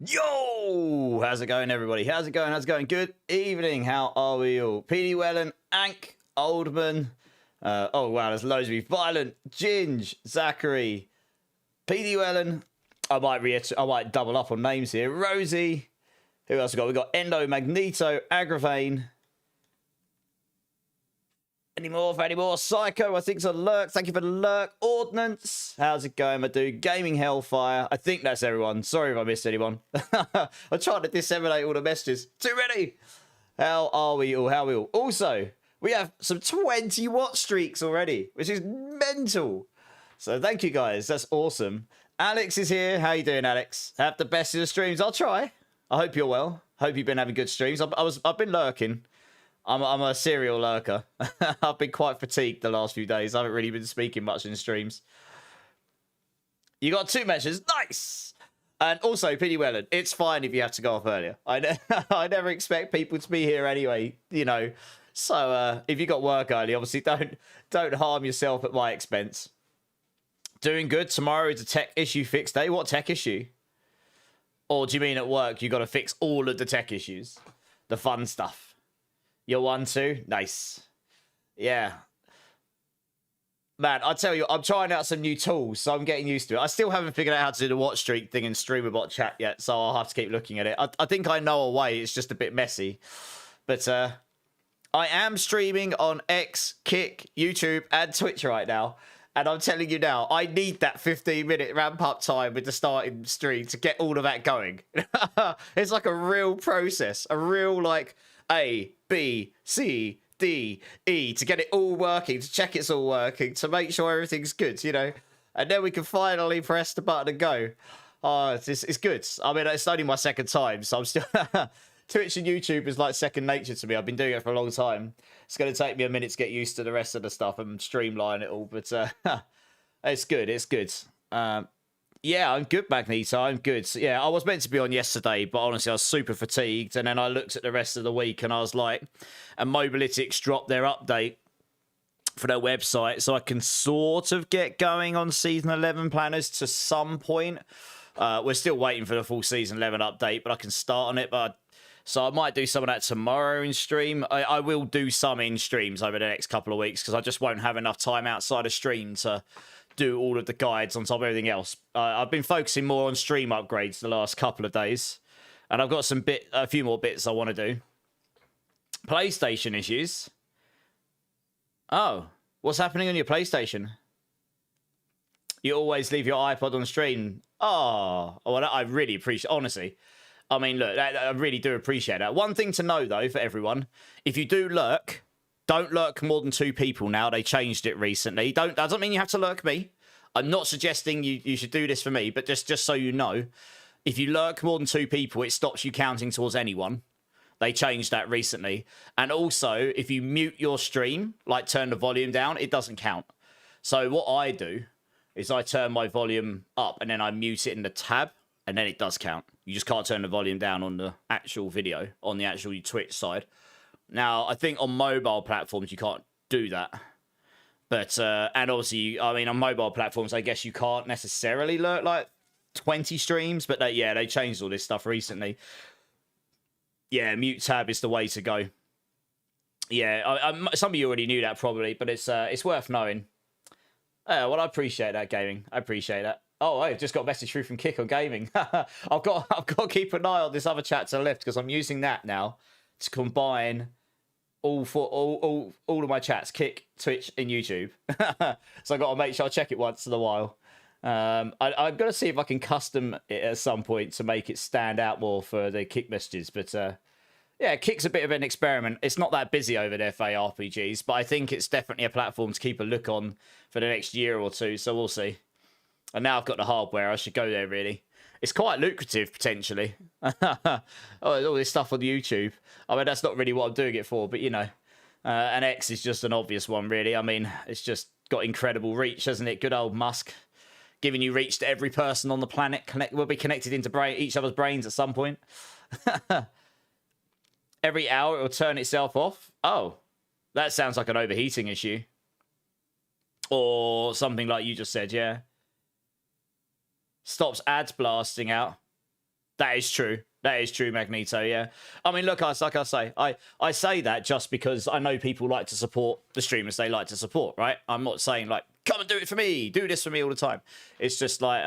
Yo! How's it going, everybody? How's it going? How's it going? Good evening. How are we all? PD Wellen, Ank, Oldman. Oh, wow, there's loads of you. Violent, Ginge, Zachary, PD Wellen. I might double up on names here. Rosie. Who else we got? We got Endo, Magneto, Agravane. Any more? Psycho, I think's a lurk. Thank you for the lurk. Ordnance. How's it going, my dude? Gaming Hellfire. I think that's everyone. Sorry if I missed anyone. I'm trying to disseminate all the messages. Too many. How are we all? How are we all? Also, we have some 20 watt streaks already, which is mental. So thank you guys. That's awesome. Alex is here. How you doing, Alex? Have the best of the streams. I'll try. I hope you're well. Hope you've been having good streams. I've been lurking. I'm a serial lurker. I've been quite fatigued the last few days. I haven't really been speaking much in streams. You got 2 measures. Nice! And also, Pity Wellen, it's fine if you have to go off earlier. I never expect people to be here anyway, you know. So if you got work early, obviously don't harm yourself at my expense. Doing good. Tomorrow is a tech issue fix day. What tech issue? Or do you mean at work you got to fix all of the tech issues? The fun stuff. You're 1 too? Nice. Yeah. Man, I tell you, I'm trying out some new tools, so I'm getting used to it. I still haven't figured out how to do the watch streak thing in streamerbot chat yet, so I'll have to keep looking at it. I think I know a way, it's just a bit messy. But I am streaming on X, Kick, YouTube, and Twitch right now. And I'm telling you now, I need that 15-minute ramp-up time with the starting stream to get all of that going. It's like a real process, a real, like, A, B, C, D, E, to get it all working, to check it's all working, to make sure everything's good, you know? And then we can finally press the button and go. Oh, it's good. I mean, it's only my 2nd time, so I'm still... Twitch and YouTube is like second nature to me. I've been doing it for a long time. It's going to take me a minute to get used to the rest of the stuff and streamline it all, but it's good. It's good. Yeah, I'm good, Magneto. I'm good. So, yeah, I was meant to be on yesterday, but honestly, I was super fatigued. And then I looked at the rest of the week and I was like, and Mobalytics dropped their update for their website, so I can sort of get going on Season 11 planners to some point. We're still waiting for the full Season 11 update, but I can start on it. So I might do some of that tomorrow in stream. I will do some in streams over the next couple of weeks because I just won't have enough time outside of stream to do all of the guides on top of everything else. I've been focusing more on stream upgrades the last couple of days. And I've got a few more bits I want to do. PlayStation issues. Oh, what's happening on your PlayStation? You always leave your iPod on stream. Oh, well, I really appreciate, honestly. I mean, look, I really do appreciate that. One thing to know, though, for everyone, if you do lurk, don't lurk more than 2 people now. They changed it recently. That doesn't mean you have to lurk me. I'm not suggesting you should do this for me, but just so you know, if you lurk more than 2 people, it stops you counting towards anyone. They changed that recently. And also, if you mute your stream, like turn the volume down, it doesn't count. So what I do is I turn my volume up and then I mute it in the tab, and then it does count. You just can't turn the volume down on the actual video, on the actual Twitch side. Now, I think on mobile platforms, you can't do that. But, and obviously, I mean, on mobile platforms, I guess you can't necessarily lurk like 20 streams. But yeah, they changed all this stuff recently. Yeah, mute tab is the way to go. Yeah, some of you already knew that probably, but it's worth knowing. Well, I appreciate that, gaming. I appreciate that. Oh, I just got a message through from Kick on Gaming. I've got to keep an eye on this other chat to the left because I'm using that now to combine all of my chats, Kick, Twitch, and YouTube. So I got to make sure I check it once in a while. I'm going to see if I can custom it at some point to make it stand out more for the Kick messages. But yeah, Kick's a bit of an experiment. It's not that busy over there for RPGs, but I think it's definitely a platform to keep a look on for the next year or two. So we'll see. And now I've got the hardware, I should go there, really. It's quite lucrative, potentially. All this stuff on YouTube. I mean, that's not really what I'm doing it for, but, you know. And X is just an obvious one, really. I mean, it's just got incredible reach, hasn't it? Good old Musk. Giving you reach to every person on the planet. We'll be connected into each other's brains at some point. Every hour, it will turn itself off. Oh, that sounds like an overheating issue. Or something like you just said, yeah. Stops ads blasting out. That is true. That is true, Magneto, yeah. I mean, look, like I say, I say that just because I know people like to support the streamers they like to support, right? I'm not saying, like, come and do it for me, do this for me all the time. It's just like,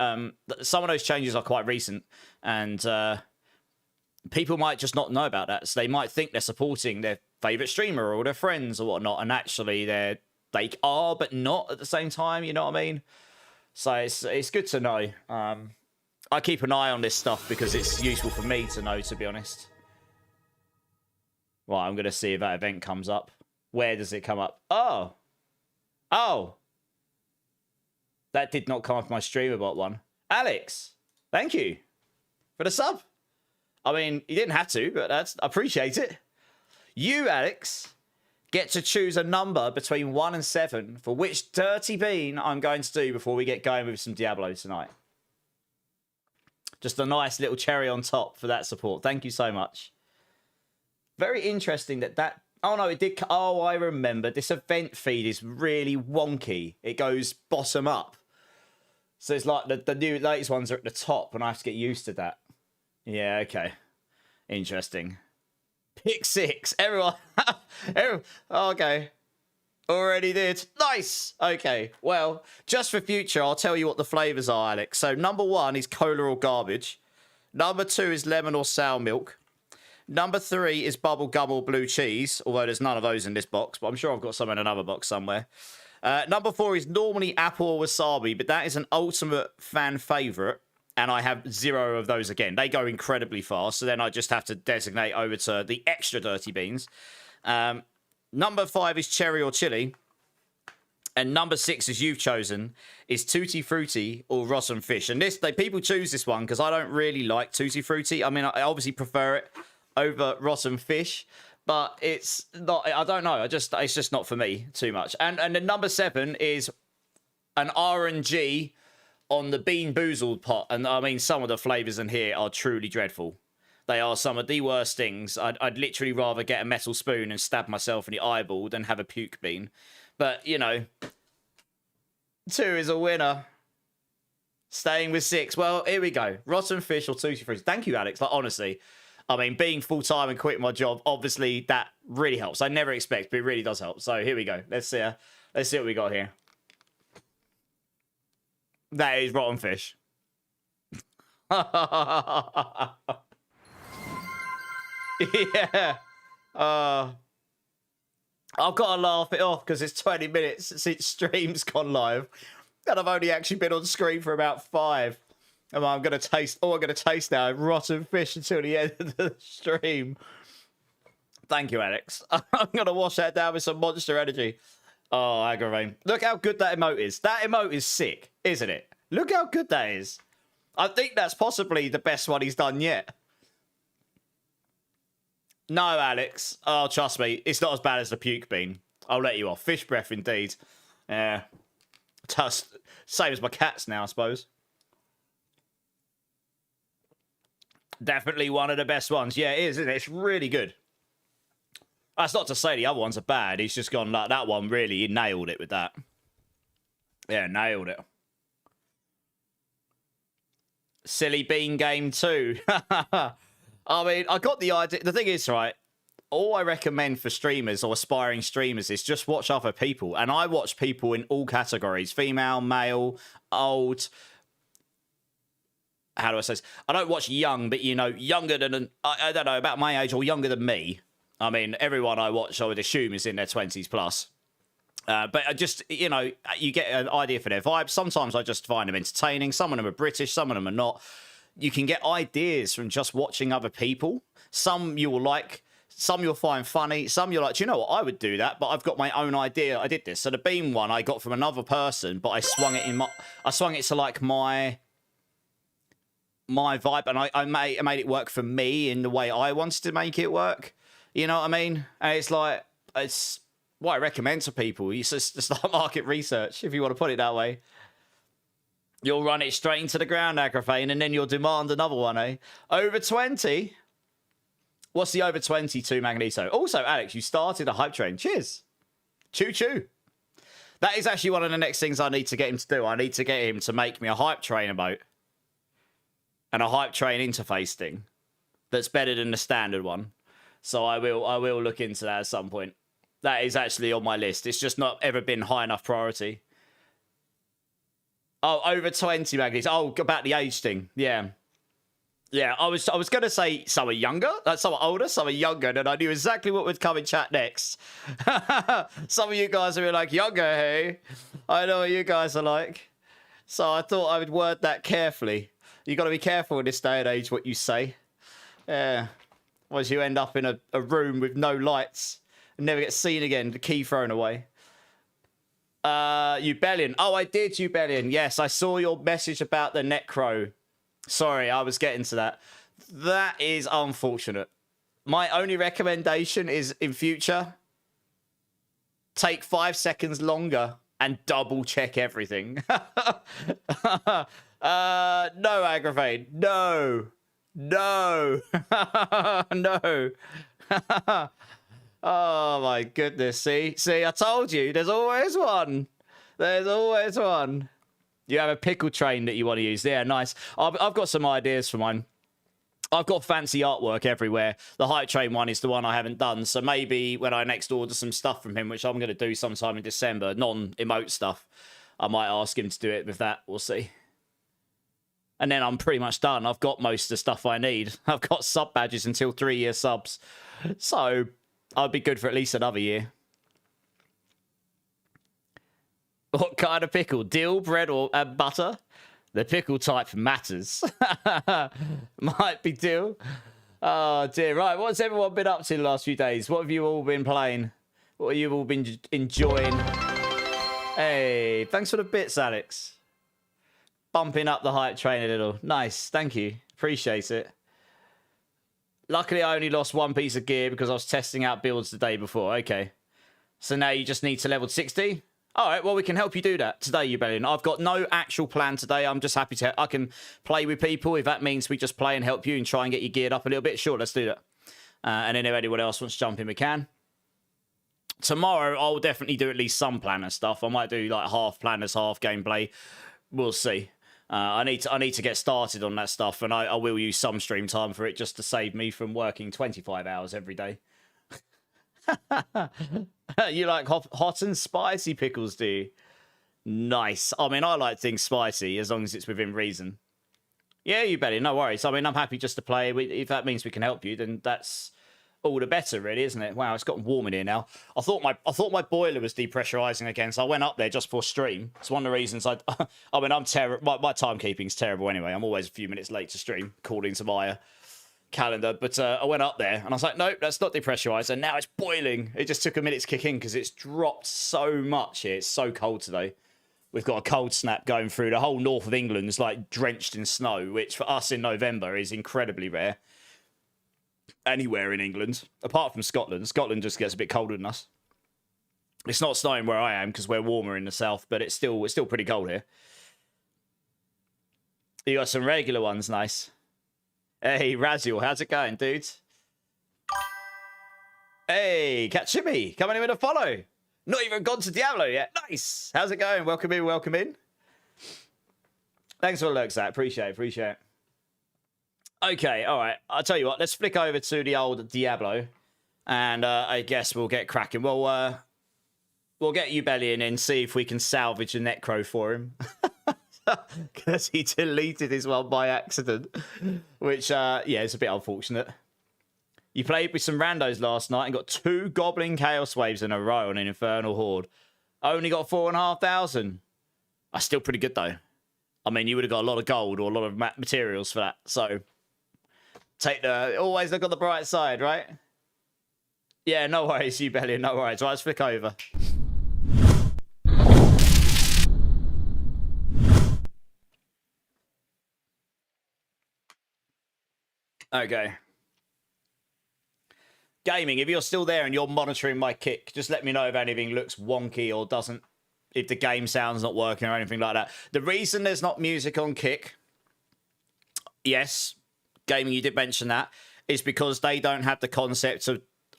some of those changes are quite recent, and people might just not know about that. So they might think they're supporting their favorite streamer or their friends or whatnot, and actually they are, but not at the same time, you know what I mean? So it's good to know. I keep an eye on this stuff because it's useful for me to know, to be honest. Right, I'm going to see if that event comes up. Where does it come up? Oh. Oh. That did not come up my StreamerBot one. Alex, thank you for the sub. I mean, you didn't have to, but I appreciate it. You, Alex, get to choose a number between 1 and 7 for which dirty bean I'm going to do before we get going with some Diablo tonight. Just a nice little cherry on top for that support. Thank you so much. Very interesting that... Oh, no, it did... Oh, I remember. This event feed is really wonky. It goes bottom up. So it's like the new latest ones are at the top, and I have to get used to that. Yeah, okay. Interesting. Pick 6. Everyone... Okay. Already did. Nice. Okay. Well, just for future, I'll tell you what the flavors are, Alex. So number 1 is cola or garbage. Number 2 is lemon or sour milk. Number 3 is bubble gum or blue cheese, although there's none of those in this box, but I'm sure I've got some in another box somewhere. Number 4 is normally apple or wasabi, but that is an ultimate fan favorite, and I have 0 of those again. They go incredibly fast, so then I just have to designate over to the extra dirty beans. Number 5 is cherry or chili. And number 6, as you've chosen, is Tutti Frutti or rotten fish. And people choose this one because I don't really like Tutti Frutti. I mean, I obviously prefer it over rotten fish, but it's not, I don't know. It's just not for me too much. And then number 7 is an RNG on the Bean Boozled pot. And I mean, some of the flavors in here are truly dreadful. They are some of the worst things. I'd literally rather get a metal spoon and stab myself in the eyeball than have a puke bean. But, you know, 2 is a winner. Staying with 6. Well, here we go. Rotten fish or Tutti Frutti. Thank you, Alex. Like, honestly, I mean, being full-time and quitting my job, obviously, that really helps. I never expect, but it really does help. So here we go. Let's see what we got here. That is rotten fish. Yeah. I've got to laugh it off because it's 20 minutes since stream's gone live. And I've only actually been on screen for about 5. And I'm going to taste... All I'm going to taste now is rotten fish until the end of the stream. Thank you, Alex. I'm going to wash that down with some Monster Energy. Oh, aggravating. Look how good that emote is. That emote is sick, isn't it? Look how good that is. I think that's possibly the best one he's done yet. No, Alex. Oh, trust me. It's not as bad as the puke bean. I'll let you off. Fish breath, indeed. Yeah. Just same as my cats now, I suppose. Definitely one of the best ones. Yeah, it is, isn't it? It's really good. That's not to say the other ones are bad. He's just gone like that one, really. He nailed it with that. Yeah, nailed it. Silly bean game 2. I mean, I got the idea. The thing is, right, all I recommend for streamers or aspiring streamers is just watch other people. And I watch people in all categories. Female, male, old. How do I say this? I don't watch young, but, you know, younger than, I don't know, about my age or younger than me. I mean, everyone I watch, I would assume, is in their 20s plus. But I just, you know, you get an idea for their vibe. Sometimes I just find them entertaining. Some of them are British, some of them are not. You can get ideas from just watching other people. Some you will like, some you'll find funny, some you're like, do you know what, I would do that, but I've got my own idea. I did this. So the beam one I got from another person, but I swung it to like my vibe, and I made it work for me in the way I wanted to make it work. You know what I mean? And it's like, it's what I recommend to people. You just start market research, if you want to put it that way. You'll run it straight into the ground, Agrafane, and then you'll demand another one, eh? Over 20? What's the over 22, Magneto? Also, Alex, you started a hype train. Cheers. Choo-choo. That is actually one of the next things I need to get him to do. I need to get him to make me a hype train emote. and a hype train interface thing that's better than the standard one. So I will look into that at some point. That is actually on my list. It's just not ever been high enough priority. Oh, over 20 Magnus. Oh, about the age thing. Yeah. Yeah, I was going to say some are younger, some are older, some are younger, and I knew exactly what would come in chat next. Some of you guys are like, younger, hey? I know what you guys are like. So I thought I would word that carefully. You got to be careful in this day and age what you say. Yeah. Otherwise you end up in a room with no lights and never get seen again, the key thrown away. Ubellion. Oh, I did, Ubellion. Yes, I saw your message about the Necro. Sorry, I was getting to that. That is unfortunate. My only recommendation is, in future, take 5 seconds longer and double check everything. No, Aggravate. No. No. No. Oh, my goodness. See, I told you. There's always one. There's always one. You have a pickle train that you want to use. Yeah, nice. I've got some ideas for mine. I've got fancy artwork everywhere. The hype train one is the one I haven't done. So maybe when I next order some stuff from him, which I'm going to do sometime in December, non-emote stuff, I might ask him to do it with that. We'll see. And then I'm pretty much done. I've got most of the stuff I need. I've got sub badges until 3-year subs. So I'll be good for at least another year. What kind of pickle? Dill, bread, or butter? The pickle type matters. Might be dill. Oh, dear. Right, what's everyone been up to the last few days? What have you all been playing? What have you all been enjoying? Hey, thanks for the bits, Alex. Bumping up the hype train a little. Nice, thank you. Appreciate it. Luckily, I only lost one piece of gear because I was testing out builds the day before. Okay. So now you just need to level 60? All right, well, we can help you do that today, Ubellion. I've got no actual plan today. I'm just happy to... I can play with people. If that means we just play and help you and try and get you geared up a little bit, sure, let's do that. And then if anyone else wants to jump in, we can. Tomorrow, I'll definitely do at least some planner stuff. I might do like half planners, half gameplay. We'll see. I need to get started on that stuff, and I will use some stream time for it just to save me from working 25 hours every day. You like hot and spicy pickles, do you? Nice. I mean, I like things spicy as long as it's within reason. Yeah, you bet it. No worries. I mean, I'm happy just to play. If that means we can help you, then that's all the better, really, isn't it? Wow, it's gotten warm in here now. I thought my boiler was depressurizing again, so I went up there just for stream. It's one of the reasons I mean, I'm terrible. My timekeeping's terrible anyway. I'm always a few minutes late to stream, according to my calendar. But I went up there and I was like, nope, that's not depressurized, and now it's boiling. It just took a minute to kick in because it's dropped so much here. It's so cold today. We've got a cold snap going through. The whole north of England is like drenched in snow, which for us in November is incredibly rare. Anywhere in England, apart from Scotland. Scotland just gets a bit colder than us. It's not snowing where I am because we're warmer in the south, but it's still pretty cold here. You got some regular ones, nice. Hey, Raziel, how's it going, dudes? Hey, Katchimi, coming in with a follow. Not even gone to Diablo yet. Nice. How's it going? Welcome in, welcome in. Thanks for the lurks, Zach. Appreciate it. Okay, all right. I'll tell you what. Let's flick over to the old Diablo, and I guess we'll get cracking. We'll get Ubellion in, see if we can salvage a Necro for him. Because he deleted his one by accident, which, yeah, it's a bit unfortunate. You played with some randos last night and got 2 Goblin Chaos Waves in a row on an Infernal Horde. Only got 4,500. That's still pretty good, though. I mean, you would have got a lot of gold or a lot of materials for that, so... always look on the bright side, right? Yeah, no worries, Ubellion, no worries. Right, let's flick over. Okay. Gaming, if you're still there and you're monitoring my kick, just let me know if anything looks wonky or doesn't, if the game sound's not working or anything like that. The reason there's not music on kick, yes, Gaming, you did mention that, is because they don't have the concept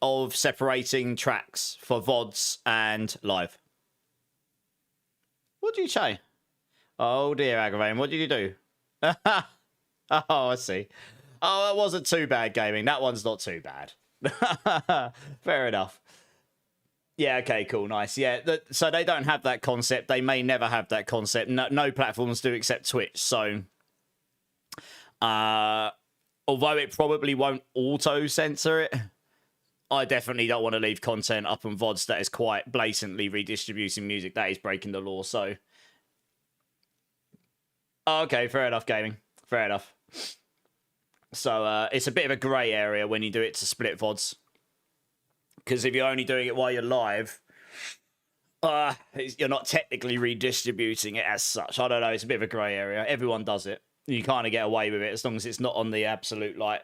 of separating tracks for VODs and live. What did you say? Oh dear, Aggravain, what did you do? Oh, I see. Oh, that wasn't too bad, gaming. That one's not too bad. Fair enough. Yeah, okay, cool, nice. Yeah, so they don't have that concept. They may never have that concept. No platforms do except Twitch. So, although it probably won't auto-censor it, I definitely don't want to leave content up on VODs that is quite blatantly redistributing music. That is breaking the law, so... Oh, okay, fair enough, gaming. Fair enough. So, it's a bit of a grey area when you do it to split VODs. Because if you're only doing it while you're live, you're not technically redistributing it as such. I don't know, it's a bit of a grey area. Everyone does it. You kind of get away with it as long as it's not on the absolute, like,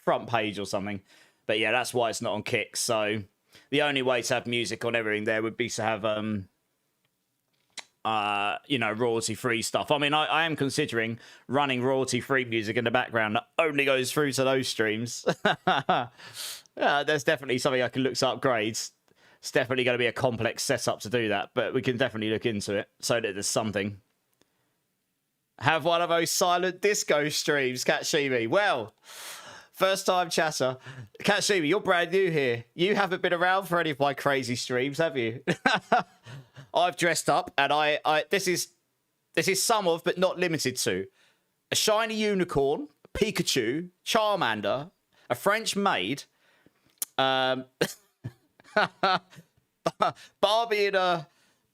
front page or something. But yeah, that's why it's not on Kick. So the only way to have music on everything there would be to have, royalty-free stuff. I mean, I am considering running royalty-free music in the background that only goes through to those streams. There's definitely something I can look to upgrade. It's definitely going to be a complex setup to do that, but we can definitely look into it so that there's something. Have one of those silent disco streams, Katshimi. Well... First time chatter. Katshimi, you're brand new here. You haven't been around for any of my crazy streams, have you? I've dressed up, and this is some of, but not limited to, a shiny unicorn, Pikachu, Charmander, a French maid, Barbie in a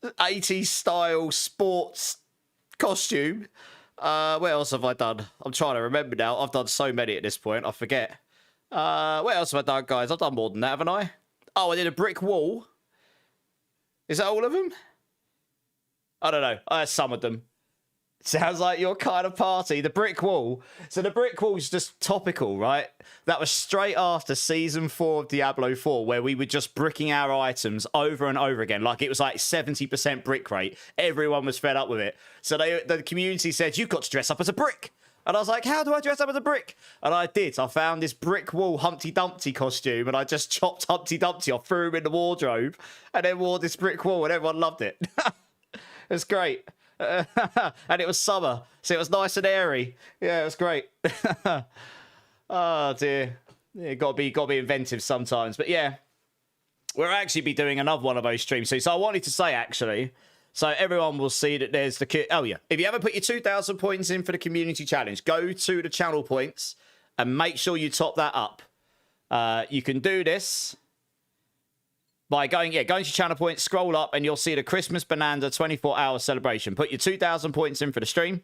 80s style sports costume. What else have I done? I'm trying to remember now. I've done so many at this point, I forget. What else have I done, guys? I've done more than that, haven't I? Oh, I did a brick wall. Is that all of them? I don't know. I some of them. Sounds like your kind of party. The brick wall. So the brick wall's just topical, right? That was straight after Season 4 of Diablo 4, where we were just bricking our items over and over again. Like, it was like 70% brick rate. Everyone was fed up with it. So the community said, you've got to dress up as a brick. And I was like, how do I dress up as a brick? And I did. I found this brick wall Humpty Dumpty costume, and I just chopped Humpty Dumpty off, threw him in the wardrobe, and then wore this brick wall, and everyone loved it. It was great. And it was summer, so it was nice and airy. Yeah, it was great. Oh dear, yeah, gotta be inventive sometimes. But yeah, we'll actually be doing another one of those streams soon. So I wanted to say, actually, so everyone will see that there's the oh yeah, if you haven't put your 2,000 points in for the community challenge, go to the channel points and make sure you top that up. You can do this by going to channel points, scroll up, and you'll see the Christmas Bonanza 24-hour celebration. Put your 2,000 points in for the stream.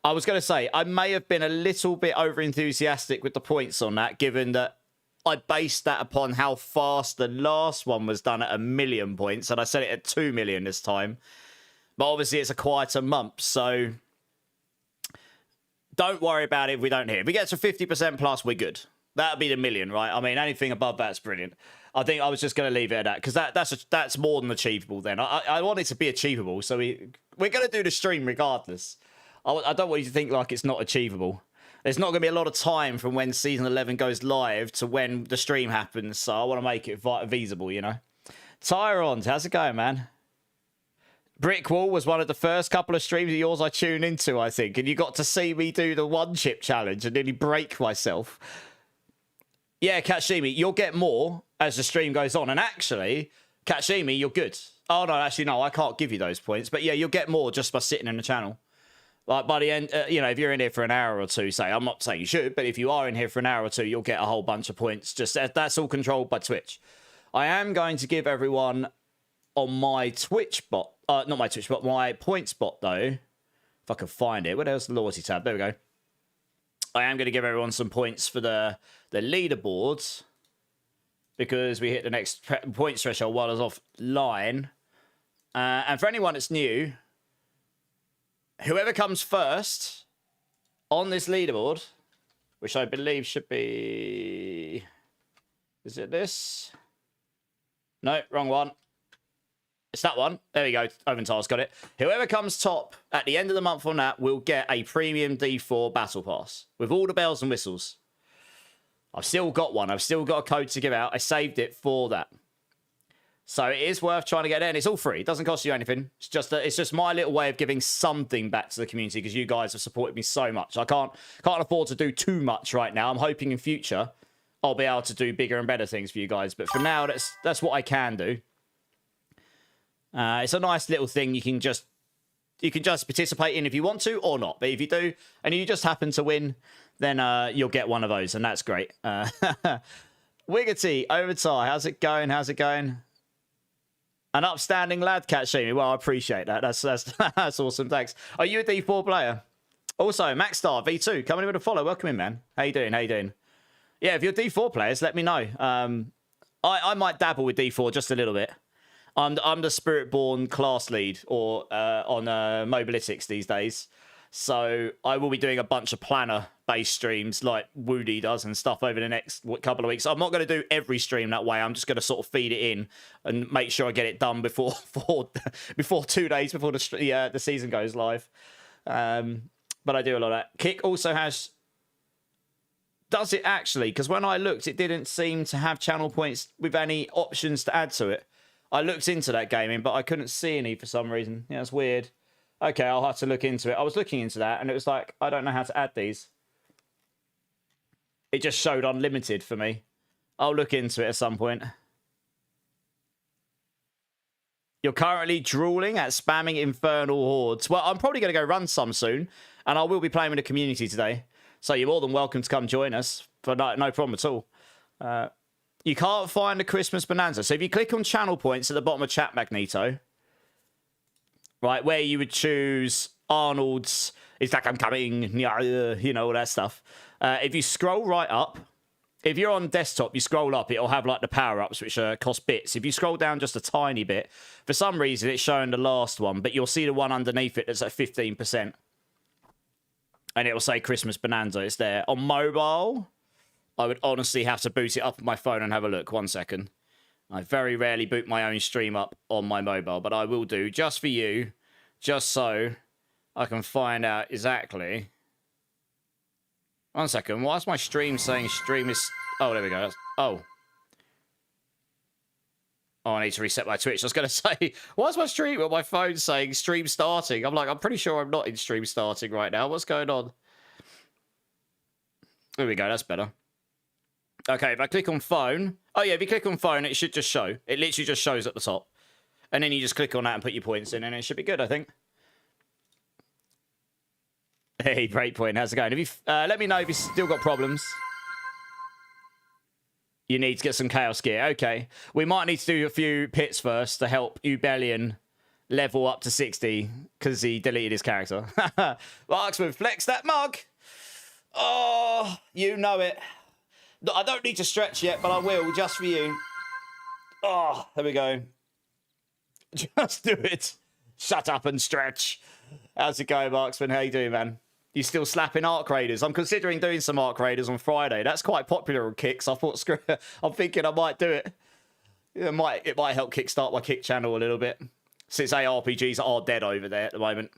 I was going to say, I may have been a little bit over-enthusiastic with the points on that, given that I based that upon how fast the last one was done at 1 million points, and I set it at 2 million this time. But obviously, it's a quieter month, so don't worry about it if we don't hit. If we get to 50% plus, we're good. That'll be the million, right? I mean, anything above that's brilliant. I think I was just going to leave it at that, because that's more than achievable then. I want it to be achievable, so we're going to do the stream regardless. I don't want you to think like it's not achievable. There's not going to be a lot of time from when Season 11 goes live to when the stream happens, so I want to make it feasible, you know? Tyrons, how's it going, man? Brick Wall was one of the first couple of streams of yours I tuned into, I think, and you got to see me do the one-chip challenge and nearly break myself. Yeah, Katshimi, you'll get more as the stream goes on. And actually, Katshimi, you're good. Oh, no, actually, no, I can't give you those points. But yeah, you'll get more just by sitting in the channel. Like, by the end, if you're in here for an hour or two, say, I'm not saying you should, but if you are in here for an hour or two, you'll get a whole bunch of points. Just that's all controlled by Twitch. I am going to give everyone on my Twitch bot, not my Twitch bot, my points bot, though, if I can find it. Where's the loyalty tab? There we go. I am going to give everyone some points for the leaderboards, because we hit the next points threshold while I was offline. And for anyone that's new, whoever comes first on this leaderboard, which I believe should be... Is it this? No, wrong one. It's that one. There we go. Oventar's got it. Whoever comes top at the end of the month on that will get a premium D4 battle pass with all the bells and whistles. I've still got one. I've still got a code to give out. I saved it for that. So it is worth trying to get in. It's all free. It doesn't cost you anything. It's just my little way of giving something back to the community because you guys have supported me so much. I can't afford to do too much right now. I'm hoping in future I'll be able to do bigger and better things for you guys. But for now, that's what I can do. It's a nice little thing you can just participate in if you want to or not. But if you do and you just happen to win, then you'll get one of those, and that's great. Wiggity, Overtie, how's it going? How's it going? An upstanding lad, Catshimi. Well, I appreciate that. That's awesome. Thanks. Are you a D4 player? Also, Maxstar V2 coming in with a follow. Welcome in, man. How you doing? How you doing? Yeah, if you're D4 players, let me know. I might dabble with D4 just a little bit. I'm the Spiritborn class lead or on Mobalytics these days. So I will be doing a bunch of planner-based streams like Woody does and stuff over the next couple of weeks. I'm not going to do every stream that way. I'm just going to sort of feed it in and make sure I get it done before 2 days before the season goes live. But I do a lot of that. Kick also has... Does it actually? Because when I looked, it didn't seem to have channel points with any options to add to it. I looked into that gaming, but I couldn't see any for some reason. Yeah, it's weird. Okay, I'll have to look into it. I was looking into that, and it was like, I don't know how to add these. It just showed unlimited for me. I'll look into it at some point. You're currently drooling at spamming Infernal Hordes. Well, I'm probably going to go run some soon, and I will be playing with the community today. So you're more than welcome to come join us, for no problem at all. You can't find the Christmas Bonanza. So if you click on channel points at the bottom of chat, Magneto... Right, where you would choose Arnold's, it's like I'm coming, you know, all that stuff. If you scroll right up, if you're on desktop, you scroll up, it'll have like the power-ups, which cost bits. If you scroll down just a tiny bit, for some reason it's showing the last one, but you'll see the one underneath it that's at 15%. And it'll say Christmas Bonanza, it's there. On mobile, I would honestly have to boot it up on my phone and have a look. 1 second. I very rarely boot my own stream up on my mobile, but I will do just for you, just so I can find out exactly. 1 second. Why is my stream saying stream is... Oh, there we go. Oh, I need to reset my Twitch. I was going to say, why is my stream on my phone saying stream starting? I'm like, I'm pretty sure I'm not in stream starting right now. What's going on? There we go. That's better. Okay, if I click on phone... Oh, yeah, if you click on phone, it should just show. It literally just shows at the top. And then you just click on that and put your points in, and it should be good, I think. Hey, Breakpoint, how's it going? If you, let me know if you've still got problems. You need to get some Chaos gear. Okay. We might need to do a few pits first to help Ubellion level up to 60, because he deleted his character. Marksman, flex that mug! Oh, you know it. I don't need to stretch yet, but I will, just for you. Oh, there we go. Just do it. Shut up and stretch. How's it going, Marksman? How you doing, man? You still slapping Arc Raiders? I'm considering doing some Arc Raiders on Friday. That's quite popular on Kicks. I thought, screw it. I'm thinking I might do it. It might help kickstart my Kick channel a little bit, since ARPGs are dead over there at the moment.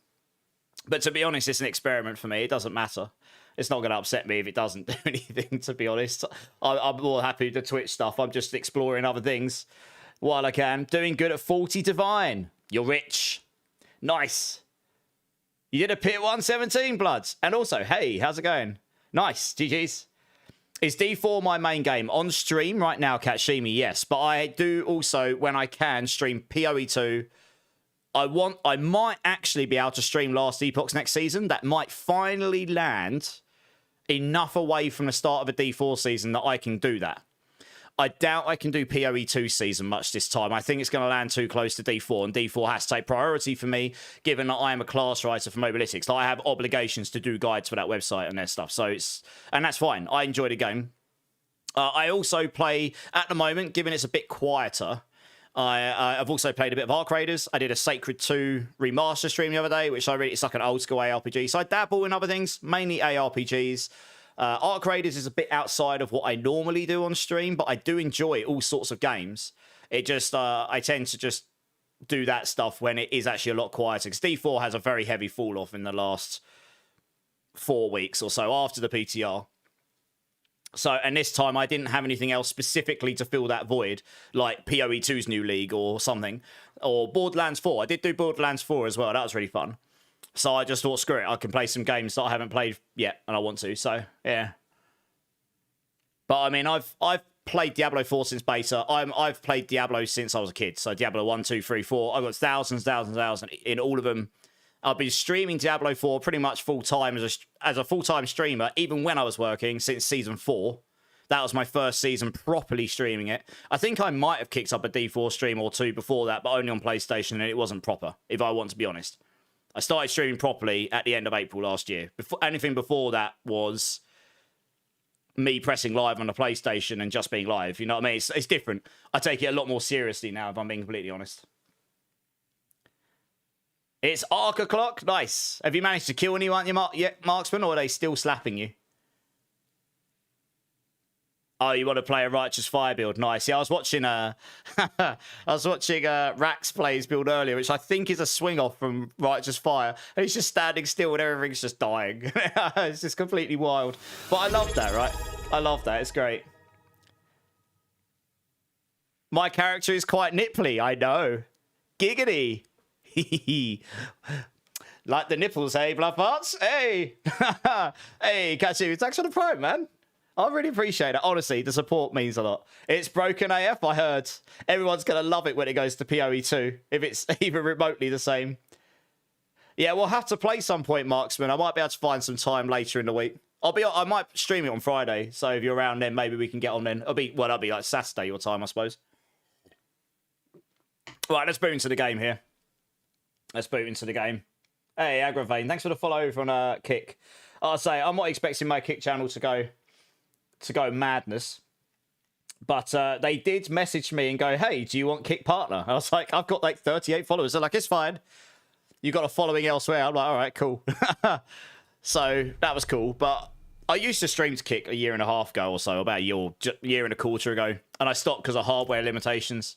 But to be honest, it's an experiment for me. It doesn't matter. It's not going to upset me if it doesn't do anything, to be honest. I'm more happy with the Twitch stuff. I'm just exploring other things while I can. Doing good at 40 Divine. You're rich. Nice. You did a pit 117, Bloods. And also, hey, how's it going? Nice. GG's. Is D4 my main game? On stream right now, Katshimi, yes. But I do also, when I can, stream PoE2. I might actually be able to stream Last Epochs next season. That might finally land enough away from the start of a D4 season that I can do that. I doubt I can do PoE2 season much this time. I think it's going to land too close to D4, and D4 has to take priority for me, given that I am a class writer for Mobalytics. Like, I have obligations to do guides for that website and their stuff. So and that's fine. I enjoy the game. I also play, at the moment, given it's a bit quieter, I've also played a bit of Arc Raiders. I did a Sacred 2 remaster stream the other day, which it's like an old school ARPG. So I dabble in other things, mainly ARPGs. Arc Raiders is a bit outside of what I normally do on stream, but I do enjoy all sorts of games. It just, I tend to just do that stuff when it is actually a lot quieter, because D4 has a very heavy fall off in the last 4 weeks or so after the PTR. So, and this time I didn't have anything else specifically to fill that void, like PoE2's new league or something, or Borderlands 4. I did do Borderlands 4 as well. That was really fun. So I just thought, screw it, I can play some games that I haven't played yet, and I want to. So, yeah. But I mean, I've played Diablo 4 since beta. I've played Diablo since I was a kid. So Diablo 1, 2, 3, 4. I've got thousands in all of them. I've been streaming Diablo 4 pretty much full-time as a full-time streamer, even when I was working, since Season 4. That was my first season properly streaming it. I think I might have kicked up a D4 stream or two before that, but only on PlayStation, and it wasn't proper, if I want to be honest. I started streaming properly at the end of April last year. Anything before that was me pressing live on the PlayStation and just being live, you know what I mean? It's different. I take it a lot more seriously now, if I'm being completely honest. It's Arc o'clock. Nice. Have you managed to kill anyone yet, Marksman, or are they still slapping you? Oh, you want to play a Righteous Fire build? Nice. Yeah, I was watching Rax plays build earlier, which I think is a swing off from Righteous Fire. And he's just standing still and everything's just dying. It's just completely wild. But I love that, right? I love that. It's great. My character is quite nipply, I know. Giggity. Like the nipples, hey, Bluff Arts? Hey! Hey, Katsu, thanks for the prime, man. I really appreciate it. Honestly, the support means a lot. It's broken AF, I heard. Everyone's going to love it when it goes to PoE2, if it's even remotely the same. Yeah, we'll have to play some point, Marksman. I might be able to find some time later in the week. I might stream it on Friday, so if you're around then, maybe we can get on then. That'll be like Saturday your time, I suppose. Right, let's boot into the game here. Let's boot into the game. Hey, Agravane, thanks for the follow over on Kick. I'll say, I'm not expecting my Kick channel to go madness. But they did message me and go, hey, do you want Kick Partner? I was like, I've got like 38 followers. They're like, it's fine. You got a following elsewhere. I'm like, all right, cool. So that was cool. But I used to stream to Kick a year and a half ago or so, about a year and a quarter ago. And I stopped because of hardware limitations.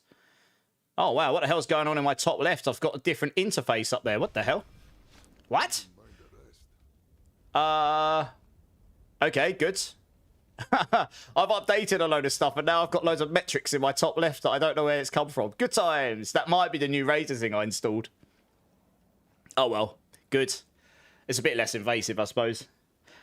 Oh, wow, what the hell's going on in my top left? I've got a different interface up there. What the hell? What? Okay, good. I've updated a load of stuff, and now I've got loads of metrics in my top left that I don't know where it's come from. Good times. That might be the new Razor thing I installed. Oh, well. Good. It's a bit less invasive, I suppose.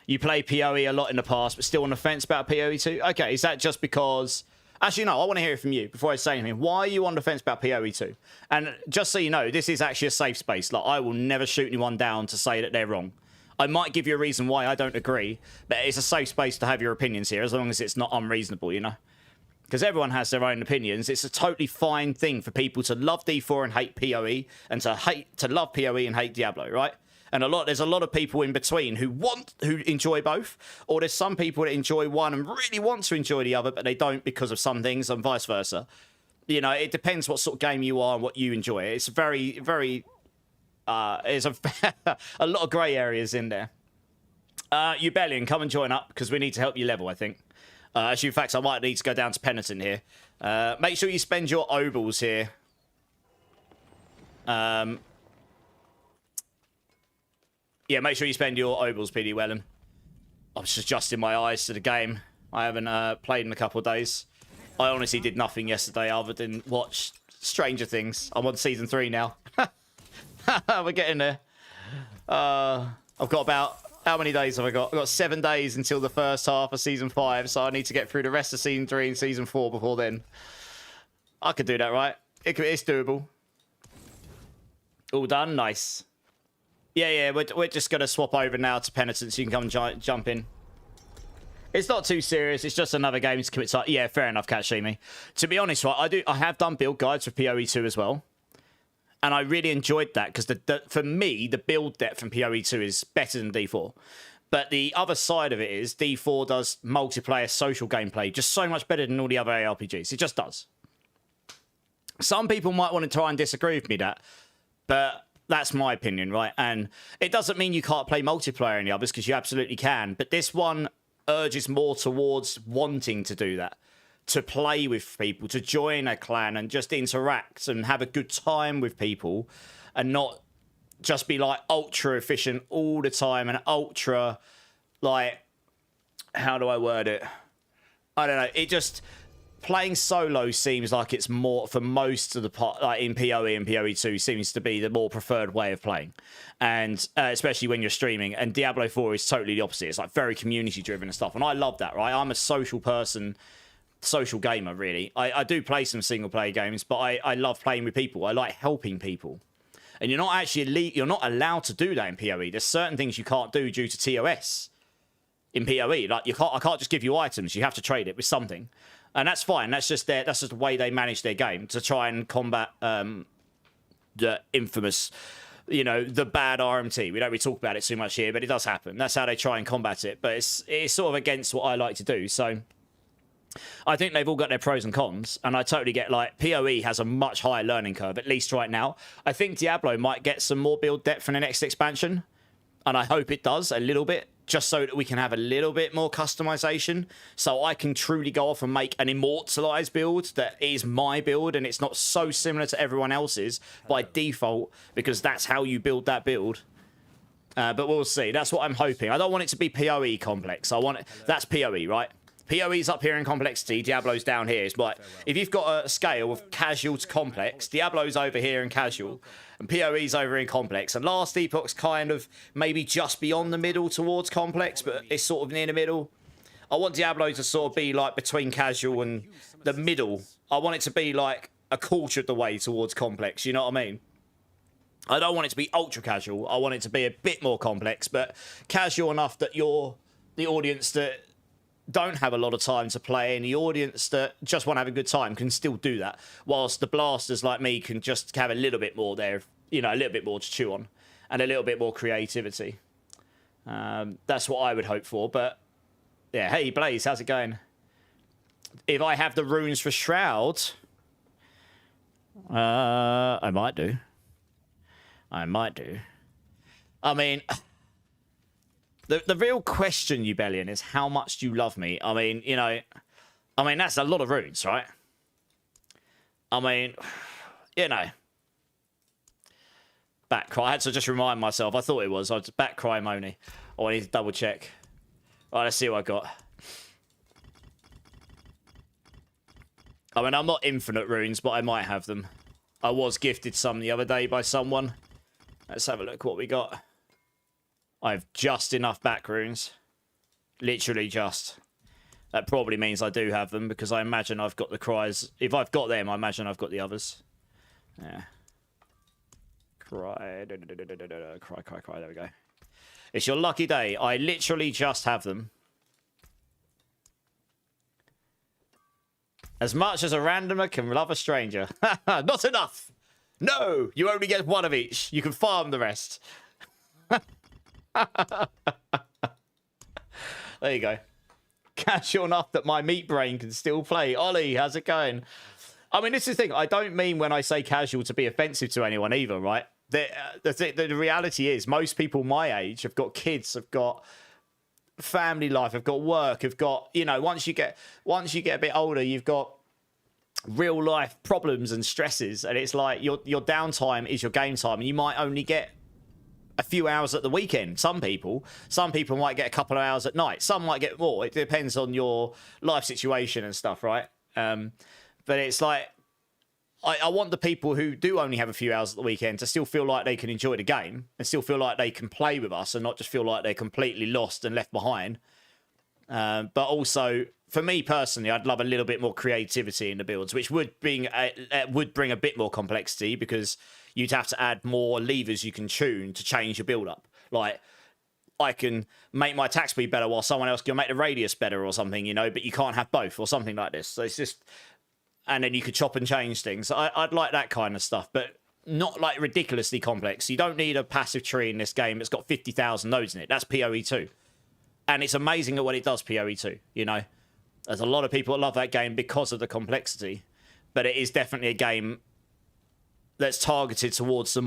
You play PoE a lot in the past, but still on the fence about PoE 2? Okay, is that just because... Actually, no, I want to hear it from you before I say anything. Why are you on the fence about PoE 2? And just so you know, this is actually a safe space. Like, I will never shoot anyone down to say that they're wrong. I might give you a reason why I don't agree, but it's a safe space to have your opinions here, as long as it's not unreasonable, you know? Because everyone has their own opinions. It's a totally fine thing for people to love D4 and hate PoE, and to love PoE and hate Diablo, right? And there's a lot of people in between who enjoy both, or there's some people that enjoy one and really want to enjoy the other, but they don't because of some things, and vice versa. You know, it depends what sort of game you are and what you enjoy. It's very, very... there's a lot of grey areas in there. Ubellion, come and join up, because we need to help you level, I think. Actually, in fact, I might need to go down to Penitent here. Make sure you spend your obols here. Yeah, make sure you spend your obols, PD Wellham. I was just adjusting my eyes to the game. I haven't played in a couple of days. I honestly did nothing yesterday other than watch Stranger Things. I'm on season 3 now. We're getting there. I've got about... How many days have I got? I've got 7 days until the first half of season 5, so I need to get through the rest of season 3 and season 4 before then. I could do that, right? It's doable. All done? Nice. Yeah, we're just going to swap over now to Penitent so you can come and jump in. It's not too serious. It's just another game to commit to. Yeah, fair enough, Catshimi. To be honest, right, I have done build guides for PoE 2 as well. And I really enjoyed that because for me, the build depth from PoE 2 is better than D4. But the other side of it is D4 does multiplayer social gameplay just so much better than all the other ARPGs. It just does. Some people might want to try and disagree with me but that's my opinion, right? And it doesn't mean you can't play multiplayer in the others, because you absolutely can. But this one urges more towards wanting to do that. To play with people, to join a clan and just interact and have a good time with people, and not just be like ultra efficient all the time and ultra, like, how do I word it? I don't know. It just playing solo seems like it's more for most of the part, like in PoE and PoE2, seems to be the more preferred way of playing, and especially when you're streaming. And Diablo 4 is totally the opposite. It's like very community driven and stuff, and I love that. Right, I'm a social person, social gamer. Really, I do play some single player games, but I love playing with people. I like helping people, and you're not actually you're not allowed to do that in PoE. There's certain things you can't do due to TOS in PoE. Like I can't just give you items. You have to trade it with something. And that's fine. That's just the way they manage their game to try and combat the infamous, you know, the bad RMT. We don't really talk about it too much here, but it does happen. That's how they try and combat it. But it's sort of against what I like to do. So I think they've all got their pros and cons. And I totally get, like, PoE has a much higher learning curve, at least right now. I think Diablo might get some more build depth in the next expansion. And I hope it does a little bit, just so that we can have a little bit more customization, so I can truly go off and make an immortalized build that is my build, and it's not so similar to everyone else's by default, because that's how you build that build. But we'll see. That's what I'm hoping. I don't want it to be PoE complex. I want it. That's PoE, right? PoE's up here in complexity, Diablo's down here. It's like, if you've got a scale of casual to complex, Diablo's over here in casual, and PoE's over in complex. And Last Epoch's kind of maybe just beyond the middle towards complex, but it's sort of near the middle. I want Diablo to sort of be like between casual and the middle. I want it to be like a quarter of the way towards complex, you know what I mean? I don't want it to be ultra casual. I want it to be a bit more complex, but casual enough that you're the audience that don't have a lot of time to play, and the audience that just want to have a good time can still do that, whilst the blasters like me can just have a little bit more there, you know, a little bit more to chew on and a little bit more creativity. That's what I would hope for. But yeah, hey Blaze, how's it going? If I have the runes for Shroud, I might do. I mean, the real question, Ubellion, is how much do you love me? I mean, you know, that's a lot of runes, right? I mean, you know. Backcry. I had to just remind myself. I thought it was. I was Backcry Moni. Oh, I need to double check. All right, let's see what I got. I mean, I'm not infinite runes, but I might have them. I was gifted some the other day by someone. Let's have a look what we got. I have just enough back runes. Literally just. That probably means I do have them, because I imagine I've got the cries. If I've got them, I imagine I've got the others. Yeah. Cry. Cry. There we go. It's your lucky day. I literally just have them. As much as a randomer can love a stranger. Not enough. No, you only get one of each. You can farm the rest. There you go. Casual enough that my meat brain can still play. Ollie, how's it going? I mean, this is the thing. I don't mean when I say casual to be offensive to anyone either, right? The reality is most people my age have got kids, have got family life, have got work, have got, you know, once you get a bit older, you've got real life problems and stresses, and it's like your downtime is your game time, and you might only get a few hours at the weekend. Some people might get a couple of hours at night. Some might get more. It depends on your life situation and stuff, right? But it's like, I want the people who do only have a few hours at the weekend to still feel like they can enjoy the game and still feel like they can play with us and not just feel like they're completely lost and left behind. But also, for me personally, I'd love a little bit more creativity in the builds, which would bring a bit more complexity, because you'd have to add more levers you can tune to change your build up. Like, I can make my attack speed better while someone else can make the radius better or something, you know, but you can't have both or something like this. So it's just, and then you could chop and change things. I'd like that kind of stuff, but not like ridiculously complex. You don't need a passive tree in this game that's got 50,000 nodes in it. That's PoE 2. And it's amazing at what it does, PoE 2, you know. There's a lot of people that love that game because of the complexity, but it is definitely a game that's targeted towards the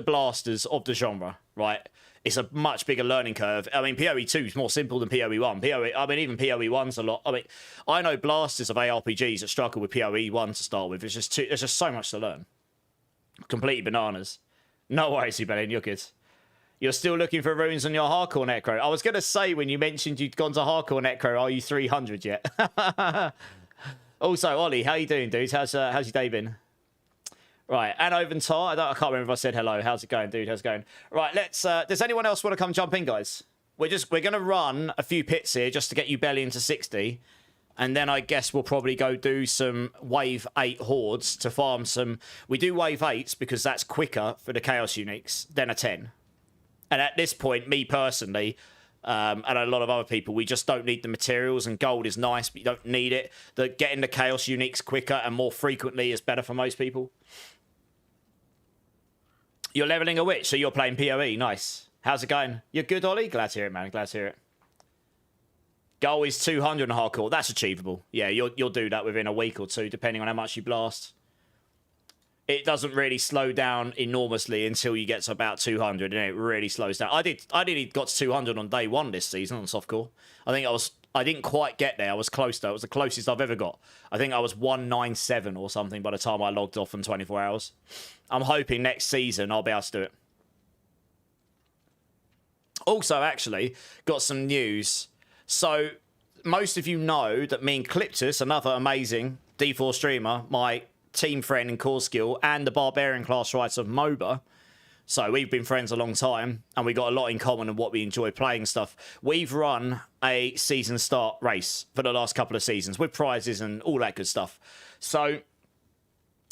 blasters of the genre, right? It's a much bigger learning curve. I mean, PoE 2 is more simple than PoE 1. Even PoE 1's a lot. I mean, I know blasters of ARPGs that struggle with PoE 1 to start with. There's just so much to learn. Completely bananas. No worries, you Belin, you're good. You're still looking for runes on your hardcore necro. I was going to say, when you mentioned you'd gone to hardcore necro, are you 300 yet? Also, Ollie, how you doing, dude? How's your day been? Right, and Oventar, I can't remember if I said hello. How's it going, dude? How's it going? Right, let's. Does anyone else want to come jump in, guys? We're going to run a few pits here just to get you belly into 60. And then I guess we'll probably go do some wave 8 hordes to farm some. We do wave 8s because that's quicker for the chaos uniques than a 10. And at this point, me personally, and a lot of other people, we just don't need the materials, and gold is nice, but you don't need it. Getting the chaos uniques quicker and more frequently is better for most people. You're leveling a witch, so you're playing PoE. Nice. How's it going? You're good, Ollie? Glad to hear it, man. Glad to hear it. Goal is 200 in hardcore. That's achievable. Yeah, you'll do that within a week or two, depending on how much you blast. It doesn't really slow down enormously until you get to about 200, and it really slows down. I nearly got to 200 on day 1 this season on softcore. I didn't quite get there. I was close though. It was the closest I've ever got. I think I was 197 or something by the time I logged off in 24 hours. I'm hoping next season I'll be able to do it. Also, actually, got some news. So, most of you know that me and Cliptus, another amazing D4 streamer, my team friend in core skill, and the barbarian class writer of MOBA. So we've been friends a long time, and we got a lot in common in what we enjoy playing stuff. We've run a season start race for the last couple of seasons with prizes and all that good stuff. So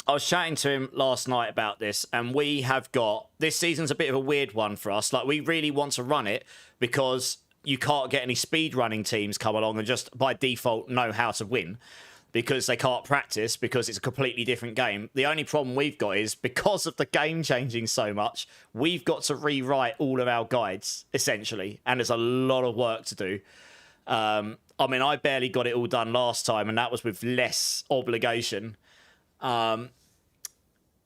I was chatting to him last night about this, and we have got... This season's a bit of a weird one for us. Like, we really want to run it because you can't get any speed running teams come along and just by default know how to win, because they can't practice, because it's a completely different game. The only problem we've got is, because of the game changing so much, we've got to rewrite all of our guides, essentially, and there's a lot of work to do. I mean, I barely got it all done last time, and that was with less obligation.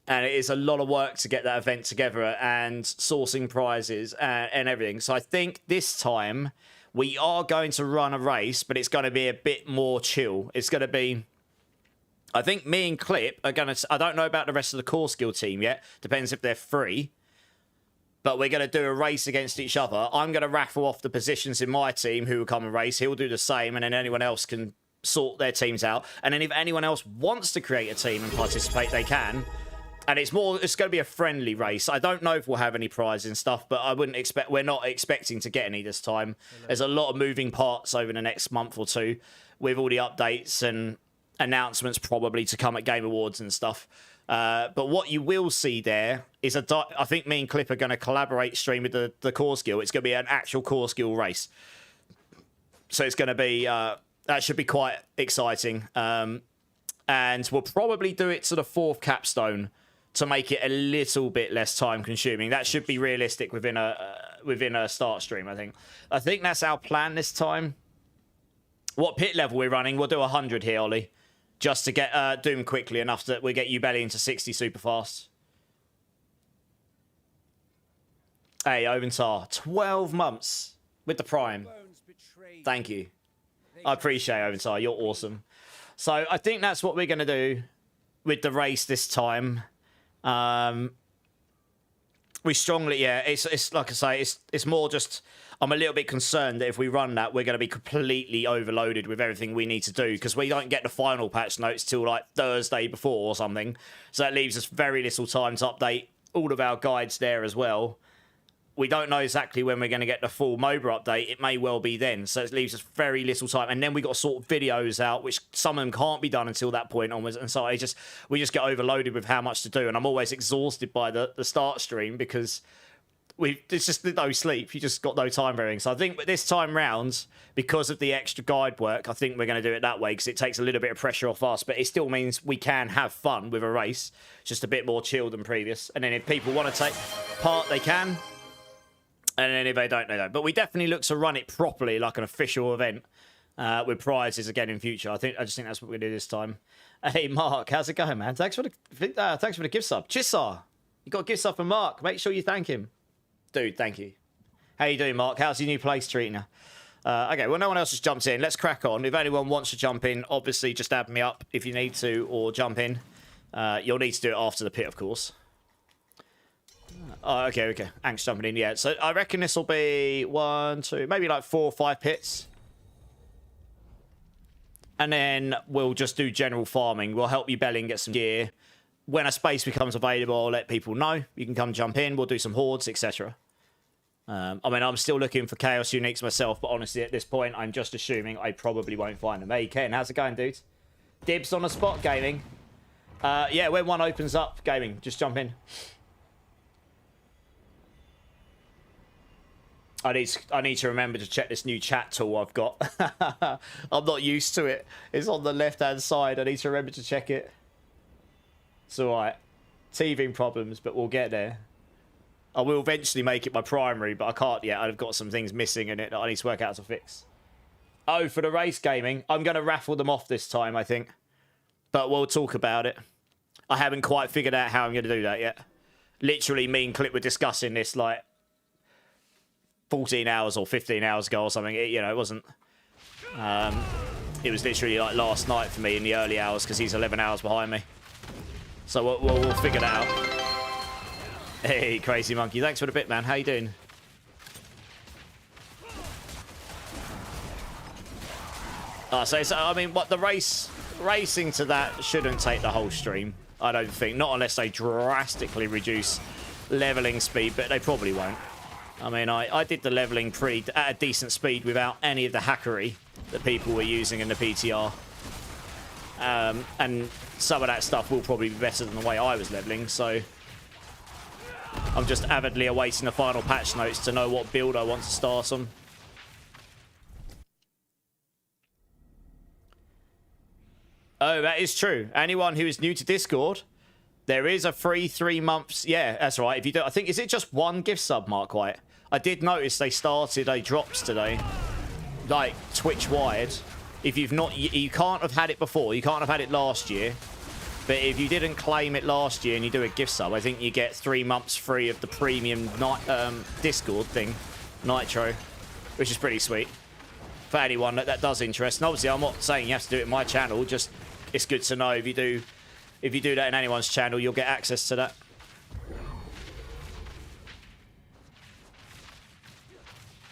And it is a lot of work to get that event together, and sourcing prizes and everything. So I think this time we are going to run a race, but it's going to be a bit more chill. It's going to be... I think me and Clip are going to... I don't know about the rest of the core skill team yet. Depends if they're free. But we're going to do a race against each other. I'm going to raffle off the positions in my team who will come and race. He'll do the same, and then anyone else can sort their teams out. And then if anyone else wants to create a team and participate, they can. And it's going to be a friendly race. I don't know if we'll have any prizes and stuff, but we're not expecting to get any this time. There's a lot of moving parts over the next month or two with all the updates and announcements probably to come at Game Awards and stuff. But what you will see there is I think me and Clip are going to collaborate stream with the core skill. It's going to be an actual core skill race. So it's going to be, that should be quite exciting. And we'll probably do it to the 4th capstone to make it a little bit less time consuming. That should be realistic within a start stream, I think. I think that's our plan this time. What pit level we're running, we'll do 100 here, Ollie. Just to get Doom quickly enough that we get you belly into 60 super fast. Hey, Oventar, 12 months with the Prime. Thank you. I appreciate it, Oventar. You're awesome. So I think that's what we're going to do with the race this time. We strongly, yeah, it's like I say, it's more just, I'm a little bit concerned that if we run that, we're going to be completely overloaded with everything we need to do, because we don't get the final patch notes till like Thursday before or something. So that leaves us very little time to update all of our guides there as well. We don't know exactly when we're going to get the full MOBA update. It may well be then. So it leaves us very little time. And then we got to sort videos out, which some of them can't be done until that point onwards. And so we just get overloaded with how much to do. And I'm always exhausted by the start stream because it's just no sleep. You just got no time varying. So I think this time round, because of the extra guide work, I think we're going to do it that way because it takes a little bit of pressure off us. But it still means we can have fun with a race. It's just a bit more chill than previous. And then if people want to take part, they can. And then if they don't, they don't. But we definitely look to run it properly, like an official event, with prizes again in future. I just think that's what we do this time. Hey, Mark, how's it going, man? Thanks for the gift sub. Chisar, you got a gift sub from Mark. Make sure you thank him, dude. Thank you. How you doing, Mark? How's your new place treating you? Okay, well, no one else has jumped in. Let's crack on. If anyone wants to jump in, obviously just add me up if you need to, or jump in. You'll need to do it after the pit, of course. Oh, okay, okay. Ank's jumping in, yeah. So I reckon this will be 1, 2, maybe like 4 or 5 pits. And then we'll just do general farming. We'll help you belly and get some gear. When a space becomes available, I'll let people know. You can come jump in. We'll do some hordes, etc. I mean, I'm still looking for chaos uniques myself, but honestly, at this point, I'm just assuming I probably won't find them. Hey, Ken, how's it going, dude? Dibs on the spot, gaming. Yeah, when one opens up, gaming, just jump in. I need to remember to check this new chat tool I've got. I'm not used to it. It's on the left-hand side. I need to remember to check it. It's alright. Teething problems, but we'll get there. I will eventually make it my primary, but I can't yet. I've got some things missing in it that I need to work out how to fix. Oh, for the race gaming, I'm going to raffle them off this time, I think. But we'll talk about it. I haven't quite figured out how I'm going to do that yet. Literally, me and Clip were discussing this, like, 14 hours or 15 hours ago or something. It wasn't... it was literally, like, last night for me in the early hours, because he's 11 hours behind me. So we'll figure that out. Hey, Crazy Monkey. Thanks for the bit, man. How you doing? So I mean, what the racing to that shouldn't take the whole stream. I don't think. Not unless they drastically reduce leveling speed, but they probably won't. I mean, I did the leveling at a decent speed without any of the hackery that people were using in the PTR. And some of that stuff will probably be better than the way I was leveling, so I'm just avidly awaiting the final patch notes to know what build I want to start on. Oh, that is true. Anyone who is new to Discord, there is a free 3 months. Yeah, that's right. If you do, I think, is it just one gift sub, Mark White? I did notice they started a drops today, like Twitch wide. If you've not, you can't have had it before. You can't have had it last year. But if you didn't claim it last year and you do a gift sub, I think you get 3 months free of the premium Discord thing, Nitro, which is pretty sweet for anyone that does interest. And obviously, I'm not saying you have to do it in my channel. Just it's good to know if you do that in anyone's channel, you'll get access to that.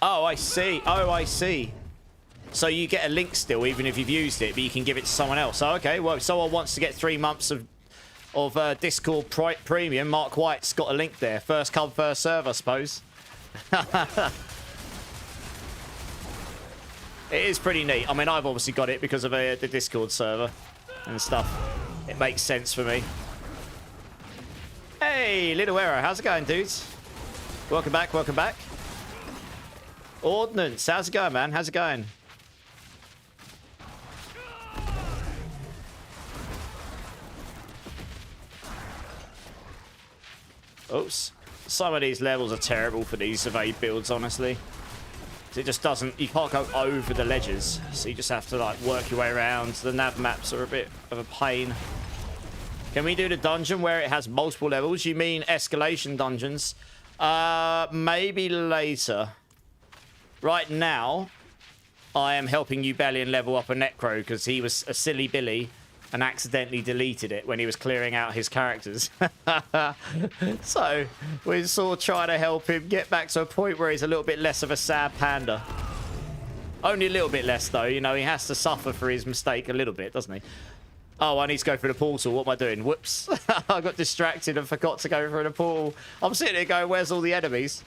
Oh, I see. Oh, I see. So you get a link still, even if you've used it, but you can give it to someone else. Oh, okay, well, if someone wants to get 3 months of Discord Premium, Mark White's got a link there. First come, first serve, I suppose. It is pretty neat. I mean, I've obviously got it because of the Discord server and stuff. It makes sense for me. Hey, Little Arrow, how's it going, dudes? Welcome back, welcome back. Ordnance, how's it going, man? How's it going? Oops. Some of these levels are terrible for these evade builds, honestly. It just doesn't... You can't go over the ledges, so you just have to, like, work your way around. The nav maps are a bit of a pain. Can we do the dungeon where it has multiple levels? You mean escalation dungeons? Maybe later. Right now, I am helping Ubellion level up a Necro because he was a silly Billy and accidentally deleted it when he was clearing out his characters. So we're sort of trying to help him get back to a point where he's a little bit less of a sad panda. Only a little bit less, though. You know, he has to suffer for his mistake a little bit, doesn't he? Oh, I need to go through the portal. What am I doing? Whoops. I got distracted and forgot to go through the portal. I'm sitting there going, where's all the enemies?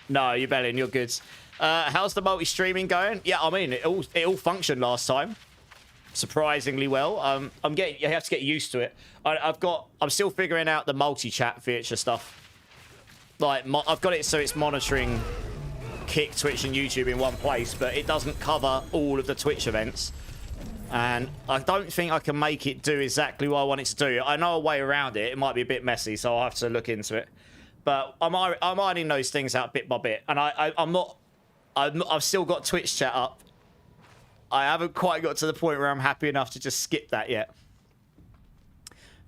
No, you're belling. You're good. How's the multi-streaming going? Yeah, I mean, it all functioned last time, surprisingly well. You have to get used to it. I'm still figuring out the multi-chat feature stuff. Like, I've got it so it's monitoring Kick, Twitch, and YouTube in one place, but it doesn't cover all of the Twitch events. And I don't think I can make it do exactly what I want it to do. I know a way around it. It might be a bit messy, so I'll have to look into it. But I'm ironing those things out bit by bit, and I've still got Twitch chat up. I haven't quite got to the point where I'm happy enough to just skip that yet.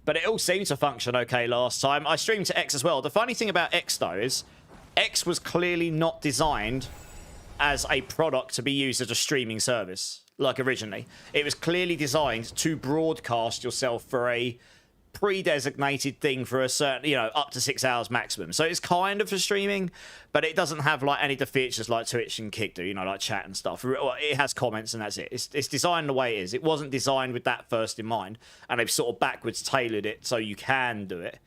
But it all seemed to function okay last time. I streamed to X as well. The funny thing about X, though, is X was clearly not designed as a product to be used as a streaming service, like originally. It was clearly designed to broadcast yourself for a pre-designated thing for a certain, you know, up to 6 hours maximum. So it's kind of for streaming, but it doesn't have like any of the features like Twitch and Kick do, you know, like chat and stuff. It has comments and that's it. It's designed the way it is. It wasn't designed with that first in mind, and they've sort of backwards tailored it so you can do it.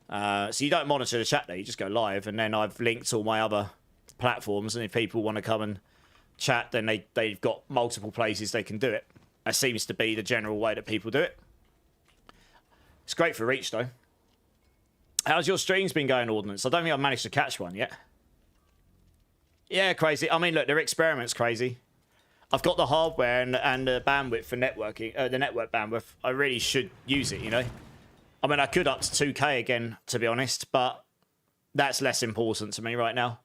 So you don't monitor the chat there, you just go live, and then I've linked all my other platforms, and if people want to come and chat, then they've got multiple places they can do it. That seems to be the general way that people do it. It's great for reach, though. How's your streams been going, Ordnance? I don't think I've managed to catch one yet. Yeah, crazy. I mean, look, their experiment's crazy. I've got the hardware and the bandwidth for networking, the network bandwidth. I really should use it, you know? I mean, I could up to 2K again, to be honest, but that's less important to me right now.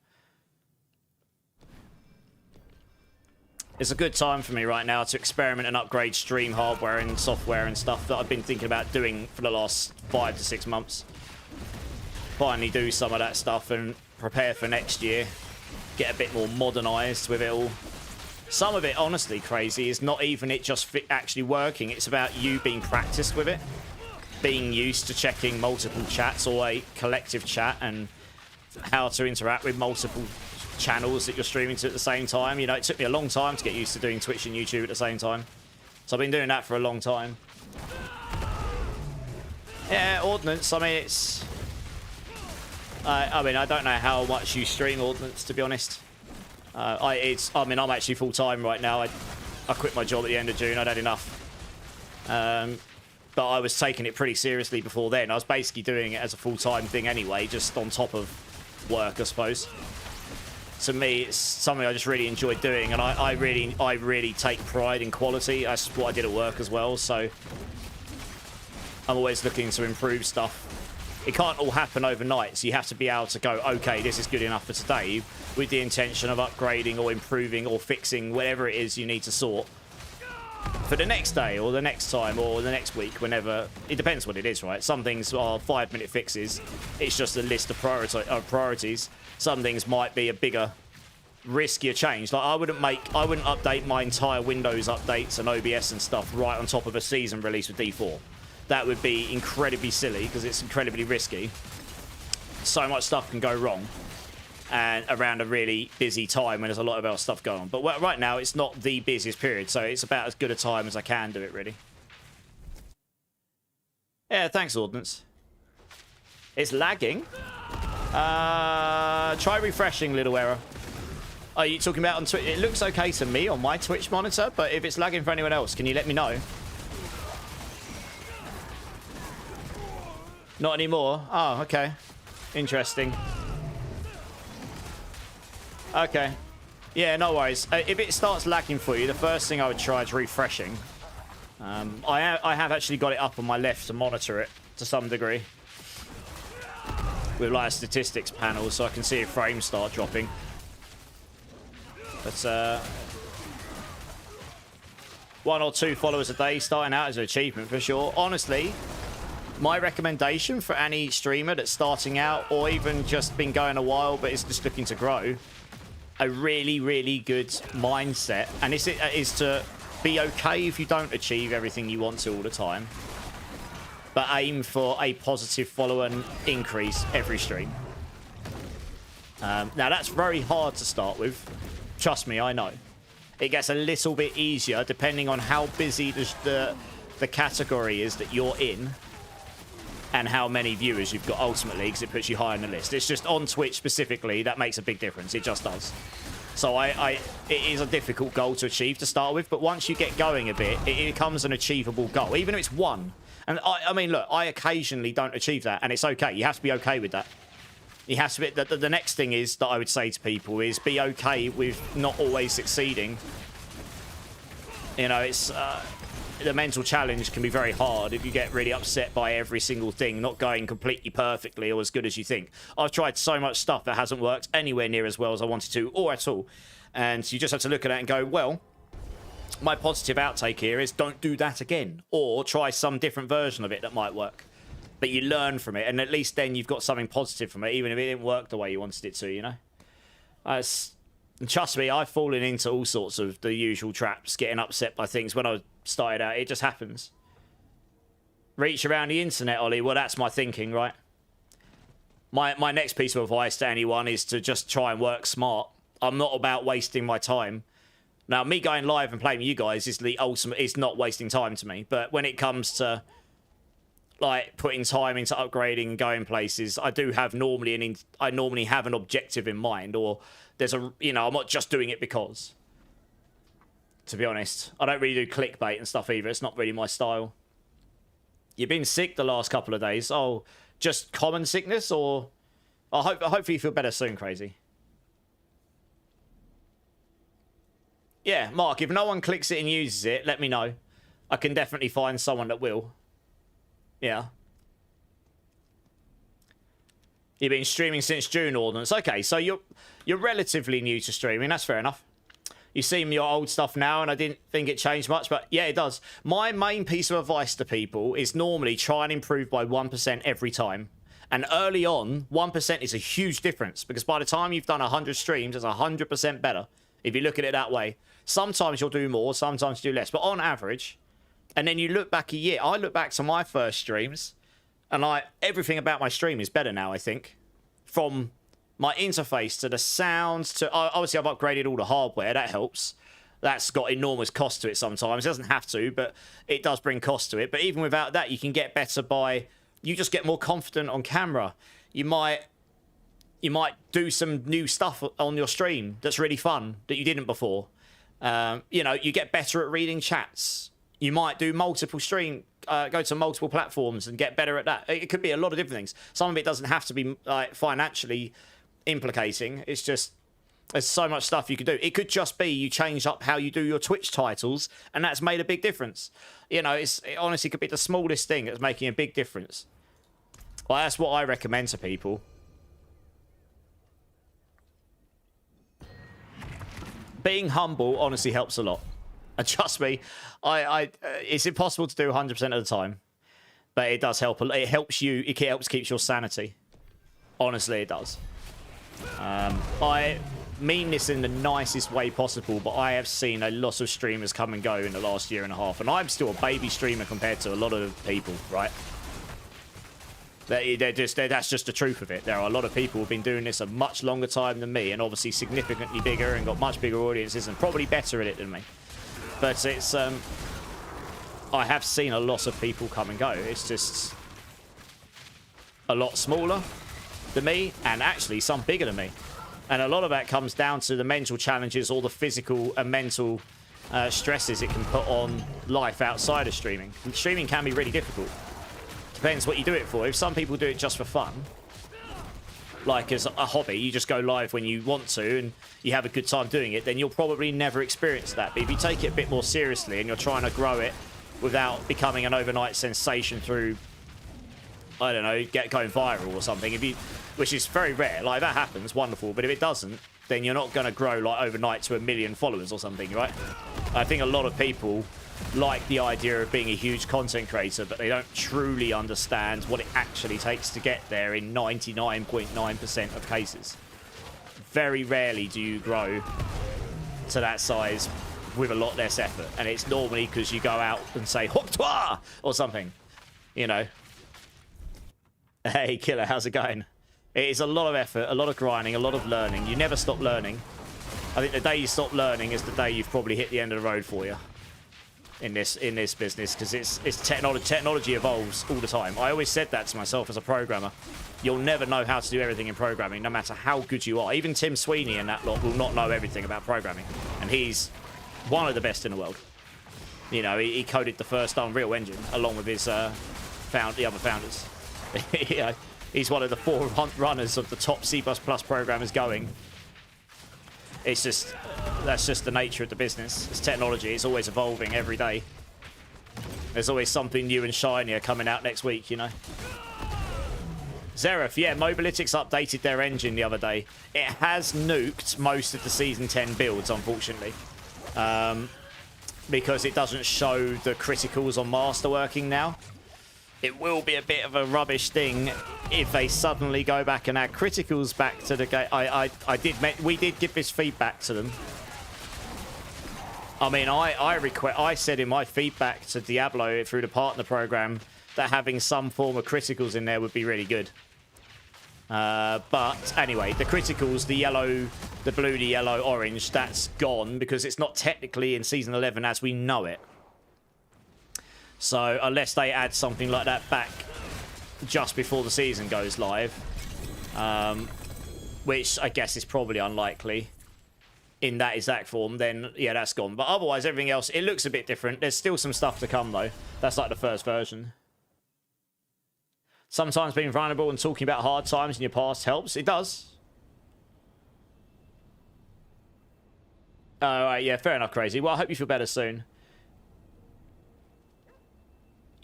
It's a good time for me right now to experiment and upgrade stream hardware and software and stuff that I've been thinking about doing for the last 5 to 6 months. Finally do some of that stuff and prepare for next year. Get a bit more modernized with it all. Some of it, honestly, crazy, is not even it just actually working. It's about you being practiced with it. Being used to checking multiple chats or a collective chat and how to interact with multiple channels that you're streaming to at the same time. You know, it took me a long time to get used to doing Twitch and YouTube at the same time. So I've been doing that for a long time. Yeah, Ordnance, I mean, it's... I mean, I don't know how much you stream Ordnance, to be honest. I mean, I'm actually full-time right now. I quit my job at the end of June. I'd had enough. But I was taking it pretty seriously before then. I was basically doing it as a full-time thing anyway, just on top of work, I suppose. To me, it's something I just really enjoy doing, and I really take pride in quality. That's what I did at work as well, so I'm always looking to improve stuff. It can't all happen overnight, so you have to be able to go, okay, this is good enough for today, with the intention of upgrading or improving or fixing whatever it is you need to sort for the next day or the next time or the next week, whenever. It depends what it is, right? Some things are 5-minute fixes. It's just a list of priorities. Some things might be a bigger, riskier change. Like I wouldn't update my entire Windows updates and OBS and stuff right on top of a season release with D4. That would be incredibly silly because it's incredibly risky. So much stuff can go wrong, and around a really busy time when there's a lot of other stuff going on. But right now, it's not the busiest period, so it's about as good a time as I can do it, really. Yeah, thanks, Ordnance. It's lagging. Try refreshing, little error. Are you talking about on Twitch? It looks okay to me on my Twitch monitor, but if it's lagging for anyone else, can you let me know? Not anymore? Oh, okay. Interesting. Okay. Yeah, no worries. If it starts lagging for you, the first thing I would try is refreshing. I have actually got it up on my left to monitor it to some degree. With like a statistics panel, so I can see if frames start dropping. But 1 or 2 followers a day starting out as an achievement for sure. Honestly, my recommendation for any streamer that's starting out or even just been going a while but is just looking to grow, a really, really good mindset, and is to be okay if you don't achieve everything you want to all the time, but aim for a positive follower and increase every stream. Now, that's very hard to start with. Trust me, I know. It gets a little bit easier depending on how busy the category is that you're in and how many viewers you've got ultimately, because it puts you high on the list. It's just on Twitch specifically, that makes a big difference. It just does. So it is a difficult goal to achieve to start with, but once you get going a bit, it becomes an achievable goal, even if it's 1. And I mean, look, I occasionally don't achieve that, and it's okay. You have to be okay with that. You have to be, the next thing is that I would say to people is be okay with not always succeeding. You know, it's the mental challenge can be very hard if you get really upset by every single thing not going completely perfectly or as good as you think. I've tried so much stuff that hasn't worked anywhere near as well as I wanted to, or at all. And you just have to look at it and go, well, my positive outtake here is don't do that again, or try some different version of it that might work. But you learn from it, and at least then you've got something positive from it, even if it didn't work the way you wanted it to, you know? And trust me, I've fallen into all sorts of the usual traps, getting upset by things when I started out. It just happens. Reach around the internet, Ollie. Well, that's my thinking, right? My next piece of advice to anyone is to just try and work smart. I'm not about wasting my time. Now, me going live and playing with you guys is the ultimate. It's not wasting time to me. But when it comes to like putting time into upgrading and going places, I do have I normally have an objective in mind, or there's a, you know, I'm not just doing it because. To be honest, I don't really do clickbait and stuff either. It's not really my style. You've been sick the last couple of days. Oh, just common sickness, or hopefully you feel better soon, Crazy. Yeah, Mark, if no one clicks it and uses it, let me know. I can definitely find someone that will. Yeah. You've been streaming since June, Ordnance. Okay, so you're relatively new to streaming. That's fair enough. You see your old stuff now, and I didn't think it changed much, but yeah, it does. My main piece of advice to people is normally try and improve by 1% every time. And early on, 1% is a huge difference, because by the time you've done 100 streams, it's 100% better, if you look at it that way. Sometimes you'll do more, sometimes you do less, but on average, and then you look back a year. I look back to my first streams, and everything about my stream is better now, I think. From my interface to the sounds to... Obviously, I've upgraded all the hardware. That helps. That's got enormous cost to it sometimes. It doesn't have to, but it does bring cost to it. But even without that, you can get better by... You just get more confident on camera. You might do some new stuff on your stream that's really fun that you didn't before. You know, you get better at reading chats. You might do multiple go to multiple platforms and get better at that. It could be a lot of different things. Some of it doesn't have to be like financially implicating. It's just there's so much stuff you could do. It could just be you change up how you do your Twitch titles, and that's made a big difference. You know, it honestly could be the smallest thing that's making a big difference. Well, that's what I recommend to people. Being humble honestly helps a lot. And trust me, it's impossible to do 100% of the time, but it does help. It helps you. It helps keep your sanity. Honestly, it does. I mean this in the nicest way possible, but I have seen a lot of streamers come and go in the last year and a half, and I'm still a baby streamer compared to a lot of people, right? That's just the truth of it. There are a lot of people who've been doing this a much longer time than me, and obviously significantly bigger and got much bigger audiences and probably better at it than me. But it's, I have seen a lot of people come and go. It's just a lot smaller than me, and actually some bigger than me. And a lot of that comes down to the mental challenges, all the physical and mental stresses it can put on life outside of streaming. And streaming can be really difficult. Depends what you do it for. If some people do it just for fun, like as a hobby, you just go live when you want to and you have a good time doing it, then you'll probably never experience that. But if you take it a bit more seriously and you're trying to grow it without becoming an overnight sensation through, I don't know, going viral or something, which is very rare, like that happens, wonderful. But if it doesn't, then you're not going to grow like overnight to 1 million followers or something, right? I think a lot of people like the idea of being a huge content creator, but they don't truly understand what it actually takes to get there in 99.9% of cases. Very rarely do you grow to that size with a lot less effort, and it's normally because you go out and say "Hop-toi" or something, you know. Hey Killer, how's it going? It is a lot of effort, a lot of grinding, a lot of learning. You never stop learning. I think the day you stop learning is the day you've probably hit the end of the road for you in this business, because it's technology evolves all the time. I always said that to myself as a programmer. You'll never know how to do everything in programming, no matter how good you are. Even Tim Sweeney and that lot will not know everything about programming, and he's one of the best in the world. You know, he coded the first Unreal Engine along with his the other founders. You know, he's one of the 4 runners of the top C++ programmers going. It's just, that's just the nature of the business. It's technology. It's always evolving every day. There's always something new and shinier coming out next week, you know. Zeref, yeah, Mobalytics updated their engine the other day. It has nuked most of the Season 10 builds, unfortunately. Because it doesn't show the criticals on master working now. It will be a bit of a rubbish thing if they suddenly go back and add criticals back to the game. We did give this feedback to them. I mean, I said in my feedback to Diablo through the partner program that having some form of criticals in there would be really good. But anyway, the criticals, the yellow, the blue, the yellow, orange, that's gone because it's not technically in Season 11 as we know it. So unless they add something like that back just before the season goes live, which I guess is probably unlikely in that exact form, then yeah, that's gone. But otherwise, everything else, it looks a bit different. There's still some stuff to come, though. That's like the first version. Sometimes being vulnerable and talking about hard times in your past helps. It does. Oh, right, yeah, fair enough, Crazy. Well, I hope you feel better soon.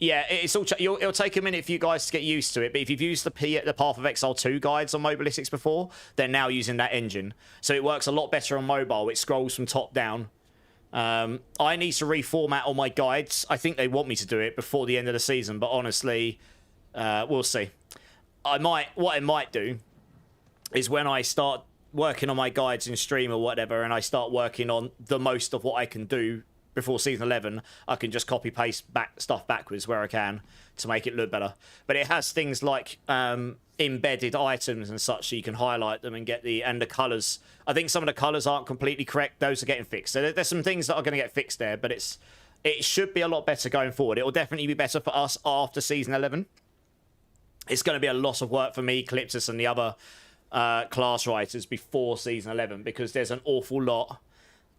Yeah, it's all. It'll take a minute for you guys to get used to it, but if you've used the Path of Exile 2 guides on Mobilistics before, they're now using that engine. So it works a lot better on mobile. It scrolls from top down. I need to reformat all my guides. I think they want me to do it before the end of the season, but honestly, we'll see. What I might do is when I start working on my guides in stream or whatever, and I start working on the most of what I can do before Season 11, I can just copy paste stuff backwards where I can to make it look better. But it has things like embedded items and such, so you can highlight them and get the colors. I think some of the colors aren't completely correct. Those are getting fixed. So there's some things that are going to get fixed there, but it should be a lot better going forward. It will definitely be better for us after Season 11. It's going to be a lot of work for me, Calyptus, and the other class writers before Season 11, because there's an awful lot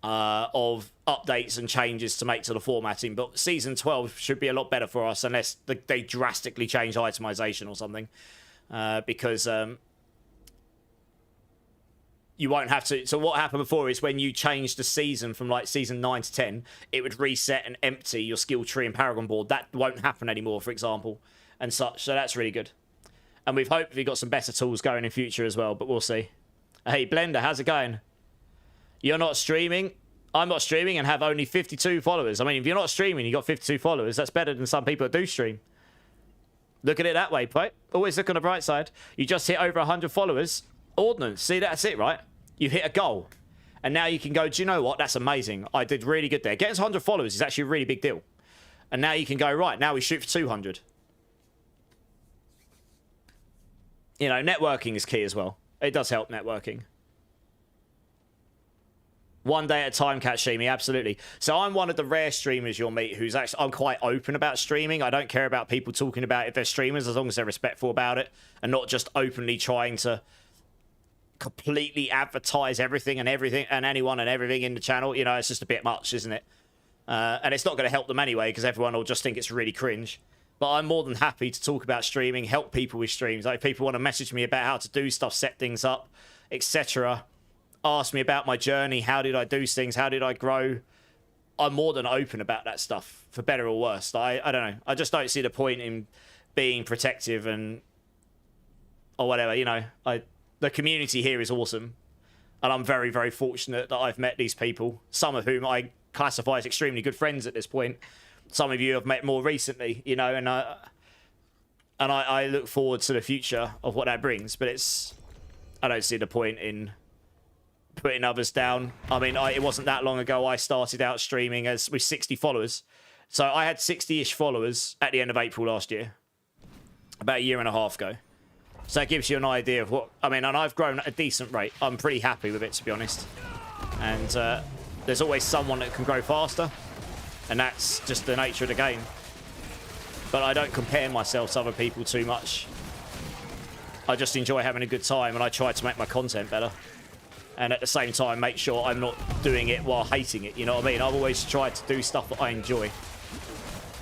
of updates and changes to make to the formatting. But Season 12 should be a lot better for us unless they drastically change itemization or something, because you won't have to. So what happened before is when you changed the season from like Season 9 to 10, it would reset and empty your skill tree and Paragon board. That won't happen anymore, for example, and such. So that's really good. And we've hopefully got some better tools going in future as well, but we'll see. Hey, Blender, how's it going? You're not streaming. I'm not streaming and have only 52 followers. I mean, if you're not streaming, you got 52 followers. That's better than some people that do stream. Look at it that way, right? Always look on the bright side. You just hit over 100 followers. Ordnance. See, that's it, right? You hit a goal. And now you can go, do you know what? That's amazing. I did really good there. Getting to 100 followers is actually a really big deal. And now you can go, right, now we shoot for 200. You know, networking is key as well. It does help, networking. One day at a time, Katshimi, absolutely. So I'm one of the rare streamers you'll meet who's actually, I'm quite open about streaming. I don't care about people talking about if they're streamers as long as they're respectful about it and not just openly trying to completely advertise everything and anyone and everything in the channel. You know, it's just a bit much, isn't it? And it's not going to help them anyway because everyone will just think it's really cringe. But I'm more than happy to talk about streaming, help people with streams. Like, if people want to message me about how to do stuff, set things up, etc., ask me about my journey, how did I do things, how did I grow, I'm more than open about that stuff, for better or worse. I don't know. I just don't see the point in being protective or whatever, you know. The community here is awesome. And I'm very, very fortunate that I've met these people, some of whom I classify as extremely good friends at this point. Some of you I've met more recently, you know, and I look forward to the future of what that brings. But I don't see the point in putting others down. I mean, it wasn't that long ago I started out streaming with 60 followers. So I had 60-ish followers at the end of April last year, about a year and a half ago. So that gives you an idea of what, I mean, and I've grown at a decent rate. I'm pretty happy with it, to be honest. And there's always someone that can grow faster, and that's just the nature of the game. But I don't compare myself to other people too much. I just enjoy having a good time, and I try to make my content better. And at the same time, make sure I'm not doing it while hating it, you know what I mean? I've always tried to do stuff that I enjoy.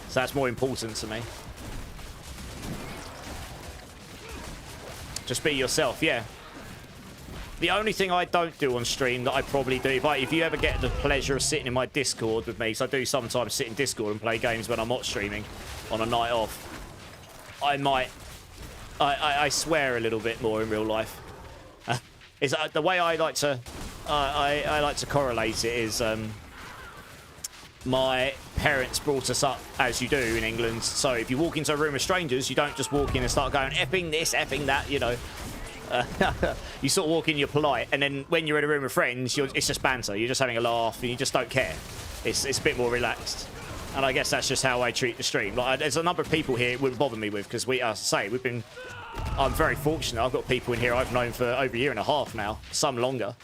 So that's more important to me. Just be yourself, yeah. The only thing I don't do on stream that I probably do, if you ever get the pleasure of sitting in my Discord with me, because I do sometimes sit in Discord and play games when I'm not streaming on a night off, I swear a little bit more in real life. Is the way I like to correlate it is my parents brought us up as you do in England. So if you walk into a room of strangers, you don't just walk in and start going effing this, effing that, you know. You sort of walk in, you're polite, and then when you're in a room of friends, it's just banter. You're just having a laugh, and you just don't care. It's a bit more relaxed. And I guess that's just how I treat the stream. Like, there's a number of people here it wouldn't bother me with, because I'm very fortunate. I've got people in here I've known for over a year and a half now, some longer.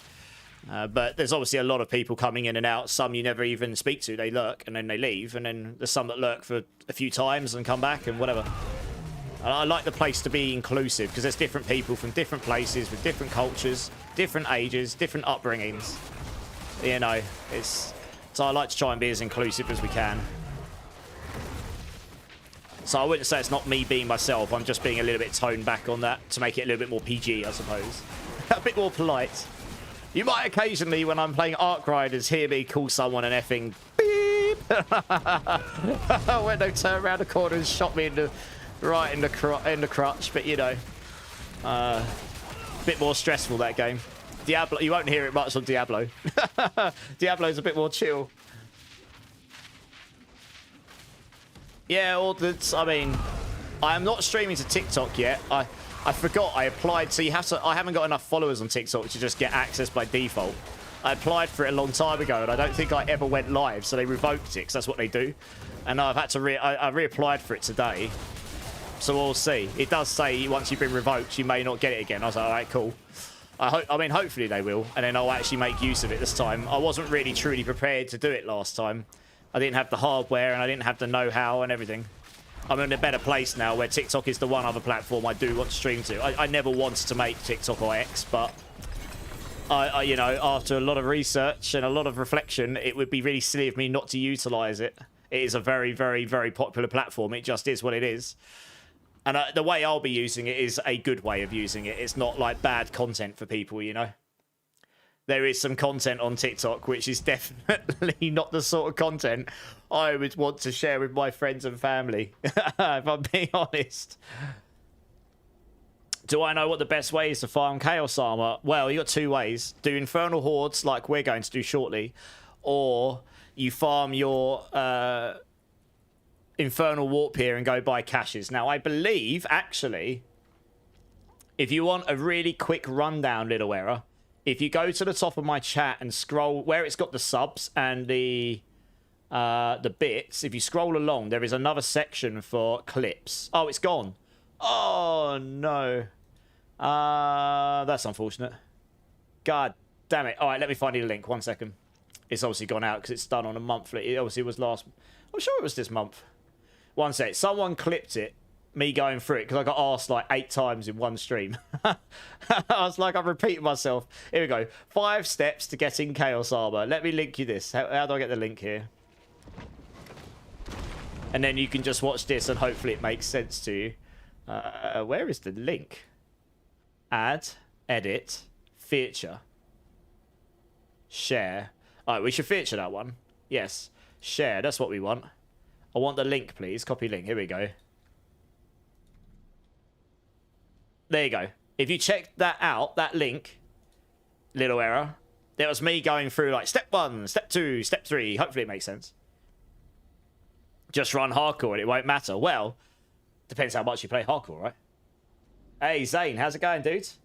But there's obviously a lot of people coming in and out. Some you never even speak to. They lurk and then they leave. And then there's some that lurk for a few times and come back and whatever. And I like the place to be inclusive, because there's different people from different places with different cultures, different ages, different upbringings. You know, so I like to try and be as inclusive as we can. So I wouldn't say it's not me being myself. I'm just being a little bit toned back on that to make it a little bit more PG, I suppose. A bit more polite. You might occasionally, when I'm playing Ark Riders, hear me call someone an effing beep when they turn around the corner and shot me right in the crotch. But you know, a bit more stressful, that game. Diablo, you won't hear it much on Diablo. Diablo's a bit more chill. Yeah, I mean, I am not streaming to TikTok yet. I forgot I applied, so I haven't got enough followers on TikTok to just get access by default. I applied for it a long time ago, and I don't think I ever went live, so they revoked it, because that's what they do. And I've had to I reapplied for it today, so we'll see. It does say once you've been revoked, you may not get it again. I was like, all right, cool. I mean, hopefully they will, and then I'll actually make use of it this time. I wasn't really truly prepared to do it last time. I didn't have the hardware, and I didn't have the know-how and everything. I'm in a better place now, where TikTok is the one other platform I do want to stream to. I never wanted to make TikTok or X, but you know, after a lot of research and a lot of reflection, it would be really silly of me not to utilize it. It is a very, very, very popular platform. It just is what it is. And the way I'll be using it is a good way of using it. It's not like bad content for people, you know. There is some content on TikTok which is definitely not the sort of content I would want to share with my friends and family, if I'm being honest. Do I know what the best way is to farm Chaos Armor? Well, you got two ways. Do Infernal Hordes, like we're going to do shortly, or you farm your Infernal Warp here and go buy caches. Now, I believe, actually, if you want a really quick rundown, Little Error, if you go to the top of my chat and scroll where it's got the subs and the bits, if you scroll along, there is another section for clips. Oh, it's gone. Oh, no. That's unfortunate. God damn it. All right, let me find you the link. 1 second. It's obviously gone out because it's done on a monthly. It obviously was last... I'm sure it was this month. 1 sec. Someone clipped it. Me going through it, because I got asked like 8 times in one stream. I was like, I'm repeating myself. Here we go. 5 steps to getting Chaos Armor. Let me link you this. How do I get the link here? And then you can just watch this and hopefully it makes sense to you. Where is the link? Add, edit, feature, share. All right, we should feature that one. Yes, share. That's what we want. I want the link, please. Copy link. Here we go. There you go. If you check that out, that link, Little Error, there was me going through like step 1, step 2, step 3. Hopefully it makes sense. Just run hardcore and it won't matter. Well, depends how much you play hardcore, right? Hey, Zane, how's it going, dudes?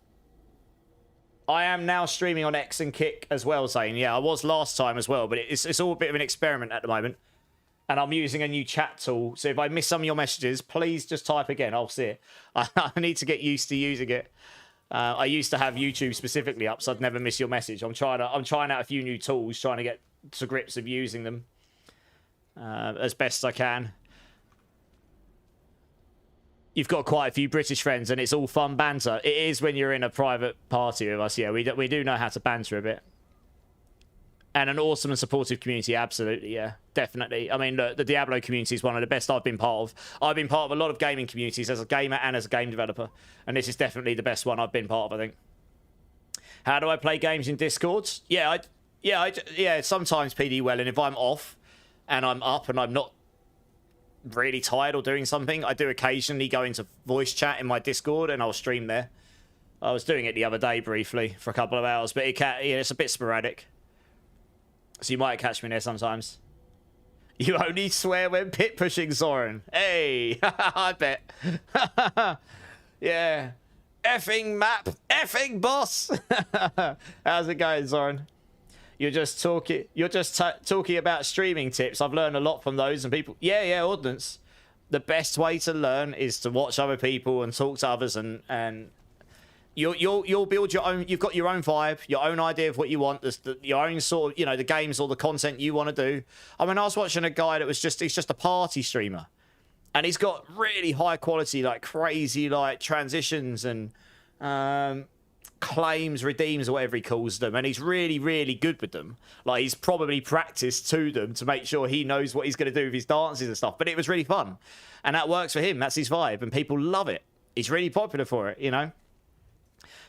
I am now streaming on X and Kick as well, Zane. Yeah, I was last time as well, but it's all a bit of an experiment at the moment. And I'm using a new chat tool. So if I miss some of your messages, please just type again. I'll see it. I need to get used to using it. I used to have YouTube specifically up, so I'd never miss your message. I'm trying out a few new tools, trying to get to grips of using them as best I can. You've got quite a few British friends, and it's all fun banter. It is when you're in a private party with us. Yeah, we do know how to banter a bit. And an awesome and supportive community, absolutely, yeah, definitely. I mean, look, the Diablo community is one of the best I've been part of. I've been part of a lot of gaming communities as a gamer and as a game developer, and this is definitely the best one I've been part of, I think. How do I play games in Discord? Yeah, sometimes PD well, and if I'm off and I'm up and I'm not really tired or doing something, I do occasionally go into voice chat in my Discord and I'll stream there. I was doing it the other day briefly for a couple of hours, but it's a bit sporadic. So you might catch me there sometimes. You only swear when pit pushing, Zoran. Hey, I bet. Yeah. Effing map. Effing boss. How's it going, Zoran? You're just talking. You're just talking about streaming tips. I've learned a lot from those and people. Yeah, Ordnance. The best way to learn is to watch other people and talk to others, and you'll build your own. You've got your own vibe, your own idea of what you want. Your own sort of, the games or the content you want to do. I mean, I was watching a guy that was he's just a party streamer, and he's got really high quality, like crazy, like transitions and claims, redeems, or whatever he calls them, and he's really, really good with them. Like, he's probably practiced to them to make sure he knows what he's going to do with his dances and stuff. But it was really fun, and that works for him. That's his vibe, and people love it. He's really popular for it,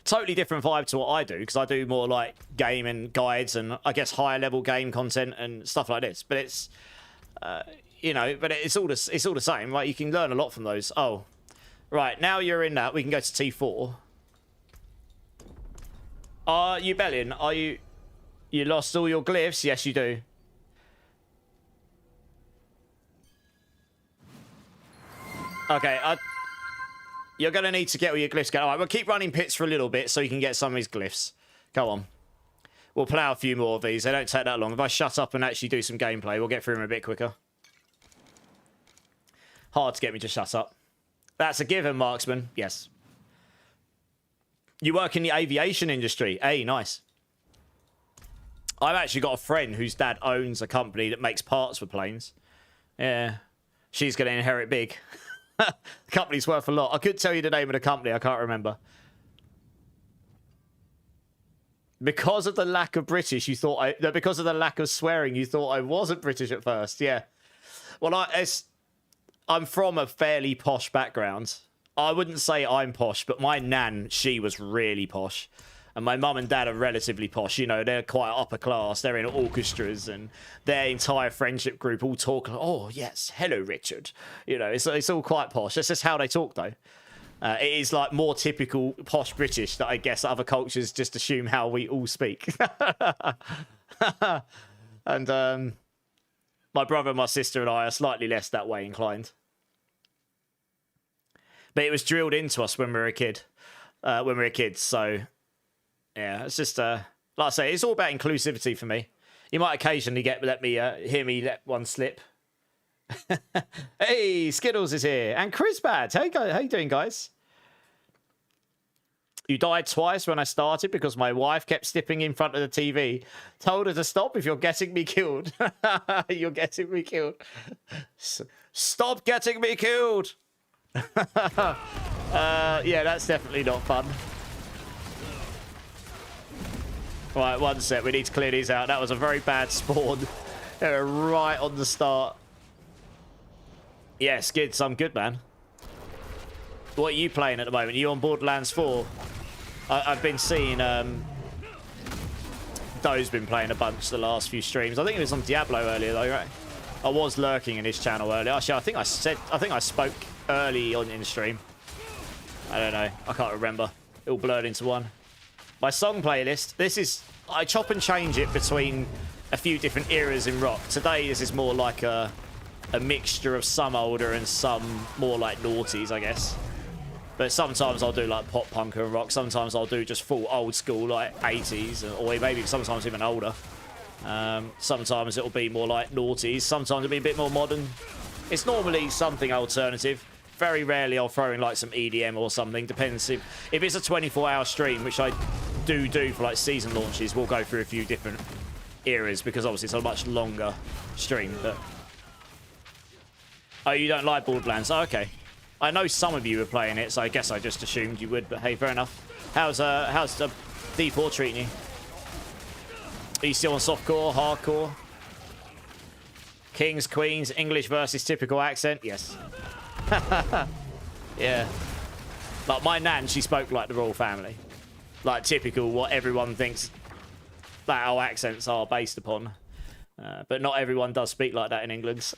Totally different vibe to what I do, because I do more like game and guides and I guess higher level game content and stuff like this. But it's but it's all the same. Like, you can learn a lot from those. Oh, right, now you're in that, we can go to T4. Are you Bellion? Are you lost all your glyphs? Yes, you do. Okay, you're going to need to get all your glyphs going. All right, we'll keep running pits for a little bit so you can get some of these glyphs. Go on. We'll plow a few more of these. They don't take that long. If I shut up and actually do some gameplay, we'll get through them a bit quicker. Hard to get me to shut up. That's a given, Marksman. Yes. You work in the aviation industry. Hey, nice. I've actually got a friend whose dad owns a company that makes parts for planes. Yeah. She's going to inherit big. The company's worth a lot. I could tell you the name of the company. I can't remember. Because of the lack of British, you thought because of the lack of swearing, you thought I wasn't British at first. Yeah. Well, I'm from a fairly posh background. I wouldn't say I'm posh, but my nan, she was really posh. And my mum and dad are relatively posh. They're quite upper class. They're in orchestras, and their entire friendship group all talk like, oh, yes, hello, Richard. It's all quite posh. That's just how they talk, though. It is like more typical posh British that I guess other cultures just assume how we all speak. And my brother, my sister, and I are slightly less that way inclined. But it was drilled into us when we were kids. So, yeah, it's just, like I say, it's all about inclusivity for me. You might occasionally hear me let one slip. Hey, Skittles is here. And Chrisbad. How you doing, guys? You died twice when I started because my wife kept stepping in front of the TV. Told her to stop if you're getting me killed. You're getting me killed. Stop getting me killed. Yeah, that's definitely not fun. Right, one sec. We need to clear these out. That was a very bad spawn. They were right on the start. Yeah, Skids, I'm good, man. What are you playing at the moment? Are you on Borderlands 4? I've been seeing Doe's been playing a bunch the last few streams. I think it was on Diablo earlier though, right? I was lurking in his channel earlier. Actually, I think I spoke early on in stream. I don't know. I can't remember. It all blurred into one. My song playlist. I chop and change it between a few different eras in rock. Today, this is more like a mixture of some older and some more like noughties, I guess. But sometimes I'll do like pop punk and rock. Sometimes I'll do just full old school like 80s, or maybe sometimes even older. Sometimes it'll be more like noughties. Sometimes it'll be a bit more modern. It's normally something alternative. Very rarely I'll throw in like some EDM or something. Depends if it's a 24-hour stream, which I do for like season launches. We'll go through a few different eras because obviously it's a much longer stream. But oh, you don't like Borderlands? Oh, okay. I know some of you were playing it, so I guess I just assumed you would. But hey, fair enough. How's the D4 treating you? Are you still on softcore, hardcore? Kings, queens, English versus typical accent? Yes. Yeah. Like my nan, she spoke like the royal family. Like typical what everyone thinks that our accents are based upon. But not everyone does speak like that in England.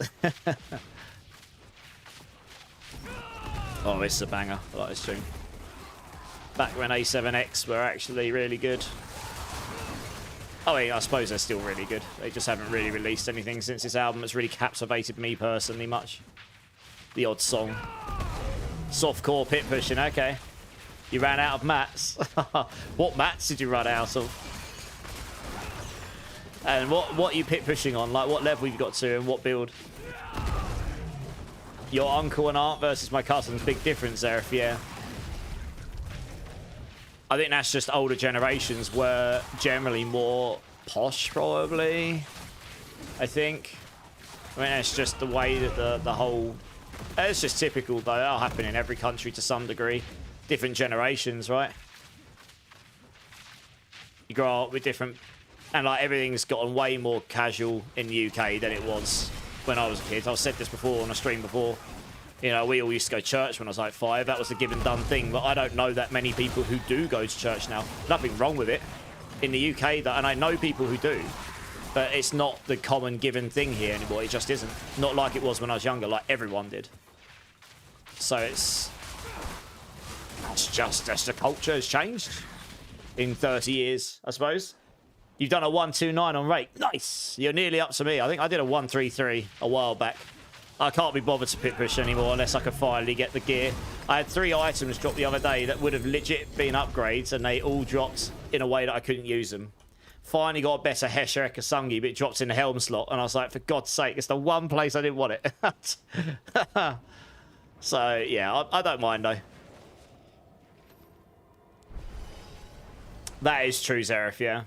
Oh, this is a banger. I like this tune. Back when A7X were actually really good. Oh, I suppose they're still really good. They just haven't really released anything since this album that's really captivated me personally much. The odd song. Softcore pit pushing, okay. You ran out of mats. What mats did you run out of? And what are you pit pushing on? Like, what level you've got to and what build? Your uncle and aunt versus my cousins. Big difference there, yeah. I think that's just older generations were generally more posh, probably. I think. I mean, that's just the way that the whole... It's just typical, though. That'll happen in every country to some degree. Different generations, right? You grow up with different... And, like, everything's gotten way more casual in the UK than it was when I was a kid. I've said this before on a stream before. You know, we all used to go to church when I was like 5. That was a given done thing. But I don't know that many people who do go to church now. Nothing wrong with it. In the UK, and I know people who do. But it's not the common given thing here anymore. It just isn't. Not like it was when I was younger, like everyone did. So it's just the culture has changed in 30 years, I suppose. You've done a 129 on Rake. Nice. You're nearly up to me. I think I did a 133 a while back. I can't be bothered to pit push anymore unless I can finally get the gear. I had 3 items drop the other day that would have legit been upgrades, and they all dropped in a way that I couldn't use them. Finally got a better Hesher Ekasungi, but it dropped in the helm slot, and I was like, for God's sake, it's the one place I didn't want it. So, yeah, I don't mind, though. That is true, Zerif, yeah.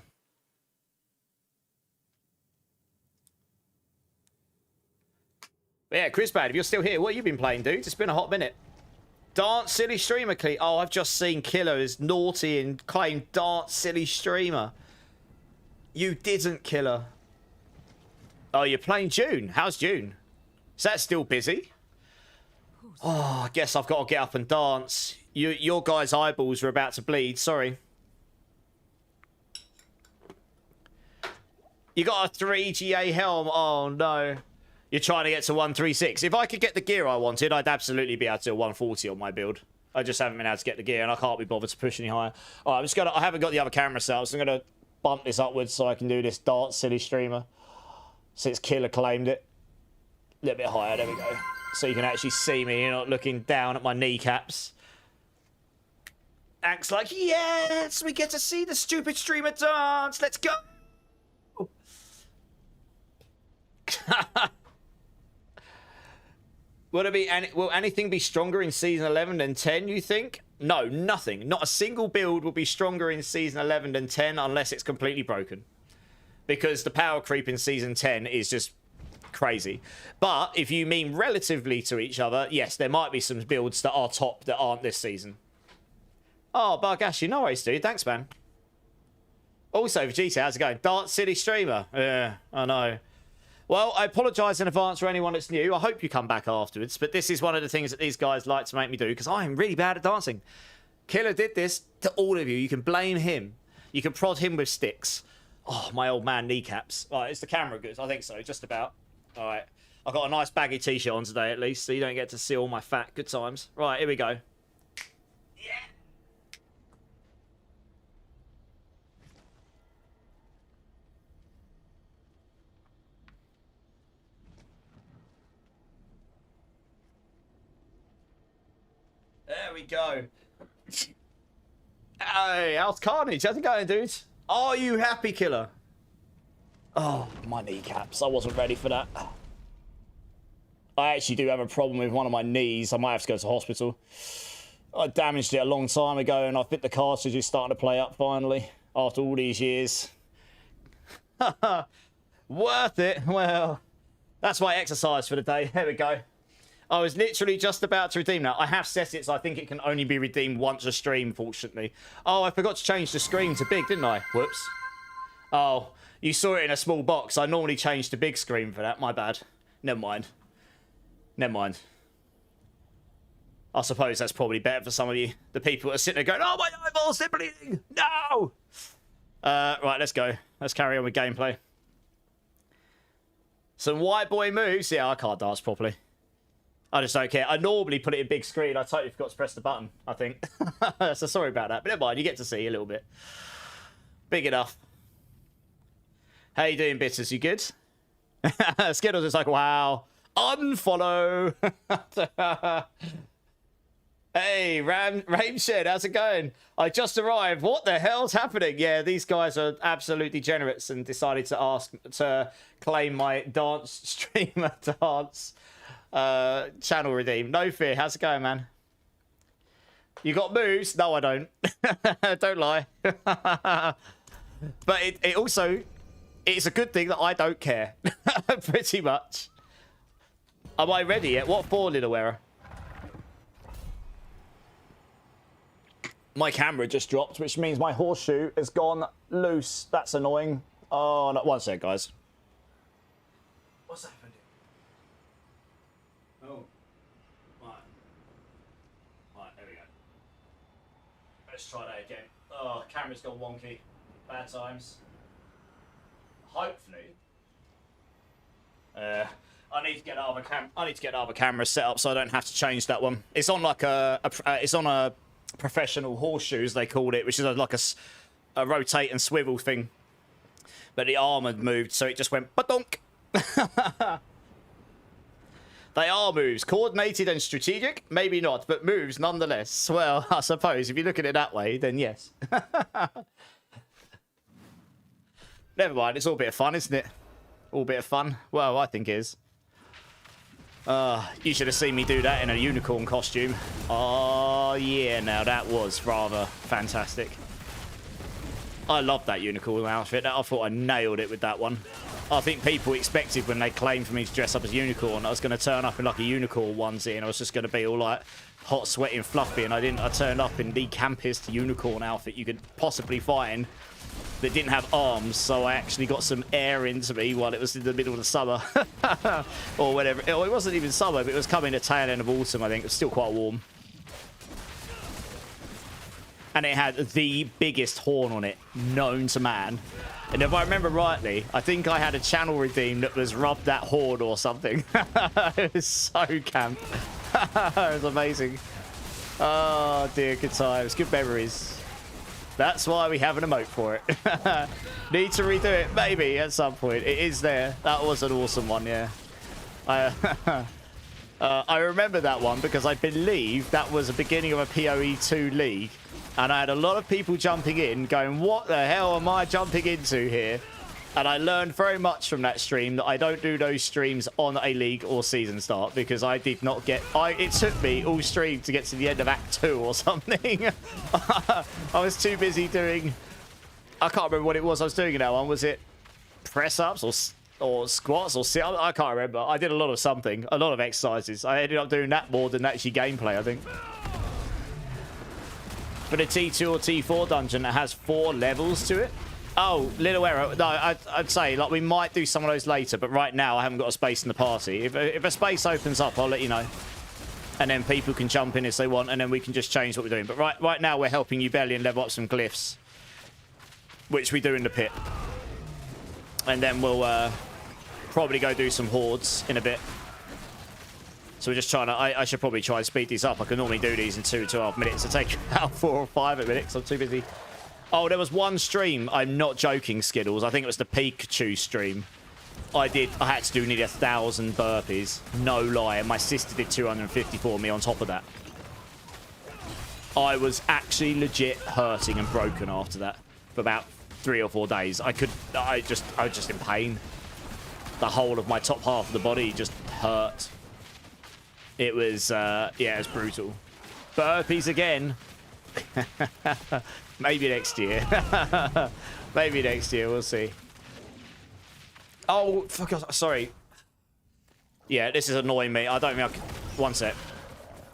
But yeah, Chrisbad, if you're still here, what have you been playing, dude? It's been a hot minute. Dance Silly Streamer, oh, I've just seen Killer is naughty and claimed Dance Silly Streamer. You didn't, Killer. Oh, you're playing June. How's June? Is that still busy? Oh, I guess I've got to get up and dance. Your guys' eyeballs are about to bleed. Sorry. You got a 3GA helm. Oh, no. You're trying to get to 136. If I could get the gear I wanted, I'd absolutely be able to do a 140 on my build. I just haven't been able to get the gear, and I can't be bothered to push any higher. All right, I'm just gonna... I haven't got the other camera set up, so I'm going to bump this upwards so I can do this Dance Silly Streamer. Since Killer claimed it. A little bit higher. There we go. So you can actually see me. You're not looking down at my kneecaps. Acts like, yes, we get to see the stupid streamer dance. Let's go. Will anything be stronger in Season 11 than 10, you think? No, nothing. Not a single build will be stronger in Season 11 than 10 unless it's completely broken. Because the power creep in Season 10 is just crazy. But if you mean relatively to each other, yes, there might be some builds that are top that aren't this season. Oh, Bargashi, no worries, dude. Thanks, man. Also, Vegeta, how's it going? Dance City Streamer. Yeah, I know. Well, I apologise in advance for anyone that's new. I hope you come back afterwards. But this is one of the things that these guys like to make me do because I am really bad at dancing. Killer did this to all of you. You can blame him. You can prod him with sticks. Oh, my old man kneecaps. All right, is the camera good? I think so, just about. All right. I've got a nice baggy t-shirt on today at least, so you don't get to see all my fat. Good times. Right, here we go. Yeah. There we go. Hey, how's Carnage? How's it going, dudes? Are you happy, Killer? Oh, my kneecaps. I wasn't ready for that. I actually do have a problem with one of my knees. I might have to go to hospital. I damaged it a long time ago, and I think the cartridge is starting to play up finally, after all these years. Worth it? Well, that's my exercise for the day. There we go. I was literally just about to redeem that. I have set it, so I think it can only be redeemed once a stream, fortunately. Oh, I forgot to change the screen to big, didn't I? Whoops. Oh, you saw it in a small box. I normally change to big screen for that. My bad. Never mind. Never mind. I suppose that's probably better for some of you. The people that are sitting there going, oh, my eyeballs, they're bleeding. No! Right, let's go. Let's carry on with gameplay. Some white boy moves. Yeah, I can't dance properly. I just don't care. I normally put it in big screen. I totally forgot to press the button, I think. So sorry about that. But never mind, you get to see a little bit. Big enough. How you doing, Bitters? You good? Skittles is like, wow. Unfollow. Hey, Ramshed, how's it going? I just arrived. What the hell's happening? Yeah, these guys are absolute degenerates and decided to claim my dance streamer dance channel redeem. No fear. How's it going, man? You got moves? No, I don't. Don't lie. But it also, it's a good thing that I don't care. Pretty much. Am I ready yet? What for, little wearer? My camera just dropped, which means my horseshoe has gone loose. That's annoying. Oh, no. One sec, guys. What's happened? Oh. Right. Right, there we go. Let's try that again. Oh, camera's gone wonky. Bad times. Hopefully. I need to get another camera set up so I don't have to change that one. It's on like it's on a professional horseshoes, they called it, which is like a rotate and swivel thing. But the arm had moved, so it just went ba-donk. They are moves, coordinated and strategic, maybe not, but moves nonetheless. Well, I suppose if you look at it that way, then yes. Never mind, it's all a bit of fun, isn't it? All a bit of fun. Well, I think it is. You should have seen me do that in a unicorn costume. Oh, yeah, now that was rather fantastic. I love that unicorn outfit. I thought I nailed it with that one. I think people expected when they claimed for me to dress up as unicorn, I was going to turn up in like a unicorn onesie and I was just going to be all like hot, sweaty and fluffy, and I didn't. I turned up in the campest unicorn outfit you could possibly find that didn't have arms, so I actually got some air into me while it was in the middle of the summer. Or whatever. It wasn't even summer, but it was coming to tail end of autumn, I think. It was still quite warm. And it had the biggest horn on it known to man. And if I remember rightly, I think I had a channel redeem that was rub that horn or something. It was so camp. It was amazing. Oh dear, good times, good memories. That's why we have an emote for it. Need to redo it, maybe, at some point. It is there. That was an awesome one, yeah. I remember that one because I believe that was the beginning of a PoE 2 league. And I had a lot of people jumping in, going, what the hell am I jumping into here? And I learned very much from that stream that I don't do those streams on a league or season start because I did not get... it took me all stream to get to the end of Act 2 or something. I was too busy doing... I can't remember what it was I was doing in that one. Was it press-ups or squats or sit-ups? I can't remember. I did a lot of something, a lot of exercises. I ended up doing that more than actually gameplay, I think. For the T2 or T4 dungeon that has 4 levels to it. Oh, little error. No, I'd say like we might do some of those later, but right now I haven't got a space in the party. If a space opens up, I'll let you know. And then people can jump in if they want, and then we can just change what we're doing. But right now we're helping Ubellion level up some glyphs, which we do in the pit. And then we'll probably go do some hordes in a bit. So we're just trying to... I should probably try and speed these up. I can normally do these in 2.5 minutes. It takes about 4 or 5 minutes. I'm too busy. Oh, there was one stream. I'm not joking, Skiddles. I think it was the Pikachu stream. I had to do nearly 1,000 burpees. No lie. And my sister did 250 for me on top of that. I was actually legit hurting and broken after that for about 3 or 4 days. I was just in pain. The whole of my top half of the body just hurt. It was, yeah, it was brutal. Burpees again. Maybe next year. Maybe next year, we'll see. Oh, fuck off. Sorry. Yeah, this is annoying me. I don't think I can... One sec.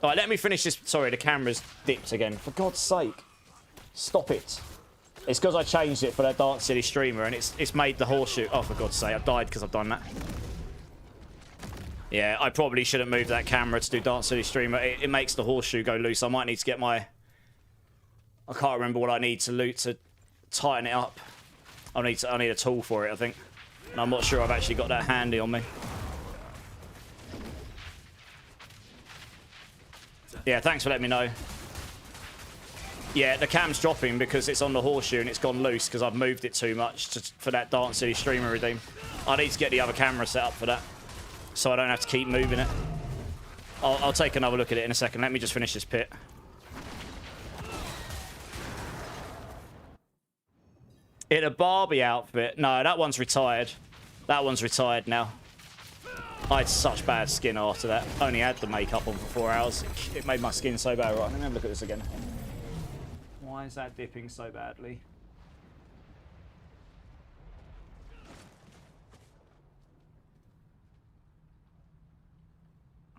All right, let me finish this. Sorry, the camera's dipped again. For God's sake. Stop it. It's because I changed it for that Dance City streamer, and it's made the horseshoe... Oh, for God's sake. I've died because I've done that. Yeah, I probably shouldn't move that camera to do Dance City streamer. It makes the horseshoe go loose. I might need to get my... I can't remember what I need to loot to tighten it up. I need a tool for it, I think. And I'm not sure I've actually got that handy on me. Yeah, thanks for letting me know. Yeah, the cam's dropping because it's on the horseshoe and it's gone loose because I've moved it too much for that Dance City streamer redeem. I need to get the other camera set up for that so I don't have to keep moving it. I'll take another look at it in a second. Let me just finish this pit. In a Barbie outfit. No, that one's retired. That one's retired now. I had such bad skin after that. Only had the makeup on for 4 hours. It made my skin so bad. Right, let me have a look at this again. Why is that dipping so badly?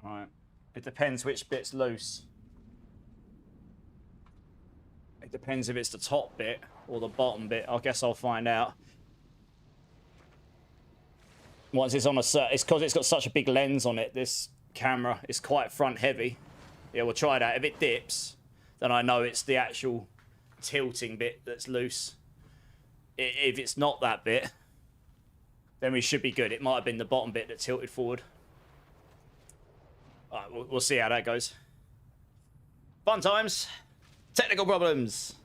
Right. It depends which bit's loose. It depends if it's the top bit or the bottom bit. I guess I'll find out. Once it's on a certain... It's because it's got such a big lens on it, this camera. It's quite front heavy. Yeah, we'll try that. If it dips, then I know it's the actual tilting bit that's loose. If it's not that bit, then we should be good. It might have been the bottom bit that tilted forward. All right, we'll see how that goes. Fun times. Technical problems.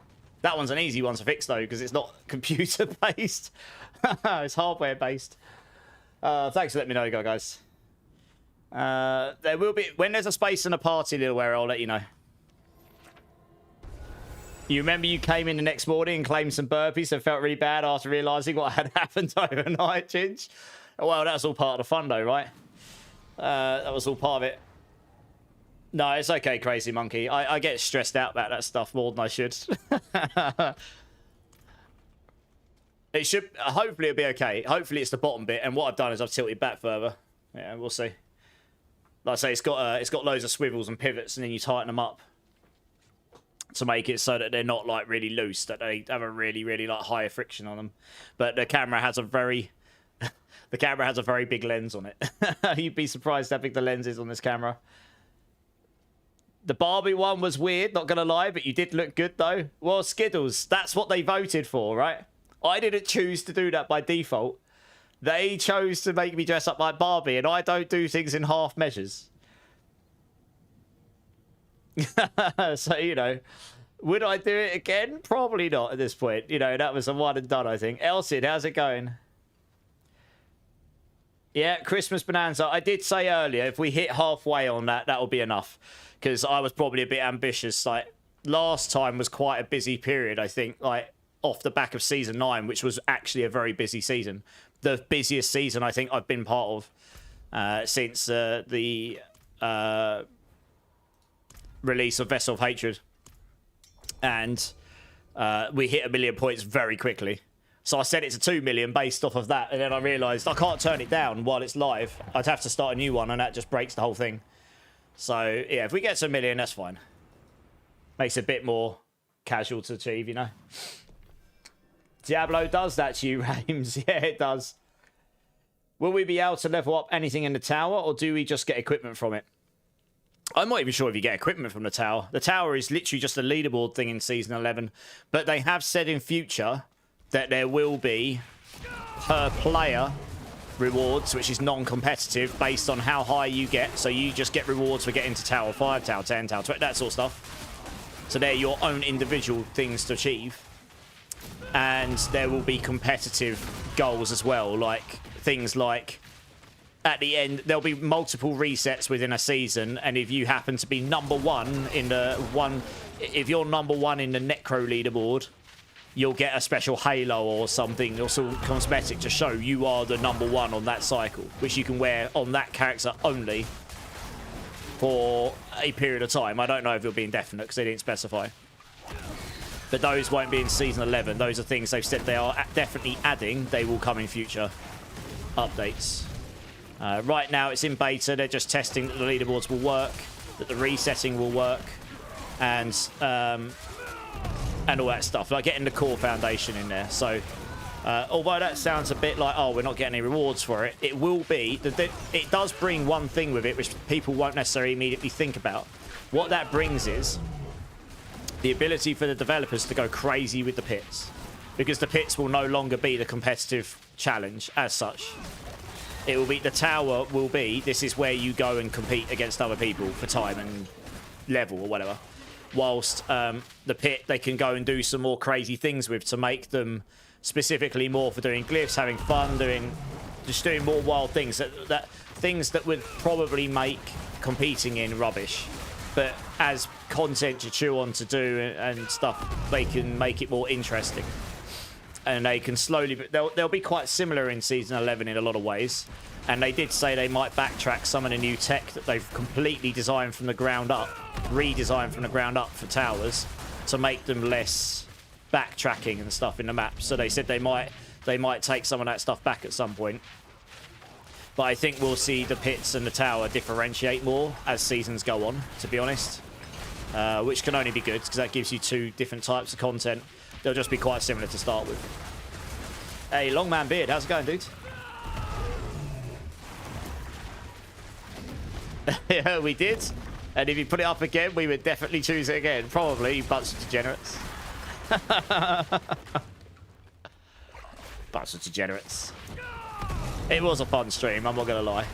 That one's an easy one to fix, though, because it's not computer-based. It's hardware-based. Thanks for letting me know, guys. There will be... When there's a space and a party, little where I'll let you know. You remember you came in the next morning and claimed some burpees and felt really bad after realising what had happened overnight, Ginge? Well, that's all part of the fun, though, right? That was all part of it. No, it's okay, Crazy Monkey. I get stressed out about that stuff more than I should. It should... Hopefully it'll be okay. Hopefully it's the bottom bit, and what I've done is I've tilted back further. Yeah, we'll see. Like I say, it's got loads of swivels and pivots, and then you tighten them up to make it so that they're not, like, really loose, that they have a really, really, like, higher friction on them. But the camera has a very... the camera has a very big lens on it. You'd be surprised how big the lens is on this camera. The Barbie one was weird, not gonna lie, but you did look good, though. Well, Skittles, that's what they voted for, right? I didn't choose to do that by default. They chose to make me dress up like Barbie, and I don't do things in half measures. So, you know, would I do it again? Probably not at this point. You know, that was a one and done, I think. Elsid, how's it going? Yeah, Christmas Bonanza. I did say earlier, if we hit halfway on that, that'll be enough. Because I was probably a bit ambitious. Like, last time was quite a busy period, I think. Like, off the back of Season 9, which was actually a very busy season. The busiest season I think I've been part of since the release of Vessel of Hatred. And we hit 1 million points very quickly. So I set it to 2 million based off of that. And then I realised I can't turn it down while it's live. I'd have to start a new one, and that just breaks the whole thing. So, yeah, if we get to 1 million, that's fine. Makes it a bit more casual to achieve, you know. Diablo does that to you, Rames. Yeah, it does. Will we be able to level up anything in the tower, or do we just get equipment from it? I'm not even sure if you get equipment from the tower. The tower is literally just a leaderboard thing in Season 11. But they have said in future that there will be per player rewards, which is non-competitive, based on how high you get. So you just get rewards for getting to Tower 5, Tower 10, Tower 20, that sort of stuff. So they're your own individual things to achieve. And there will be competitive goals as well, like things like at the end there'll be multiple resets within a season, and if you happen to be #1 in the if you're #1 in the Necro leaderboard, you'll get a special halo or something, or some cosmetic to show you are the #1 on that cycle, which you can wear on that character only for a period of time. I don't know if it'll be indefinite because they didn't specify. But those won't be in Season 11. Those are things they've said they are definitely adding. They will come in future updates. Right now, it's in beta. They're just testing that the leaderboards will work, that the resetting will work, and all that stuff. Like getting the core foundation in there. So, although that sounds a bit like, oh, we're not getting any rewards for it, it will be. It does bring one thing with it, which people won't necessarily immediately think about. What that brings is the ability for the developers to go crazy with the pits, because the pits will no longer be the competitive challenge as such. It will be, the tower will be, this is where you go and compete against other people for time and level or whatever. Whilst the pit, they can go and do some more crazy things with to make them specifically more for doing glyphs, having fun, just doing more wild things. Things that would probably make competing in rubbish. But as content you chew on to do and stuff, they can make it more interesting. and they can slowly, but they'll be quite similar in Season 11 in a lot of ways. And they did say they might backtrack some of the new tech that they've completely designed from the ground up, redesigned from the ground up for towers, to make them less backtracking and stuff in the map. So they said they might take some of that stuff back at some point. But I think we'll see the pits and the tower differentiate more as seasons go on, to be honest. Which can only be good, because that gives you two different types of content. They'll just be quite similar to start with. Hey, Longman Beard, how's it going, dude? Yeah, we did. And if you put it up again, we would definitely choose it again. Probably, bunch of degenerates. Bunch of degenerates. It was a fun stream, I'm not going to lie.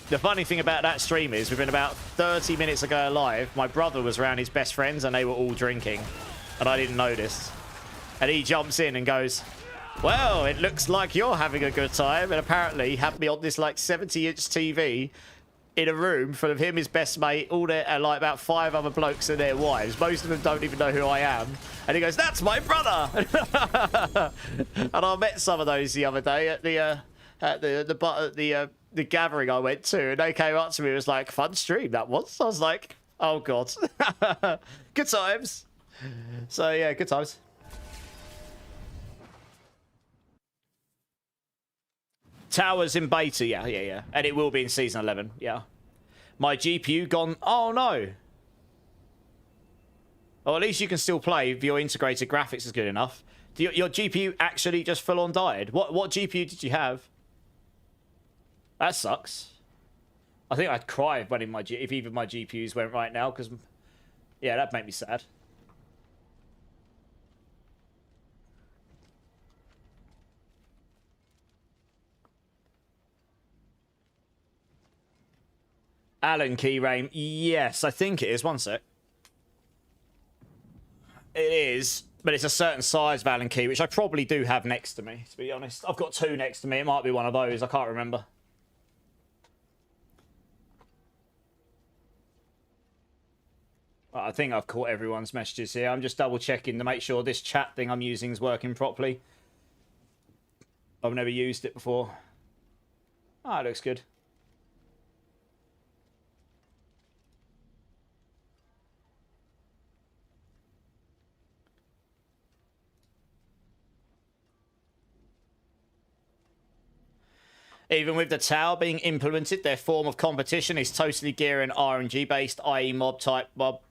The funny thing about that stream is, within about 30 minutes of going live, my brother was around his best friends and they were all drinking. And I didn't notice. And he jumps in and goes, well, it looks like you're having a good time. And apparently he had me on this like 70-inch TV in a room full of him, his best mate, all their, like about 5 other blokes and their wives. Most of them don't even know who I am. And he goes, that's my brother. And I met some of those the other day at the gathering I went to. And they came up to me and was like, fun stream that was. I was like, oh God. Good times. So yeah, good times. Towers in beta, yeah. And it will be in Season 11, yeah. My GPU gone... Oh, no. Well, at least you can still play if your integrated graphics is good enough. Your GPU actually just full-on died. What GPU did you have? That sucks. I think I'd cry if even my GPUs went right now, because... Yeah, that'd make me sad. Allen keyframe. Yes, I think it is. One sec. It is, but it's a certain size of Allen key, which I probably do have next to me, to be honest. I've got 2 next to me. It might be one of those. I can't remember. I think I've caught everyone's messages here. I'm just double checking to make sure this chat thing I'm using is working properly. I've never used it before. Ah, it looks good. Even with the tower being implemented, their form of competition is totally gear and RNG based, i.e. mob type mob.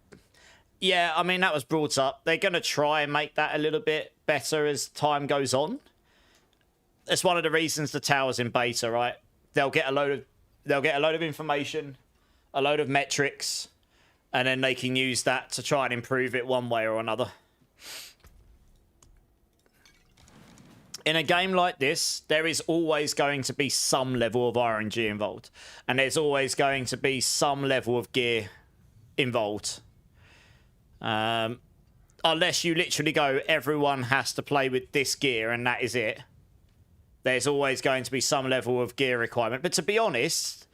Yeah, I mean, that was brought up. They're going to try and make that a little bit better as time goes on. It's one of the reasons the tower's in beta, right? They'll get a load of information, a load of metrics, and then they can use that to try and improve it one way or another. In a game like this, there is always going to be some level of RNG involved. And there's always going to be some level of gear involved. Unless you literally go, everyone has to play with this gear and that is it. There's always going to be some level of gear requirement. But to be honest,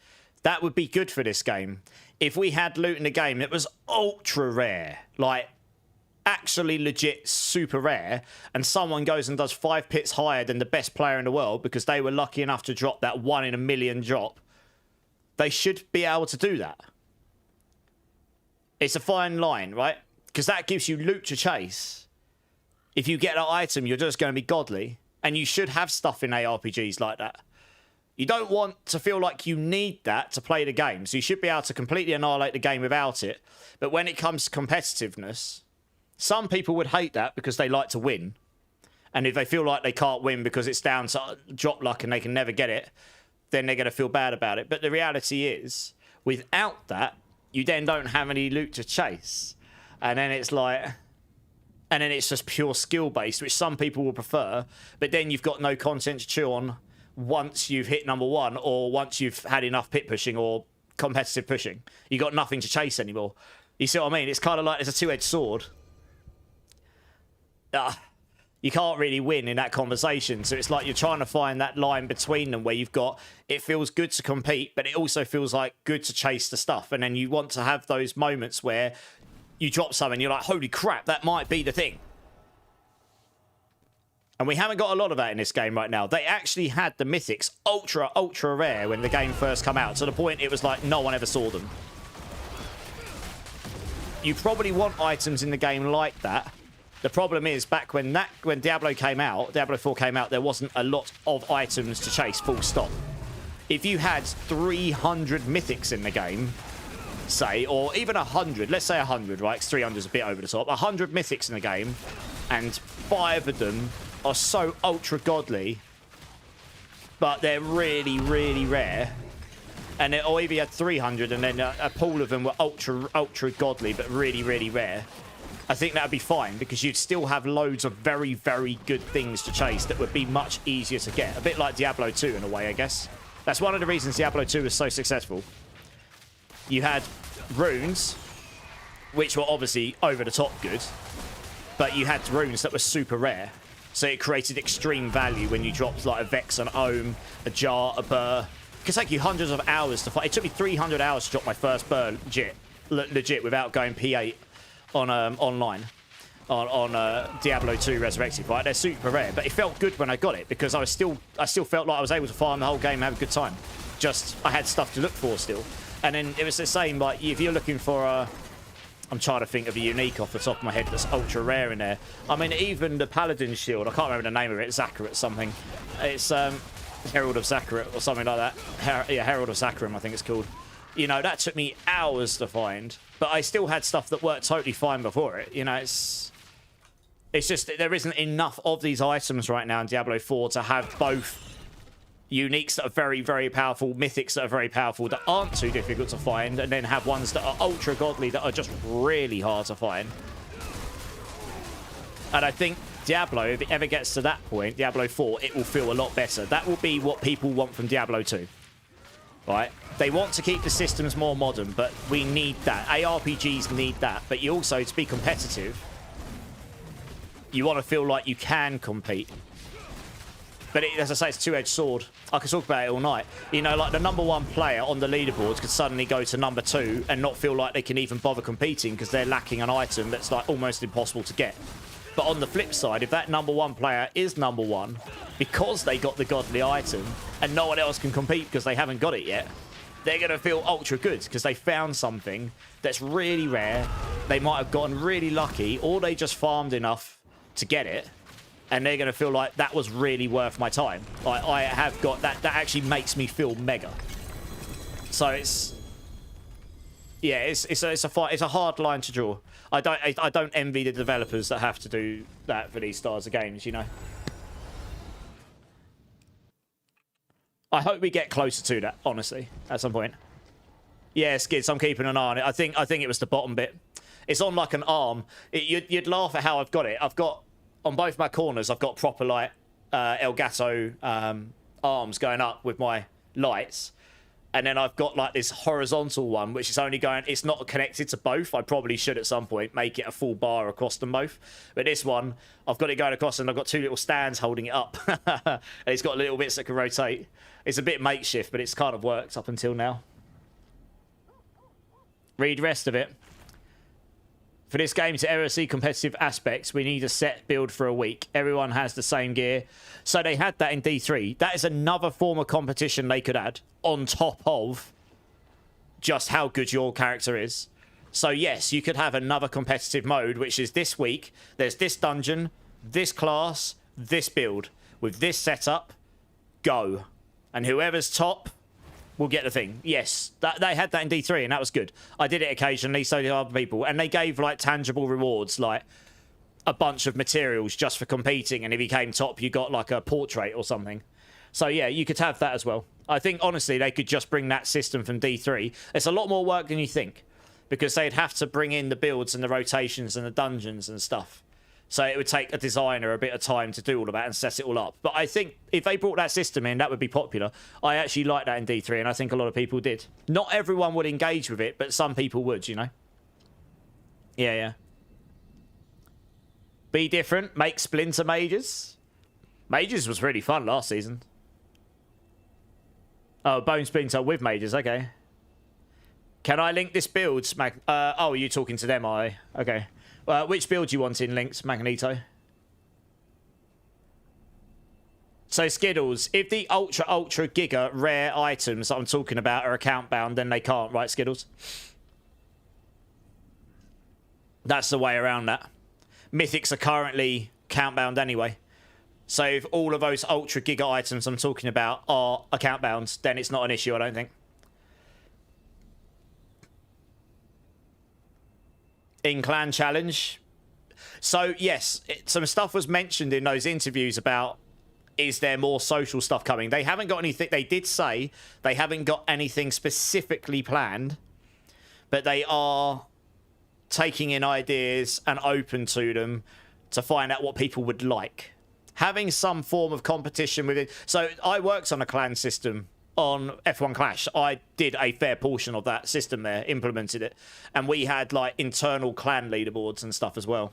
that would be good for this game. If we had loot in the game that was ultra rare, like actually legit super rare, and someone goes and does 5 pits higher than the best player in the world because they were lucky enough to drop that 1 in a million drop, they should be able to do that. It's a fine line, right? Because that gives you loot to chase. If you get that item, you're just going to be godly. And you should have stuff in ARPGs like that. You don't want to feel like you need that to play the game. So you should be able to completely annihilate the game without it. But when it comes to competitiveness, some people would hate that because they like to win. And if they feel like they can't win because it's down to drop luck and they can never get it, then they're going to feel bad about it. But the reality is, without that, you then don't have any loot to chase. And then it's like... And then it's just pure skill-based, which some people will prefer. But then you've got no content to chew on once you've hit number 1 or once you've had enough pit pushing or competitive pushing. You've got nothing to chase anymore. You see what I mean? It's kind of like it's a two-edged sword. You can't really win in that conversation. So it's like you're trying to find that line between them where you've got, it feels good to compete, but it also feels like good to chase the stuff. And then you want to have those moments where you drop something, you're like, holy crap, that might be the thing. And we haven't got a lot of that in this game right now. They actually had the mythics ultra, ultra rare when the game first came out, to the point it was like no one ever saw them. You probably want items in the game like that. The problem is, back when Diablo came out, Diablo 4 came out, there wasn't a lot of items to chase, full stop. If you had 300 mythics in the game, say, or even 100, let's say 100, right? 300 is a bit over the top. 100 mythics in the game, and 5 of them are so ultra godly, but they're really, really rare. And or if you had 300 and then a pool of them were ultra, ultra godly, but really, really rare, I think that would be fine, because you'd still have loads of very, very good things to chase that would be much easier to get. A bit like Diablo 2 in a way, I guess. That's one of the reasons Diablo 2 was so successful. You had runes, which were obviously over the top good, but you had runes that were super rare. So it created extreme value when you dropped like a Vex, an Ohm, a Jar, a Burr. It could take you hundreds of hours to fight. It took me 300 hours to drop my first Burr legit without going P8 on online on Diablo 2 Resurrected, right? They're super rare, but it felt good when I got it, because I still felt like I was able to farm the whole game and have a good time. Just I had stuff to look for still. And then it was the same, like if you're looking for I'm trying to think of a unique off the top of my head that's ultra rare in there. I mean, even the Paladin Shield, I can't remember the name of it, Zakarat something. It's Herald of Zakarat or something like that. Yeah, Herald of Zakarim, I think it's called. You know, that took me hours to find, but I still had stuff that worked totally fine before it. You know, it's just that there isn't enough of these items right now in Diablo 4 to have both uniques that are very, very powerful, mythics that are very powerful, that aren't too difficult to find, and then have ones that are ultra godly that are just really hard to find. And I think Diablo, if it ever gets to that point, Diablo 4, it will feel a lot better. That will be what people want from Diablo 2. Right? They want to keep the systems more modern, but we need that. ARPGs need that. But you also, to be competitive, you want to feel like you can compete. But as I say, it's a two-edged sword. I could talk about it all night. You know, like the #1 player on the leaderboards could suddenly go to #2 and not feel like they can even bother competing because they're lacking an item that's like almost impossible to get. But on the flip side, if that #1 player is #1 because they got the godly item and no one else can compete because they haven't got it yet, they're going to feel ultra good because they found something that's really rare. They might have gotten really lucky, or they just farmed enough to get it, and they're going to feel like that was really worth my time. Like, I have got that. That actually makes me feel mega. So it's, yeah, it's a hard line to draw. I don't envy the developers that have to do that for these styles of games, you know. I hope we get closer to that, honestly, at some point. Yeah, Skids, I'm keeping an eye on it. I think it was the bottom bit. It's on like an arm. You'd laugh at how I've got it. I've got, on both my corners, I've got proper like Elgato arms going up with my lights. And then I've got like this horizontal one, which is only going, it's not connected to both. I probably should at some point make it a full bar across them both. But this one, I've got it going across and I've got two little stands holding it up. And it's got little bits that can rotate. It's a bit makeshift, but it's kind of worked up until now. Read the rest of it. For this game to ever see competitive aspects, we need a set build for a week. Everyone has the same gear. So they had that in D3. That is another form of competition they could add on top of just how good your character is. So yes, you could have another competitive mode, which is this week. There's this dungeon, this class, this build. With this setup, go. And whoever's top will get the thing. Yes, they had that in D3, and that was good. I did it occasionally, so did other people. And they gave, like, tangible rewards, like a bunch of materials just for competing. And if you came top, you got, like, a portrait or something. So, yeah, you could have that as well. I think, honestly, they could just bring that system from D3. It's a lot more work than you think, because they'd have to bring in the builds and the rotations and the dungeons and stuff. So it would take a designer a bit of time to do all of that and set it all up. But I think if they brought that system in, that would be popular. I actually like that in D3, and I think a lot of people did. Not everyone would engage with it, but some people would, you know? Yeah, yeah. Be different. Make Splinter Mages. Mages was really fun last season. Oh, Bone Splinter with Mages. Okay. Can I link this build? Oh, are you talking to them, are they? Okay. Which build do you want in links, Magneto? So Skiddles, if the ultra giga rare items that I'm talking about are account bound, then they can't, right, Skiddles? That's the way around that. Mythics are currently count bound anyway. So if all of those ultra giga items I'm talking about are account bound, then it's not an issue, I don't think. In Clan Challenge. So yes, some stuff was mentioned in those interviews about, is there more social stuff coming? They haven't got anything. They did say they haven't got anything specifically planned, but they are taking in ideas and open to them to find out what people would like. Having some form of competition with it. So I worked on a clan system on F1 Clash. I did a fair portion of that system there, implemented it. And we had like internal clan leaderboards and stuff as well.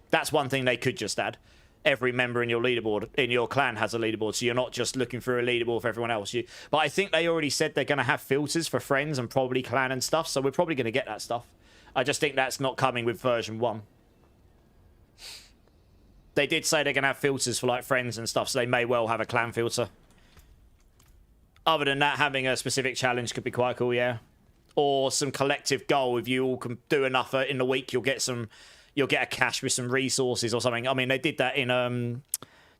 That's one thing they could just add. Every member in your leaderboard, in your clan, has a leaderboard, so you're not just looking for a leaderboard for everyone else. But I think they already said they're going to have filters for friends and probably clan and stuff, so we're probably going to get that stuff. I just think that's not coming with version 1. They did say they're going to have filters for like friends and stuff, so they may well have a clan filter. Other than that, having a specific challenge could be quite cool, yeah. Or some collective goal. If you all can do enough in the week, you'll get a cache with some resources or something. I mean, they did that in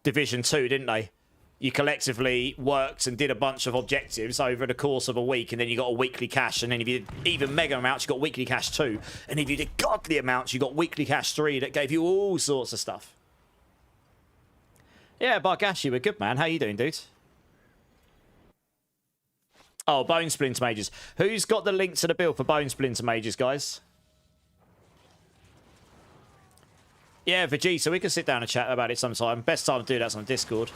Division 2, didn't they? You collectively worked and did a bunch of objectives over the course of a week, and then you got a weekly cache. And then if you did even mega amounts, you got weekly cache 2. And if you did godly amounts, you got weekly cache 3 that gave you all sorts of stuff. Yeah, Bargashi, we're good, man. How you doing, dude? Oh, Bone Splinter Mages. Who's got the link to the build for Bone Splinter Mages, guys? Yeah, Vegeta, we can sit down and chat about it sometime. Best time to do that's on Discord.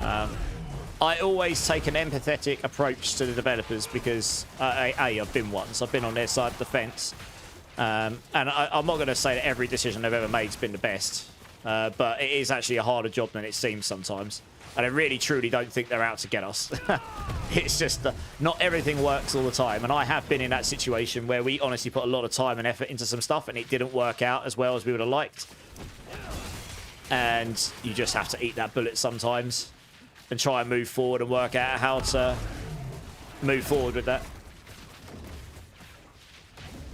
I always take an empathetic approach to the developers because, I've been one, so I've been on their side of the fence. And I'm not going to say that every decision they've ever made has been the best, but it is actually a harder job than it seems sometimes. And I really, truly don't think they're out to get us. It's just not everything works all the time. And I have been in that situation where we honestly put a lot of time and effort into some stuff and it didn't work out as well as we would have liked. And you just have to eat that bullet sometimes and try and move forward and work out how to move forward with that.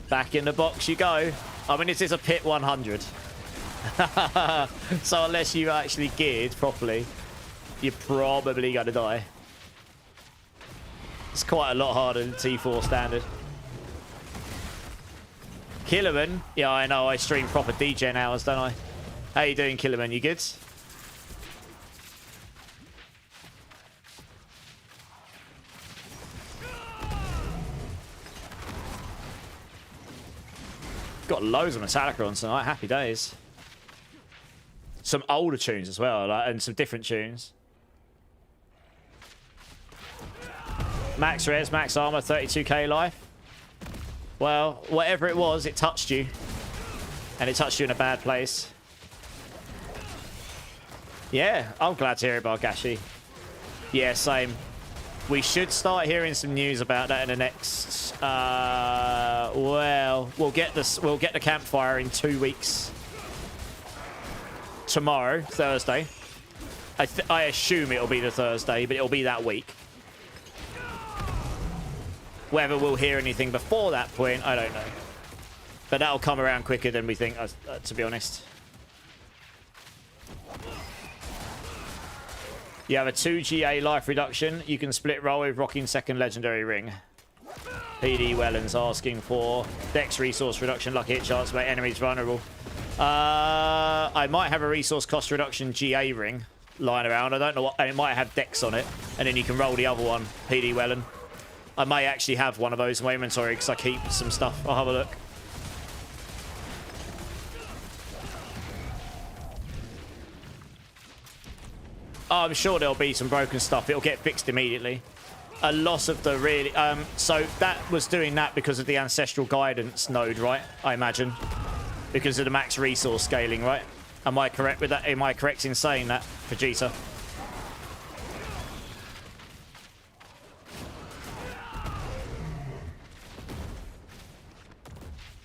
Back in the box you go. I mean, this is a pit 100. So unless you actually geared properly, you're probably going to die. It's quite a lot harder than T4 standard. Killerman. Yeah, I know. I stream proper DJ hours, don't I? How you doing, Killerman? You good? Got loads of Metallica on tonight. Happy days. Some older tunes as well, and some different tunes. Max res, max armor, 32k life. Well, whatever it was, it touched you. And it touched you in a bad place. Yeah, I'm glad to hear it, Bargashi. Yeah, same. We should start hearing some news about that in the next... well, we'll get the campfire in 2 weeks. Tomorrow, Thursday. I assume it'll be the Thursday, but it'll be that week. Whether we'll hear anything before that point, I don't know. But that'll come around quicker than we think, to be honest. You have a 2 GA life reduction. You can split roll with rocking second legendary ring. PD Wellens asking for dex resource reduction, lucky hit chance to make enemies vulnerable. I might have a resource cost reduction GA ring lying around. I don't know what, and it might have dex on it. And then you can roll the other one, PD Wellen. I may actually have one of those in my inventory because I keep some stuff. I'll have a look. Oh, I'm sure there'll be some broken stuff. It'll get fixed immediately. A loss of the really... so that was doing that because of the Ancestral Guidance node, right? I imagine. Because of the max resource scaling, right? Am I correct with that? Am I correct in saying that, Vegeta?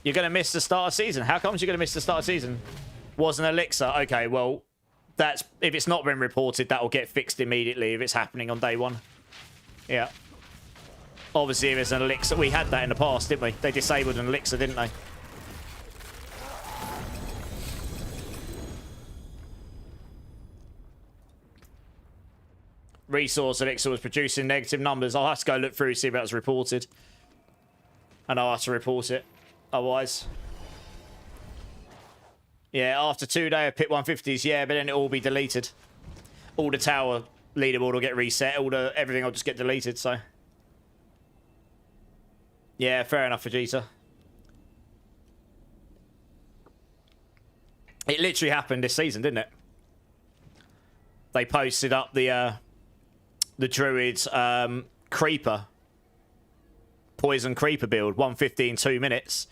You're going to miss the start of season. How comes you're going to miss the start of season? Was an elixir. Okay, well, That's if it's not been reported, that will get fixed immediately if it's happening on day one. Yeah. Obviously, if it's an elixir, we had that in the past, didn't we? They disabled an elixir, didn't they? Resource elixir was producing negative numbers. I'll have to go look through, see if that was reported. And I'll have to report it. Otherwise. Yeah, after 2 days of pit 150s, yeah, but then it'll all be deleted. All the tower leaderboard will get reset. Everything will just get deleted, so. Yeah, fair enough, Vegeta. It literally happened this season, didn't it? They posted up the Druid's Creeper. Poison Creeper build, 150 in 2 minutes.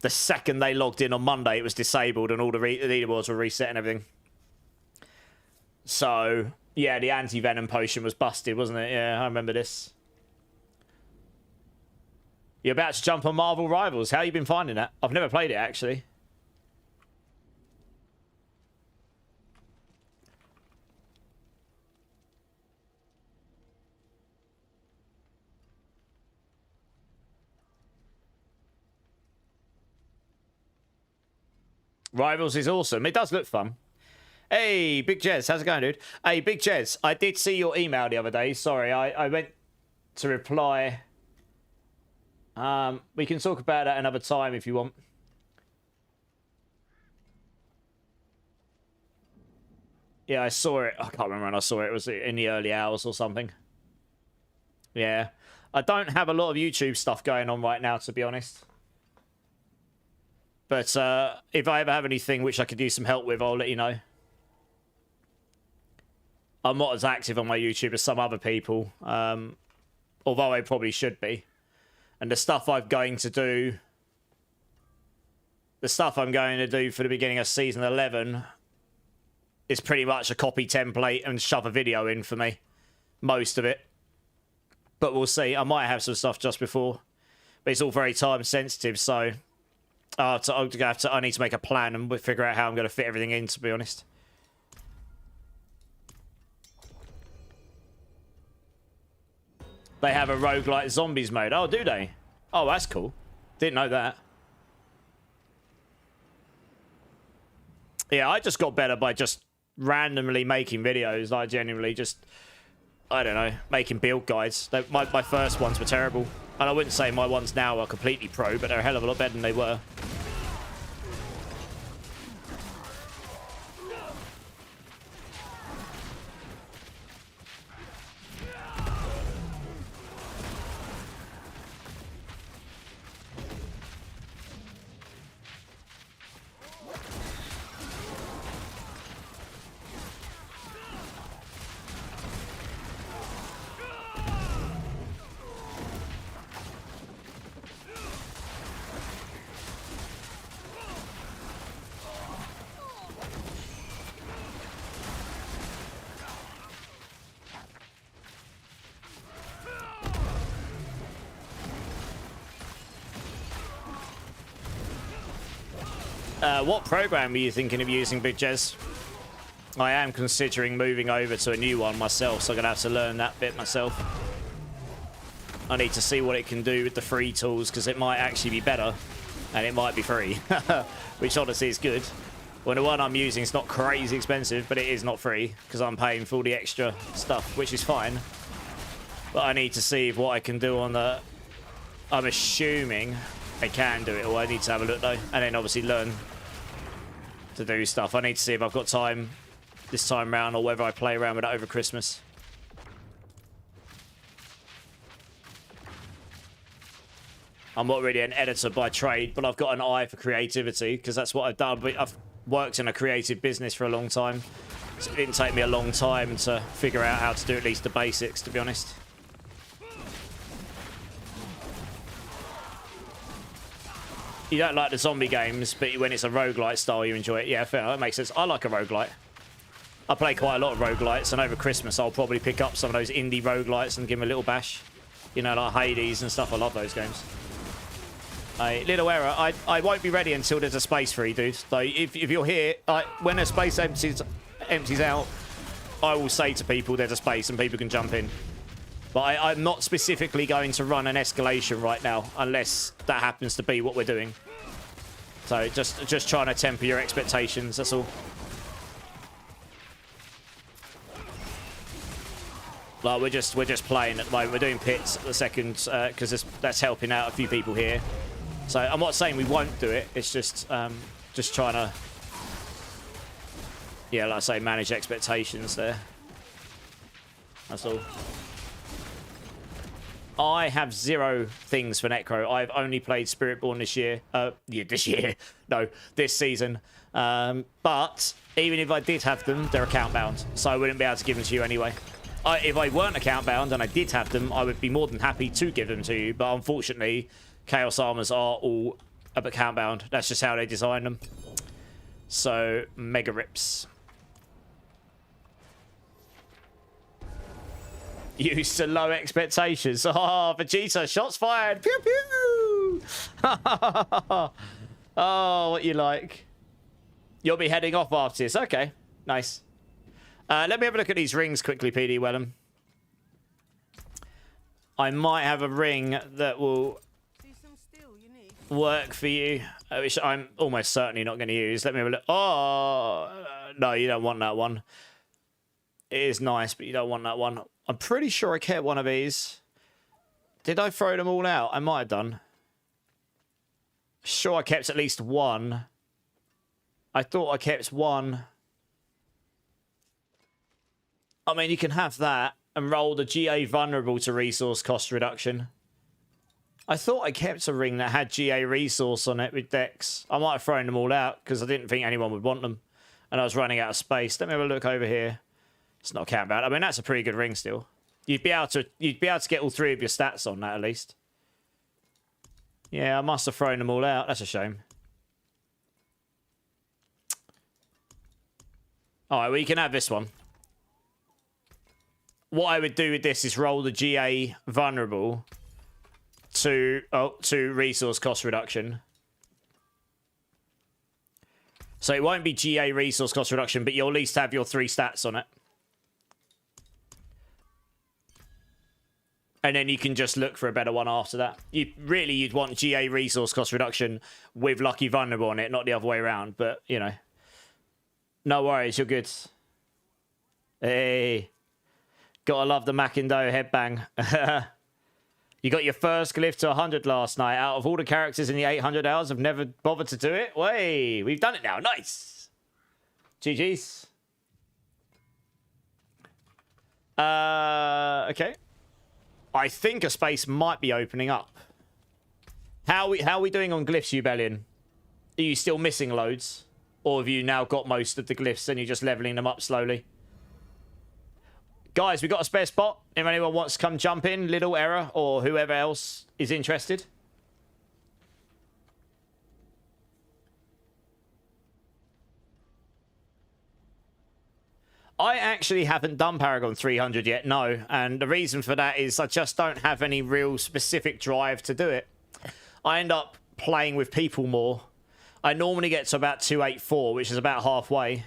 The second they logged in on Monday, it was disabled and all the leaderboards were reset and everything. So, yeah, the anti-venom potion was busted, wasn't it? Yeah, I remember this. You're about to jump on Marvel Rivals. How you been finding that? I've never played it, actually. Rivals is awesome. It does look fun. Hey, Big Jez. How's it going, dude? Hey, Big Jez. I did see your email the other day. Sorry, I went to reply. We can talk about that another time if you want. Yeah, I saw it. I can't remember when I saw it. It was in the early hours or something. Yeah. I don't have a lot of YouTube stuff going on right now, to be honest. But if I ever have anything which I could use some help with, I'll let you know. I'm not as active on my YouTube as some other people. Although I probably should be. And the stuff I'm going to do... The stuff I'm going to do for the beginning of Season 11... is pretty much a copy template and shove a video in for me. Most of it. But we'll see. I might have some stuff just before. But it's all very time sensitive, so... I need to make a plan and figure out how I'm going to fit everything in, to be honest. They have a roguelite zombies mode. Oh, do they? Oh, that's cool. Didn't know that. Yeah, I just got better by just randomly making videos. Like, genuinely just, I don't know, making build guides. My first ones were terrible. And I wouldn't say my ones now are completely pro, but they're a hell of a lot better than they were. What program are you thinking of using, Big Jez? I am considering moving over to a new one myself, so I'm going to have to learn that bit myself. I need to see what it can do with the free tools, because it might actually be better, and it might be free, which honestly is good. Well, the one I'm using is not crazy expensive, but it is not free, because I'm paying for all the extra stuff, which is fine. But I need to see what I can do on the... I'm assuming I can do it, or I need to have a look, though, and then obviously learn to do stuff. I need to see if I've got time this time round or whether I play around with it over Christmas. I'm not really an editor by trade, but I've got an eye for creativity because that's what I've done. I've worked in a creative business for a long time, so it didn't take me a long time to figure out how to do at least the basics, to be honest. You don't like the zombie games, but when it's a roguelite style, you enjoy it. Yeah, fair. That makes sense. I like a roguelite. I play quite a lot of roguelites, and over Christmas, I'll probably pick up some of those indie roguelites and give them a little bash. You know, like Hades and stuff. I love those games. Little error. I won't be ready until there's a space free, dude. So if you're here, when a space empties out, I will say to people there's a space and people can jump in. But I'm not specifically going to run an escalation right now unless that happens to be what we're doing. So just trying to temper your expectations, that's all. Like we're just playing at the moment. We're doing pits at the second because that's helping out a few people here. So I'm not saying we won't do it. It's just trying to, yeah, like I say, manage expectations there. That's all. I have 0 things for Necro. I've only played Spiritborn this year. This year. No, this season. But even if I did have them, they're account bound. So I wouldn't be able to give them to you anyway. If I weren't account bound and I did have them, I would be more than happy to give them to you. But unfortunately, Chaos Armors are all account bound. That's just how they design them. So, mega rips. Used to low expectations. Oh, Vegeta, shots fired. Pew, pew. Oh, what you like. You'll be heading off after this. Okay, nice. Let me have a look at these rings quickly, PD Wellham. I might have a ring that will work for you, which I'm almost certainly not going to use. Let me have a look. Oh, no, you don't want that one. It is nice, but you don't want that one. I'm pretty sure I kept one of these. Did I throw them all out? I might have done. Sure, I kept at least one. I thought I kept one. I mean, you can have that and roll the GA vulnerable to resource cost reduction. I thought I kept a ring that had GA resource on it with Dex. I might have thrown them all out because I didn't think anyone would want them. And I was running out of space. Let me have a look over here. It's not count bad. I mean, that's a pretty good ring still. You'd be able to get all 3 of your stats on that at least. Yeah, I must have thrown them all out. That's a shame. All right, well, you can have this one. What I would do with this is roll the GA vulnerable to resource cost reduction. So it won't be GA resource cost reduction, but you'll at least have your 3 stats on it. And then you can just look for a better one after that. You'd want GA resource cost reduction with Lucky Vulnerable on it, not the other way around. But, you know. No worries, you're good. Hey. Gotta love the Macindo headbang. You got your first glyph to 100 last night. Out of all the characters in the 800 hours, I've never bothered to do it. Way, we've done it now. Nice. GG's. Okay. I think a space might be opening up. How are we doing on glyphs, Ubellion? Are you still missing loads? Or have you now got most of the glyphs and you're just leveling them up slowly? Guys, we got a spare spot. If anyone wants to come jump in, Little Error or whoever else is interested. I actually haven't done Paragon 300 yet, no. And the reason for that is I just don't have any real specific drive to do it. I end up playing with people more. I normally get to about 284, which is about halfway.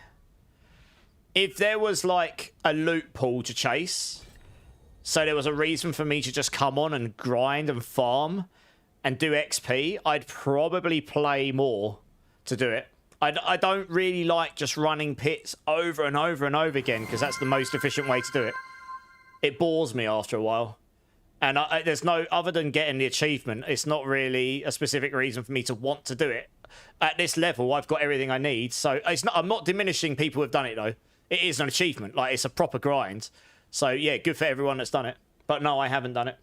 If there was like a loot pool to chase, so there was a reason for me to just come on and grind and farm and do XP, I'd probably play more to do it. I don't really like just running pits over and over and over again because that's the most efficient way to do it. It bores me after a while. And there's no, other than getting the achievement, it's not really a specific reason for me to want to do it. At this level, I've got everything I need. So I'm not diminishing people who've done it though. It is an achievement. Like, it's a proper grind. So yeah, good for everyone that's done it. But no, I haven't done it.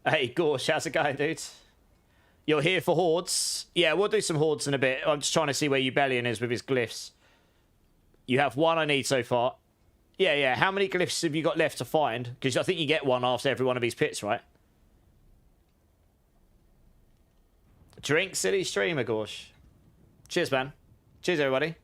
Hey, Gorsh, how's it going, dude? You're here for hordes? Yeah, we'll do some hordes in a bit. I'm just trying to see where Ubellion is with his glyphs. You have one I need so far. Yeah. How many glyphs have you got left to find? Because I think you get one after every one of these pits, right? Drink City Streamer, Gorsh. Cheers, man. Cheers, everybody.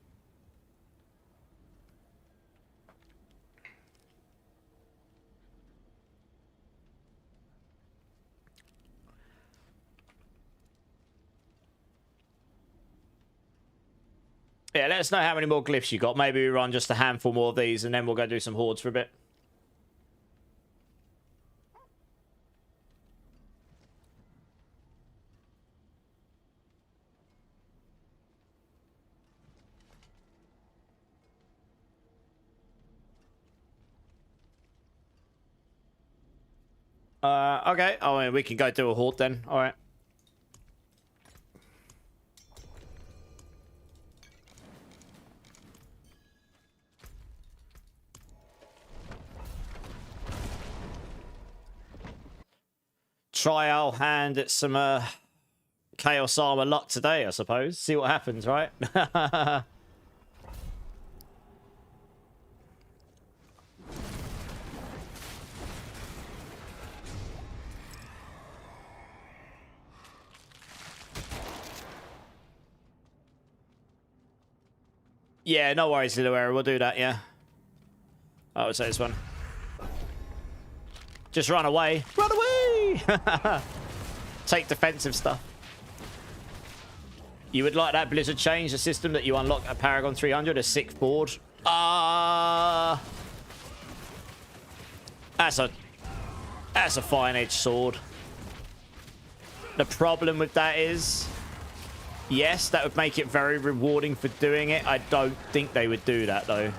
Yeah, let us know how many more glyphs you got. Maybe we run just a handful more of these, and then we'll go do some hordes for a bit. Okay. Oh, yeah, we can go do a horde then. All right. Try our hand at some Chaos Armor luck today, I suppose. See what happens, right? Yeah, no worries, Liluera. We'll do that, yeah. I would say this one. Just run away. Run away! Take defensive stuff. You would like that Blizzard change the system that you unlock at Paragon 300, a 6th board? That's a fine-edged sword. The problem with that is, yes, that would make it very rewarding for doing it. I don't think they would do that, though.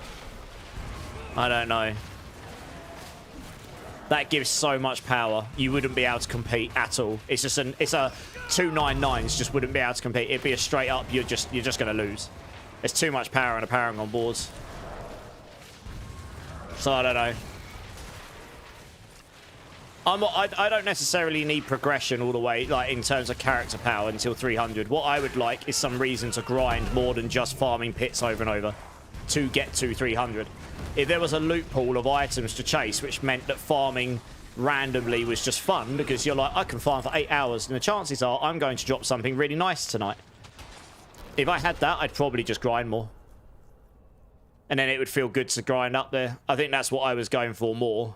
I don't know. That gives so much power. You wouldn't be able to compete at all. It's just it's a 299s just wouldn't be able to compete. It'd be a straight up. You're just gonna lose. There's too much power on a Paragon boards. So I don't know. I don't necessarily need progression all the way, like in terms of character power, until 300. What I would like is some reason to grind more than just farming pits over and over to get to 300. If there was a loot pool of items to chase, which meant that farming randomly was just fun, because you're like, I can farm for 8 hours, and the chances are I'm going to drop something really nice tonight. If I had that, I'd probably just grind more. And then it would feel good to grind up there. I think that's what I was going for more,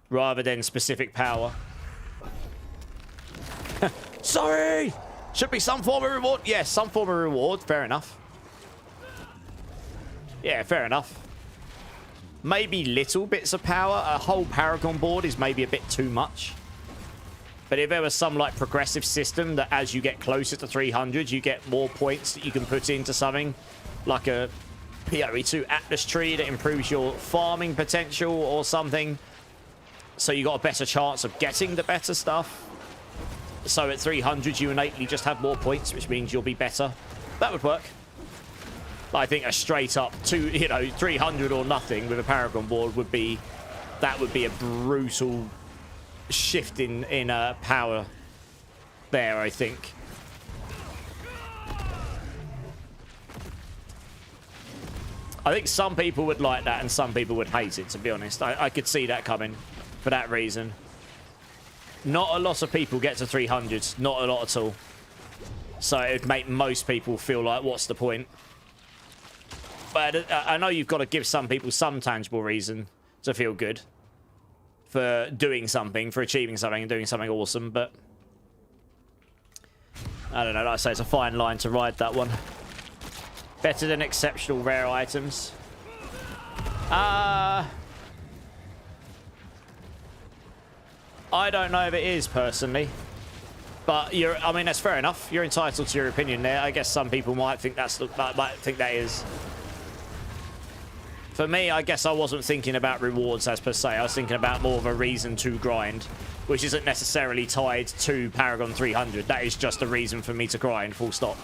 rather than specific power. Sorry! Should be some form of reward. Yes, some form of reward. Fair enough. Yeah, fair enough. Maybe little bits of power. A whole Paragon board is maybe a bit too much. But if there was some like progressive system that as you get closer to 300, you get more points that you can put into something like a PoE2 Atlas tree that improves your farming potential or something. So you got a better chance of getting the better stuff. So at 300, you innately just have more points, which means you'll be better. That would work. I think a straight up 300 or nothing with a Paragon board would be, that would be a brutal shift in power there, I think. I think some people would like that and some people would hate it, to be honest. I could see that coming for that reason. Not a lot of people get to 300s, not a lot at all. So it would make most people feel like, what's the point? But I know you've got to give some people some tangible reason to feel good for doing something, for achieving something and doing something awesome, but I don't know, like I say, it's a fine line to ride, that one. Better than exceptional rare items. I don't know if it is, personally. But I mean, that's fair enough. You're entitled to your opinion there. I guess some people might think might think that is. For me, I guess I wasn't thinking about rewards as per se. I was thinking about more of a reason to grind, which isn't necessarily tied to Paragon 300. That is just a reason for me to grind, full stop.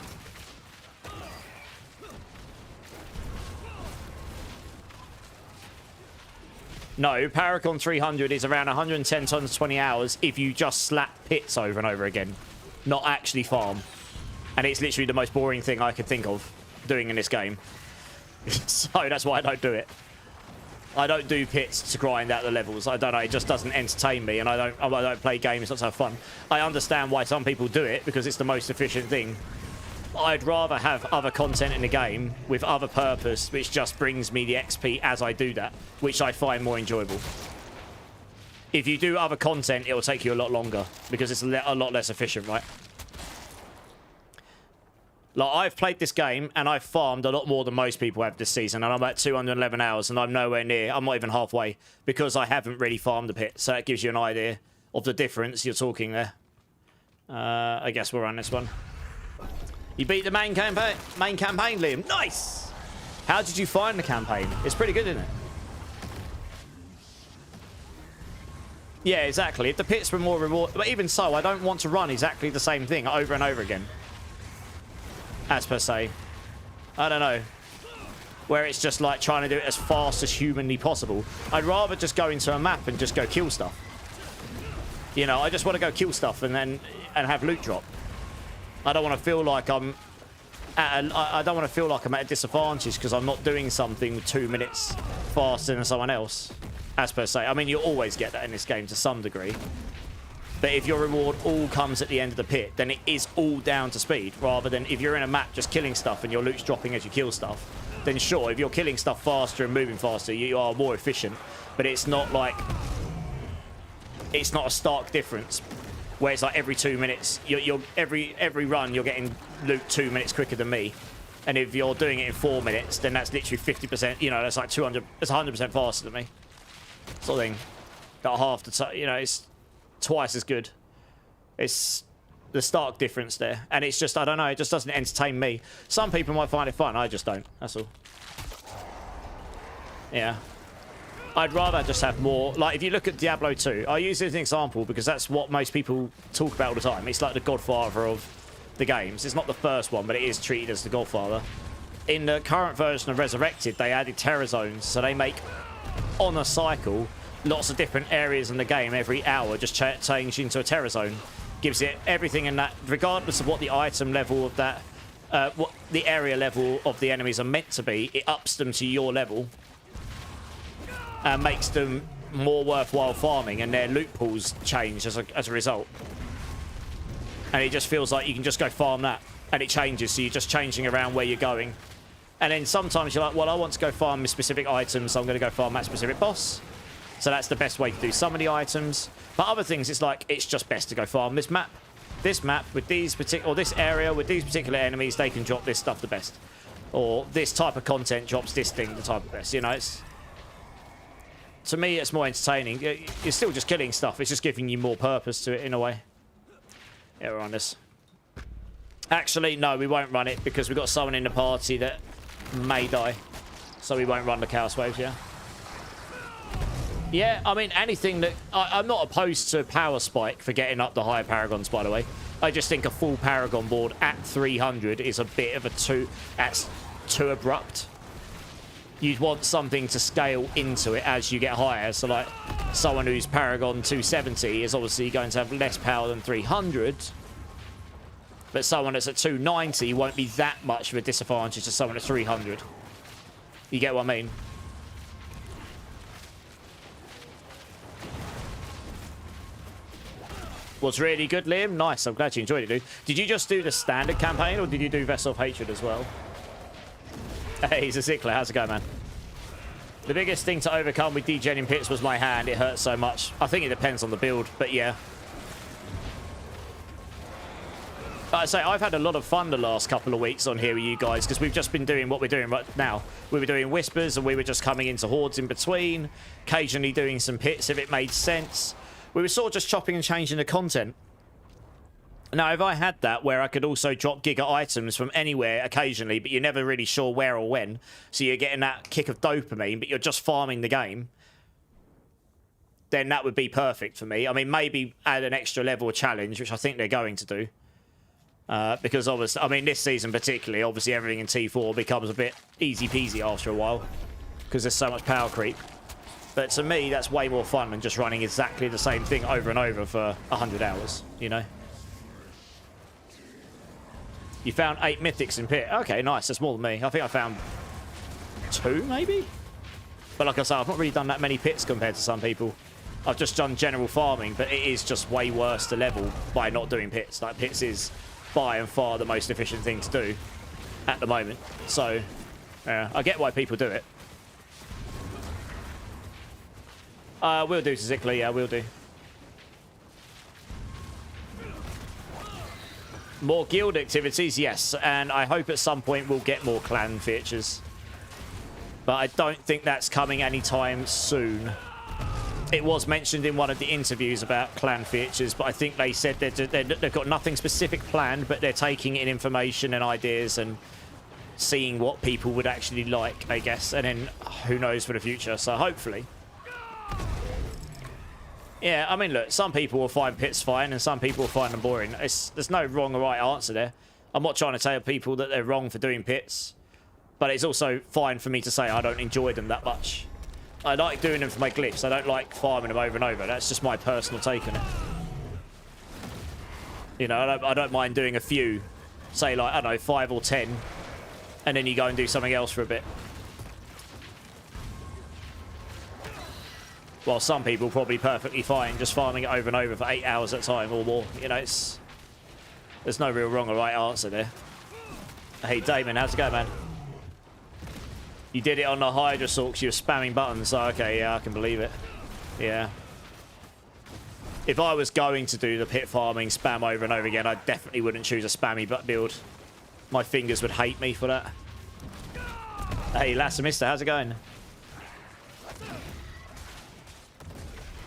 No, Paragon 300 is around 110 tons, 20 hours if you just slap pits over and over again, not actually farm. And it's literally the most boring thing I could think of doing in this game. So that's why I don't do it. I don't do pits to grind out the levels. I don't know, it just doesn't entertain me, and I don't play games not to have fun. I understand why some people do it, because it's the most efficient thing. I'd rather have other content in the game with other purpose, which just brings me the XP as I do that, which I find more enjoyable. If you do other content, it will take you a lot longer, because it's a lot less efficient, right? Like, I've played this game, and I've farmed a lot more than most people have this season, and I'm at 211 hours, and I'm nowhere near. I'm not even halfway, because I haven't really farmed the pit, so that gives you an idea of the difference you're talking there. I guess we'll run this one. You beat the main campaign, Liam. Nice! How did you find the campaign? It's pretty good, isn't it? Yeah, exactly. If the pits were more reward... But even so, I don't want to run exactly the same thing over and over again. As per se. I don't know. Where it's just like trying to do it as fast as humanly possible. I'd rather just go into a map and just go kill stuff. You know, I just want to go kill stuff and then have loot drop. I don't want to feel like I'm I don't want to feel like I'm at a disadvantage because I'm not doing something 2 minutes faster than someone else. As per se. I mean, you always get that in this game to some degree. But if your reward all comes at the end of the pit, then it is all down to speed. Rather than if you're in a map just killing stuff and your loot's dropping as you kill stuff, then sure, if you're killing stuff faster and moving faster, you are more efficient. But it's not like... It's not a stark difference. Where it's like every 2 minutes, every run, you're getting loot 2 minutes quicker than me. And if you're doing it in 4 minutes, then that's literally 50%. You know, that's like 200... That's 100% faster than me. Sort of thing. Got half the time, you know, it's twice as good. It's the stark difference there. And it's just, I don't know, it just doesn't entertain me. Some people might find it fun, I just don't. That's all. Yeah. I'd rather just have more, like if you look at Diablo 2, I use it as an example because that's what most people talk about all the time. It's like the godfather of the games. It's not the first one, but it is treated as the godfather. In the current version of Resurrected, they added terror zones, so they make, on a cycle, lots of different areas in the game every hour just change into a terror zone. Gives it everything in that, regardless of what the item level of that, what the area level of the enemies are meant to be, it ups them to your level. And makes them more worthwhile farming, and their loot pools change as a result. And it just feels like you can just go farm that, and it changes, so you're just changing around where you're going. And then sometimes you're like, well, I want to go farm specific items, so I'm going to go farm that specific boss. So that's the best way to do some of the items. But other things, it's like, it's just best to go farm this map. This map, with these particular, or this area, with these particular enemies, they can drop this stuff the best. Or this type of content drops this thing the type of best, you know, it's... To me, it's more entertaining. You're still just killing stuff. It's just giving you more purpose to it, in a way. Yeah, we're on this. Actually, no, we won't run it, because we've got someone in the party that may die. So we won't run the Chaos Waves, yeah? Yeah, I mean, anything that... I'm not opposed to Power Spike for getting up the higher Paragons, by the way. I just think a full Paragon board at 300 is a bit of a too... That's too abrupt. You'd want something to scale into it as you get higher. So, like, someone who's Paragon 270 is obviously going to have less power than 300. But someone that's at 290 won't be that much of a disadvantage to someone at 300. You get what I mean? Was really good, Liam. Nice. I'm glad you enjoyed it, dude. Did you just do the standard campaign, or did you do Vessel of Hatred as well? Hey, he's a Zickler. How's it going, man? The biggest thing to overcome with degenning pits was my hand. It hurts so much. I think it depends on the build, but yeah. Like I say, I've had a lot of fun the last couple of weeks on here with you guys, because we've just been doing what we're doing right now. We were doing Whispers, and we were just coming into Hordes in between, occasionally doing some pits if it made sense. We were sort of just chopping and changing the content. Now, if I had that, where I could also drop giga items from anywhere occasionally, but you're never really sure where or when, so you're getting that kick of dopamine, but you're just farming the game, then that would be perfect for me. I mean, maybe add an extra level of challenge, which I think they're going to do. Because obviously, I mean, this season particularly, obviously everything in T4 becomes a bit easy peasy after a while, because there's so much power creep. But to me, that's way more fun than just running exactly the same thing over and over for 100 hours, you know? You found 8 mythics in pit. Okay, nice. That's more than me. I think I found 2, maybe? But like I say, I've not really done that many pits compared to some people. I've just done general farming, but it is just way worse to level by not doing pits. Like, pits is by and far the most efficient thing to do at the moment. So, yeah, I get why people do it. We'll do Zickler, yeah, we'll do. More guild activities, yes. And I hope at some point we'll get more clan features. But I don't think that's coming anytime soon. It was mentioned in one of the interviews about clan features, but I think they said they've got nothing specific planned, but they're taking in information and ideas and seeing what people would actually like, I guess. And then who knows for the future. So hopefully. Yeah, I mean, look, some people will find pits fine and some people will find them boring. There's no wrong or right answer there. I'm not trying to tell people that they're wrong for doing pits, but it's also fine for me to say I don't enjoy them that much. I like doing them for my glyphs. I don't like farming them over and over. That's just my personal take on it. You know, I don't mind doing a few, say like, I don't know, 5 or 10, and then you go and do something else for a bit. While some people probably perfectly fine just farming it over and over for 8 hours at a time or more. You know, there's no real wrong or right answer there. Hey, Damon, how's it going, man? You did it on the Hydra Sorks, you were spamming buttons. Oh, okay, yeah, I can believe it. Yeah. If I was going to do the pit farming spam over and over again, I definitely wouldn't choose a spammy butt build. My fingers would hate me for that. Hey, Lassamista, how's it going?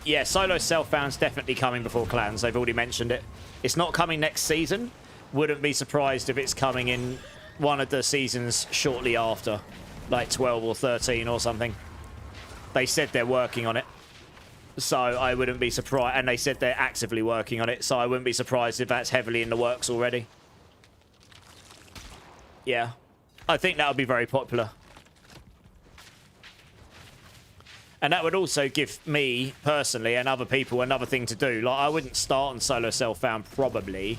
Yeah, solo self-found's definitely coming before clans. They've already mentioned it. It's not coming next season. Wouldn't be surprised if it's coming in one of the seasons shortly after. Like 12 or 13 or something. They said they're working on it. So I wouldn't be surprised. And they said they're actively working on it. So I wouldn't be surprised if that's heavily in the works already. Yeah. I think that would be very popular. And that would also give me, personally, and other people another thing to do. Like, I wouldn't start on solo self-found, probably.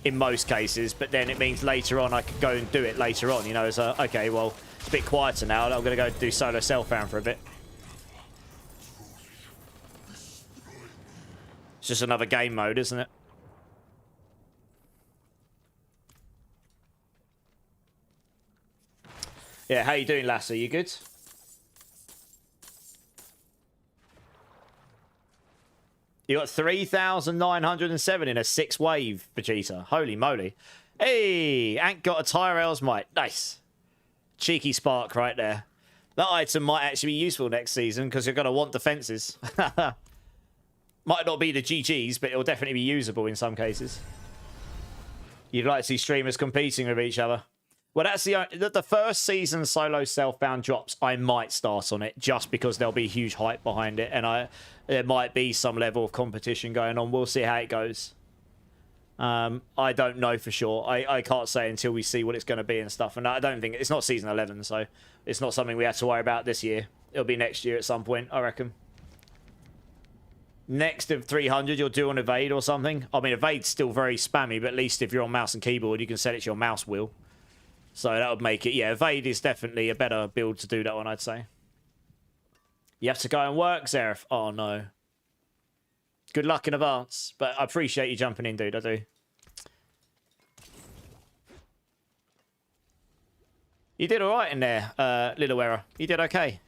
In most cases, but then it means later on I could go and do it later on, you know, as a, okay, well, it's a bit quieter now, I'm going to go do solo self-found for a bit. It's just another game mode, isn't it? Yeah, how you doing, Lassie? You good? You got 3,907 in a 6-wave, Vegeta. Holy moly. Hey, Ant got a Tyrell's Might. Nice. Cheeky spark right there. That item might actually be useful next season because you're going to want defenses. Might not be the GGs, but it'll definitely be usable in some cases. You'd like to see streamers competing with each other. Well, that's the first season solo self-bound drops. I might start on it just because there'll be huge hype behind it, and there might be some level of competition going on. We'll see how it goes. I don't know for sure. I can't say until we see what it's going to be and stuff. And I don't think it's not season 11, so it's not something we have to worry about this year. It'll be next year at some point, I reckon. Next of 300, you'll do an evade or something. I mean, evade's still very spammy, but at least if you're on mouse and keyboard, you can set it to your mouse wheel. So that would make it, yeah, evade is definitely a better build to do that one, I'd say. You have to go and work, Zeref. Oh, no. Good luck in advance. But I appreciate you jumping in, dude. I do. You did all right in there, Little Error. You did okay.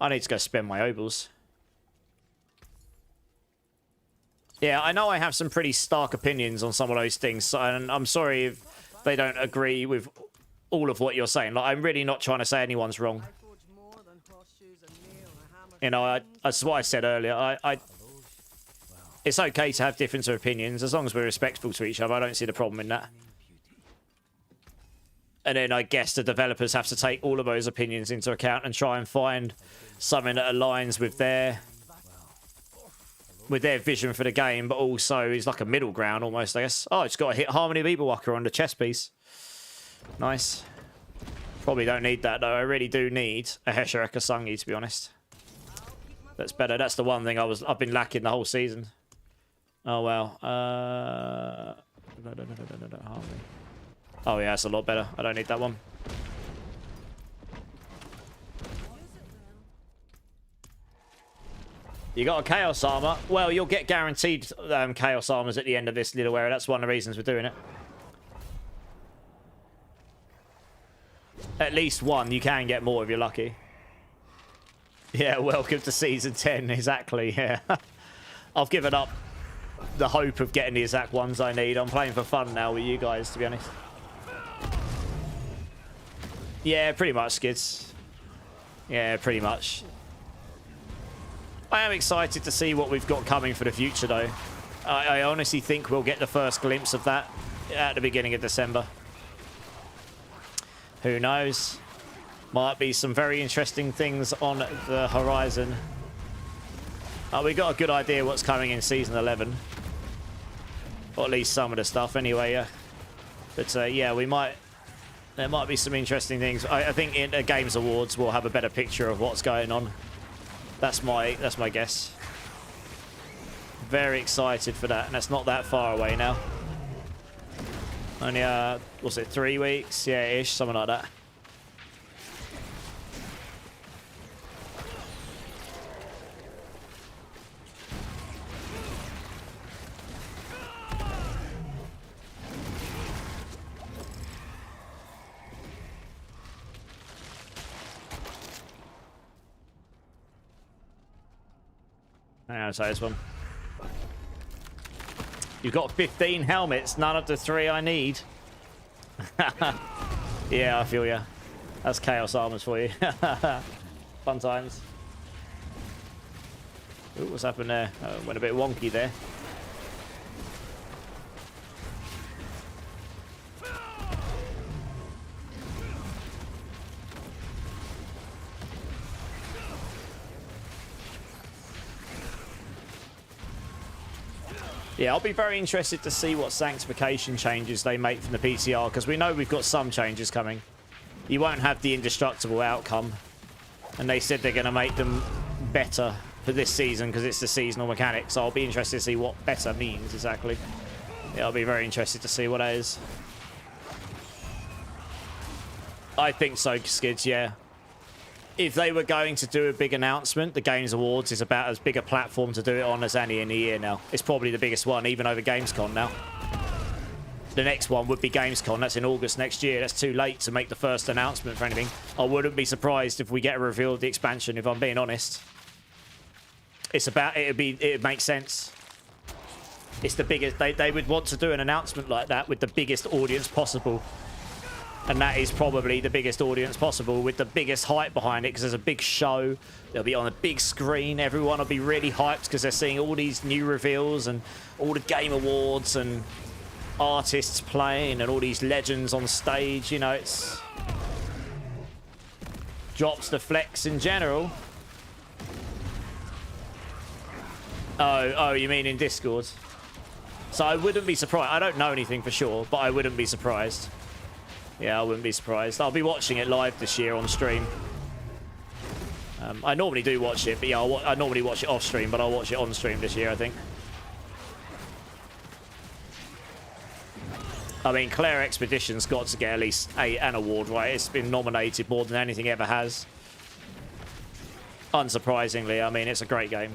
I need to go spend my obols. Yeah, I know I have some pretty stark opinions on some of those things, and I'm sorry if they don't agree with all of what you're saying. Like, I'm really not trying to say anyone's wrong. You know, that's what I said earlier. It's okay to have different opinions as long as we're respectful to each other. I don't see the problem in that. And then I guess the developers have to take all of those opinions into account and try and find something that aligns with their vision for the game, but also is like a middle ground almost, I guess. Oh, it's got to hit Harmony Beeblewalker on the chest piece. Nice. Probably don't need that, though. I really do need a Hesher Akasangi, to be honest. That's better. That's the one thing I've been lacking the whole season. Oh, well. Harmony. Oh, yeah, that's a lot better. I don't need that one. You got a Chaos Armor. Well, you'll get guaranteed Chaos Armors at the end of this little area. That's one of the reasons we're doing it. At least one. You can get more if you're lucky. Yeah, welcome to Season 10. Exactly, yeah. I've given up. the hope of getting the exact ones I need. I'm playing for fun now with you guys, to be honest. Yeah, pretty much, Skids. Yeah, pretty much. I am excited to see what we've got coming for the future, though. I honestly think we'll get the first glimpse of that at the beginning of December. Who knows? Might be some very interesting things on the horizon. We got a good idea what's coming in Season 11. Or at least some of the stuff, anyway, yeah. But, yeah, we might... There might be some interesting things. I think in the Games Awards we'll have a better picture of what's going on. That's my guess. Very excited for that, and that's not that far away now. Only, what's it, 3 weeks? Yeah, ish, something like that. I'll say this one. You've got 15 helmets, none of the 3 I need. Yeah, I feel ya. That's Chaos Armors for you. Fun times. Ooh, what's happened there? Went a bit wonky there. Yeah, I'll be very interested to see what sanctification changes they make from the PTR, because we know we've got some changes coming. You won't have the indestructible outcome, and they said they're going to make them better for this season because it's the seasonal mechanic, so I'll be interested to see what better means exactly. Yeah, I'll be very interested to see what that is. I think so, Skids, yeah. If they were going to do a big announcement, the Games Awards is about as big a platform to do it on as any in the year now. It's probably the biggest one, even over Gamescom now. The next one would be Gamescom. That's in August next year. That's too late to make the first announcement for anything. I wouldn't be surprised if we get a reveal of the expansion, if I'm being honest. It's about, it makes sense. It's the biggest, they would want to do an announcement like that with the biggest audience possible. And that is probably the biggest audience possible with the biggest hype behind it, because there's a big show. They'll be on a big screen. Everyone will be really hyped because they're seeing all these new reveals and all the Game Awards and artists playing and all these legends on stage. You know, it's... drops the flex in general. Oh, you mean in Discord? So I wouldn't be surprised. I don't know anything for sure, but I wouldn't be surprised. Yeah, I wouldn't be surprised. I'll be watching it live this year on stream. I normally do watch it, but yeah, I normally watch it off stream, but I'll watch it on stream this year, I think. I mean, Claire Expedition's got to get at least an award, right? It's been nominated more than anything ever has. Unsurprisingly, I mean, it's a great game.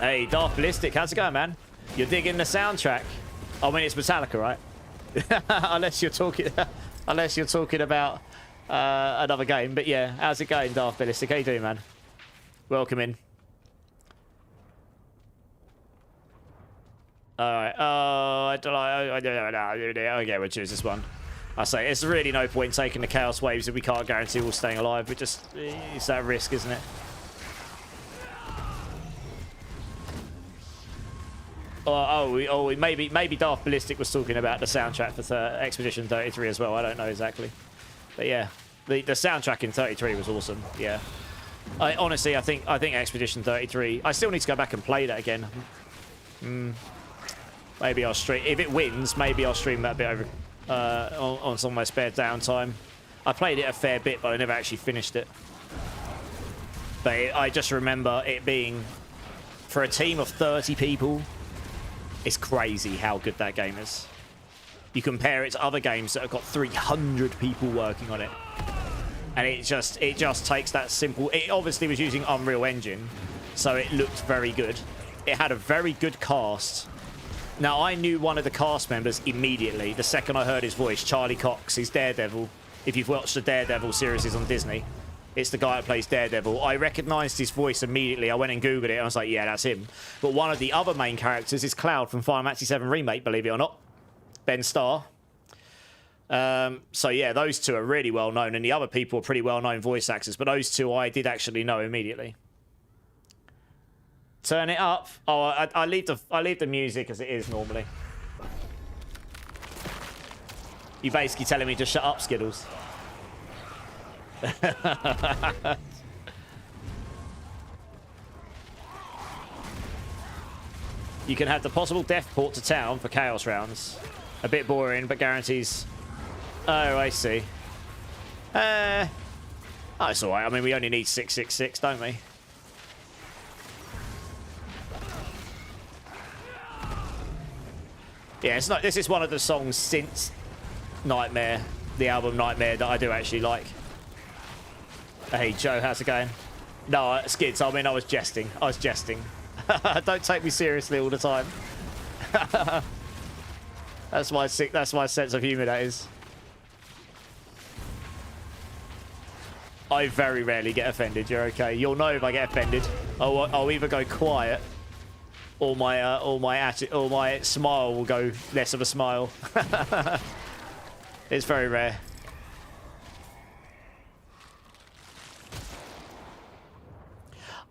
Hey, Darth Ballistic, how's it going, man? You're digging the soundtrack. I mean, it's Metallica, right? unless you're talking about another game. But yeah, how's it going, Darth Ballistic? How you doing, man? Welcome in. Alright, I don't know. Okay, we'll choose this one. I say, it's really no point taking the Chaos Waves if we can't guarantee we're staying alive. But just, it's that risk, isn't it? Maybe Darth Ballistic was talking about the soundtrack for Expedition 33 as well. I don't know exactly. But yeah, the soundtrack in 33 was awesome. Yeah. Honestly, I think Expedition 33... I still need to go back and play that again. Maybe I'll stream... If it wins, maybe I'll stream that bit over on some of my spare downtime. I played it a fair bit, but I never actually finished it. But I just remember it being... For a team of 30 people... It's crazy how good that game is. You compare it to other games that have got 300 people working on it. And it just takes that simple... It obviously was using Unreal Engine, so it looked very good. It had a very good cast. Now, I knew one of the cast members immediately. The second I heard his voice, Charlie Cox, he's Daredevil. If you've watched the Daredevil series on Disney. It's the guy that plays Daredevil. I recognised his voice immediately. I went and Googled it, and I was like, yeah, that's him. But one of the other main characters is Cloud from Final Fantasy VII Remake, believe it or not. Ben Starr. So, yeah, those two are really well-known, and the other people are pretty well-known voice actors, but those two I did actually know immediately. Turn it up. Oh, I leave the music as it is normally. You basically telling me to shut up, Skittles. You can have the possible death port to town for chaos rounds. A bit boring, but guarantees. Oh, I see. Oh, it's alright. I mean, we only need 666, don't we? Yeah, it's not. This is one of the songs since Nightmare, the album Nightmare, that I do actually like. Hey, Joe, how's it going? No, Skids, I mean, I was jesting. I was jesting. Don't take me seriously all the time. That's my sense of humour, that is. I very rarely get offended. You're okay. You'll know if I get offended. I'll either go quiet, or my smile will go less of a smile. It's very rare.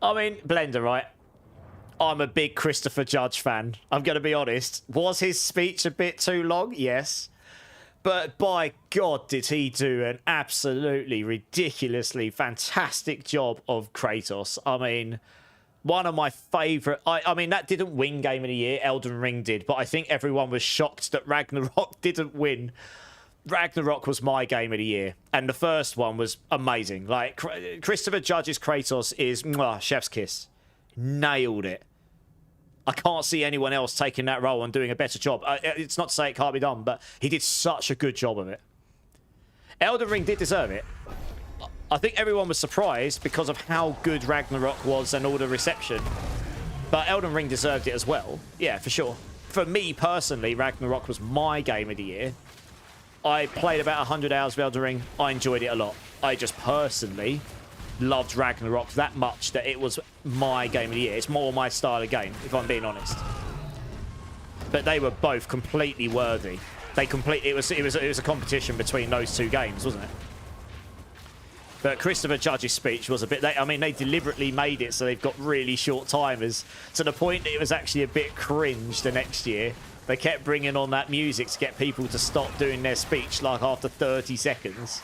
I mean, Blender, right? I'm a big Christopher Judge fan. I'm going to be honest. Was his speech a bit too long? Yes. But by God, did he do an absolutely ridiculously fantastic job of Kratos. I mean, one of my favourite... I mean, that didn't win Game of the Year. Elden Ring did. But I think everyone was shocked that Ragnarok didn't win. Ragnarok was my Game of the Year. And the first one was amazing. Like, Christopher Judge's Kratos is chef's kiss. Nailed it. I can't see anyone else taking that role and doing a better job. It's not to say it can't be done, but he did such a good job of it. Elden Ring did deserve it. I think everyone was surprised because of how good Ragnarok was and all the reception. But Elden Ring deserved it as well. Yeah, for sure. For me personally, Ragnarok was my Game of the Year. I played about 100 hours of Elden Ring. I enjoyed it a lot. I just personally loved Ragnarok that much that it was my Game of the Year. It's more my style of game, if I'm being honest. But they were both completely worthy. It was a competition between those two games, wasn't it? But Christopher Judge's speech was a bit... I mean, they deliberately made it so they've got really short timers, to the point that it was actually a bit cringe the next year. They kept bringing on that music to get people to stop doing their speech, like, after 30 seconds.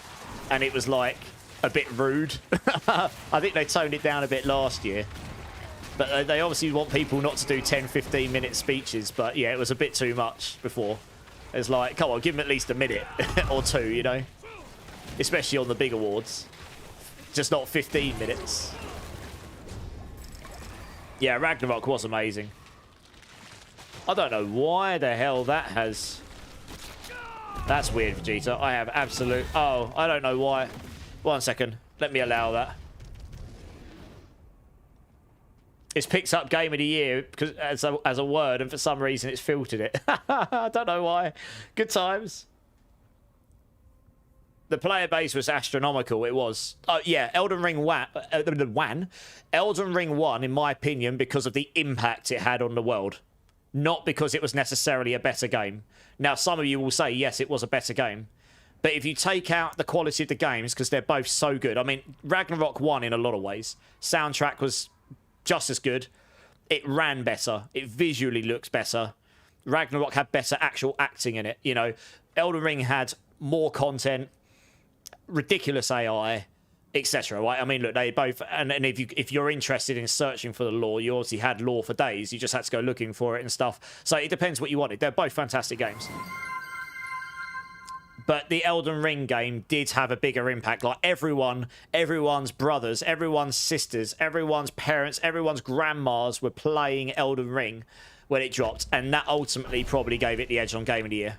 And it was, like, a bit rude. I think they toned it down a bit last year. But they obviously want people not to do 10, 15-minute speeches. But, yeah, it was a bit too much before. It's like, come on, give them at least a minute or two, you know? Especially on the big awards. Just not 15 minutes. Yeah, Ragnarok was amazing. I don't know why the hell that has... That's weird, Vegeta. I have absolute... Oh, I don't know why. 1 second. Let me allow that. It's picked up Game of the Year because as a word, and for some reason it's filtered it. I don't know why. Good times. The player base was astronomical. It was. Oh, yeah. Elden Ring 1, in my opinion, because of the impact it had on the world. Not because it was necessarily a better game. Now, some of you will say, yes, it was a better game. But if you take out the quality of the games, because they're both so good. I mean, Ragnarok won in a lot of ways. Soundtrack was just as good. It ran better. It visually looks better. Ragnarok had better actual acting in it. You know, Elden Ring had more content, ridiculous AI, etc. Right? I mean, look, they both, and if you're interested in searching for the lore, you obviously had lore for days. You just had to go looking for it and stuff. So it depends what you wanted. They're both fantastic games. But the Elden Ring game did have a bigger impact. Like everyone's brothers, everyone's sisters, everyone's parents, everyone's grandmas were playing Elden Ring when it dropped, and that ultimately probably gave it the edge on Game of the Year.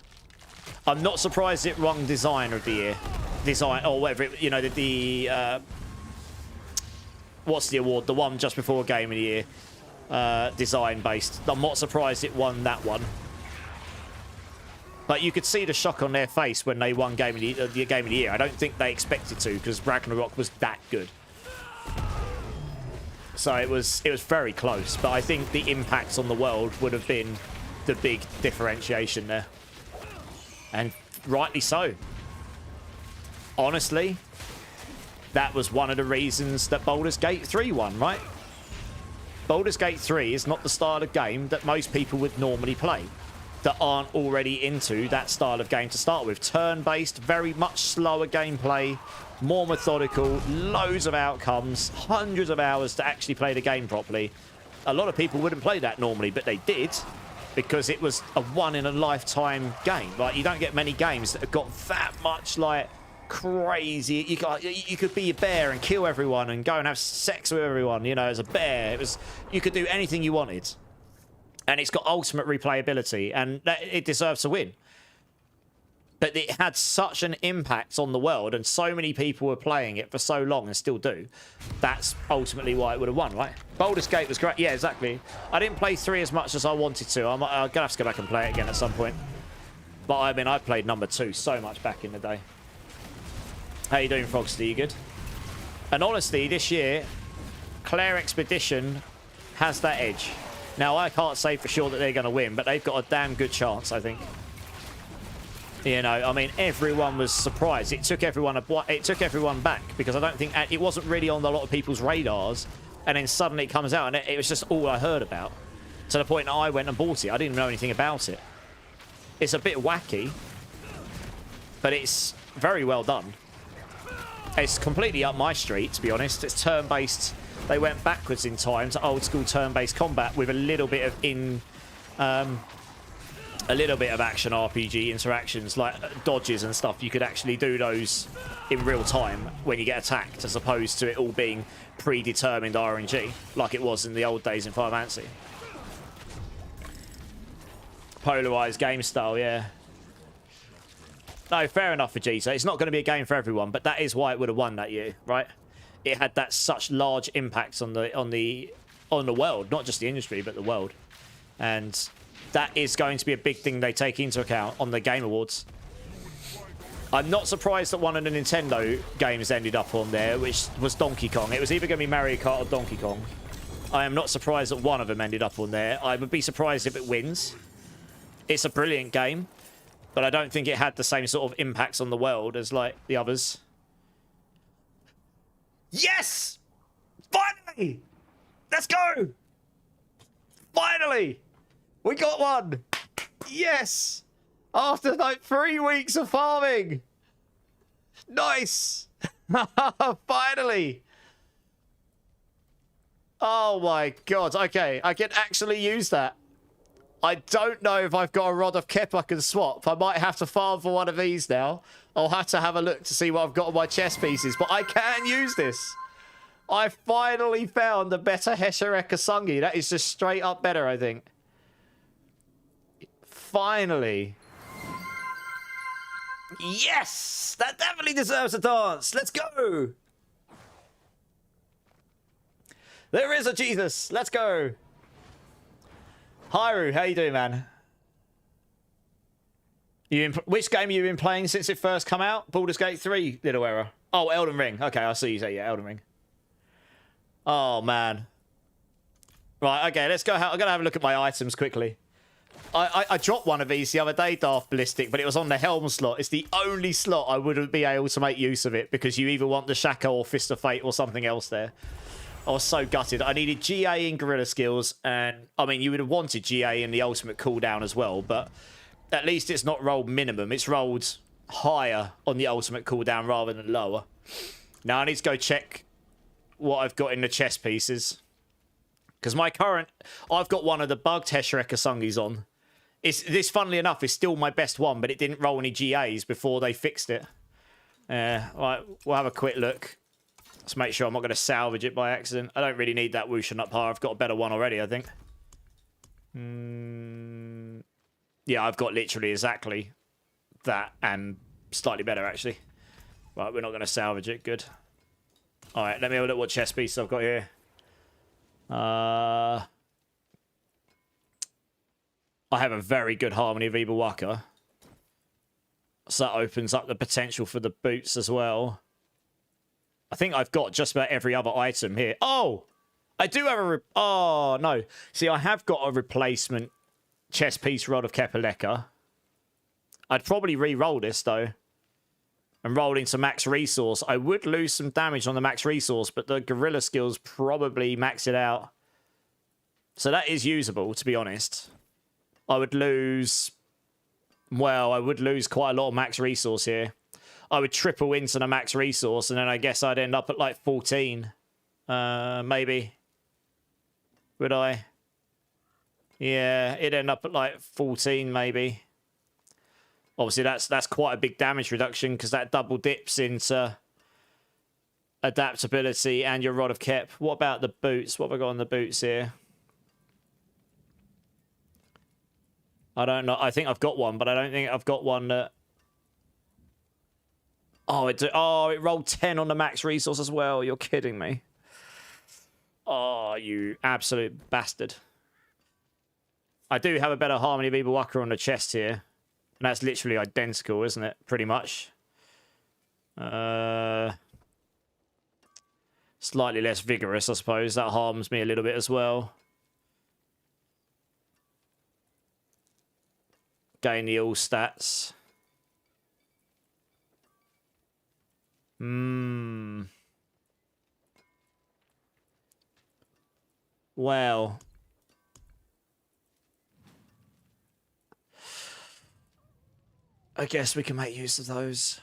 I'm not surprised it won Designer of the Year. Design, or whatever, you know, what's the award? The one just before Game of the Year. Design based. I'm not surprised it won that one. But you could see the shock on their face when they won Game of the Game of the Year. I don't think they expected to, because Ragnarok was that good. So it was very close. But I think the impacts on the world would have been the big differentiation there. And rightly so. Honestly, that was one of the reasons that Baldur's Gate 3 won, right? Baldur's Gate 3 is not the style of game that most people would normally play, that aren't already into that style of game to start with. Turn-based, very much slower gameplay, more methodical, loads of outcomes, hundreds of hours to actually play the game properly. A lot of people wouldn't play that normally, but they did, because it was a one-in-a-lifetime game. Like, you don't get many games that have got that much, like, crazy. You could be a bear and kill everyone and go and have sex with everyone, you know, as a bear. You could do anything you wanted. And it's got ultimate replayability, and it deserves to win. But it had such an impact on the world, and so many people were playing it for so long and still do. That's ultimately why it would have won, right? Baldur's Gate was great. Yeah, exactly. I didn't play 3 as much as I wanted to. I'm going to have to go back and play it again at some point. But I mean, I played number 2 so much back in the day. How you doing, Frogster? You good? And honestly, this year, Claire Expedition has that edge. Now, I can't say for sure that they're going to win, but they've got a damn good chance, I think. You know, I mean, everyone was surprised. It took everyone back, because I don't think it wasn't really on a lot of people's radars, and then suddenly it comes out, and it was just all I heard about, to the point that I went and bought it. I didn't know anything about it. It's a bit wacky, but it's very well done. It's completely up my street, to be honest. It's turn-based. They went backwards in time to old-school turn-based combat with a little bit of action RPG interactions, like dodges and stuff. You could actually do those in real time when you get attacked, as opposed to it all being predetermined RNG, like it was in the old days in Final Fantasy. Polarized game style, yeah. No, fair enough, Vegeta. It's not going to be a game for everyone, but that is why it would have won that year, right? It had that such large impacts on the world, not just the industry, but the world. And that is going to be a big thing they take into account on the Game Awards. I'm not surprised that one of the Nintendo games ended up on there, which was Donkey Kong. It was either going to be Mario Kart or Donkey Kong. I am not surprised that one of them ended up on there. I would be surprised if it wins. It's a brilliant game, but I don't think it had the same sort of impacts on the world as, like, the others. Yes! Finally! Let's go! Finally! We got one! Yes! After, like, 3 weeks of farming! Nice! Finally! Oh my god, okay, I can actually use that. I don't know if I've got a Rod of Kep I can swap. I might have to farm for one of these now. I'll have to have a look to see what I've got on my chest pieces, but I can use this. I finally found a better Hesher Ekasungi. That is just straight up better, I think. Finally. Yes! That definitely deserves a dance. Let's go! There is a Jesus. Let's go. Hyru, how you doing, man? Which game have you been playing since it first come out? Baldur's Gate 3, little error. Oh, Elden Ring. Okay, I see you say, yeah, Elden Ring. Oh, man. Right, okay, let's go. I'm going to have a look at my items quickly. I dropped one of these the other day, Daft Ballistic, but it was on the Helm slot. It's the only slot I wouldn't be able to make use of it, because you either want the Shako or Fist of Fate or something else there. I was so gutted. I needed GA in Guerrilla Skills, and, I mean, you would have wanted GA in the ultimate cooldown as well, but at least it's not rolled minimum. It's rolled higher on the ultimate cooldown rather than lower. Now, I need to go check what I've got in the chest pieces, because my current... I've got one of the bugged Hesher Ekasungis on. This, funnily enough, is still my best one, but it didn't roll any GAs before they fixed it. Right, we'll have a quick look. Let's make sure I'm not going to salvage it by accident. I don't really need that Wushan up high. I've got a better one already, I think. Yeah, I've got literally exactly that and slightly better, actually. Right, we're not going to salvage it. Good. All right, let me have a look what chest piece I've got here. I have a very good Harmony of Evil Waka. So that opens up the potential for the boots as well. I think I've got just about every other item here. Oh! I do have a... Oh, no. See, I have got a replacement chest piece Rod of Kepaleka. I'd probably re-roll this, though. And roll into max resource. I would lose some damage on the max resource, but the gorilla skills probably max it out. So that is usable, to be honest. I would lose... Well, I would lose quite a lot of max resource here. I would triple into the max resource, and then I guess I'd end up at like 14. Maybe. Would I? Yeah, it'd end up at like 14, maybe. Obviously, that's quite a big damage reduction, because that double dips into adaptability and your Rod of Kep. What about the boots? What have I got on the boots here? I don't know. I think I've got one, but I don't think I've got one that... Oh, it rolled 10 on the max resource as well. You're kidding me. Oh, you absolute bastard. I do have a better Harmony of Evil Walker on the chest here. And that's literally identical, isn't it? Pretty much. Slightly less vigorous, I suppose. That harms me a little bit as well. Gain the all stats. Well. I guess we can make use of those.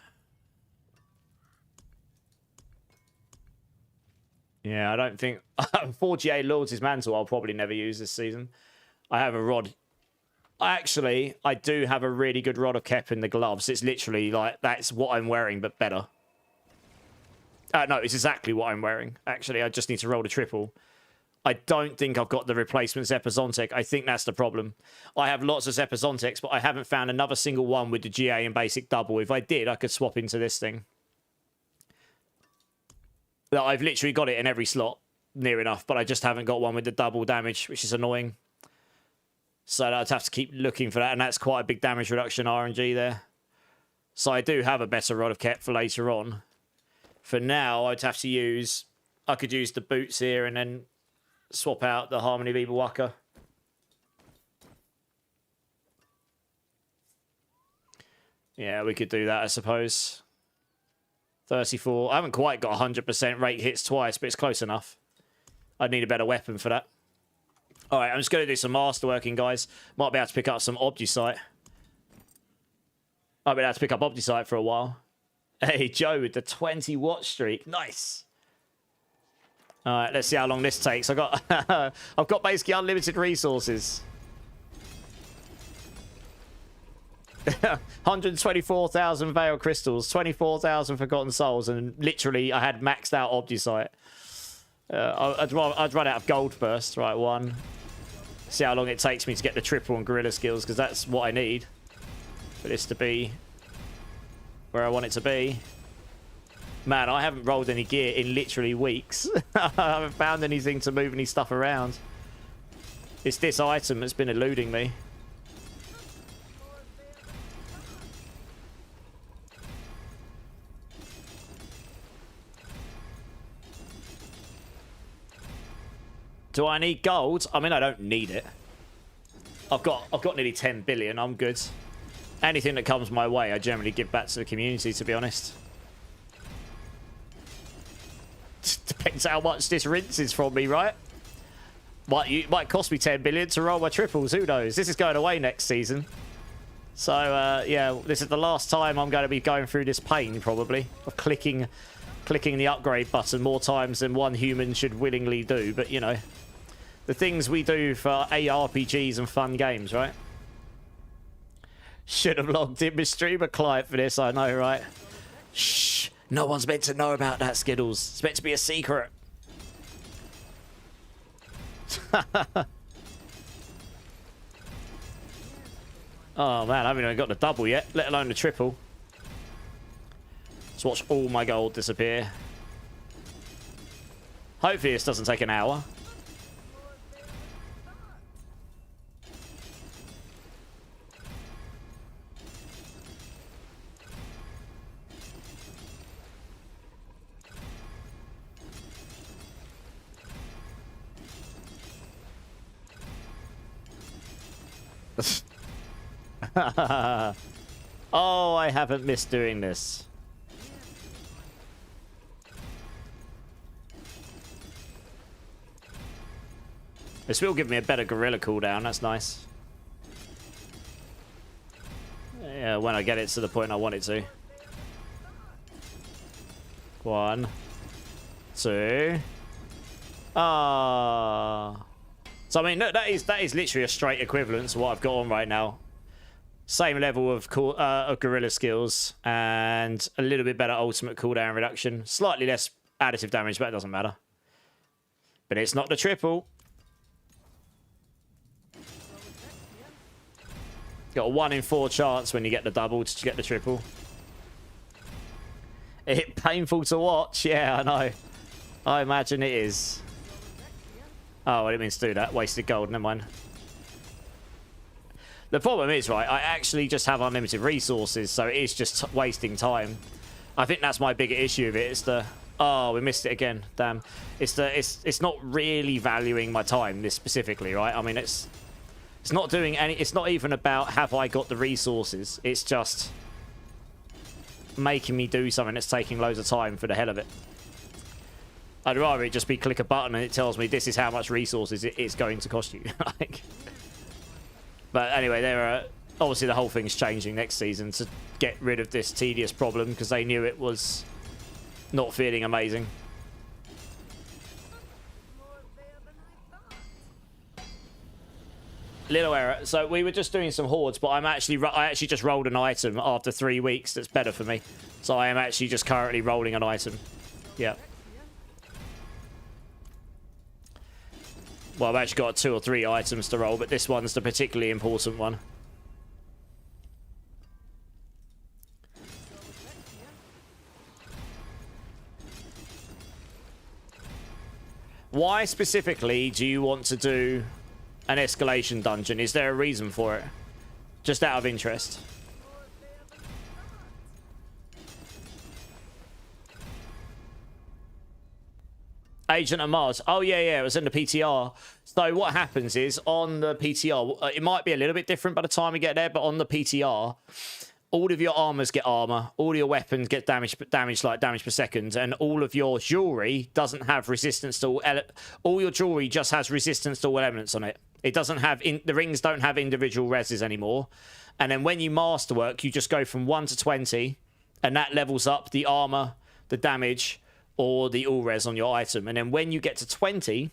Yeah, I don't think... 48 Lords' Mantle I'll probably never use this season. I have a rod... Actually, I do have a really good Rod of Kep in the gloves. It's literally like, that's what I'm wearing, but better. No, it's exactly what I'm wearing. Actually, I just need to roll the triple. I don't think I've got the replacement Zepazontek. I think that's the problem. I have lots of Zepazontecs, but I haven't found another single one with the GA and basic double. If I did, I could swap into this thing. I've literally got it in every slot, near enough, but I just haven't got one with the double damage, which is annoying. So I'd have to keep looking for that, and that's quite a big damage reduction RNG there. So I do have a better Rod of Kep for later on. For now, I'd have to use... I could use the boots here and then swap out the Harmony of Evil Walker. Yeah, we could do that, I suppose. 34. I haven't quite got 100% rate hits twice, but it's close enough. I'd need a better weapon for that. All right, I'm just going to do some masterworking, guys. Might be able to pick up some Obdusite. Might be able to pick up Obdusite for a while. Hey, Joe with the 20 watch streak. Nice. All right, let's see how long this takes. I've got basically unlimited resources. 124,000 Veil Crystals, 24,000 Forgotten Souls, and literally I had maxed out Obdusite. I'd run out of gold first. Right, one. See how long it takes me to get the triple and gorilla skills, because that's what I need for this to be where I want it to be. Man, I haven't rolled any gear in literally weeks. I haven't found anything to move any stuff around. It's this item that's been eluding me. Do I need gold? I mean, I don't need it. I've got nearly 10 billion. I'm good. Anything that comes my way, I generally give back to the community, to be honest. Depends how much this rinses from me, right? Might cost me 10 billion to roll my triples. Who knows? This is going away next season. So, yeah, this is the last time I'm going to be going through this pain, probably, of clicking the upgrade button more times than one human should willingly do. But, you know, the things we do for ARPGs and fun games, right? Should have logged in my streamer client for this, I know, right? Shh. No one's meant to know about that, Skittles. It's meant to be a secret. Oh, man, I haven't even got the double yet, let alone the triple. Let's watch all my gold disappear. Hopefully this doesn't take an hour. Oh, I haven't missed doing this. This will give me a better gorilla cooldown. That's nice. Yeah, when I get it to the point I want it to. 1, 2. Ah. So I mean, that is literally a straight equivalent to what I've got on right now. Same level of gorilla skills and a little bit better ultimate cooldown reduction. Slightly less additive damage, but it doesn't matter. But it's not the triple. Got a 1 in 4 chance when you get the double to get the triple. It's painful to watch. Yeah, I know. I imagine it is. Oh, I didn't mean to do that. Wasted gold. Never mind. The problem is, right, I actually just have unlimited resources, so it is just wasting time. I think that's my bigger issue with it. It's the... Oh, we missed it again. Damn. It's not really valuing my time, this specifically, right? I mean, it's not doing any... It's not even about have I got the resources. It's just making me do something that's taking loads of time for the hell of it. I'd rather it just be click a button and it tells me this is how much resources it's going to cost you. Like, but anyway, obviously the whole thing's changing next season to get rid of this tedious problem because they knew it was not feeling amazing. Little error. So we were just doing some hordes, but I actually just rolled an item after 3 weeks that's better for me. So I am actually just currently rolling an item. Yeah. Well, I've actually got 2 or 3 items to roll, but this one's the particularly important one. Why specifically do you want to do an escalation dungeon? Is there a reason for it? Just out of interest. Agent of Mars. Oh, yeah, it was in the PTR. So what happens is, on the PTR, it might be a little bit different by the time we get there, but on the PTR, all of your armors get armor, all your weapons get damage per second, and all of your jewelry doesn't have resistance to all your jewelry just has resistance to all elements on it. It doesn't have... The rings don't have individual reses anymore. And then when you masterwork, you just go from 1 to 20, and that levels up the armor, the damage, or the all res on your item. And then when you get to 20,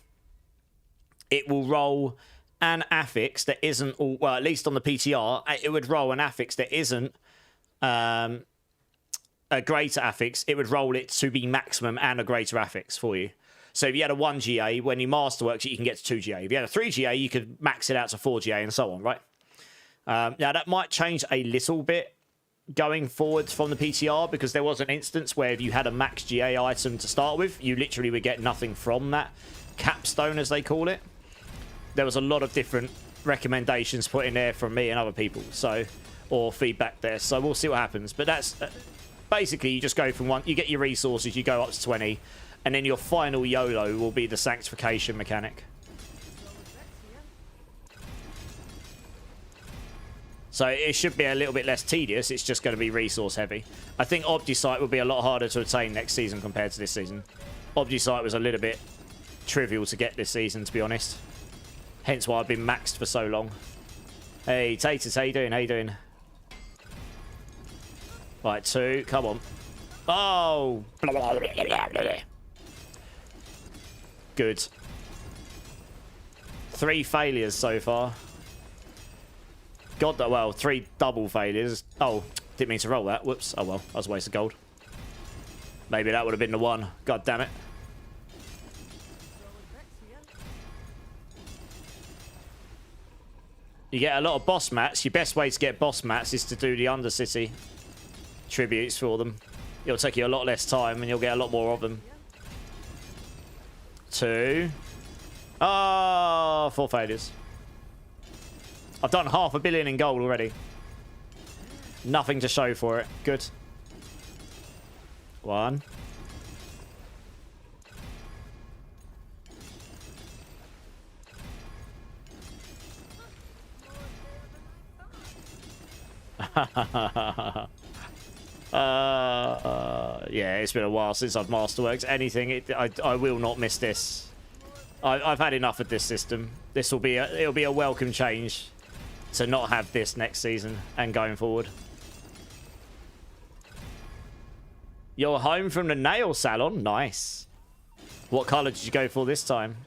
it will roll an affix that isn't all... Well, at least on the PTR, it would roll an affix that isn't a greater affix. It would roll it to be maximum and a greater affix for you. So if you had a 1 GA, when you masterwork it, you can get to 2 GA. If you had a 3 GA, you could max it out to 4 GA and so on, right? Now, that might change a little bit going forward from the PTR, because there was an instance where if you had a max GA item to start with, you literally would get nothing from that capstone, as they call it. There was a lot of different recommendations put in there from me and other people, so, or feedback there, so we'll see what happens. But that's basically, you just go from 1, you get your resources, you go up to 20, and then your final YOLO will be the sanctification mechanic. So it should be a little bit less tedious. It's just going to be resource heavy. I think Obdusite will be a lot harder to attain next season compared to this season. Obdusite was a little bit trivial to get this season, to be honest. Hence why I've been maxed for so long. Hey, Taters, how you doing? How you doing? Right, 2. Come on. Oh! Good. 3 failures so far. God, well, 3 double failures. Oh, didn't mean to roll that. Whoops. Oh, well, that was a waste of gold. Maybe that would have been the one. God damn it. You get a lot of boss mats. Your best way to get boss mats is to do the Undercity tributes for them. It'll take you a lot less time and you'll get a lot more of them. 2. Oh, 4 failures. I've done 500 million in gold already. Nothing to show for it. Good. 1. Yeah, it's been a while since I've Masterworks anything. I will not miss this. I've had enough of this system. This will be it'll be a welcome change to not have this next season and going forward. You're home from the nail salon? Nice. What colour did you go for this time?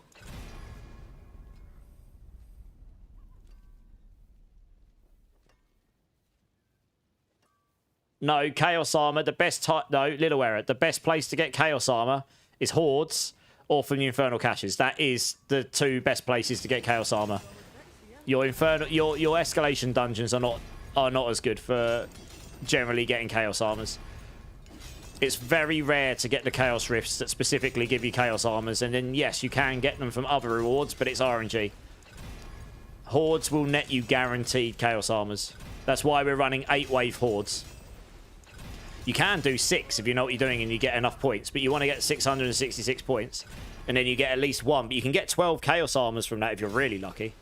No, Chaos Armor, the best type... No, little error. The best place to get Chaos Armor is Hordes or from the Infernal Caches. That is the two best places to get Chaos Armor. Your escalation dungeons are not as good for generally getting Chaos Armors. It's very rare to get the Chaos Rifts that specifically give you Chaos Armors. And then, yes, you can get them from other rewards, but it's RNG. Hordes will net you guaranteed Chaos Armors. That's why we're running 8-wave Hordes. You can do 6 if you know what you're doing and you get enough points, but you want to get 666 points, and then you get at least 1. But you can get 12 Chaos Armors from that if you're really lucky.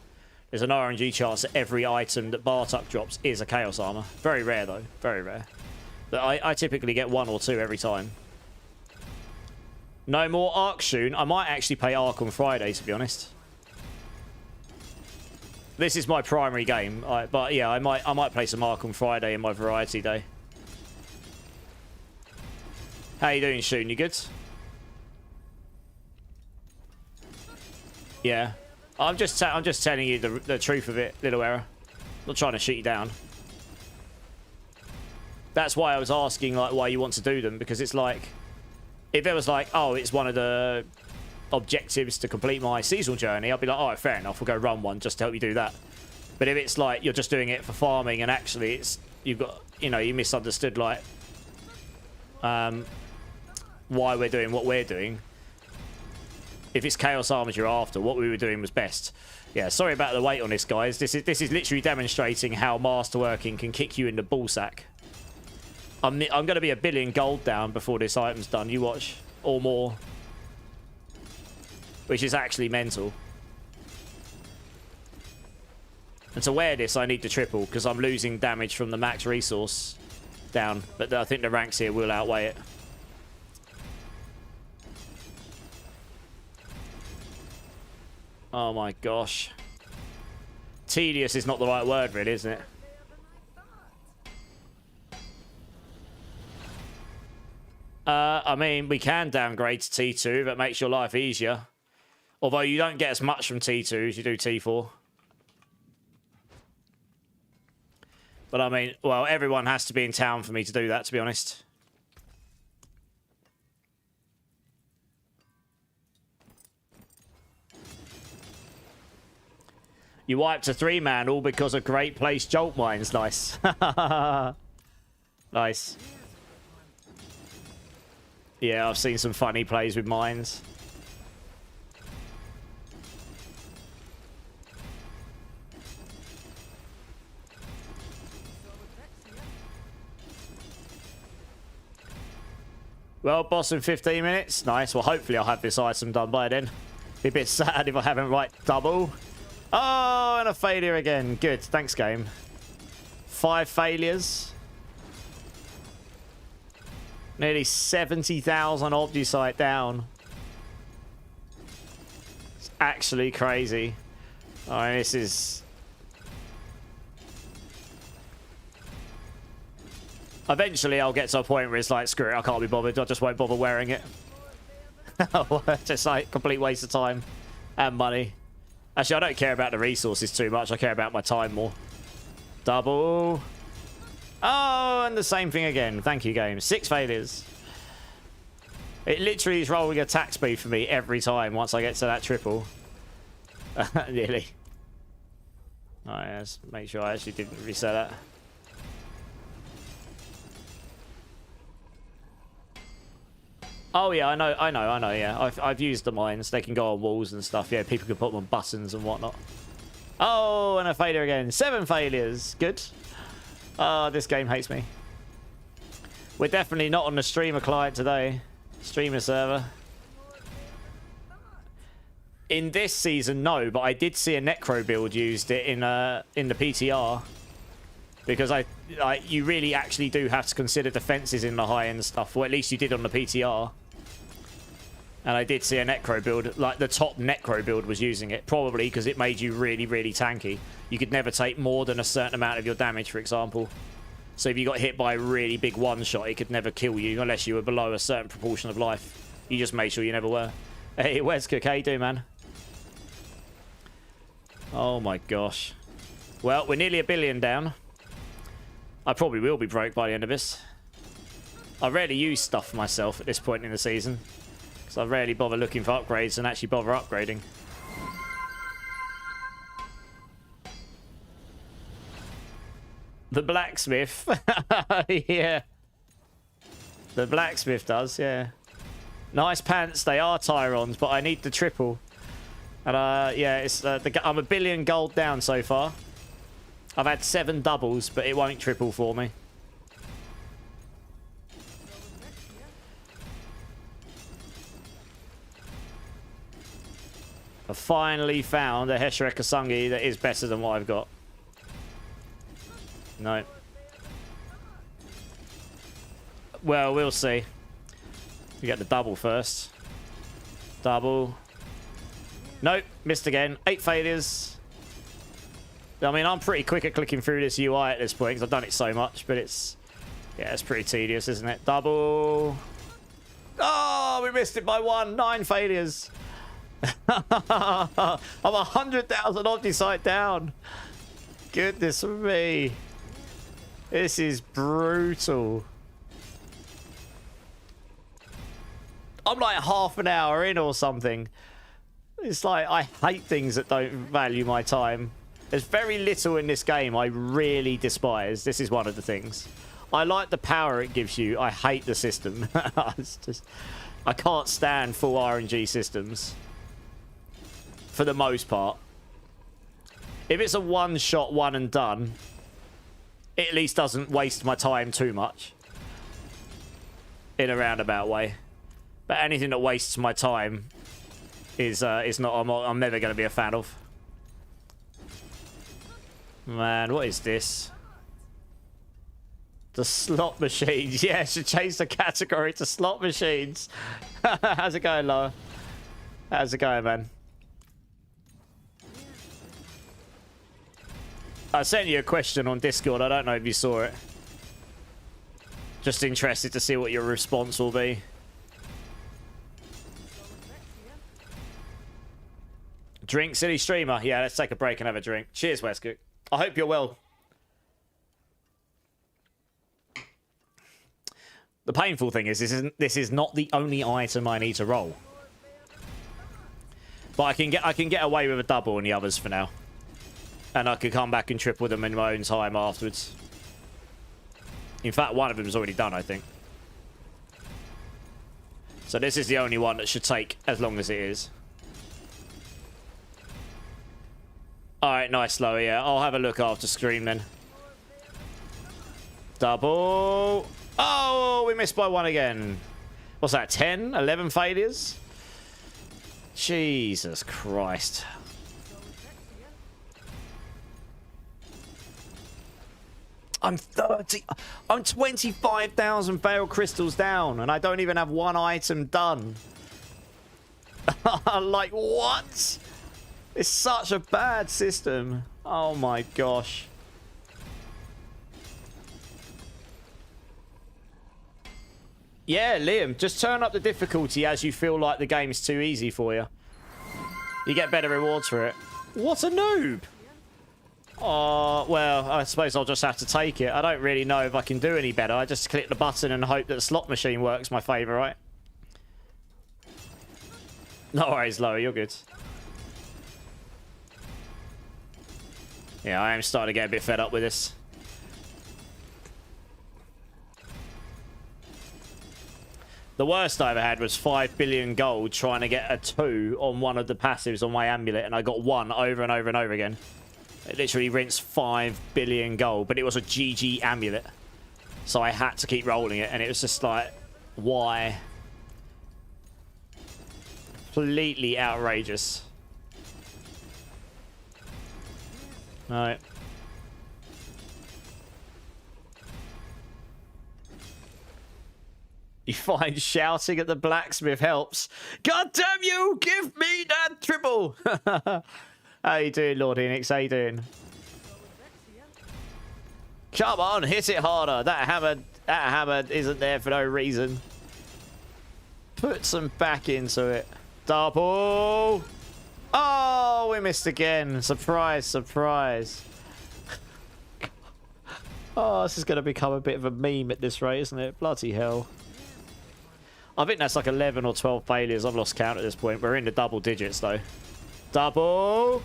There's an RNG chance that every item that Bartok drops is a Chaos Armor. Very rare, though. Very rare. But I typically get 1 or 2 every time. No more Arc soon. I might actually play Arc on Friday, to be honest. This is my primary game, but yeah, I might play some Arc on Friday in my variety day. How you doing, Shun? You good? Yeah. I'm just telling you the truth of it, little error. Not trying to shoot you down. That's why I was asking, like, why you want to do them, because it's like, if it was like, oh, it's one of the objectives to complete my seasonal journey, I'd be like, oh, fair enough, we'll go run one just to help you do that. But if it's like you're just doing it for farming and actually it's you've got, you know, you misunderstood like why we're doing what we're doing. If it's Chaos Armors you're after, what we were doing was best. Yeah, sorry about the wait on this, guys. This is literally demonstrating how masterworking can kick you in the ballsack. I'm going to be 1 billion gold down before this item's done. You watch. Or more. Which is actually mental. And to wear this, I need to triple, because I'm losing damage from the max resource down. But I think the ranks here will outweigh it. Oh my gosh. Tedious is not the right word, really, isn't it? I mean, we can downgrade to T2 if it makes your life easier. Although you don't get as much from T2 as you do T4. But I mean, well, everyone has to be in town for me to do that, to be honest. You wiped a 3-man all because of Great Place Jolt Mines. Nice. Nice. Yeah, I've seen some funny plays with mines. Well, boss in 15 minutes. Nice. Well, hopefully I'll have this item done by then. Be a bit sad if I haven't right double. Oh, and a failure again. Good. Thanks, game. 5 failures. Nearly 70,000 Obdusite down. It's actually crazy. Oh, this is... Eventually, I'll get to a point where it's like, screw it, I can't be bothered. I just won't bother wearing it. Just like, complete waste of time and money. Actually, I don't care about the resources too much. I care about my time more. Double. Oh, and the same thing again. Thank you, game. 6 failures. It literally is rolling attack speed for me every time once I get to that triple. Nearly. Alright, let's make sure I actually didn't reset that. Oh yeah, I know, yeah. I've used the mines. They can go on walls and stuff. Yeah, people can put them on buttons and whatnot. Oh, and a failure again. 7 failures. Good. Oh, this game hates me. We're definitely not on the streamer client today. Streamer server. In this season, no, but I did see a Necro build used it in the PTR. Because you really actually do have to consider defenses in the high-end stuff, or at least you did on the PTR. And I did see a Necro build, like the top Necro build was using it, probably because it made you really, really tanky. You could never take more than a certain amount of your damage, for example. So if you got hit by a really big one-shot, it could never kill you unless you were below a certain proportion of life. You just made sure you never were. Hey, where's Cook? How you doing, man? Oh my gosh. Well, we're nearly 1 billion down. I probably will be broke by the end of this. I rarely use stuff myself at this point in the season. I rarely bother looking for upgrades and actually bother upgrading. The blacksmith. Yeah. The blacksmith does, yeah. Nice pants. They are Tyrons, but I need the triple. And yeah, it's I'm 1 billion gold down so far. I've had 7 doubles, but it won't triple for me. I finally found a Heshira Kasungi that is better than what I've got. No. Well, we'll see. We get the double first. Double. Nope, missed again. 8 failures. I mean, I'm pretty quick at clicking through this UI at this point because I've done it so much, but it's... Yeah, it's pretty tedious, isn't it? Double. Oh, we missed it by 1. 9 failures. I'm 100,000 Omnisite down. Goodness me. This is brutal. I'm like half an hour in or something. It's like, I hate things that don't value my time. There's very little in this game I really despise. This is one of the things. I like the power it gives you. I hate the system. It's just, I can't stand full RNG systems. For the most part. If it's a one-shot, one and done, it at least doesn't waste my time too much. In a roundabout way. But anything that wastes my time is not, I'm never going to be a fan of. Man, what is this? The slot machines. Yeah, should change the category to slot machines. How's it going, Loa? How's it going, man? I sent you a question on Discord. I don't know if you saw it. Just interested to see what your response will be. Drink, silly streamer. Yeah, let's take a break and have a drink. Cheers, Westcook. I hope you're well. The painful thing is, this is not the only item I need to roll. But I can get away with a double on the others for now. And I could come back and triple them in my own time afterwards. In fact, one of them is already done, I think. So this is the only one that should take as long as it is. Alright, nice, Loa, yeah. I'll have a look after stream then. Double. Oh, we missed by 1 again. What's that, 10? 11 failures? Jesus Christ. I'm 25,000 Veil Crystals down, and I don't even have 1 item done. Like, what? It's such a bad system. Oh my gosh. Yeah, Liam, just turn up the difficulty as you feel like the game's too easy for you. You get better rewards for it. What a noob! Oh, well, I suppose I'll just have to take it. I don't really know if I can do any better. I just click the button and hope that the slot machine works my favour, right? No worries, Loa, you're good. Yeah, I am starting to get a bit fed up with this. The worst I ever had was 5 billion gold trying to get a 2 on one of the passives on my amulet, and I got 1 over and over and over again. It literally rinsed 5 billion gold, but it was a GG amulet. So I had to keep rolling it, and it was just like, why? Completely outrageous. No. You find shouting at the blacksmith helps. God damn you! Give me that triple! How you doing, Lord Enix? How you doing? Come on, hit it harder. That hammer isn't there for no reason. Put some back into it. Double! Oh, we missed again. Surprise, surprise. Oh, this is going to become a bit of a meme at this rate, isn't it? Bloody hell. I think that's like 11 or 12 failures. I've lost count at this point. We're in the double digits, though. Double.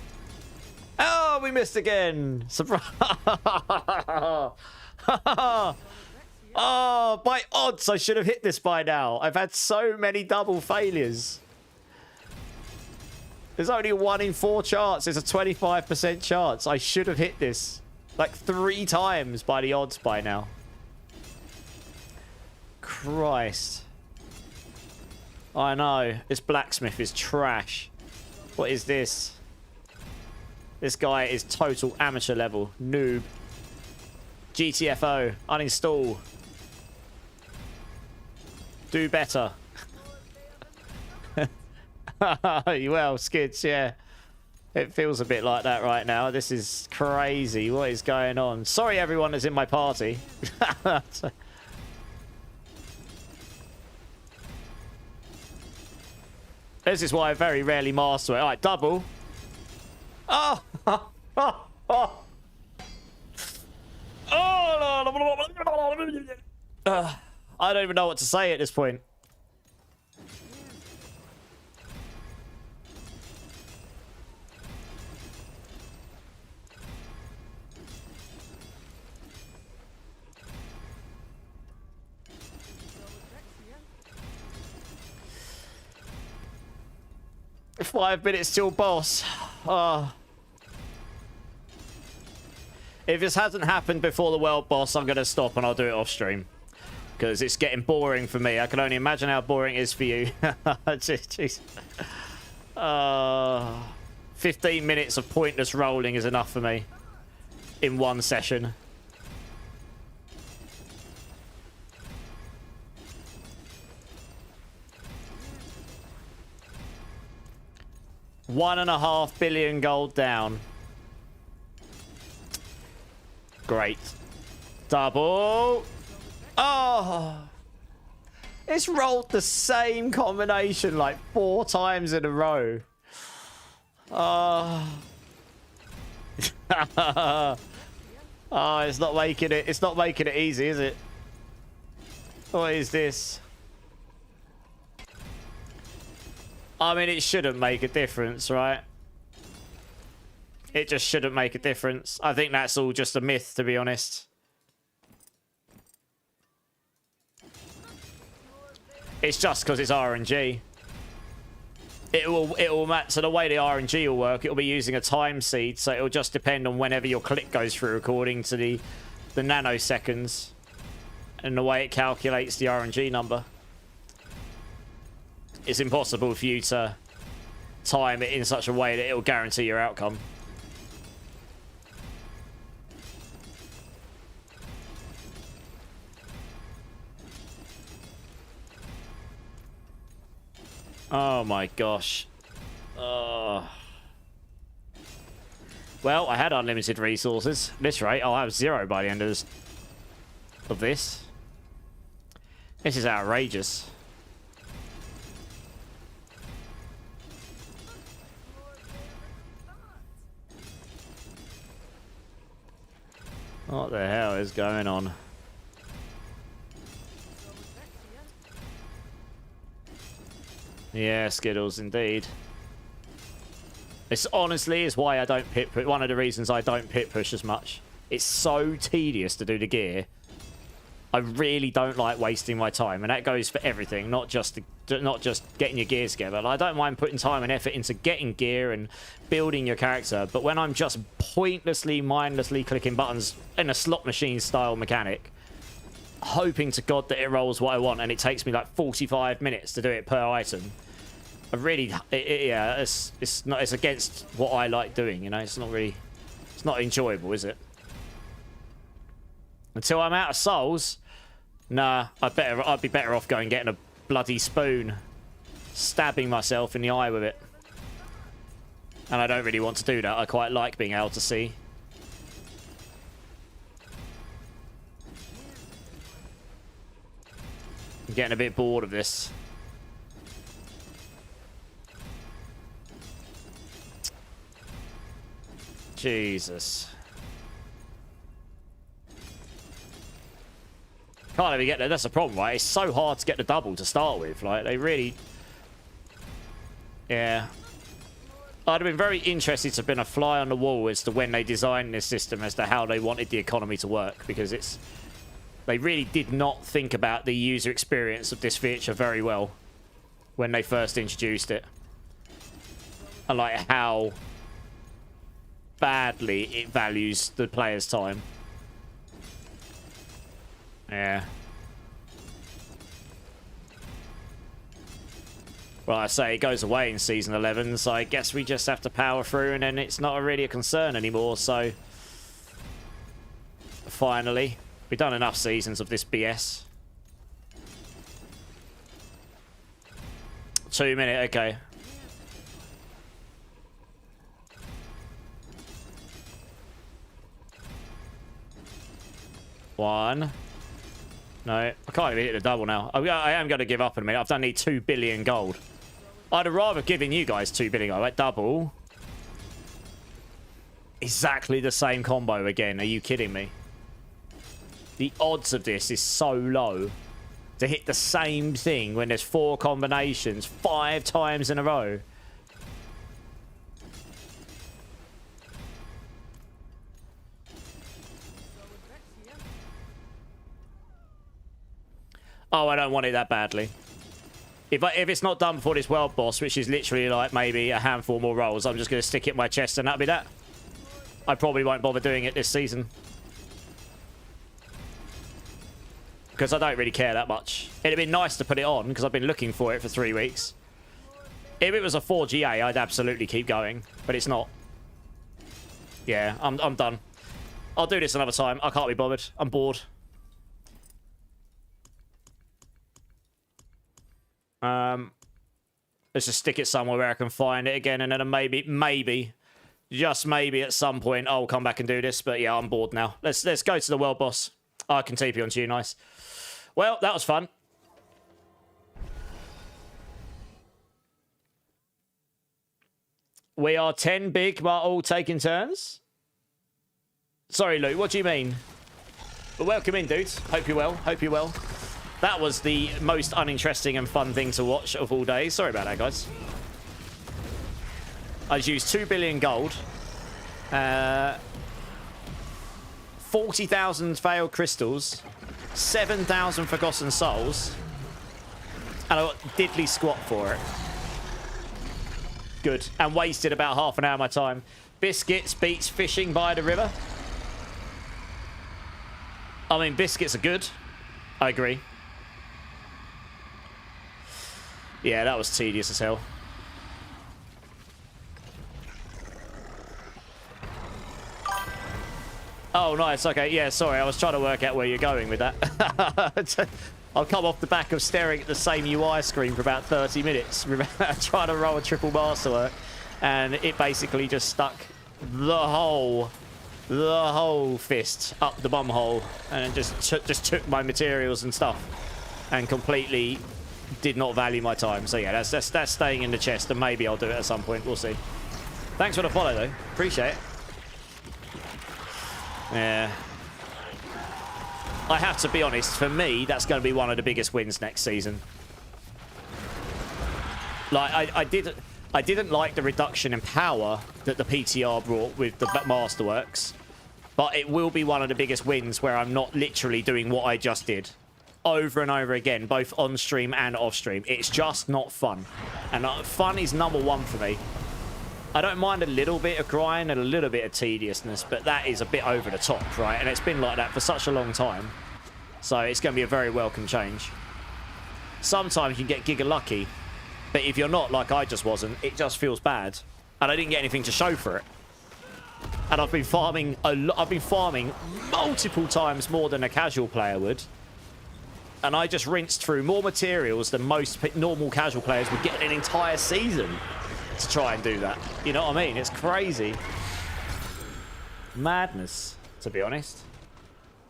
Oh, we missed again. Surprise. Oh, by odds, I should have hit this by now. I've had so many double failures. There's only 1 in 4 chance. There's a 25% chance. I should have hit this like 3 times by the odds by now. Christ. I know. This blacksmith is trash. What is this? This guy is total amateur level. Noob. GTFO. Uninstall. Do better. Well, Skids, yeah. It feels a bit like that right now. This is crazy. What is going on? Sorry, everyone that's in my party. This is why I very rarely master it. All right, double. Oh! Oh! I don't even know what to say at this point. Five minutes till boss. Oh. If this hasn't happened before the world boss, I'm going to stop and I'll do it off stream. Because it's getting boring for me. I can only imagine how boring it is for you. Jeez. 15 minutes of pointless rolling is enough for me. In one session. $1.5 billion gold down. Great. Double. Oh. It's rolled the same combination like 4 times in a row. Oh. Oh, it's not making it easy, is it? What is this? I mean, it shouldn't make a difference, right? It just shouldn't make a difference. I think that's all just a myth, to be honest. It's just because it's RNG. It will match. So the way the RNG will work, it'll be using a time seed, so it'll just depend on whenever your click goes through according to the nanoseconds and the way it calculates the RNG number. It's impossible for you to time it in such a way that it will guarantee your outcome. Oh my gosh. Well, I had unlimited resources. At this rate, I'll have 0 by the end of this. This is outrageous. What the hell is going on? Yeah, Skittles, indeed. This honestly is why I don't pit push. One of the reasons I don't pit push as much. It's so tedious to do the gear. I really don't like wasting my time, and that goes for everything, not just getting your gears together. Like, I don't mind putting time and effort into getting gear and building your character, but when I'm just pointlessly, mindlessly clicking buttons in a slot machine style mechanic, hoping to God that it rolls what I want, and it takes me like 45 minutes to do it per item. I really, yeah, it's against what I like doing, you know. It's not enjoyable, is it? Until I'm out of souls. Nah, I'd be better off going getting a bloody spoon, stabbing myself in the eye with it. And I don't really want to do that. I quite like being able to see. I'm getting a bit bored of this. Jesus. Can't even get there. That's the problem, right? It's so hard to get the double to start with. Like, they really... Yeah. I'd have been very interested to have been a fly on the wall as to when they designed this system as to how they wanted the economy to work. Because it's... They really did not think about the user experience of this feature very well when they first introduced it. And like how badly it values the player's time. Yeah. Well, I say it goes away in Season 11, so I guess we just have to power through and then it's not really a concern anymore, so... Finally. We've done enough seasons of this BS. 2 minutes, okay. One. No, I can't even hit the double now. I am going to give up in a minute. I've done need 2 billion gold. I'd have rather given you guys 2 billion gold. Like double. Exactly the same combo again. Are you kidding me? The odds of this is so low. To hit the same thing when there's 4 combinations 5 times in a row. Oh, I don't want it that badly. If it's not done before this world boss, which is literally like maybe a handful more rolls, I'm just going to stick it in my chest and that'll be that. I probably won't bother doing it this season. Because I don't really care that much. It'd be nice to put it on, because I've been looking for it for 3 weeks. If it was a 4GA, I'd absolutely keep going. But it's not. Yeah, I'm done. I'll do this another time. I can't be bothered. I'm bored. Let's just stick it somewhere where I can find it again, and then maybe, just maybe at some point I'll come back and do this. But yeah, I'm bored now. Let's go to the world boss. Oh, I can TP onto you, nice. Well, that was fun. We are 10 big, but all taking turns. Sorry, Luke, what do you mean? But welcome in, dudes. Hope you're well. Hope you're well. That was the most uninteresting and fun thing to watch of all days. Sorry about that, guys. I just used 2 billion gold. 40,000 failed crystals. 7,000 forgotten souls. And I got diddly squat for it. Good. And wasted about half an hour of my time. Biscuits beats fishing by the river. I mean, biscuits are good. I agree. Yeah, that was tedious as hell. Oh, nice. Okay, yeah, sorry. I was trying to work out where you're going with that. I'll come off the back of staring at the same UI screen for about 30 minutes, trying to roll a triple masterwork, and it basically just stuck the whole fist up the bum hole, and it just took my materials and stuff, and completely did not value my time. So yeah, that's staying in the chest, and maybe I'll do it at some point. We'll see. Thanks for the follow, though. Appreciate it. Yeah. I have to be honest, for me, that's going to be one of the biggest wins next season. Like, I didn't like the reduction in power that the PTR brought with the Masterworks, but it will be one of the biggest wins where I'm not literally doing what I just did over and over again, both on stream and off stream. It's just not fun. And fun is #1 for me. I don't mind a little bit of grind and a little bit of tediousness, but that is a bit over the top, right? And it's been like that for such a long time. So it's going to be a very welcome change. Sometimes you can get giga lucky, but if you're not, like I just wasn't, it just feels bad. And I didn't get anything to show for it. And I've been farming multiple times more than a casual player would. And I just rinsed through more materials than most normal casual players would get an entire season to try and do that. You know what I mean? It's crazy. Madness, to be honest.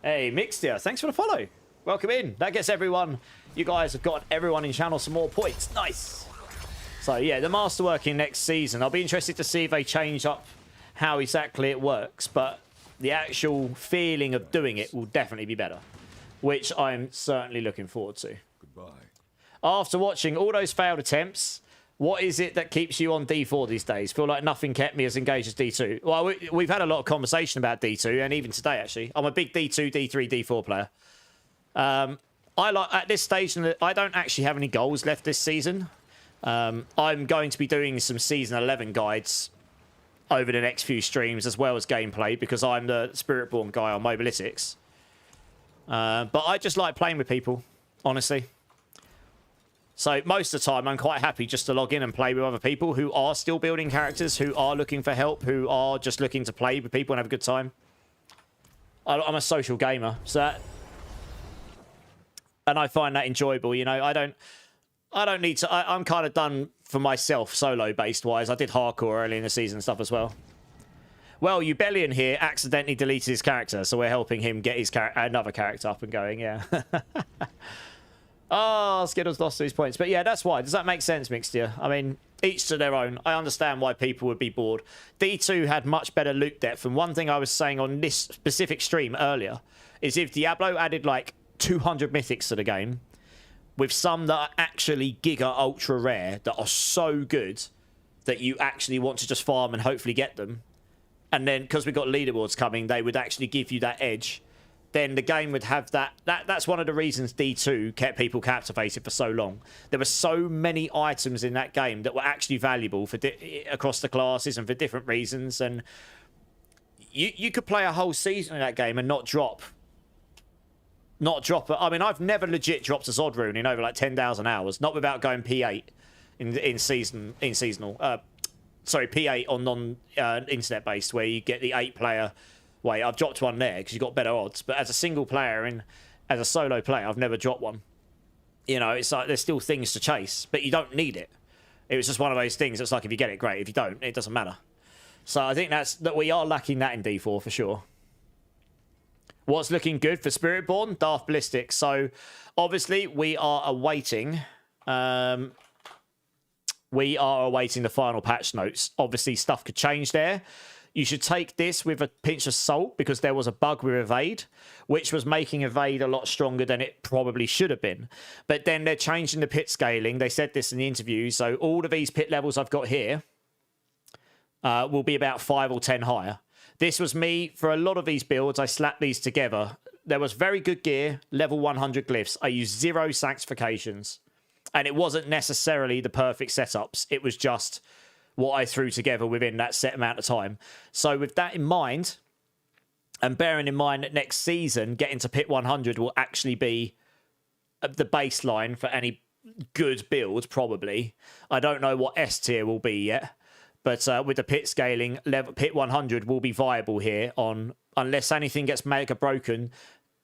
Hey, Mixtia, thanks for the follow. Welcome in. That gets everyone. You guys have got everyone in channel some more points. Nice. So, yeah, the masterworking next season. I'll be interested to see if they change up how exactly it works. But the actual feeling of doing it will definitely be better, which I'm certainly looking forward to. Goodbye. After watching all those failed attempts, what is it that keeps you on D4 these days? Feel like nothing kept me as engaged as D2. Well, we've had a lot of conversation about D2, and even today, actually. I'm a big D2, D3, D4 player. I like at this stage, I don't actually have any goals left this season. I'm going to be doing some Season 11 guides over the next few streams, as well as gameplay, because I'm the Spiritborn guy on Mobalytics. But I just like playing with people, honestly. So most of the time, I'm quite happy just to log in and play with other people who are still building characters, who are looking for help, who are just looking to play with people and have a good time. I'm a social gamer, so that... And I find that enjoyable, you know. I don't need to... I'm kind of done for myself, solo-based wise. I did hardcore early in the season and stuff as well. Well, Ubellion here accidentally deleted his character, so we're helping him get his another character up and going, yeah. Oh, Skittles lost these points. But yeah, that's why. Does that make sense, Mixtia? I mean, each to their own. I understand why people would be bored. D2 had much better loot depth, and one thing I was saying on this specific stream earlier is if Diablo added like 200 mythics to the game, with some that are actually giga ultra rare, that are so good that you actually want to just farm and hopefully get them, and then because we've got leaderboards coming, they would actually give you that edge, then the game would have that. That's one of the reasons D2 kept people captivated for so long. There were so many items in that game that were actually valuable for across the classes and for different reasons, and you could play a whole season in that game and not drop. I mean, I've never legit dropped a Zod rune in over like 10,000 hours, not without going P8 in seasonal. Sorry, P8 on non-internet based, where you get the 8-player. Wait, I've dropped one there because you've got better odds. But as a single player and as a solo player, I've never dropped one. You know, it's like there's still things to chase, but you don't need it. It was just one of those things. It's like if you get it, great. If you don't, it doesn't matter. So I think that we are lacking that in D4 for sure. What's looking good for Spiritborn? Daft Ballistic. So obviously we are awaiting. We are awaiting the final patch notes. Obviously stuff could change there. You should take this with a pinch of salt because there was a bug with Evade, which was making Evade a lot stronger than it probably should have been. But then they're changing the pit scaling. They said this in the interview. So all of these pit levels I've got here will be about 5 or 10 higher. This was me. For a lot of these builds, I slapped these together. There was very good gear, level 100 glyphs. I used 0 sanctifications. And it wasn't necessarily the perfect setups. It was just what I threw together within that set amount of time. So with that in mind, and bearing in mind that next season, getting to pit 100 will actually be the baseline for any good build, probably. I don't know what S tier will be yet. But with the pit scaling, pit 100 will be viable here on, unless anything gets mega broken,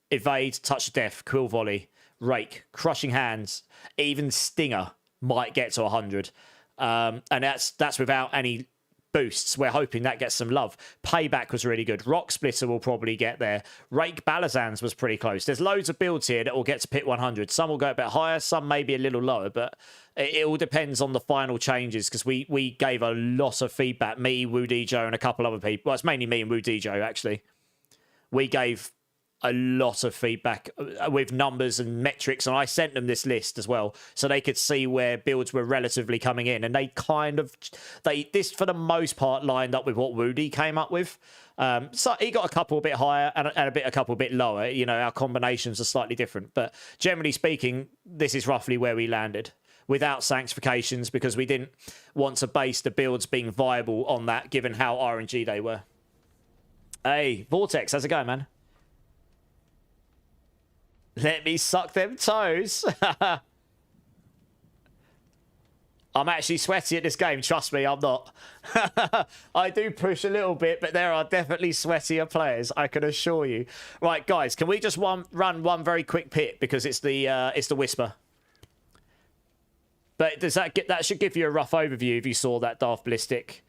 Evade, Touch of Death, Quill Volley, Rake, Crushing Hands, even Stinger might get to 100. And that's without any boosts. We're hoping that gets some love. Payback was really good. Rock Splitter will probably get there. Rake Balazans was pretty close. There's loads of builds here that will get to pit 100. Some will go a bit higher, some maybe a little lower, but it all depends on the final changes because we gave a lot of feedback. Me, Woo Dijo, and a couple other people. Well, it's mainly me and Woo Dijo, actually. We gave a lot of feedback with numbers and metrics, and I sent them this list as well so they could see where builds were relatively coming in, and this for the most part lined up with what Woody came up with. So he got a couple a bit higher and a couple a bit lower. You know, our combinations are slightly different, but generally speaking, this is roughly where we landed without sanctifications because we didn't want to base the builds being viable on that given how RNG they were. Hey, Vortex, how's it going, man? Let me suck them toes. I'm actually sweaty at this game. Trust me, I'm not. I do push a little bit, but there are definitely sweatier players, I can assure you. Right, guys, can we just run one very quick pit because it's the Whisper. But does that should give you a rough overview if you saw that Daft Ballistic.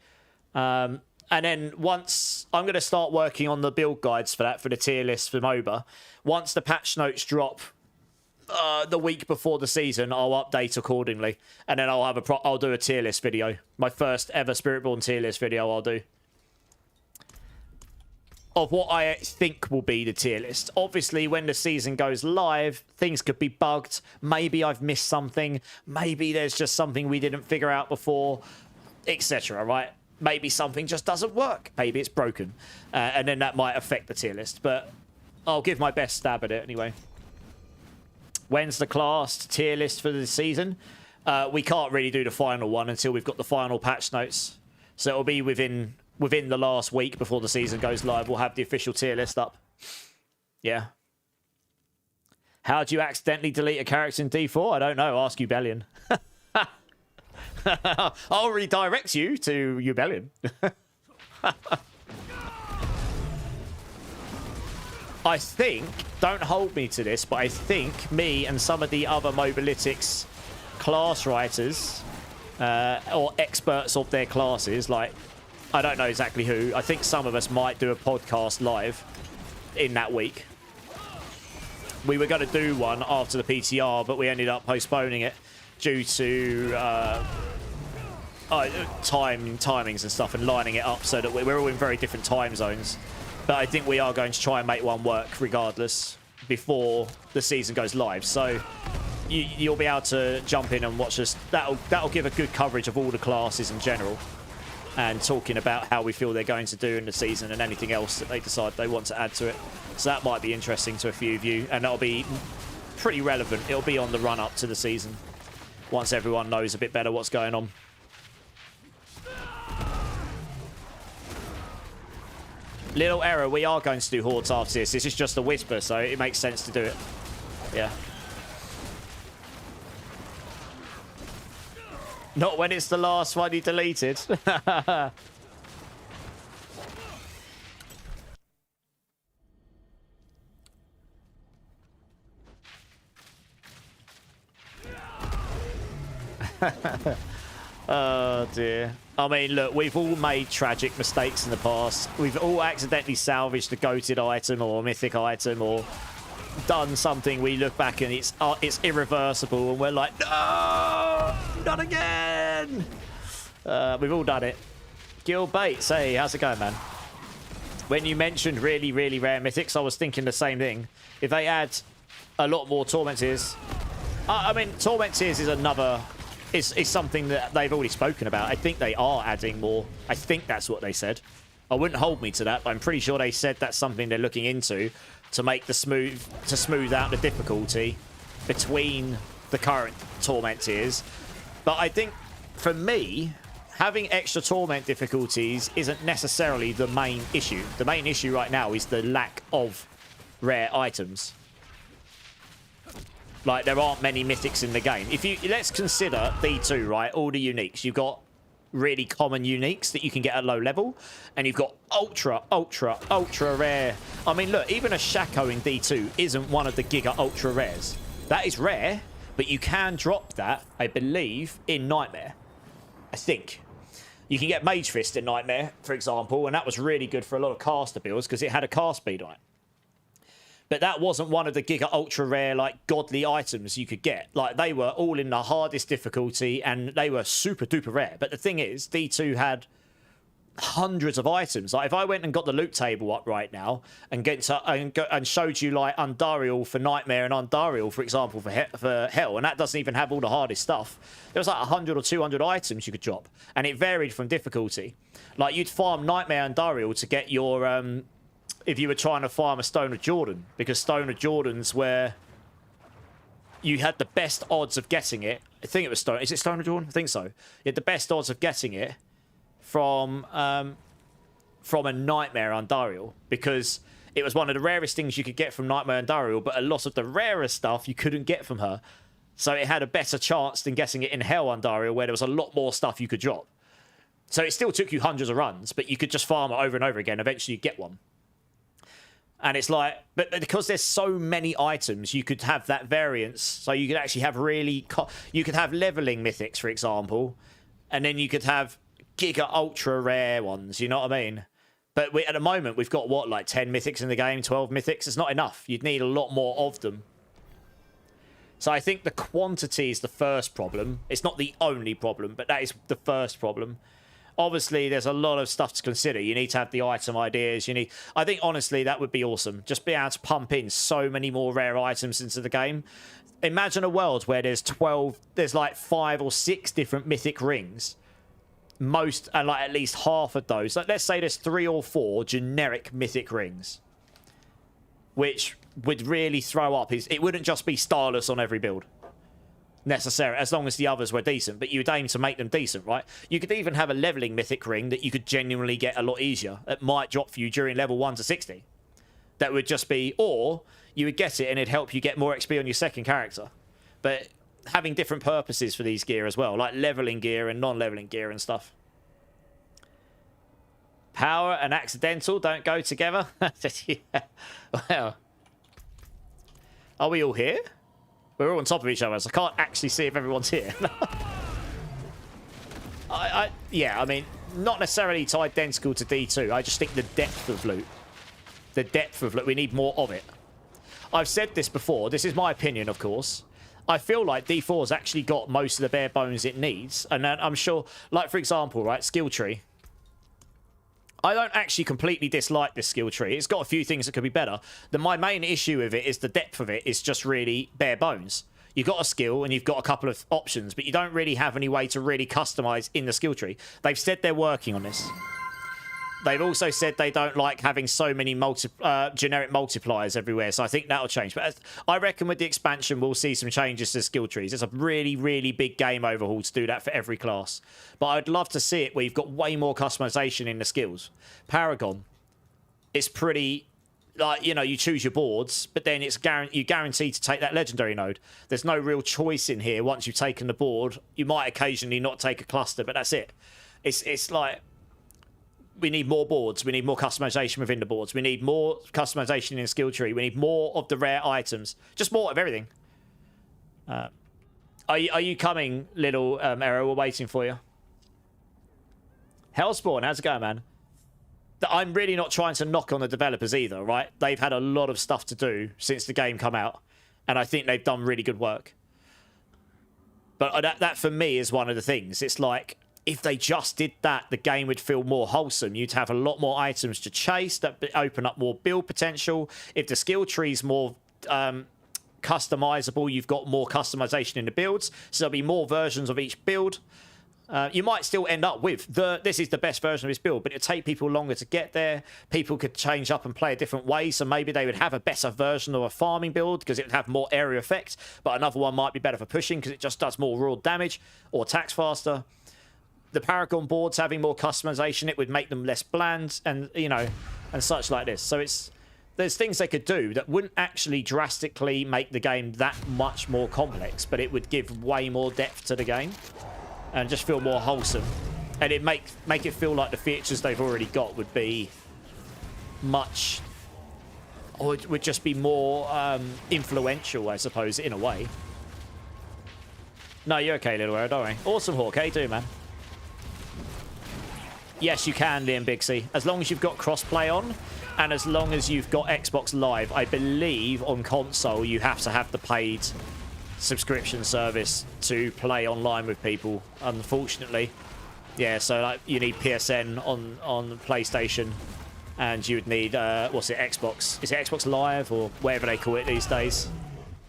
And then once I'm going to start working on the build guides for that, for the tier list for MOBA. Once the patch notes drop the week before the season, I'll update accordingly, and then I'll do a tier list video. My first ever Spiritborn tier list video I'll do of what I think will be the tier list. Obviously, when the season goes live, things could be bugged. Maybe I've missed something. Maybe there's just something we didn't figure out before, etc. Right? Maybe something just doesn't work. Maybe it's broken, and then that might affect the tier list. But I'll give my best stab at it anyway. When's the class tier list for the season? We can't really do the final one until we've got the final patch notes. So it'll be within the last week before the season goes live. We'll have the official tier list up. Yeah. How do you accidentally delete a character in D4? I don't know. Ask Ubellion. I'll redirect you to Ubellion. I think, don't hold me to this, but I think me and some of the other Mobalytics class writers or experts of their classes, like, I don't know exactly who, I think some of us might do a podcast live in that week. We were going to do one after the PTR, but we ended up postponing it due to timings and stuff and lining it up so that we're all in very different time zones. But I think we are going to try and make one work regardless before the season goes live. So you'll be able to jump in and watch us. That'll give a good coverage of all the classes in general and talking about how we feel they're going to do in the season and anything else that they decide they want to add to it. So that might be interesting to a few of you, and that'll be pretty relevant. It'll be on the run up to the season once everyone knows a bit better what's going on. Little error, we are going to do Hordes after this. This is just a whisper, so it makes sense to do it. Yeah. Not when it's the last one you deleted. Oh dear. I mean, look, we've all made tragic mistakes in the past. We've all accidentally salvaged a goated item or a mythic item or done something we look back and it's irreversible and we're like, no, not again. We've all done it. Gil Bates, hey, how's it going, man? When you mentioned really, really rare mythics, I was thinking the same thing. If they add a lot more Torment Tears, I mean, Torment Tears is another... It's something that they've already spoken about. I think they are adding more. I think that's what they said. I wouldn't hold me to that, but I'm pretty sure they said that's something they're looking into to make the smooth out the difficulty between the current Torment tiers. But I think for me, having extra Torment difficulties isn't necessarily the main issue. The main issue right now is the lack of rare items. Like, there aren't many mythics in the game. Let's consider D2, right? All the uniques. You've got really common uniques that you can get at low level, and you've got ultra, ultra, ultra rare. I mean, look, even a Shaco in D2 isn't one of the Giga ultra rares. That is rare, but you can drop that, I believe, in Nightmare. I think. You can get Mage Fist in Nightmare, for example, and that was really good for a lot of caster builds because it had a cast speed on it. But that wasn't one of the Giga Ultra Rare, like, godly items you could get. Like, they were all in the hardest difficulty, and they were super duper rare. But the thing is, D2 had hundreds of items. Like, if I went and got the loot table up right now and showed you, like, Undarial for Nightmare and Undarial, for example, for Hell, and that doesn't even have all the hardest stuff, there was like 100 or 200 items you could drop. And it varied from difficulty. Like, you'd farm Nightmare and Undarial to get your... if you were trying to farm a Stone of Jordan, because Stone of Jordan's where you had the best odds of getting it. I think it was Stone. Is it Stone of Jordan? I think so. You had the best odds of getting it from a Nightmare Undarial, because it was one of the rarest things you could get from Nightmare Undarial, but a lot of the rarest stuff you couldn't get from her. So it had a better chance than getting it in Hell Undaria, where there was a lot more stuff you could drop. So it still took you hundreds of runs, but you could just farm it over and over again. Eventually you get one. And it's like, but because there's so many items, you could have that variance. So you could actually have you could have leveling mythics, for example, and then you could have giga ultra rare ones, you know what I mean? But at the moment, we've got, what, like 10 mythics in the game, 12 mythics? It's not enough. You'd need a lot more of them. So I think the quantity is the first problem. It's not the only problem, but that is the first problem. Obviously, there's a lot of stuff to consider. You need to have the item ideas. I think, honestly, that would be awesome. Just be able to pump in so many more rare items into the game. Imagine a world where there's like 5 or 6 different mythic rings. And like at least half of those. Like, let's say there's 3 or 4 generic mythic rings. Which would really throw up it wouldn't just be Starless on every build. Necessary, as long as the others were decent, but you'd aim to make them decent, right? You could even have a leveling mythic ring that you could genuinely get a lot easier. It might drop for you during level 1 to 60. That would just be, or you would get it and it'd help you get more XP on your second character. But having different purposes for these gear as well, like leveling gear and non-leveling gear and stuff. Power and accidental don't go together. Yeah. Well, are we all here? We're all on top of each other, so I can't actually see if everyone's here. Yeah, I mean, not necessarily it's identical to D2. I just think the depth of loot. The depth of loot. We need more of it. I've said this before. This is my opinion, of course. I feel like D4's actually got most of the bare bones it needs. And I'm sure, like, for example, right, skill tree. I don't actually completely dislike this skill tree. It's got a few things that could be better. My main issue with it is the depth of it is just really bare bones. You've got a skill and you've got a couple of options, but you don't really have any way to really customize in the skill tree. They've said they're working on this. They've also said they don't like having so many generic multipliers everywhere, so I think that'll change. But I reckon with the expansion, we'll see some changes to skill trees. It's a really, really big game overhaul to do that for every class. But I'd love to see it where you've got way more customization in the skills. Paragon, it's pretty, like, you know, you choose your boards, but then it's you're guaranteed to take that legendary node. There's no real choice in here once you've taken the board. You might occasionally not take a cluster, but that's it. It's like, we need more boards. We need more customization within the boards. We need more customization in the skill tree. We need more of the rare items. Just more of everything. Are you coming, little Arrow? We're waiting for you. Hellspawn, how's it going, man? I'm really not trying to knock on the developers either, right? They've had a lot of stuff to do since the game come out. And I think they've done really good work. But that for me is one of the things. It's like, if they just did that, the game would feel more wholesome. You'd have a lot more items to chase that open up more build potential. If the skill tree's more customizable, you've got more customization in the builds. So there'll be more versions of each build. You might still end up with this is the best version of this build, but it'll take people longer to get there. People could change up and play a different way, so maybe they would have a better version of a farming build because it would have more area effect, but another one might be better for pushing because it just does more raw damage or attacks faster. The Paragon boards having more customization, it would make them less bland and, you know, and such like this. So there's things they could do that wouldn't actually drastically make the game that much more complex, but it would give way more depth to the game and just feel more wholesome. And it make it feel like the features they've already got would be much, or it would just be more influential, I suppose, in a way. No, you're okay, little arrow, don't worry. Awesome Hawk, how you doing, man? Yes, you can, Liam Bixie. As long as you've got crossplay on, and as long as you've got Xbox Live, I believe on console you have to have the paid subscription service to play online with people, unfortunately. Yeah, so like you need PSN on PlayStation, and you would need, what's it, Xbox? Is it Xbox Live or whatever they call it these days?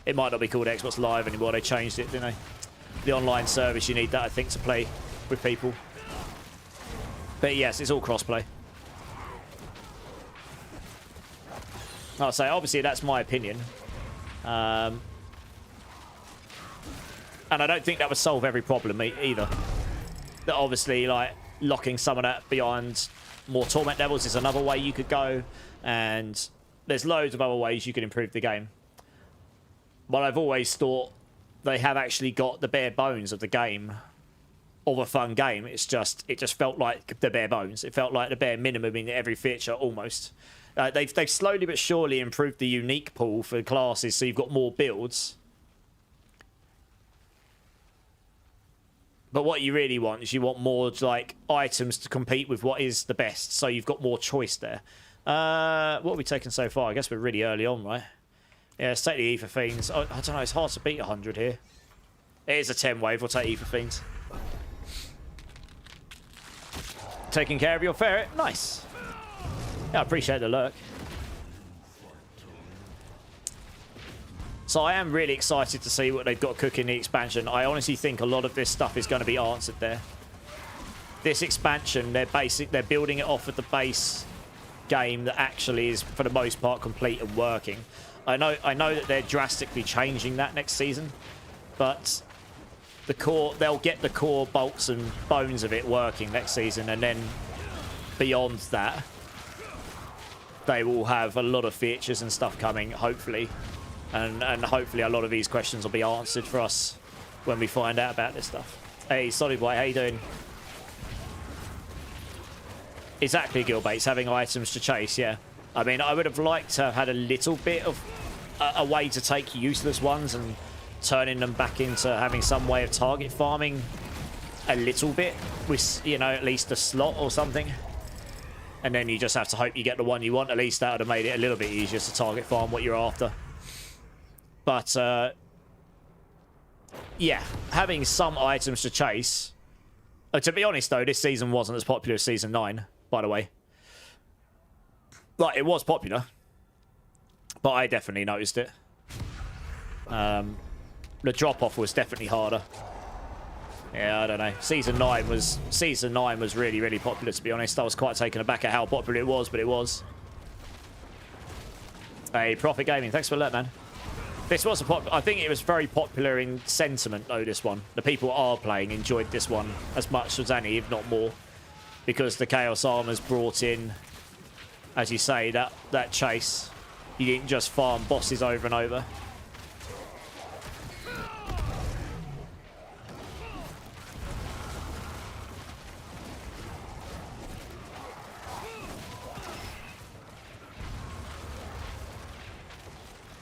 It might not be called Xbox Live anymore, they changed it, didn't they? The online service, you need that, I think, to play with people. But yes, it's all crossplay. I'll say, obviously, that's my opinion. And I don't think that would solve every problem either. That obviously, like, locking some of that beyond more torment levels is another way you could go. And there's loads of other ways you could improve the game. But I've always thought they have actually got the bare bones of the game, of a fun game. It just felt like the bare bones. It felt like the bare minimum in every feature almost. They've slowly but surely improved the unique pool for classes, so you've got more builds. But what you really want is you want more like items to compete with what is the best, so you've got more choice there. What are we taking so far? I guess we're really early on, right? Yeah, let's take the Ether Fiends. I don't know, it's hard to beat 100 here. It is a 10 wave, we'll take Ether Fiends. Taking care of your ferret, nice. Yeah, I appreciate the lurk. So I am really excited to see what they've got cooking in the expansion. I honestly think a lot of this stuff is going to be answered there. This expansion, they're building it off of the base game that actually is, for the most part, complete and working. I know that they're drastically changing that next season, but the core, they'll get the core bolts and bones of it working next season, and then beyond that, they will have a lot of features and stuff coming, hopefully. And hopefully a lot of these questions will be answered for us when we find out about this stuff. Hey, Solid Boy, how you doing? Exactly, Gilbates, having items to chase, yeah. I mean, I would have liked to have had a little bit of a way to take useless ones and turning them back into having some way of target farming a little bit with, you know, at least a slot or something. And then you just have to hope you get the one you want. At least that would have made it a little bit easier to target farm what you're after. But, yeah, having some items to chase. To be honest, though, this season wasn't as popular as Season 9, by the way. Like, it was popular, but I definitely noticed it. The drop-off was definitely harder. Yeah, I don't know. Season 9 was really, really popular, to be honest. I was quite taken aback at how popular it was, but it was. Hey, Profit Gaming, thanks for the alert, man. This was I think it was very popular in sentiment, though, this one. The people who are playing enjoyed this one as much as any, if not more. Because the Chaos Armors brought in, as you say, that chase. You didn't just farm bosses over and over.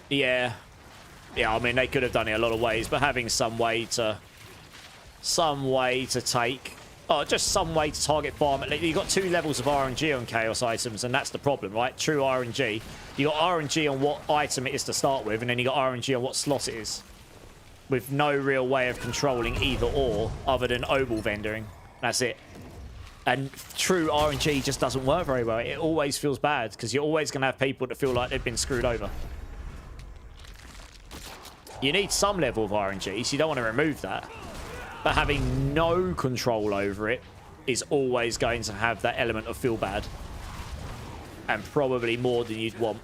Yeah. Yeah, I mean, they could have done it a lot of ways, but having some way to take, just some way to target farm. You've got 2 levels of RNG on Chaos items, and that's the problem, right? True RNG. You got RNG on what item it is to start with, and then you got RNG on what slot it is, with no real way of controlling either or, other than obol vendoring. That's it. And true RNG just doesn't work very well. It always feels bad, because you're always going to have people that feel like they've been screwed over. You need some level of RNG, so you don't want to remove that. But having no control over it is always going to have that element of feel bad. And probably more than you'd want.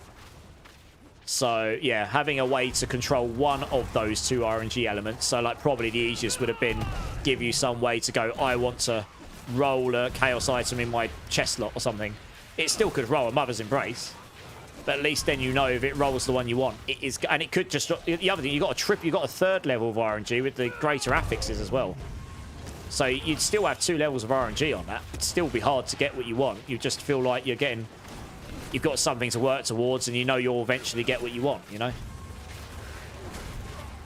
So, yeah, having a way to control one of those 2 RNG elements. So, like, probably the easiest would have been give you some way to go, I want to roll a Chaos item in my chest slot or something. It still could roll a Mother's Embrace. But at least then you know if it rolls the one you want. It is, and it could just... The other thing, you got a 3rd level of RNG with the greater affixes as well. So you'd still have 2 levels of RNG on that. It'd still be hard to get what you want. You just feel like you're getting... You've got something to work towards, and you know you'll eventually get what you want, you know?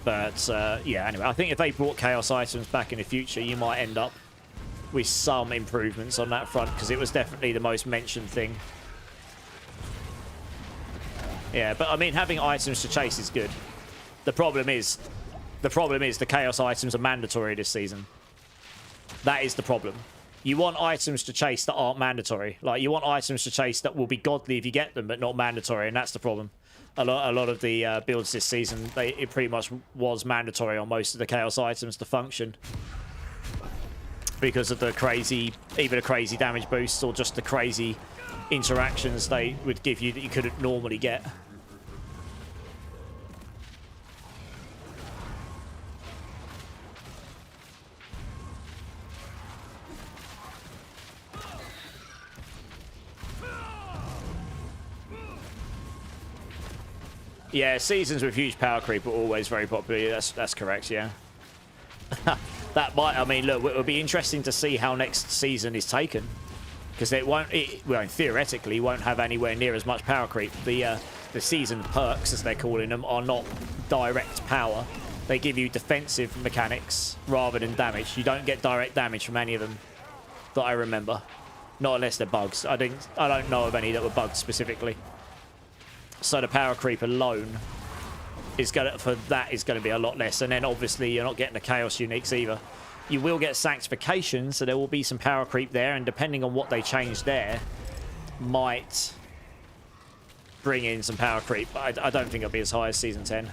But, yeah, anyway, I think if they brought Chaos items back in the future, you might end up with some improvements on that front, because it was definitely the most mentioned thing. Yeah, but I mean, having items to chase is good. The problem is the Chaos items are mandatory this season. That is the problem. You want items to chase that aren't mandatory. Like, you want items to chase that will be godly if you get them, but not mandatory, and that's the problem. A lot of the builds this season, it pretty much was mandatory on most of the Chaos items to function. Because of the crazy, either the crazy damage boosts or just the crazy interactions they would give you that you couldn't normally get. Yeah, seasons with huge power creep are always very popular. That's correct, yeah. That might, I mean, look, it'll be interesting to see how next season is taken. Because well, theoretically, won't have anywhere near as much power creep. The season perks, as they're calling them, are not direct power. They give you defensive mechanics rather than damage. You don't get direct damage from any of them that I remember. Not unless they're bugs. I don't know of any that were bugged specifically. So the power creep alone is gonna be a lot less. And then obviously you're not getting the chaos uniques either. You will get sanctification, so there will be some power creep there, and depending on what they change there, might bring in some power creep. But I don't think it'll be as high as Season 10.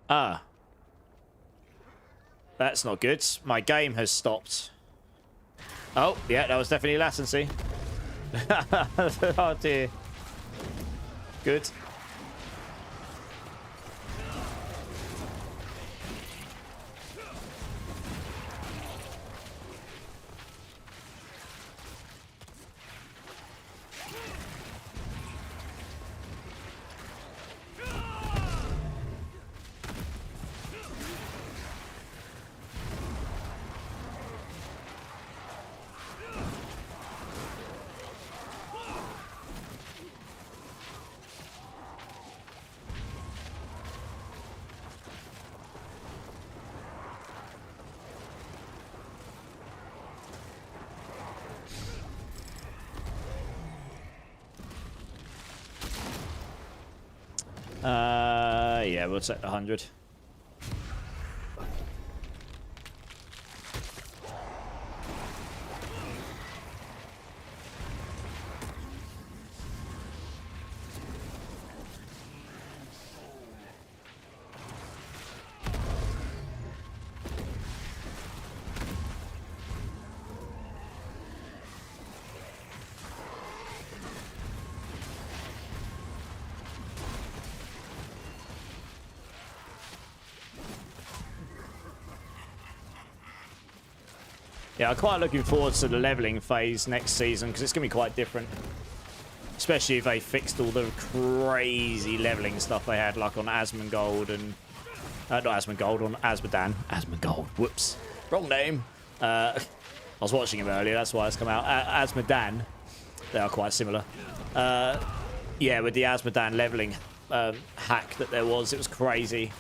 Ah. That's not good. My game has stopped. Oh, yeah, that was definitely latency. Oh, dear. Good. Yeah, we'll set the 100. Yeah, I'm quite looking forward to the leveling phase next season because it's going to be quite different. Especially if they fixed all the crazy leveling stuff they had, like on Asmongold and... not Asmongold, on Asmodan. Asmongold, whoops. Wrong name. I was watching him earlier, that's why it's come out. Asmodan. They are quite similar. Yeah, with the Asmodan leveling hack that there was, it was crazy.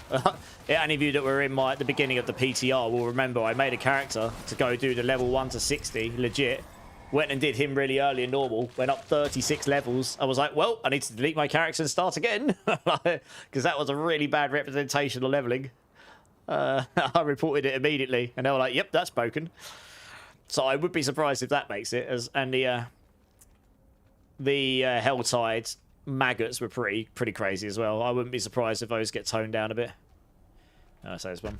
Yeah, any of you that were in the beginning of the PTR will remember I made a character to go do the level 1 to 60, legit. Went and did him really early in normal, went up 36 levels. I was like, well, I need to delete my character and start again. Because that was a really bad representation of leveling. I reported it immediately, and they were like, yep, that's broken. So I would be surprised if that makes it. And the Helltide maggots were pretty crazy as well. I wouldn't be surprised if those get toned down a bit. So this one.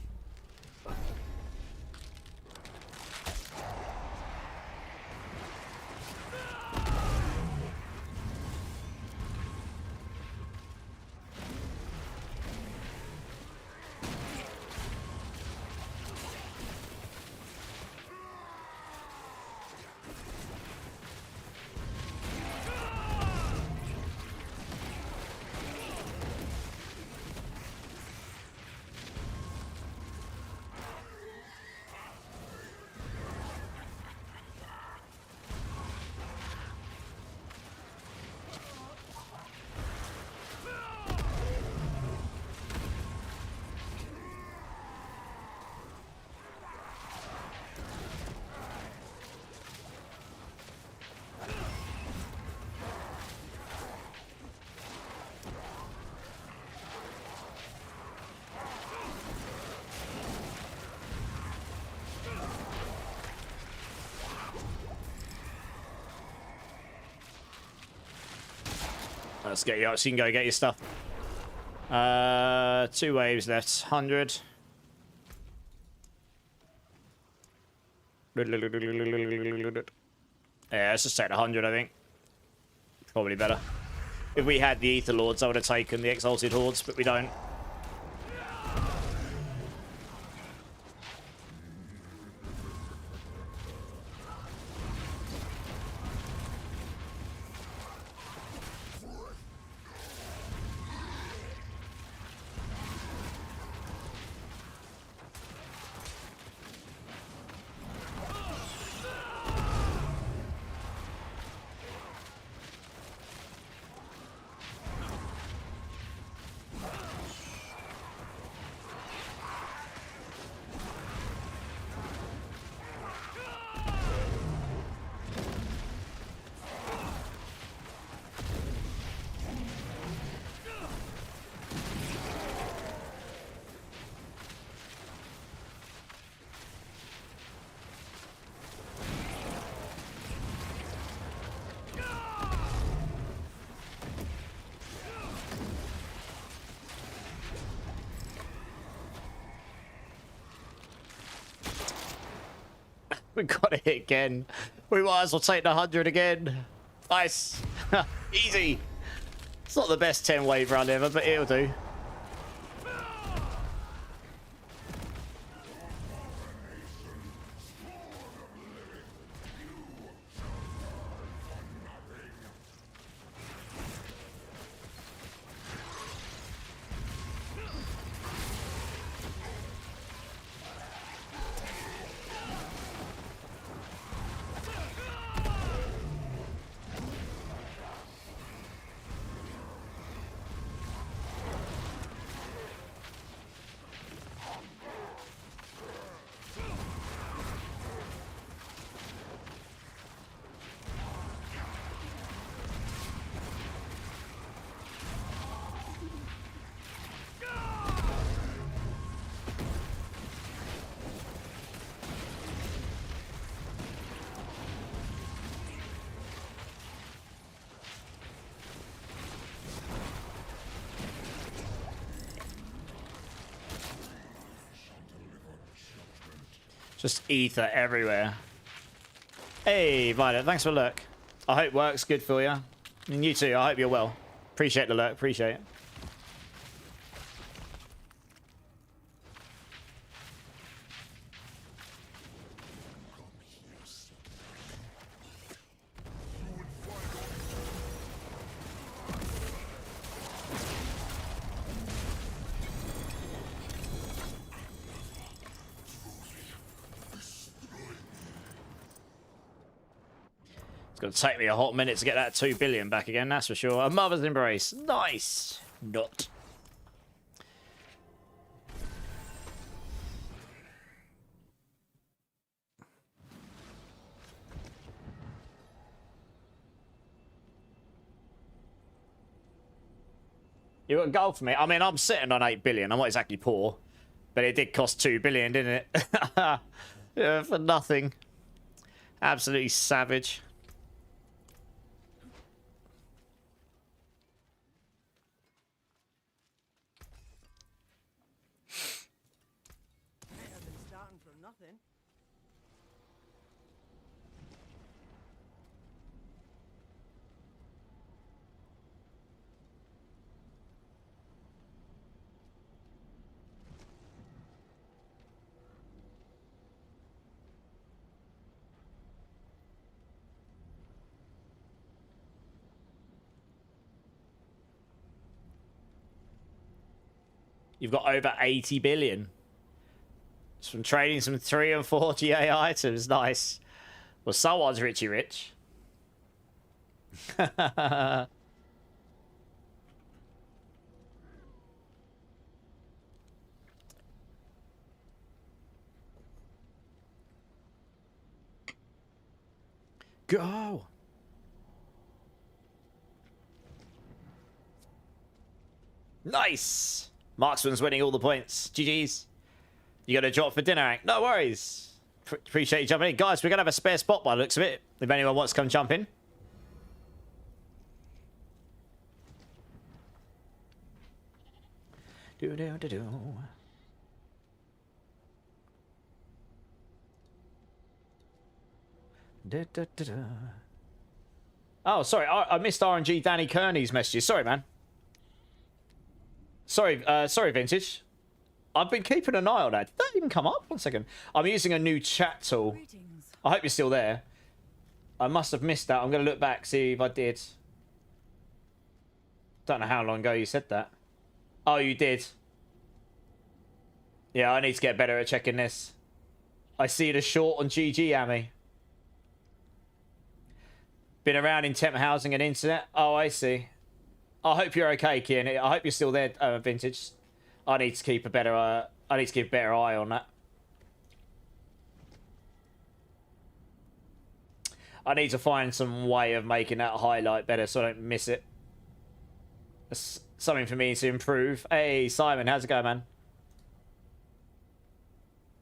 Let's get you out so you can go get your stuff. 2 waves left. 100. Yeah, let's just set 100, I think. Probably better. If we had the Ether Lords, I would have taken the Exalted Hordes, but we don't. We got it again. We might as well take the 100 again. Nice. Easy. It's not the best 10 wave run ever, but it'll do. Just ether everywhere. Hey, Violet, thanks for the lurk. I hope work's good for you. And you too, I hope you're well. Appreciate the lurk, appreciate it. It's going to take me a hot minute to get that 2 billion back again, that's for sure. A mother's embrace. Nice. Not. You got a goal for me? I mean, I'm sitting on 8 billion. I'm not exactly poor. But it did cost 2 billion, didn't it? Yeah, for nothing. Absolutely savage. You've got over 80 billion. It's from trading some 3 and 4 GA items. Nice. Well, someone's Richie Rich. Go. Nice. Marksman's winning all the points. GG's. You got a drop for dinner, Hank? No worries. Appreciate you jumping in. Guys, we're going to have a spare spot by the looks of it. If anyone wants to come jump in. Do-do-do-do. Da-da-da-da. Oh, sorry. I missed RNG Danny Kearney's messages. Sorry, man. Sorry, sorry, Vintage. I've been keeping an eye on that. Did that even come up? 1 second. I'm using a new chat tool. Greetings. I hope you're still there. I must have missed that. I'm going to look back, see if I did. Don't know how long ago you said that. Oh, you did. Yeah, I need to get better at checking this. I see the short on GG, Amy. Been around in temp housing and internet. Oh, I see. I hope you're okay, Kian. I hope you're still there, Vintage. I need to keep a better. I need to keep a better eye on that. I need to find some way of making that highlight better so I don't miss it. That's something for me to improve. Hey, Simon, how's it going, man?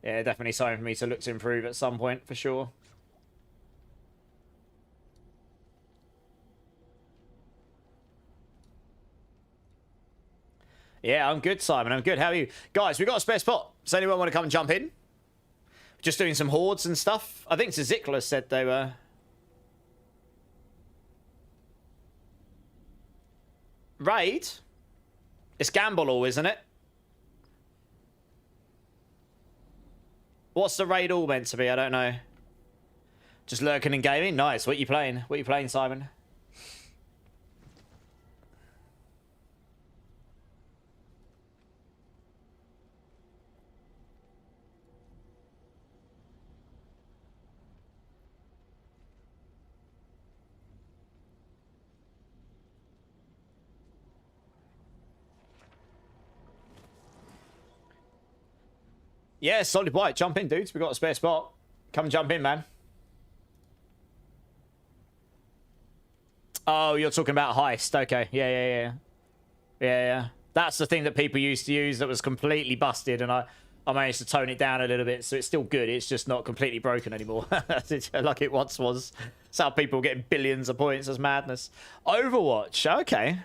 Yeah, definitely something for me to look to improve at some point, for sure. Yeah, I'm good, Simon. I'm good. How are you? Guys, we got a spare spot. Does anyone want to come and jump in? Just doing some hordes and stuff. I think Zikla said they were... Raid? It's Gamble All, isn't it? What's the raid all meant to be? I don't know. Just lurking and gaming? Nice. What are you playing? What are you playing, Simon? Yeah, solid white. Jump in, dudes. We got a spare spot. Come jump in, man. Oh, you're talking about heist. Okay. Yeah. That's the thing that people used to use that was completely busted, and I managed to tone it down a little bit, so it's still good. It's just not completely broken anymore, like it once was. That's how people were getting billions of points. That's madness. Overwatch. Okay.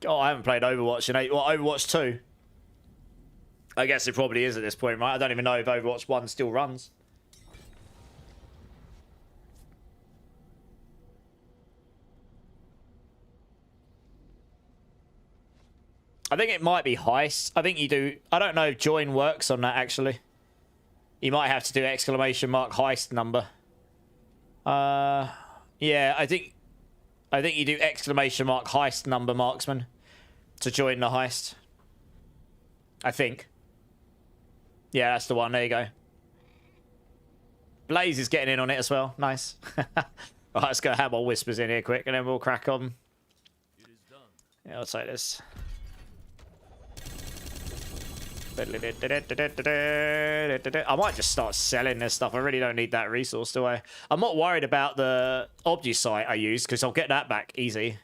Oh, I haven't played Overwatch in 8. Well, Overwatch 2. I guess it probably is at this point, right? I don't even know if Overwatch 1 still runs. I think it might be heist. I think you do... I don't know if join works on that, actually. You might have to do exclamation mark heist number. Yeah, I think you do exclamation mark heist number, marksman, to join the heist. I think. Yeah, that's the one. There you go. Blaze is getting in on it as well. Nice. Right, let's go have our whispers in here quick, and then we'll crack on. Yeah, I'll take this. I might just start selling this stuff. I really don't need that resource, do I? I'm not worried about the Obdusite I use, because I'll get that back easy.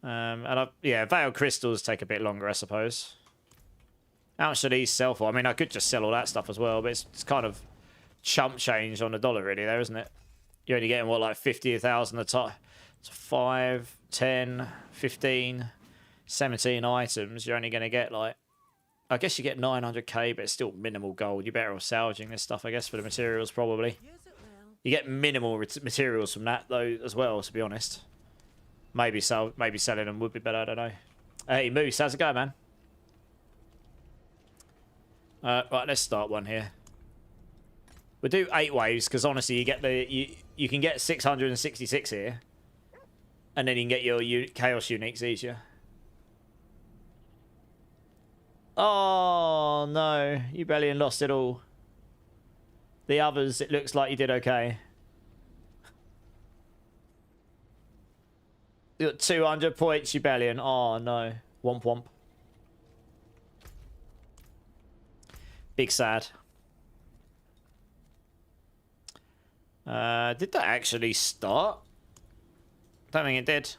Yeah, Veiled Crystals take a bit longer, I suppose. How much do these sell for? I mean, I could just sell all that stuff as well, but it's kind of chump change on the dollar, really, there, isn't it? You're only getting, what, like 50,000 a time? It's 5, 10, 15, 17 items. You're only going to get, like... I guess you get 900k, but it's still minimal gold. You're better off salvaging this stuff, I guess, for the materials, probably. You get minimal materials from that, though, as well, to be honest. Maybe selling them would be better, I don't know. Hey, Moose, how's it going, man? Right, let's start one here. We'll do 8 waves, because honestly, you get you can get 666 here. And then you can get your Chaos Uniques easier. Oh, no. You barely lost it all. The others, it looks like you did okay. You got 200 points, you Bellion. Oh, no. Womp womp. Big sad. Did that actually start? Don't think it did.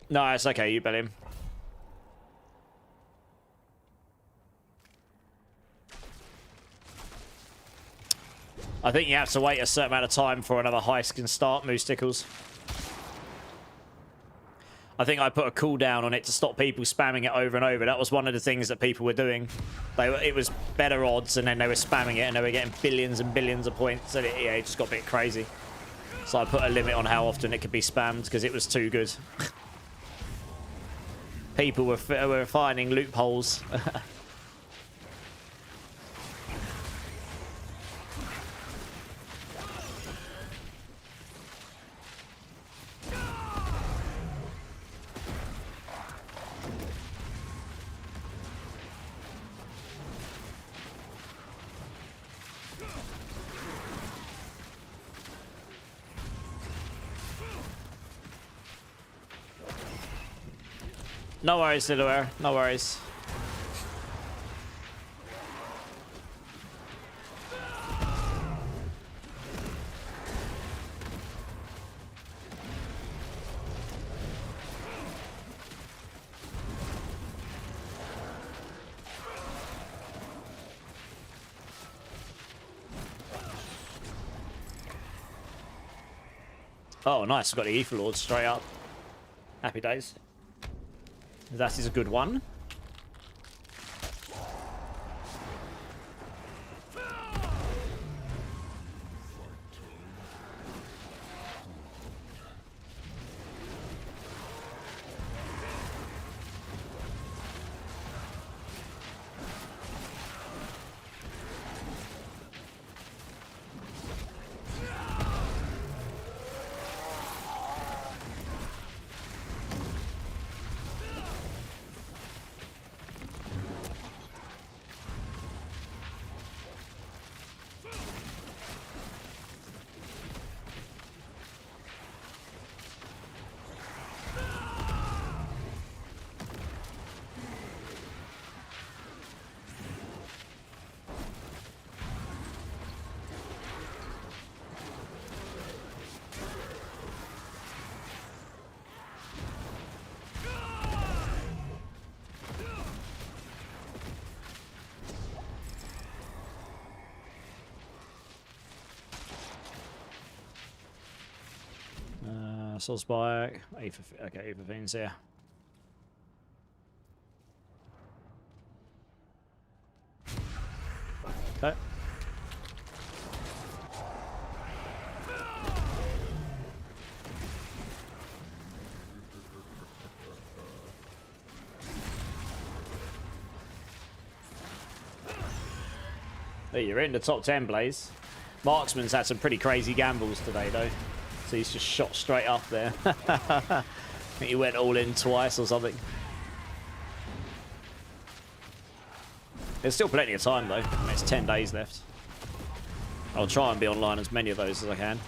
No, it's okay. You bet him. I think you have to wait a certain amount of time for another heist can start, Moose Tickles. I think I put a cooldown on it to stop people spamming it over and over. That was one of the things that people were doing. It was better odds, and then they were spamming it, and they were getting billions and billions of points, and it just got a bit crazy. So I put a limit on how often it could be spammed, because it was too good. People were finding loopholes. No worries, Littleware. No worries. Oh, nice. I've got the Ether Lord straight up. Happy days. That is a good one. Soul's Bike. Okay, Aether Fiend's here. Okay. There, you're in the top 10, Blaze. Marksman's had some pretty crazy gambles today, though. So he's just shot straight up there. I think he went all in twice or something. There's still plenty of time, though. I mean, it's 10 days left. I'll try and be online as many of those as I can.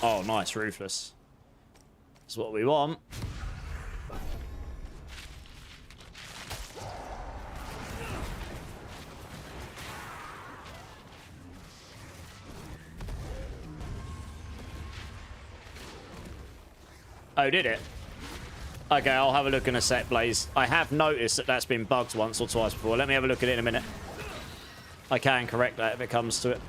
Oh, nice, Ruthless. That's what we want. Oh, did it? Okay, I'll have a look in a sec, Blaze. I have noticed that that's been bugged once or twice before. Let me have a look at it in a minute. I can correct that if it comes to it.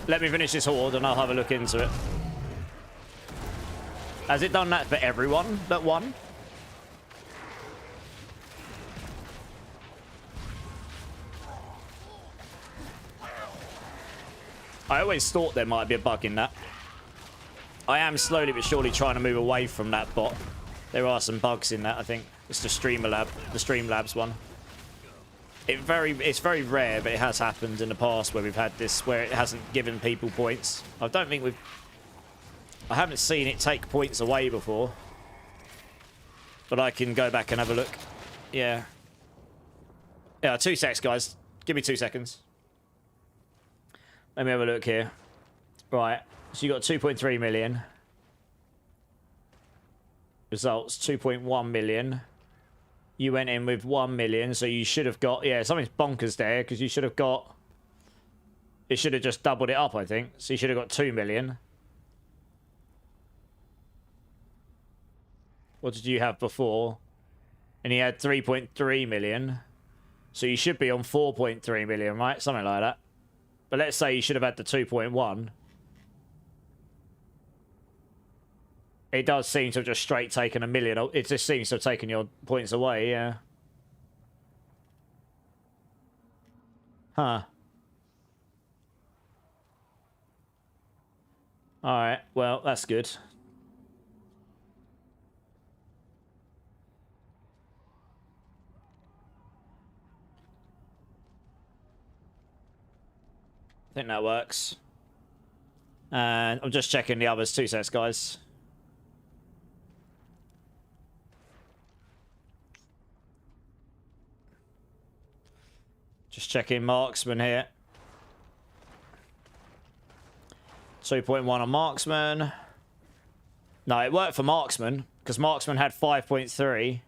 Let me finish this horde and I'll have a look into it. Has it done that for everyone that won? I always thought there might be a bug in that. I am slowly but surely trying to move away from that bot. There are some bugs in that, I think. It's the Streamlabs one. It's very rare, but it has happened in the past where we've had this, where it hasn't given people points. I haven't seen it take points away before. But I can go back and have a look. Yeah. Yeah, 2 secs, guys. Give me 2 seconds. Let me have a look here. Right. So you got 2.3 million. Results 2.1 million. You went in with 1 million, so you should have got... Yeah, something's bonkers there, because you should have got... It should have just doubled it up, I think. So you should have got 2 million. What did you have before? And he had 3.3 million. So you should be on 4.3 million, right? Something like that. But let's say you should have had the 2.1. It does seem to have just straight taken a million. It just seems to have taken your points away, yeah. Huh. Alright, well, that's good. I think that works. And I'm just checking the others. 2 sets, guys. Just checking marksman here. 2.1 on marksman. No, it worked for marksman because marksman had 5.3.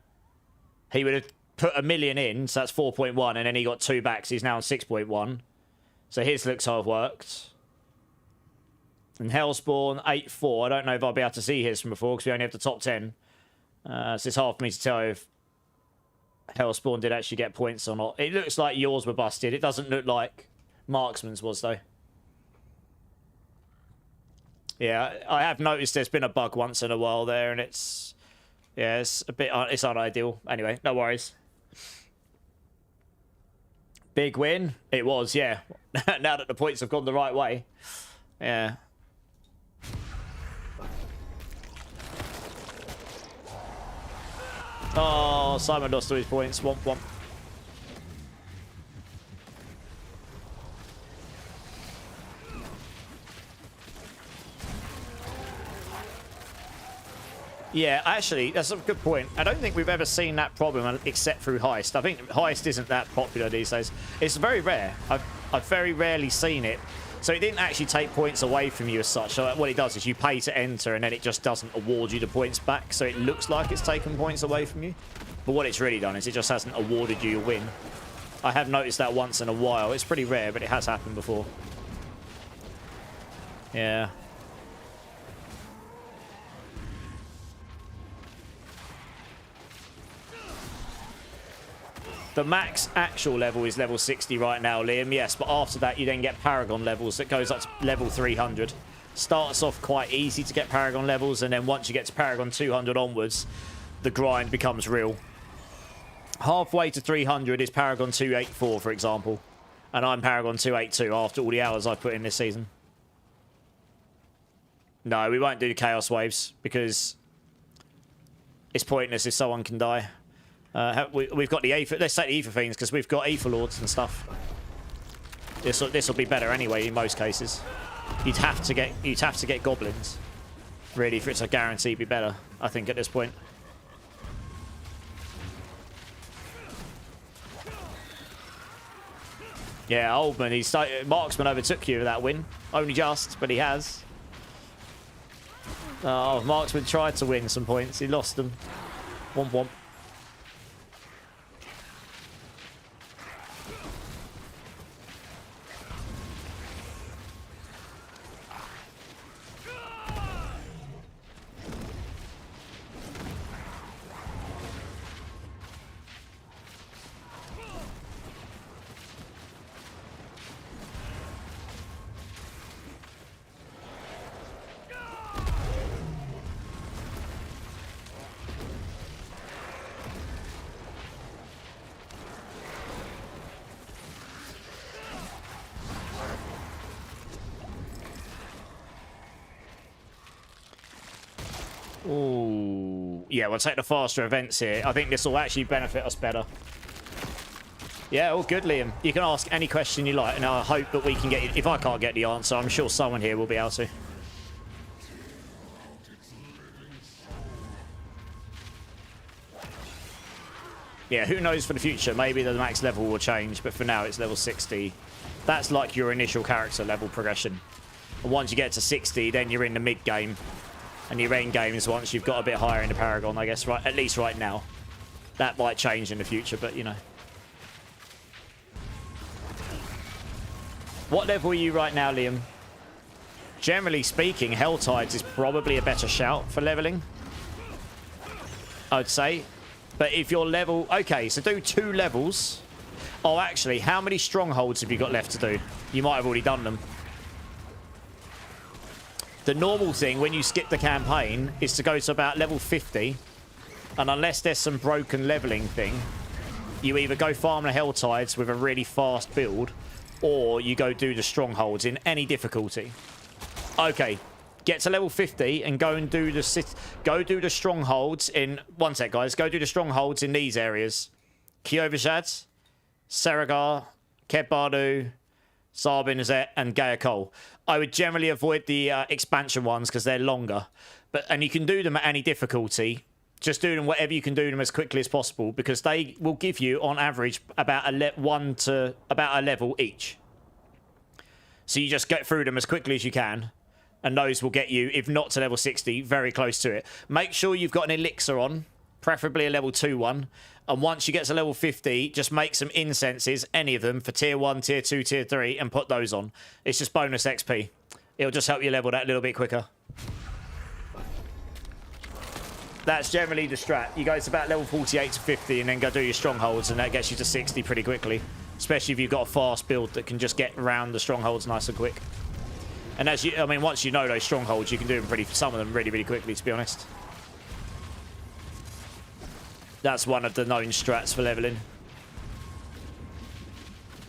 He would have put a million in, so that's 4.1, and then he got 2 back, so he's now on 6.1. So his looks to have worked. And Hellspawn 8.4. I don't know if I'll be able to see his from before because we only have the top 10. So it's hard for me to tell if Hellspawn did actually get points or not. It looks like yours were busted. It doesn't look like marksman's was, though. Yeah, I have noticed there's been a bug once in a while there, and it's... Yeah, it's a bit... It's unideal. Anyway, no worries. Big win? It was, yeah. Now that the points have gone the right way. Yeah. Oh, Simon lost all his points. Womp womp. Yeah, actually, that's a good point. I don't think we've ever seen that problem except through Heist. I think Heist isn't that popular these days. It's very rare. I've very rarely seen it. So it didn't actually take points away from you as such. So what it does is you pay to enter and then it just doesn't award you the points back. So it looks like it's taken points away from you. But what it's really done is it just hasn't awarded you a win. I have noticed that once in a while. It's pretty rare, but it has happened before. Yeah. The max actual level is level 60 right now, Liam, yes, but after that you then get Paragon levels that goes up to level 300. Starts off quite easy to get Paragon levels, and then once you get to Paragon 200 onwards, the grind becomes real. Halfway to 300 is Paragon 284, for example, and I'm Paragon 282 after all the hours I've put in this season. No, we won't do the Chaos Waves, because it's pointless if someone can die. We've got the Aether. Let's take the Aether Fiends because we've got Aether Lords and stuff. This will be better anyway in most cases. You'd have to get goblins really for it to guarantee be better. I think at this point. Yeah, Oldman. Marksman overtook you with that win. Only just, but he has. Oh, Marksman tried to win some points. He lost them. Womp womp. Ooh, yeah, we'll take the faster events here. I think this will actually benefit us better. Yeah, all good, Liam. You can ask any question you like, and I hope that we can get... If I can't get the answer, I'm sure someone here will be able to. Yeah, who knows for the future? Maybe the max level will change, but for now it's level 60. That's like your initial character level progression. And once you get to 60, then you're in the mid-game. And your end game is once you've got a bit higher in the Paragon, I guess, right? At least right now. That might change in the future, but you know. What level are you right now, Liam? Generally speaking, Helltides is probably a better shout for leveling, I'd say. But if you're level... Okay, so do 2 levels. Oh, actually, how many strongholds have you got left to do? You might have already done them. The normal thing when you skip the campaign is to go to about level 50. And unless there's some broken leveling thing, you either go farm the Helltides with a really fast build, or you go do the strongholds in any difficulty. Okay, get to level 50 and go and do the strongholds in... One sec, guys. Go do the strongholds in these areas. Kyovashad, Saragar, Kebbardu, Sarbin, and Gaia-Kol. I would generally avoid the expansion ones because they're longer. And you can do them at any difficulty. Just do them whatever you can do them as quickly as possible, because they will give you, on average, about a level each. So you just get through them as quickly as you can. And those will get you, if not to level 60, very close to it. Make sure you've got an elixir on, preferably a level 2 one. And once you get to level 50, just make some incenses, any of them, for tier 1, tier 2, tier 3, and put those on. It's just bonus XP. It'll just help you level that a little bit quicker. That's generally the strat. You go to about level 48 to 50 and then go do your strongholds, and that gets you to 60 pretty quickly. Especially if you've got a fast build that can just get around the strongholds nice and quick. And as you, I mean, once you know those strongholds, you can do them some of them really, really quickly, to be honest. That's one of the known strats for leveling.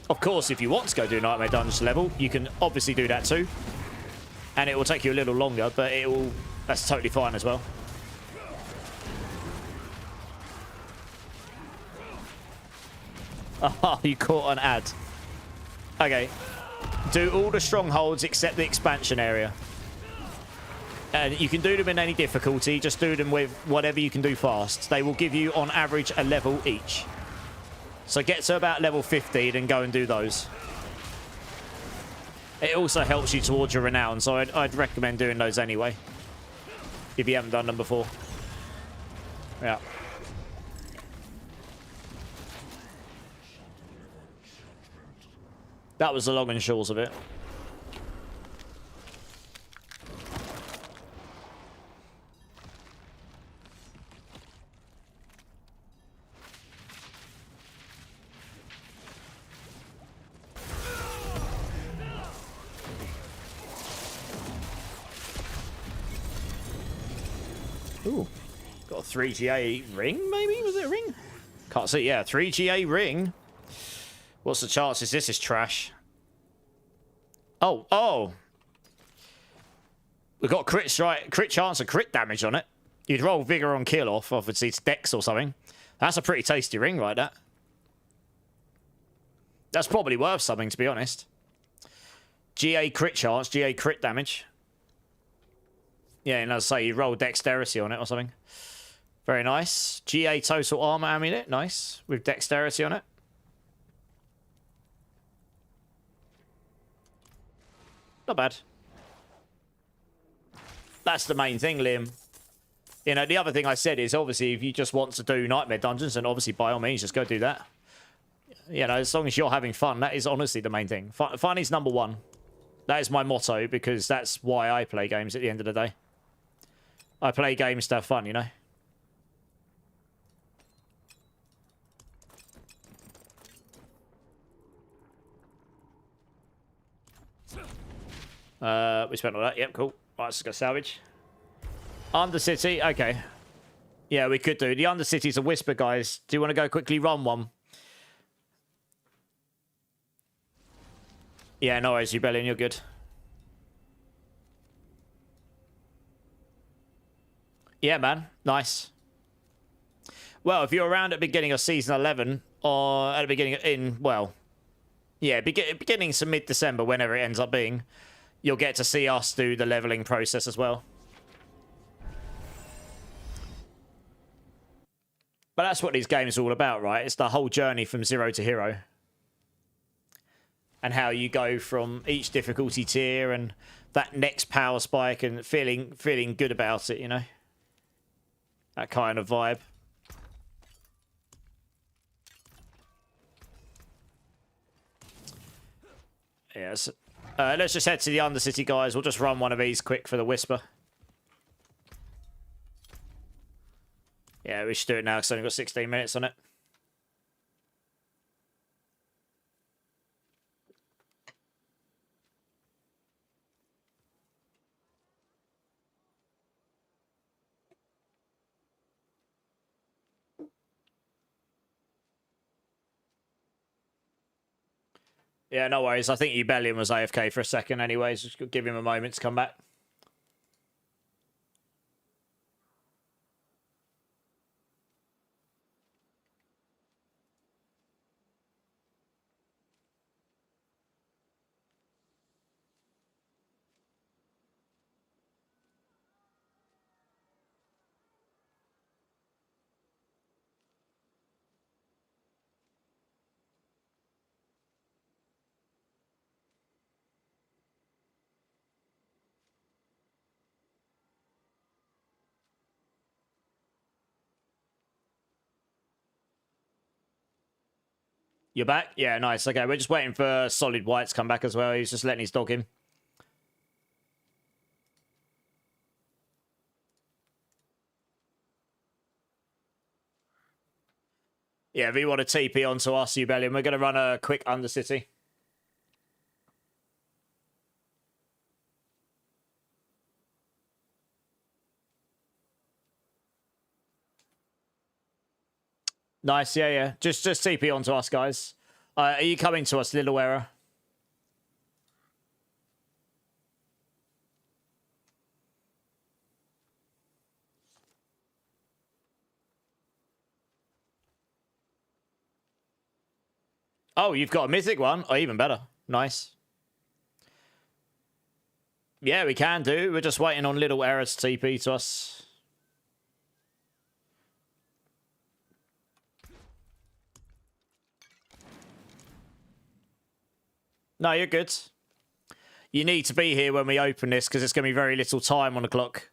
Of course, if you want to go do Nightmare Dungeons level, you can obviously do that too. And it will take you a little longer, but that's totally fine as well. Oh, you caught an ad. Okay. Do all the strongholds except the expansion area. And you can do them in any difficulty. Just do them with whatever you can do fast. They will give you, on average, a level each. So get to about level 50, then go and do those. It also helps you towards your renown, so I'd recommend doing those anyway. If you haven't done them before. Yeah. That was the long and short of it. Ooh. Got a 3GA ring, maybe? Was it a ring? Can't see. Yeah, 3GA ring. What's the chances this is trash? Oh. We've got crit chance and crit damage on it. You'd roll Vigor on kill off, obviously it's Dex or something. That's a pretty tasty ring, right, that? That's probably worth something, to be honest. GA crit chance, GA crit damage. Yeah, and as I say, you roll Dexterity on it or something. Very nice. GA total armor amulet, nice. With Dexterity on it. Not bad. That's the main thing, Liam. You know, the other thing I said is, obviously, if you just want to do Nightmare Dungeons, then obviously, by all means, just go do that. You know, as long as you're having fun, that is honestly the main thing. Fun is number one. That is my motto, because that's why I play games at the end of the day. I play games to have fun, you know? We spent all that. Yep, cool. Right, let's go salvage. Undercity. Okay. Yeah, we could do. The Undercity's a whisper, guys. Do you want to go quickly run one? Yeah, no worries, Rebellion. You're good. Yeah, man. Nice. Well, if you're around at the beginning of Season 11, or at the beginning well, yeah, beginning to mid-December, whenever it ends up being, you'll get to see us do the leveling process as well. But that's what these games are all about, right? It's the whole journey from zero to hero. And how you go from each difficulty tier and that next power spike and feeling good about it, you know? That kind of vibe. Yes. Let's just head to the Undercity, guys. We'll just run one of these quick for the Whisper. Yeah, we should do it now because it's only got 16 minutes on it. Yeah, no worries. I think Ubellion was AFK for a second anyways. Just give him a moment to come back. You're back? Yeah, nice. Okay, we're just waiting for Solid White to come back as well. He's just letting his dog in. Yeah, if you want to TP onto us, Ubellion, we're going to run a quick Undercity. Nice, yeah, yeah. Just TP onto us, guys. Are you coming to us, Little Error? Oh, you've got a mythic one? Oh, even better. Nice. Yeah, we can do. We're just waiting on Little Error to TP to us. No, you're good. You need to be here when we open this because there's going to be very little time on the clock.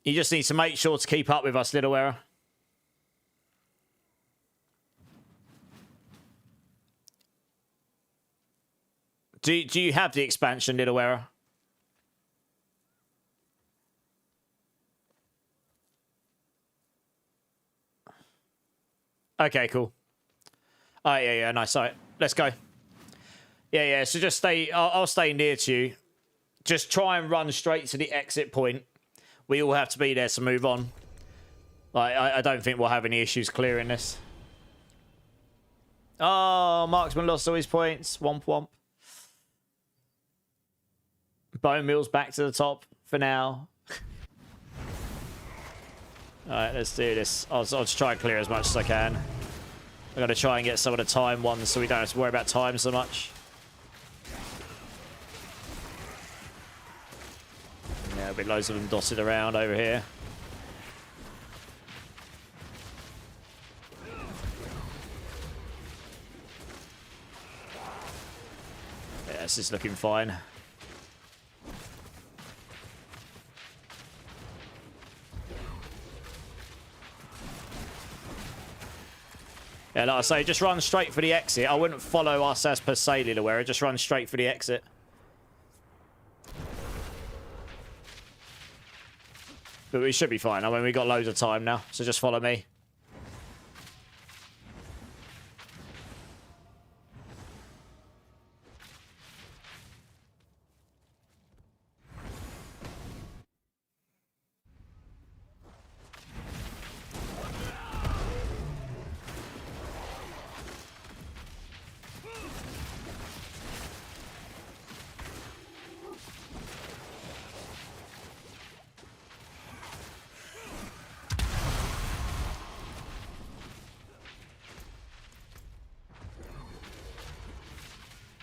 You just need to make sure to keep up with us, Little Error. Do you have the expansion, Little Error? Okay, cool. Oh, yeah, nice. All right, let's go. Yeah, so just stay... I'll stay near to you. Just try and run straight to the exit point. We all have to be there to move on. Like, I don't think we'll have any issues clearing this. Oh, Marksman lost all his points. Womp womp. Bone Meal's back to the top for now. Alright, let's do this. I'll just try and clear as much as I can. I'm going to try and get some of the time ones so we don't have to worry about time so much. Yeah, there'll be loads of them dotted around over here. Yeah, this is looking fine. Yeah, like I say, just run straight for the exit. I wouldn't follow us as per se, Little Error. Just run straight for the exit. But we should be fine. I mean, we got loads of time now, so just follow me.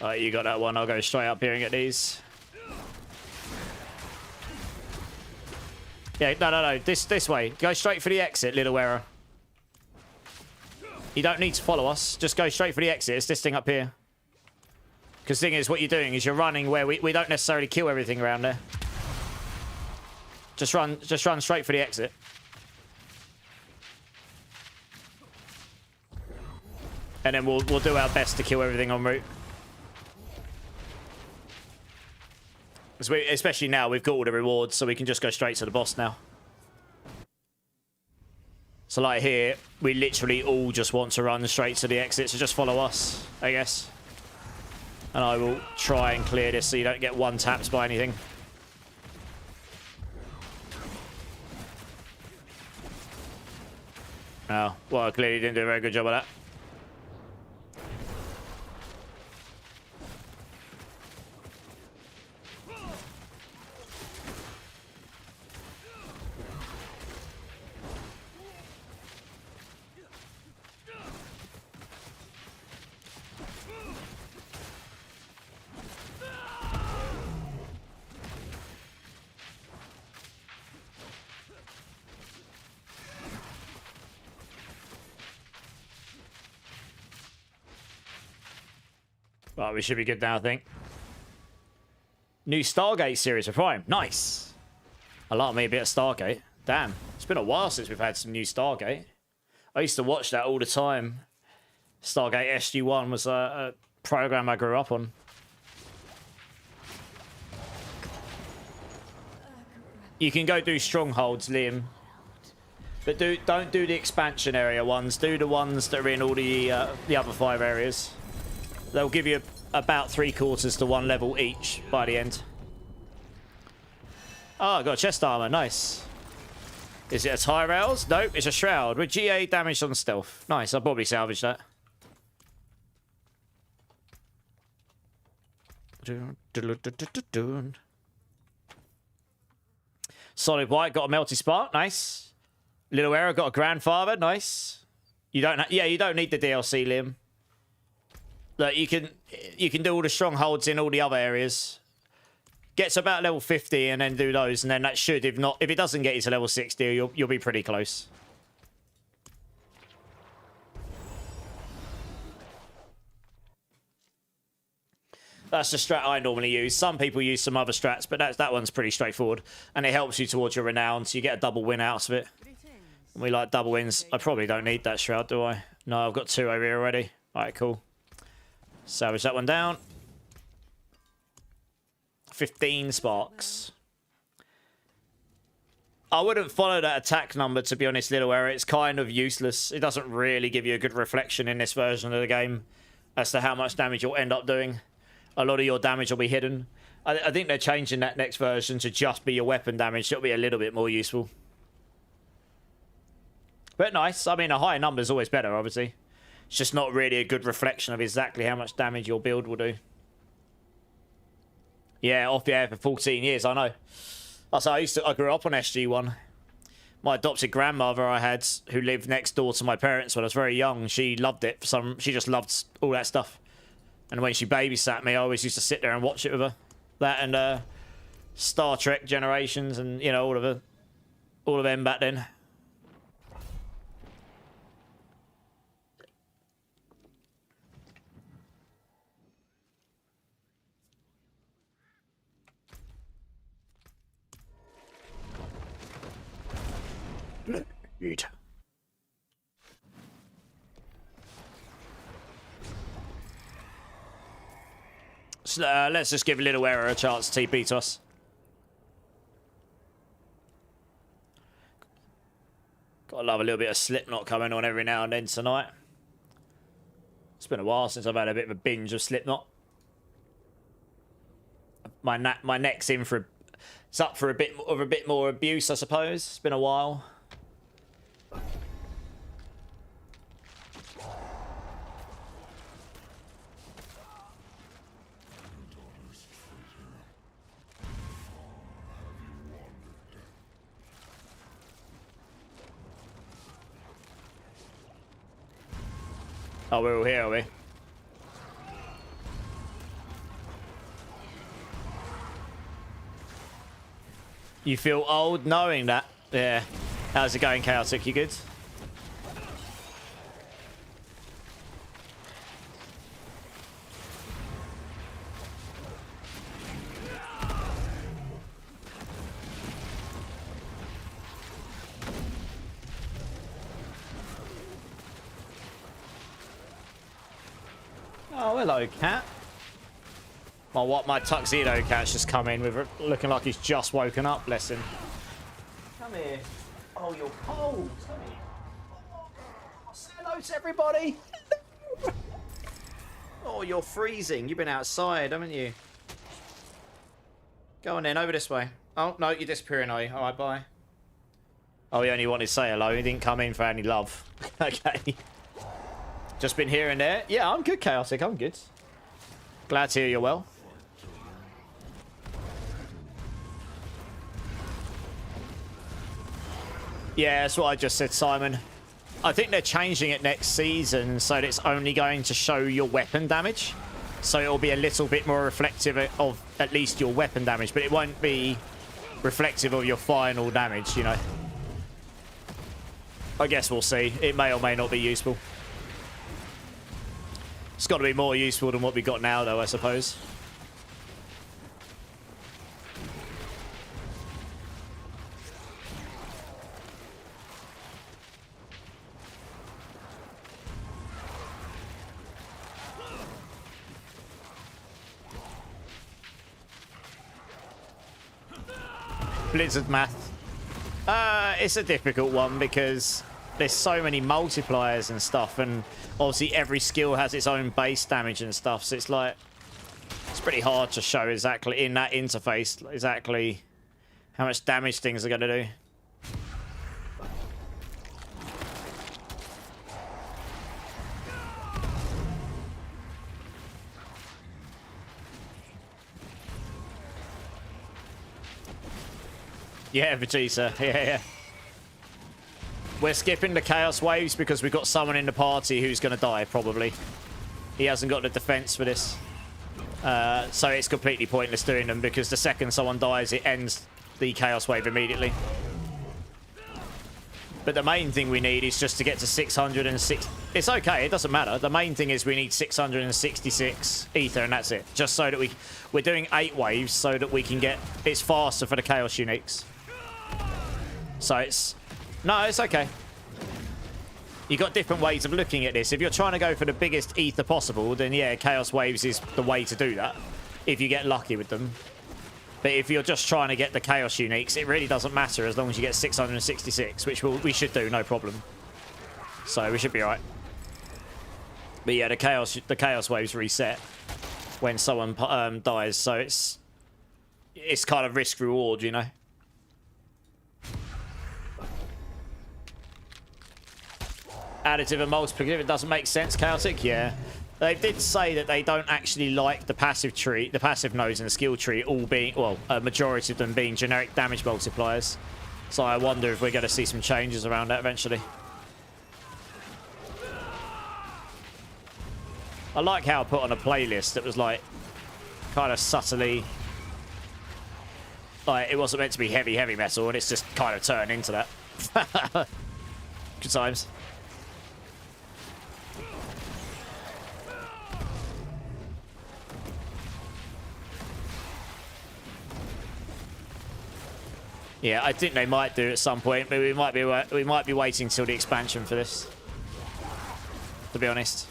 Alright, you got that one. I'll go straight up here and get these. Yeah, no. This way. Go straight for the exit, Little Error. You don't need to follow us. Just go straight for the exit. It's this thing up here. Because the thing is, what you're doing is you're running where we don't necessarily kill everything around there. Just run straight for the exit. And then we'll do our best to kill everything en route. Especially now, we've got all the rewards, so we can just go straight to the boss now. So like here, we literally all just want to run straight to the exit, so just follow us, I guess. And I will try and clear this so you don't get one-tapped by anything. Oh, well, I clearly didn't do a very good job of that. Well, we should be good now, I think. New Stargate series for Prime. Nice. I like me a bit of Stargate. Damn. It's been a while since we've had some new Stargate. I used to watch that all the time. Stargate SG-1 was a program I grew up on. You can go do strongholds, Liam. But don't do the expansion area ones. Do the ones that are in all the other 5 areas. They'll give you about 3/4 to 1 level each by the end. Oh, I got chest armor. Nice. Is it a tie rails? Nope, it's a shroud with GA damage on stealth. Nice, I'll probably salvage that. Solid white got a melty spark. Nice. Little Arrow got a grandfather. Nice. You don't need the DLC, Liam. Look, you can do all the strongholds in all the other areas. Get to about level 50 and then do those, and then that should, if it doesn't get you to level 60, you'll be pretty close. That's the strat I normally use. Some people use some other strats, but that one's pretty straightforward, and it helps you towards your renown, so you get a double win out of it. And we like double wins. I probably don't need that shroud, do I? No, I've got 2 over here already. All right, cool. Salvage that one down. 15 sparks. I wouldn't follow that attack number, to be honest, Little Error. It's kind of useless. It doesn't really give you a good reflection in this version of the game as to how much damage you'll end up doing. A lot of your damage will be hidden. I think they're changing that next version to just be your weapon damage. It'll be a little bit more useful. But nice. I mean, a higher number is always better, obviously. It's just not really a good reflection of exactly how much damage your build will do. Yeah, off the air for 14 years, I know. I grew up on SG-1. My adopted grandmother I had, who lived next door to my parents when I was very young, she loved it. She just loved all that stuff. And when she babysat me, I always used to sit there and watch it with her. That and Star Trek Generations and, you know, all of them back then. Eat. So, let's just give Little Error a chance to TP to us. Gotta love a little bit of Slipknot coming on every now and then tonight. It's been a while since I've had a bit of a binge of Slipknot. My neck's in for it's up for a bit more abuse, I suppose. It's been a while. Oh, we're all here, are we? You feel old knowing that? Yeah. How's it going, Chaotic? You good? hello, cat. Oh, what? My tuxedo cat's just come in with looking like he's just woken up. Bless him. Come here. Oh, you're cold. Come here. Oh, say hello to everybody. Oh, you're freezing. You've been outside, haven't you? Go on then, over this way. Oh, no, you're disappearing, are you? All right, bye. Oh, he only wanted to say hello. He didn't come in for any love. Okay. Just been here and there. Yeah, I'm good, Chaotic. I'm good. Glad to hear you're well. Yeah, that's what I just said, Simon. I think they're changing it next season so that it's only going to show your weapon damage. So it'll be a little bit more reflective of at least your weapon damage, but it won't be reflective of your final damage, you know. I guess we'll see. It may or may not be useful. It's got to be more useful than what we got now, though, I suppose. Blizzard math. It's a difficult one because there's so many multipliers and stuff, and obviously every skill has its own base damage and stuff, so it's like it's pretty hard to show exactly in that interface exactly how much damage things are going to do. Yeah, Vegeta. Yeah. We're skipping the Chaos Waves because we've got someone in the party who's going to die, probably. He hasn't got the defense for this. So it's completely pointless doing them because the second someone dies, it ends the Chaos Wave immediately. But the main thing we need is just to get to 606. It's okay, it doesn't matter. The main thing is we need 666 ether, and that's it. Just so that we're doing 8 waves so that we can get... It's faster for the Chaos Uniques. So it's... No, it's okay. You've got different ways of looking at this. If you're trying to go for the biggest ether possible, then yeah, Chaos Waves is the way to do that. If you get lucky with them. But if you're just trying to get the Chaos Uniques, it really doesn't matter as long as you get 666, which we should do, no problem. So we should be alright. But yeah, the Chaos Waves reset when someone dies, so it's kind of risk-reward, you know? Additive and multiplicative, it doesn't make sense, Chaotic? Yeah. They did say that they don't actually like the passive tree, the passive nodes and the skill tree all being, well, a majority of them being generic damage multipliers. So I wonder if we're going to see some changes around that eventually. I like how I put on a playlist that was like, kind of subtly, like it wasn't meant to be heavy metal and it's just kind of turned into that. Good times. Yeah, I think they might do at some point, but we might be waiting till the expansion for this, to be honest.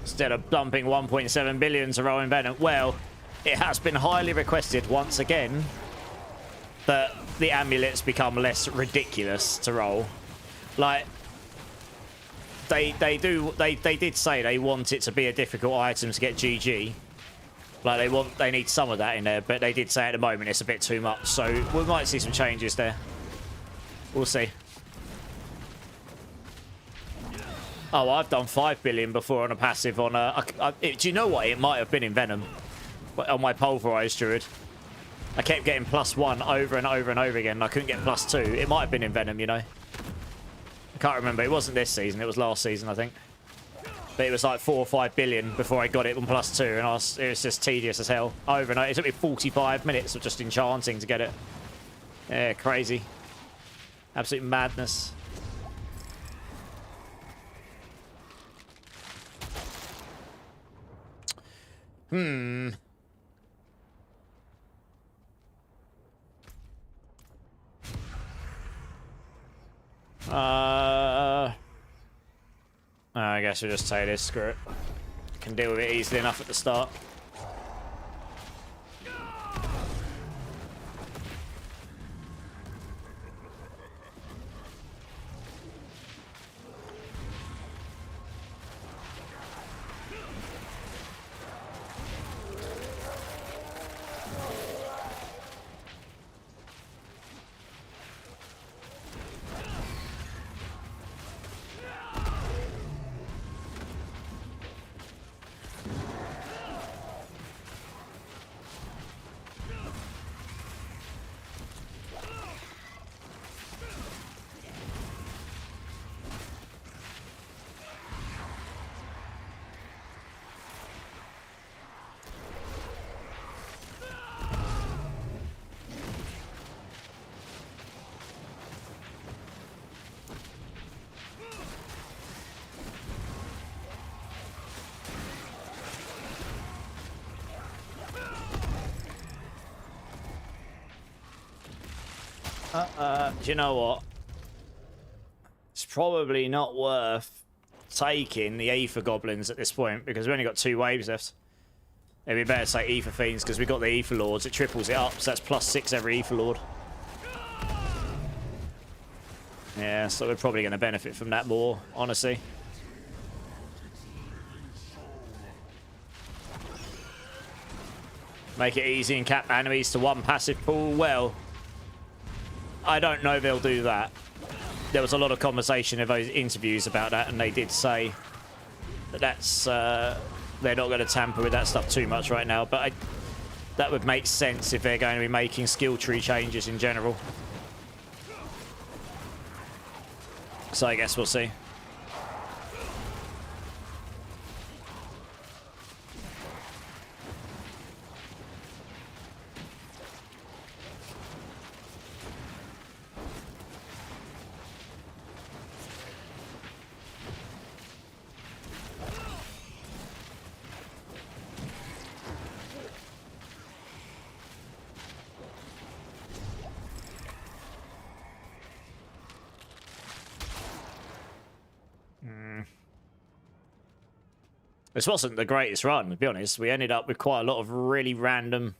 Instead of dumping 1.7 billion to roll in Venom. Well, it has been highly requested once again that the amulets become less ridiculous to roll. Like, they did say they want it to be a difficult item to get GG. Like they need some of that in there, but they did say at the moment it's a bit too much. So we might see some changes there. We'll see. Oh, I've done 5 billion before on a passive on a... do you know what? It might have been in Venom. On my Pulverized Druid. I kept getting +1 over and over and over again, and I couldn't get +2. It might have been in Venom, you know. I can't remember. It wasn't this season. It was last season, I think. But it was like 4 or 5 billion before I got it on +2, and it was just tedious as hell. Over and over. It took me 45 minutes of just enchanting to get it. Yeah, crazy. Absolute madness. I guess we'll just take this. Screw it. Can deal with it easily enough at the start. Do you know what? It's probably not worth taking the Aether Goblins at this point, because we've only got 2 waves left. It'd be better to take Aether Fiends, because we've got the Aether Lords. It triples it up, so that's +6 every Aether Lord. Yeah, so we're probably going to benefit from that more, honestly. Make it easy and cap enemies to 1 passive pool. Well, I don't know if they'll do that. There was a lot of conversation in those interviews about that, and they did say that that's they're not going to tamper with that stuff too much right now. But that would make sense if they're going to be making skill tree changes in general. So I guess we'll see. This wasn't the greatest run, to be honest. We ended up with quite a lot of really random...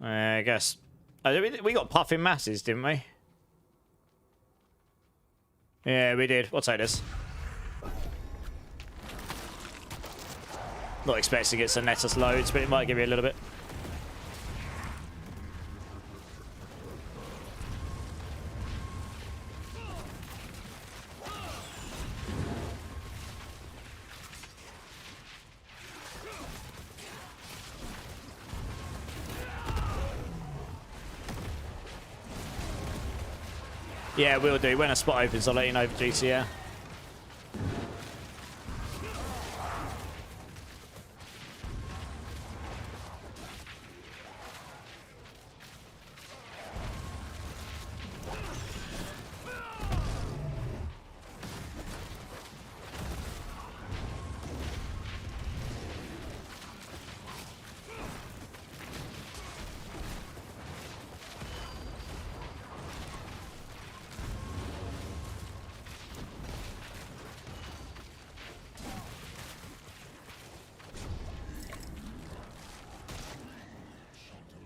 I guess... we got puffing masses, didn't we? Yeah, we did. We'll take this. Not expecting it to net us loads, but it might give you a little bit. Yeah, we'll do. When a spot opens, I'll let you know for GTR.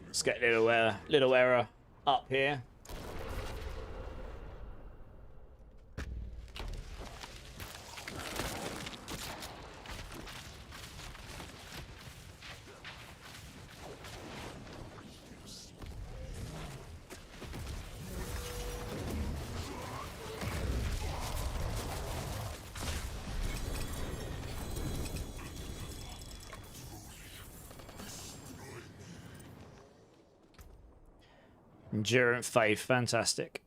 Let's get little error up here. Endurant Faith, fantastic.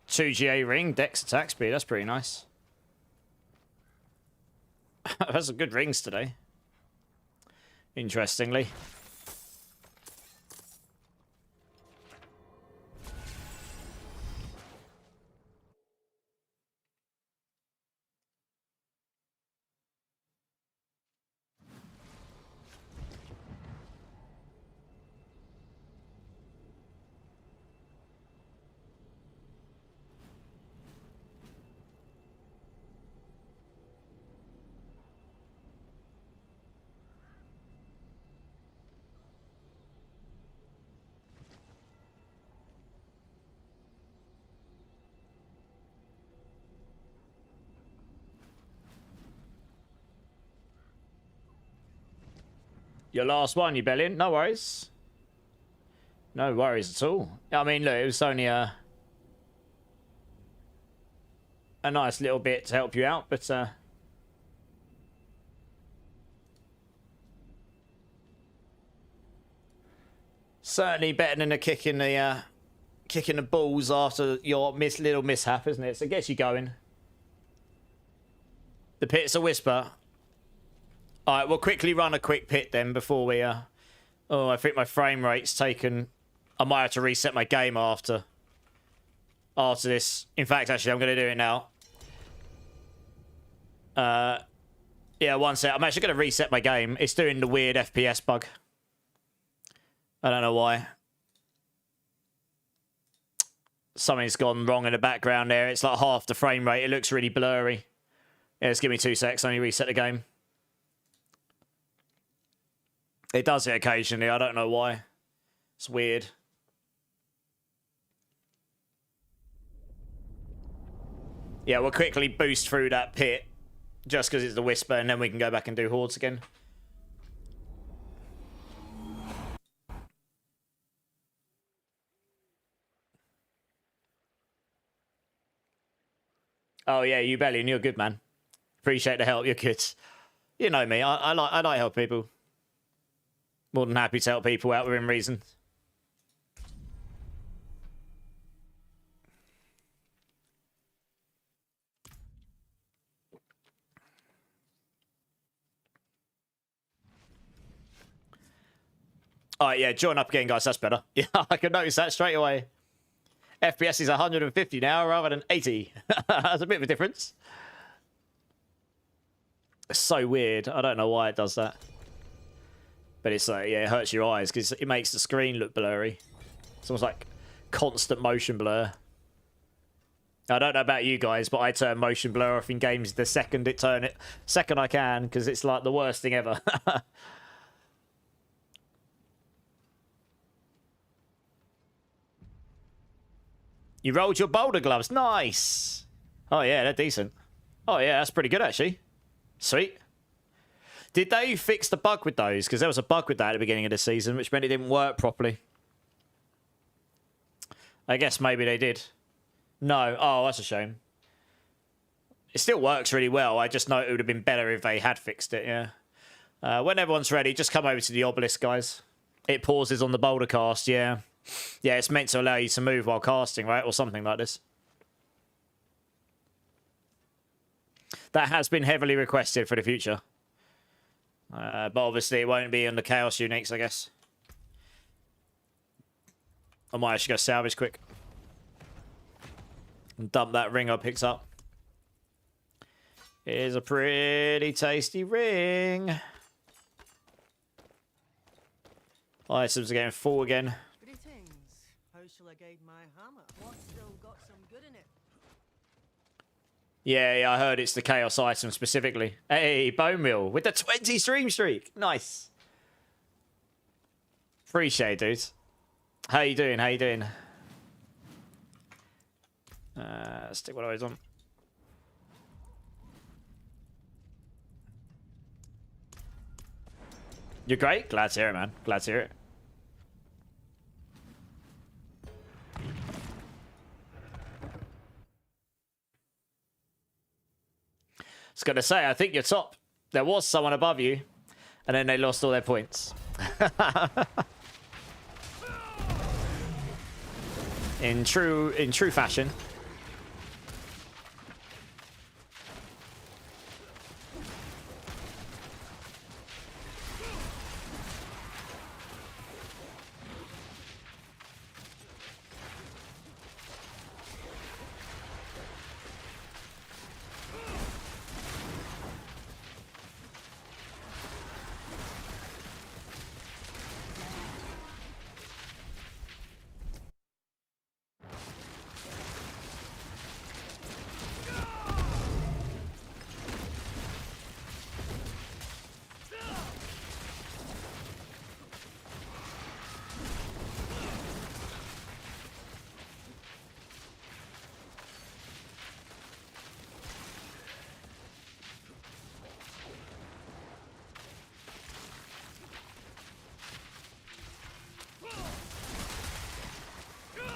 2 GA ring, dex attack speed, that's pretty nice. I've had some good rings today. Interestingly. Your last one, you bellion. No worries. No worries at all. I mean, look, it was only a nice little bit to help you out, but certainly better than a kick in the balls after your little mishap, isn't it? So it gets you going. The pit's a whisper. All right, we'll quickly run a quick pit then before we... Oh, I think my frame rate's taken... I might have to reset my game after this. In fact, actually, I'm going to do it now. Yeah, one sec. I'm actually going to reset my game. It's doing the weird FPS bug. I don't know why. Something's gone wrong in the background there. It's like half the frame rate. It looks really blurry. Yeah, just give me 2 secs. Let me reset the game. It does it occasionally. I don't know why. It's weird. Yeah, we'll quickly boost through that pit just because it's the whisper, and then we can go back and do hordes again. Oh yeah, you Bellion, you're good, man. Appreciate the help. You're good. You know me. I like helping people. More than happy to help people out within reason. Alright, yeah, join up again, guys. That's better. Yeah, I can notice that straight away. FPS is 150 now rather than 80. That's a bit of a difference. It's so weird. I don't know why it does that. But it's like, yeah, it hurts your eyes because it makes the screen look blurry. It's almost like constant motion blur. I don't know about you guys, but I turn motion blur off in games the second I can, because it's like the worst thing ever. You rolled your boulder gloves. Nice. Oh, yeah, they're decent. Oh, yeah, that's pretty good, actually. Sweet. Did they fix the bug with those? Because there was a bug with that at the beginning of the season, which meant it didn't work properly. I guess maybe they did. No. Oh, that's a shame. It still works really well. I just know it would have been better if they had fixed it, yeah. When everyone's ready, just come over to the obelisk, guys. It pauses on the boulder cast, yeah. Yeah, it's meant to allow you to move while casting, right? Or something like this. That has been heavily requested for the future. But obviously it won't be on the Chaos Uniques, I guess. I might actually go salvage quick. And dump that ring I picked up. It is a pretty tasty ring. Items are getting full again. Yeah, I heard it's the Chaos item specifically. Hey, Bone Meal with the 20 stream streak. Nice. Appreciate it, dude. How you doing? How you doing? Stick one of those on. You're great. Glad to hear it, man. Glad to hear it. I was going to say, I think you're top. There was someone above you, and then they lost all their points. in true fashion.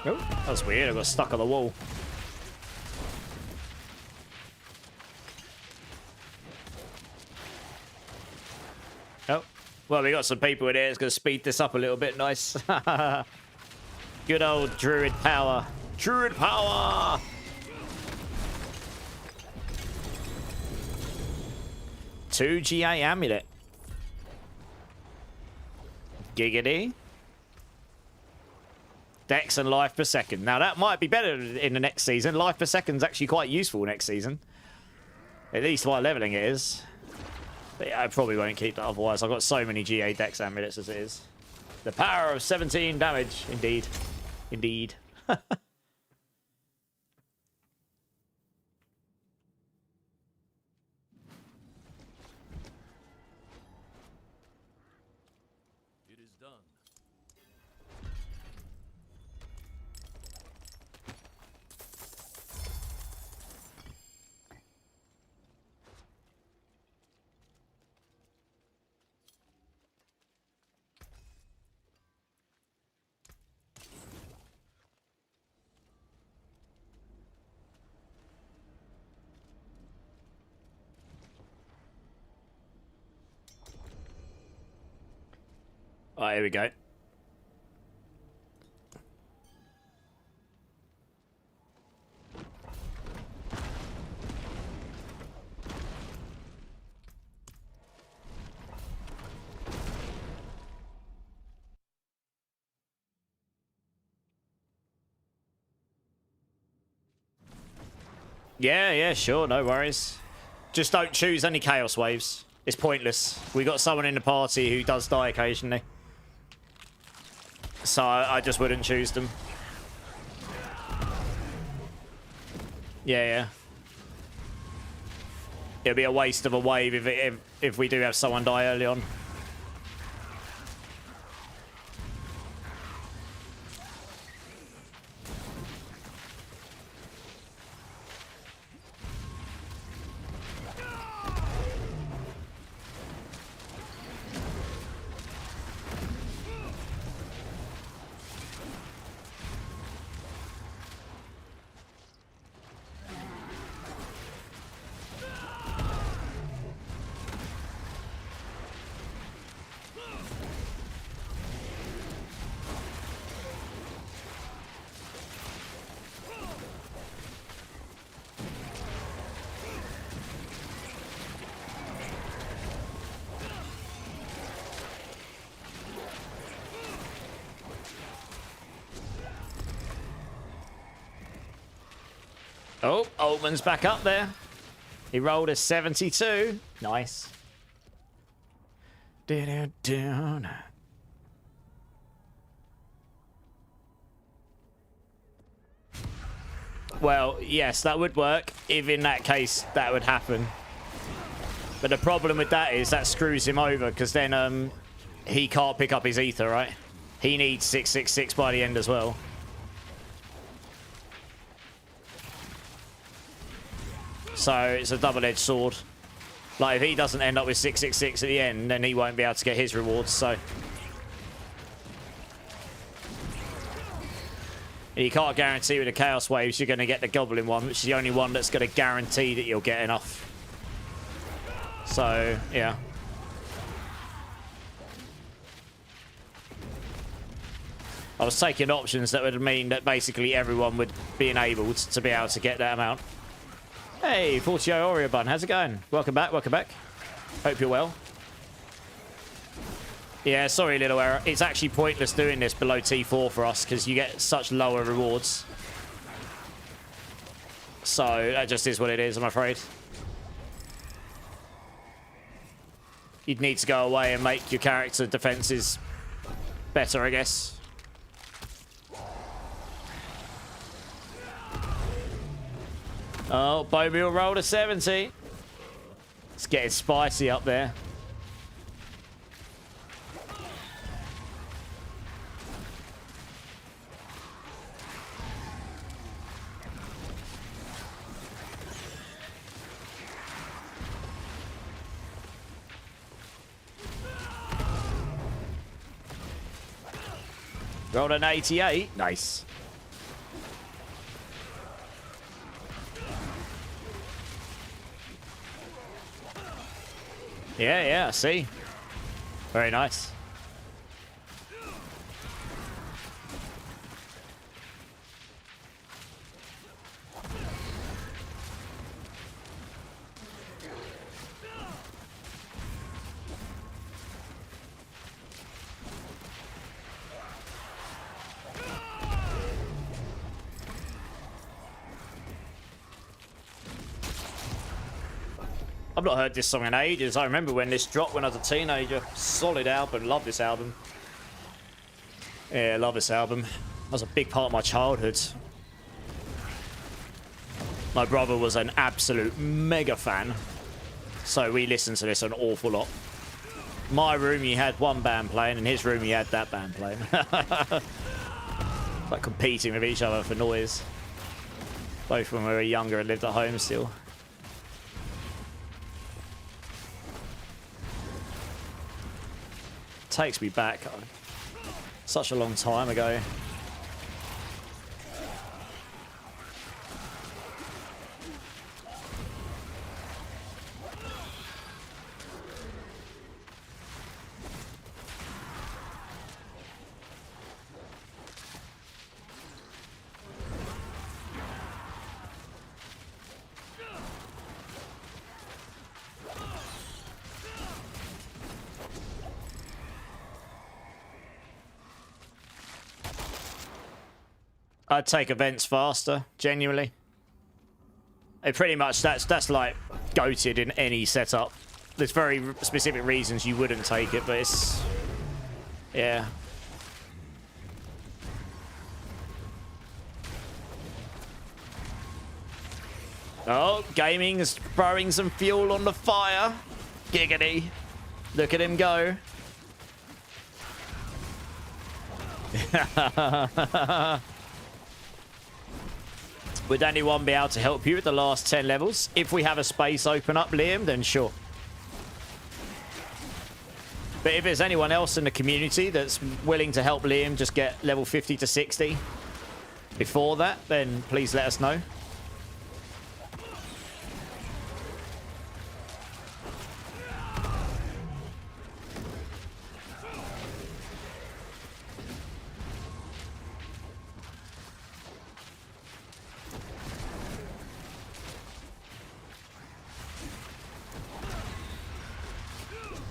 Oh, that was weird. I got stuck on the wall. Oh, well, we got some people in here. It's going to speed this up a little bit. Nice. Good old Druid power. Druid power! 2 GA amulet. Giggity. Dex and life per second. Now, that might be better in the next season. Life per second is actually quite useful next season. At least while leveling it is. But yeah, I probably won't keep that otherwise. I've got so many GA Dex amulets as it is. The power of 17 damage. Indeed. Indeed. Oh, here we go. Yeah, sure, no worries. Just don't choose any Chaos Waves. It's pointless. We got someone in the party who does die occasionally. So I just wouldn't choose them. Yeah. It'll be a waste of a wave if we do have someone die early on. Oh, Altman's back up there. He rolled a 72. Nice. Well, yes, that would work if in that case that would happen. But the problem with that is that screws him over because then he can't pick up his ether, right? He needs 666 by the end as well. So it's a double-edged sword. Like, if he doesn't end up with 666 at the end, then he won't be able to get his rewards, so... You can't guarantee with the Chaos Waves you're going to get the Goblin one, which is the only one that's going to guarantee that you'll get enough. So, yeah. I was taking options that would mean that basically everyone would be enabled to be able to get that amount. Hey, 40 Oreo Bun, how's it going? Welcome back, welcome back. Hope you're well. Yeah, sorry, little error. It's actually pointless doing this below T4 for us because you get such lower rewards. So that just is what it is, I'm afraid. You'd need to go away and make your character defenses better, I guess. Oh, Bowmule rolled a 70. It's getting spicy up there. Rolled an 88. Nice. Yeah, yeah, I see. Very nice. I've not heard this song in ages. I remember when this dropped when I was a teenager. Solid album. Love this album. Yeah, love this album. That was a big part of my childhood. My brother was an absolute mega fan. So we listened to this an awful lot. My room, he had one band playing. In his room, he had that band playing. Like competing with each other for noise. Both when we were younger and lived at home still. Takes me back such a long time ago. I'd take events faster, genuinely. It pretty much, that's like goated in any setup. There's very specific reasons you wouldn't take it, but it's... yeah. Oh, gaming is throwing some fuel on the fire. Giggity. Look at him go. Would anyone be able to help you with the last 10 levels? If we have a space open up, Liam, then sure. But if there's anyone else in the community that's willing to help Liam just get level 50 to 60 before that, then please let us know.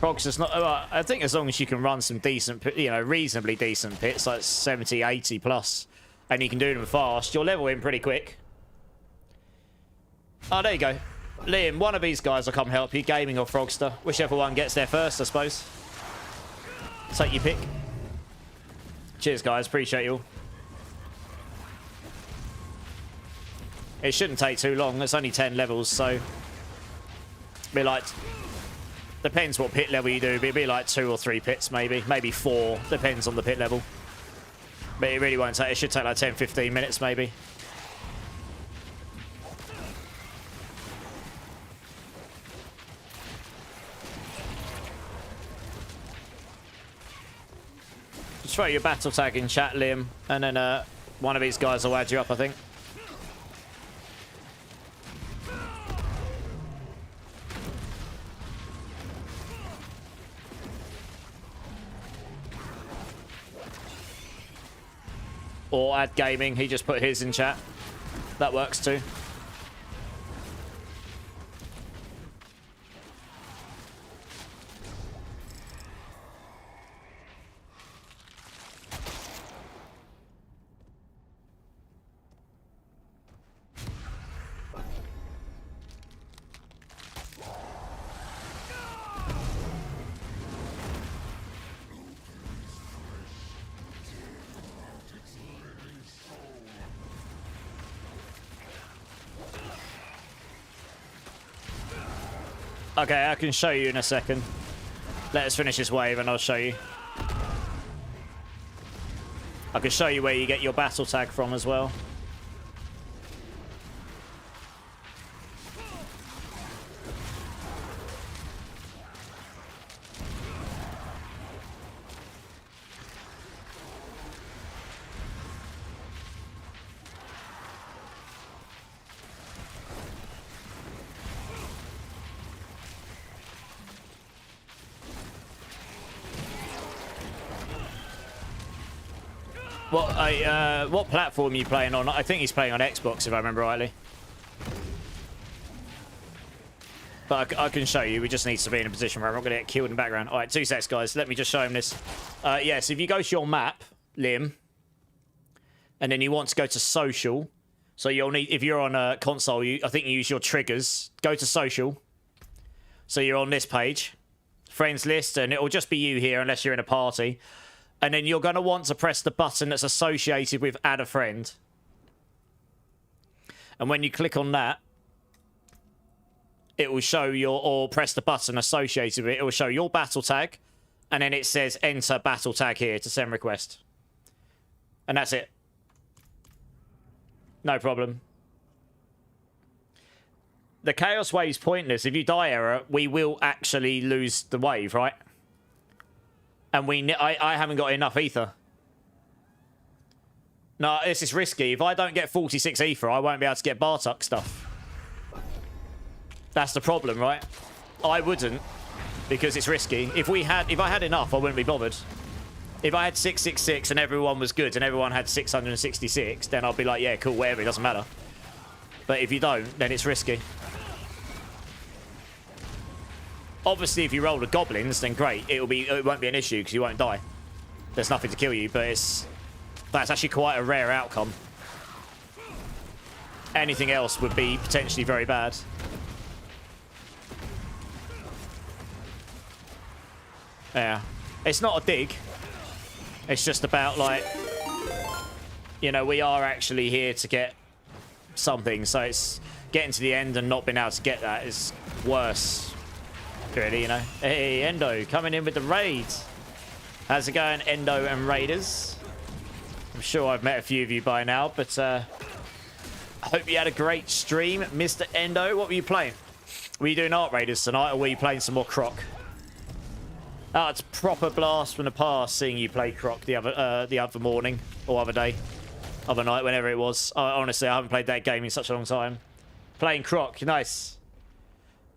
Progs is not... I think as long as you can run some decent, you know, reasonably decent pits, like 70, 80 plus, and you can do them fast, you'll level in pretty quick. Oh, there you go. Liam, one of these guys will come help you, Gaming or Frogster. Whichever one gets there first, I suppose. Take your pick. Cheers, guys. Appreciate you all. It shouldn't take too long. It's only 10 levels, so... be like... depends what pit level you do, but it'd be like 2 or 3 pits, maybe. Maybe 4. Depends on the pit level. But it really won't take... it should take like 10, 15 minutes, maybe. Just throw your battle tag in chat, Liam, and then one of these guys will add you up, I think. Or add Gaming, he just put his in chat. That works too. Okay, I can show you in a second. Let us finish this wave and I'll show you. I can show you where you get your battle tag from as well. What platform are you playing on? I think he's playing on Xbox, if I remember rightly. But I can show you. We just need to be in a position where I'm not going to get killed in the background. All right, 2 secs, guys. Let me just show him this. Yes, if you go to your map, Liam, and then you want to go to social. So you'll need, if you're on a console, I think you use your triggers. Go to social. So you're on this page. Friends list, and it'll just be you here unless you're in a party. And then you're going to want to press the button that's associated with add a friend. And when you click on that, it will show or press the button associated with it. It will show your battle tag. And then it says enter battle tag here to send request. And that's it. No problem. The chaos wave's pointless. If you die error, we will actually lose the wave, right? And I haven't got enough ether. No, this is risky. If I don't get 46 ether, I won't be able to get Bartok stuff. That's the problem, right? I wouldn't, because it's risky. If I had enough, I wouldn't be bothered. If I had 666 and everyone was good and everyone had 666, then I'll be like, yeah, cool, whatever, it doesn't matter. But if you don't, then it's risky. Obviously, if you roll the goblins, then great. It won't be an issue because you won't die. There's nothing to kill you, but that's actually quite a rare outcome. Anything else would be potentially very bad. Yeah. It's not a dig. It's just about, like, you know, we are actually here to get something. So it's getting to the end and not being able to get that is worse. Really, you know. Hey, Endo, coming in with the raids. How's it going, Endo and Raiders? I'm sure I've met a few of you by now, but I hope you had a great stream, Mr. Endo. What were you playing? Were you doing Art Raiders tonight, or were you playing some more Croc? Oh, it's proper blast from the past seeing you play Croc the other morning, or other night, whenever it was. Honestly, I haven't played that game in such a long time. Playing Croc, nice.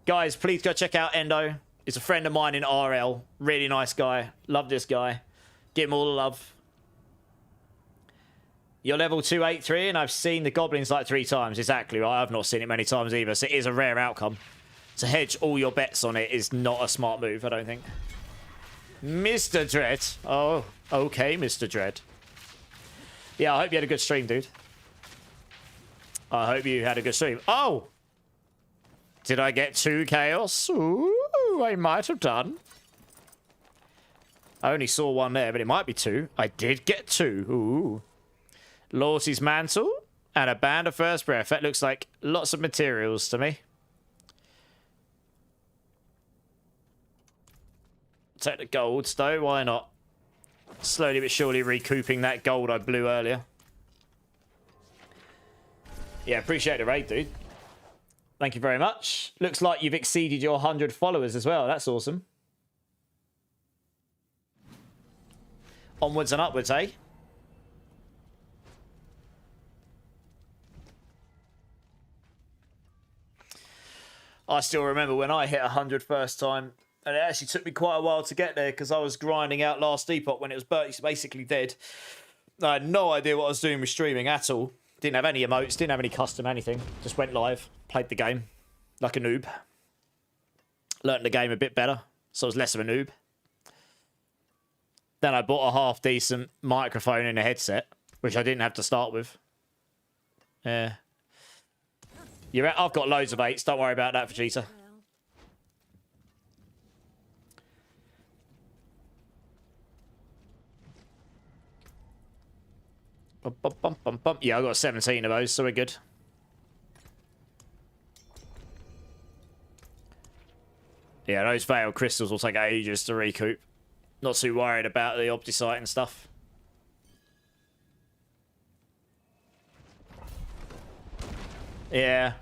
Guys, please go check out Endo. He's a friend of mine in RL. Really nice guy. Love this guy. Give him all the love. You're level 283, and I've seen the goblins like 3 times. Exactly right. I've not seen it many times either, so it is a rare outcome. To hedge all your bets on it is not a smart move, I don't think. Mr. Dread. Oh, okay, Mr. Dread. Yeah, I hope you had a good stream, dude. I hope you had a good stream. Oh! Did I get 2 chaos? Ooh, I might have done. I only saw 1 there, but it might be 2. I did get 2. Ooh. Loyalty's Mantle and a Band of First Breath. That looks like lots of materials to me. Take the golds, though. Why not? Slowly but surely recouping that gold I blew earlier. Yeah, appreciate the raid, dude. Thank you very much. Looks like you've exceeded your 100 followers as well. That's awesome. Onwards and upwards, eh? I still remember when I hit 100 first time. And it actually took me quite a while to get there because I was grinding out Last Epoch when it was basically dead. I had no idea what I was doing with streaming at all. Didn't have any emotes, didn't have any custom anything. Just went live, played the game like a noob. Learned the game a bit better, so I was less of a noob. Then I bought a half-decent microphone and a headset, which I didn't have to start with. Yeah. I've got loads of 8s, don't worry about that, Vegeta. Yeah, I got 17 of those, so we're good. Yeah, those Veiled Crystals will take ages to recoup. Not too worried about the Opticite and stuff. Yeah.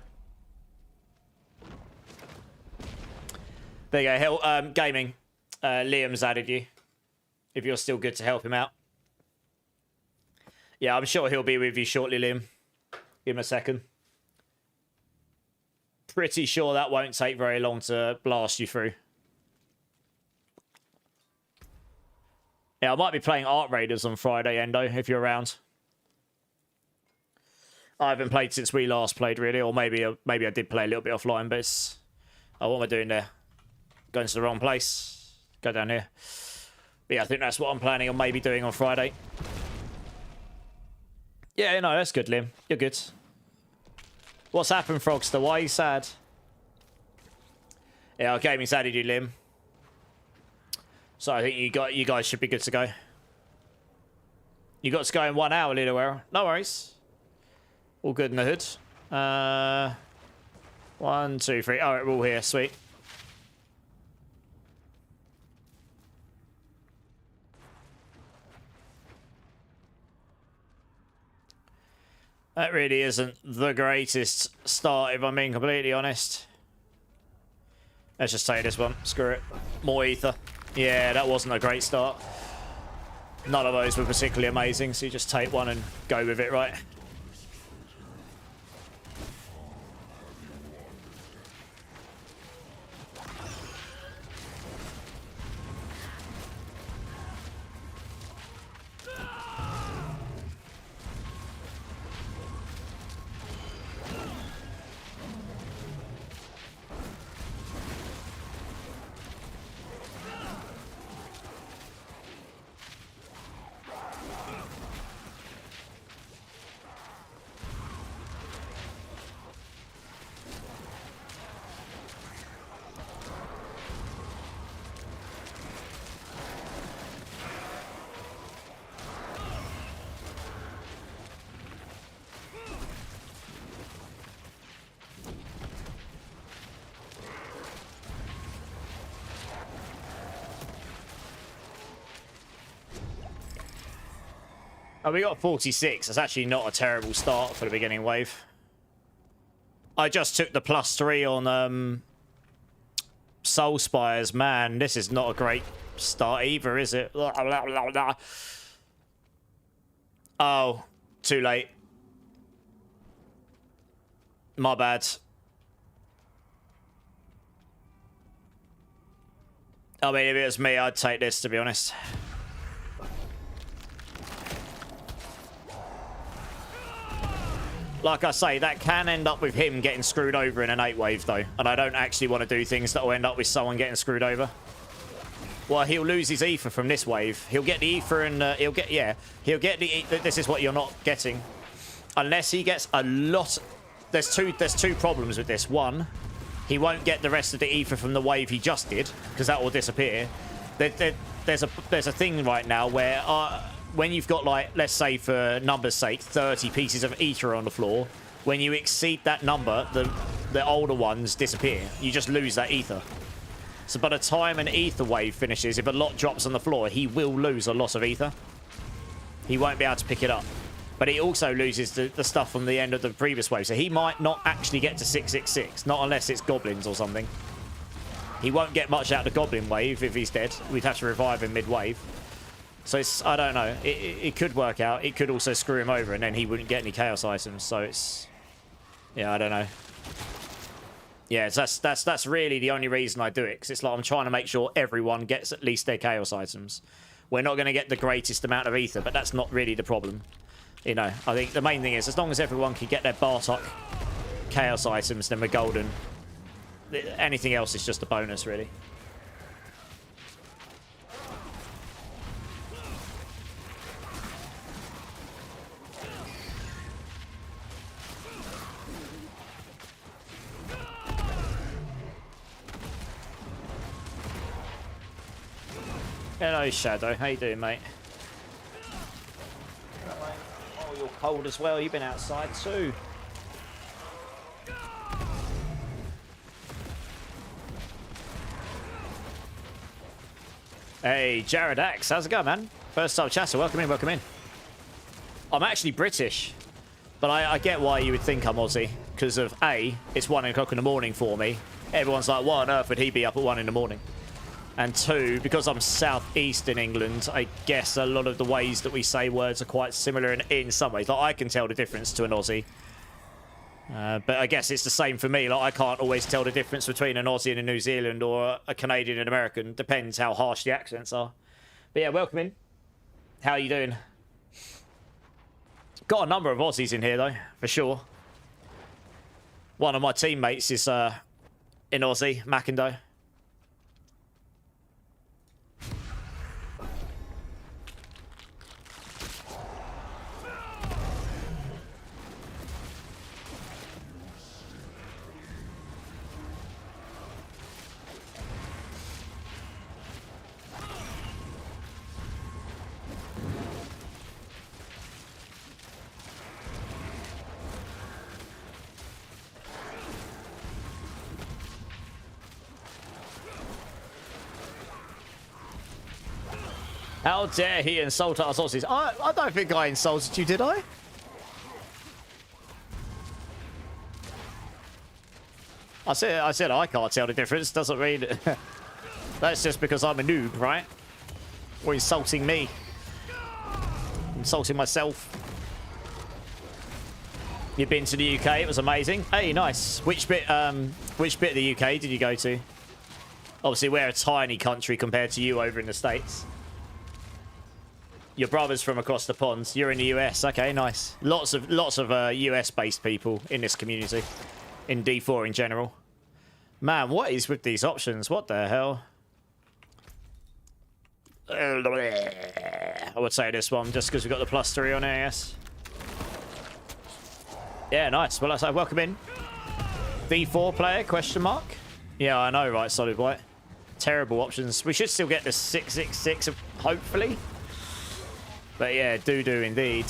There you go. Gaming. Liam's added you. If you're still good to help him out. Yeah, I'm sure he'll be with you shortly, Liam. Give him a second. Pretty sure that won't take very long to blast you through. Yeah, I might be playing Art Raiders on Friday, Endo, if you're around. I haven't played since we last played, really, or maybe I did play a little bit offline, but it's... Oh, what am I doing there? Going to the wrong place. Go down here. But yeah, I think that's what I'm planning on maybe doing on Friday. Yeah, no, that's good, Lim. You're good. What's happened, Frogster? Why are you sad? Yeah, our gaming's added you, Lim. So I think you guys should be good to go. You got to go in 1 hour, Little Arrow. No worries. All good in the hood. 1, 2, 3. All right, we're all here. Sweet. That really isn't the greatest start, if I'm being completely honest. Let's just take this one. Screw it. More ether. Yeah, that wasn't a great start. None of those were particularly amazing, so you just take one and go with it, right? Oh, we got 46. That's actually not a terrible start for the beginning wave. I just took the +3 on Soul Spires. Man, this is not a great start either, is it? Oh, too late. My bad. I mean, if it was me, I'd take this, to be honest. Like I say, that can end up with him getting screwed over in an 8 wave, though. And I don't actually want to do things that will end up with someone getting screwed over. Well, he'll lose his ether from this wave. He'll get the ether and he'll get the... This is what you're not getting. Unless he gets a lot... There's two problems with this. One, he won't get the rest of the ether from the wave he just did, because that will disappear. There's a thing right now where... when you've got, like, let's say for numbers' sake, 30 pieces of ether on the floor, when you exceed that number, the older ones disappear. You just lose that ether. So by the time an ether wave finishes, if a lot drops on the floor, he will lose a lot of ether. He won't be able to pick it up. But he also loses the stuff from the end of the previous wave. So he might not actually get to 666, not unless it's goblins or something. He won't get much out of the goblin wave if he's dead. We'd have to revive him mid-wave. So it's, I don't know. It could work out. It could also screw him over, and then he wouldn't get any chaos items. So it's, yeah, I don't know. Yeah, so that's really the only reason I do it, because it's like I'm trying to make sure everyone gets at least their chaos items. We're not going to get the greatest amount of ether, but that's not really the problem. You know, I think the main thing is as long as everyone can get their Bartok chaos items, then we're golden. Anything else is just a bonus, really. Hello, Shadow. How you doing, mate? Oh, you're cold as well. You've been outside too. Hey, Jared Axe. How's it going, man? First time chatter. Welcome in, welcome in. I'm actually British, but I get why you would think I'm Aussie. Because of A, it's 1 o'clock in the morning for me. Everyone's like, why on earth would he be up at 1 in the morning? And 2, because I'm southeast in England, I guess a lot of the ways that we say words are quite similar in some ways. Like, I can tell the difference to an Aussie. But I guess it's the same for me. Like, I can't always tell the difference between an Aussie and a New Zealand or a Canadian and American. Depends how harsh the accents are. But yeah, welcome in. How you doing? Got a number of Aussies in here, though, for sure. One of my teammates is in Aussie, Mackendo. How dare he insult us Aussies? I don't think I insulted you, did I? I said I can't tell the difference. Doesn't mean that's just because I'm a noob, right? Or insulting me. Insulting myself. You've been to the UK, it was amazing. Hey, nice. Which bit of the UK did you go to? Obviously, we're a tiny country compared to you over in the States. Your brother's from across the pond. You're in the US. Okay, nice. Lots of US-based people in this community. In D4 in general. Man, what is with these options? What the hell? I would say this one, just because we've got the +3 on AS. Yeah, nice. Well, I say welcome in. D4 player, question mark? Yeah, I know, right, Solid White. Terrible options. We should still get the 666, hopefully. But yeah, do indeed.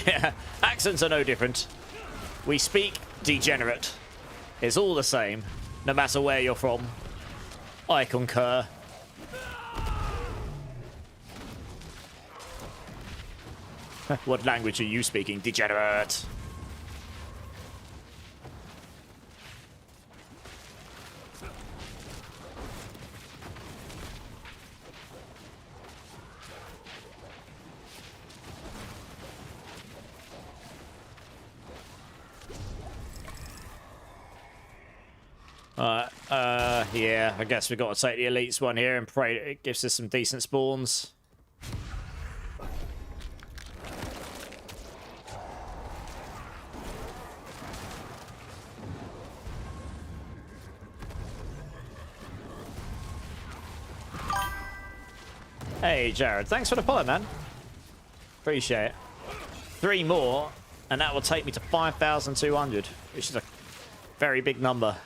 Yeah, accents are no different. We speak degenerate. It's all the same, no matter where you're from. I concur. What language are you speaking, degenerate? Yeah, I guess we've got to take the elites one here and pray it gives us some decent spawns. Hey, Jared, thanks for the follow, man. Appreciate it. 3 more, and that will take me to 5,200, which is a very big number.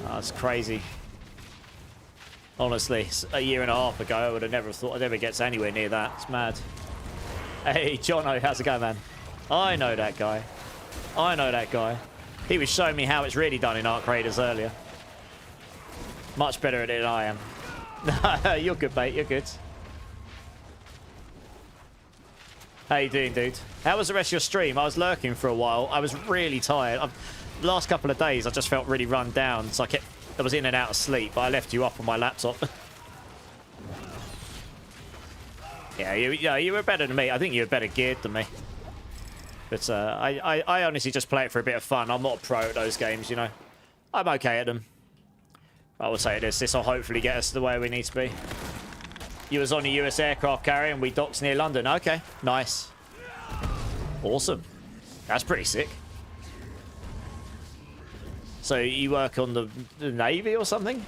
Oh, that's crazy. Honestly, a year and a half ago, I would have never thought I'd ever get to anywhere near that. It's mad. Hey, Jono, how's it going, man? I know that guy. I know that guy. He was showing me how it's really done in Arc Raiders earlier. Much better at it than I am. You're good, mate. You're good. How you doing, dude? How was the rest of your stream? I was lurking for a while. I was really tired. The last couple of days, I just felt really run down, so I was in and out of sleep, but I left you up on my laptop. Yeah, you were better than me. I think you were better geared than me. But I honestly just play it for a bit of fun. I'm not a pro at those games, you know. I'm okay at them. I will say this will hopefully get us to where we need to be. You was on a US aircraft carrier and we docked near London. Okay, nice. Awesome. That's pretty sick. So you work on the Navy or something?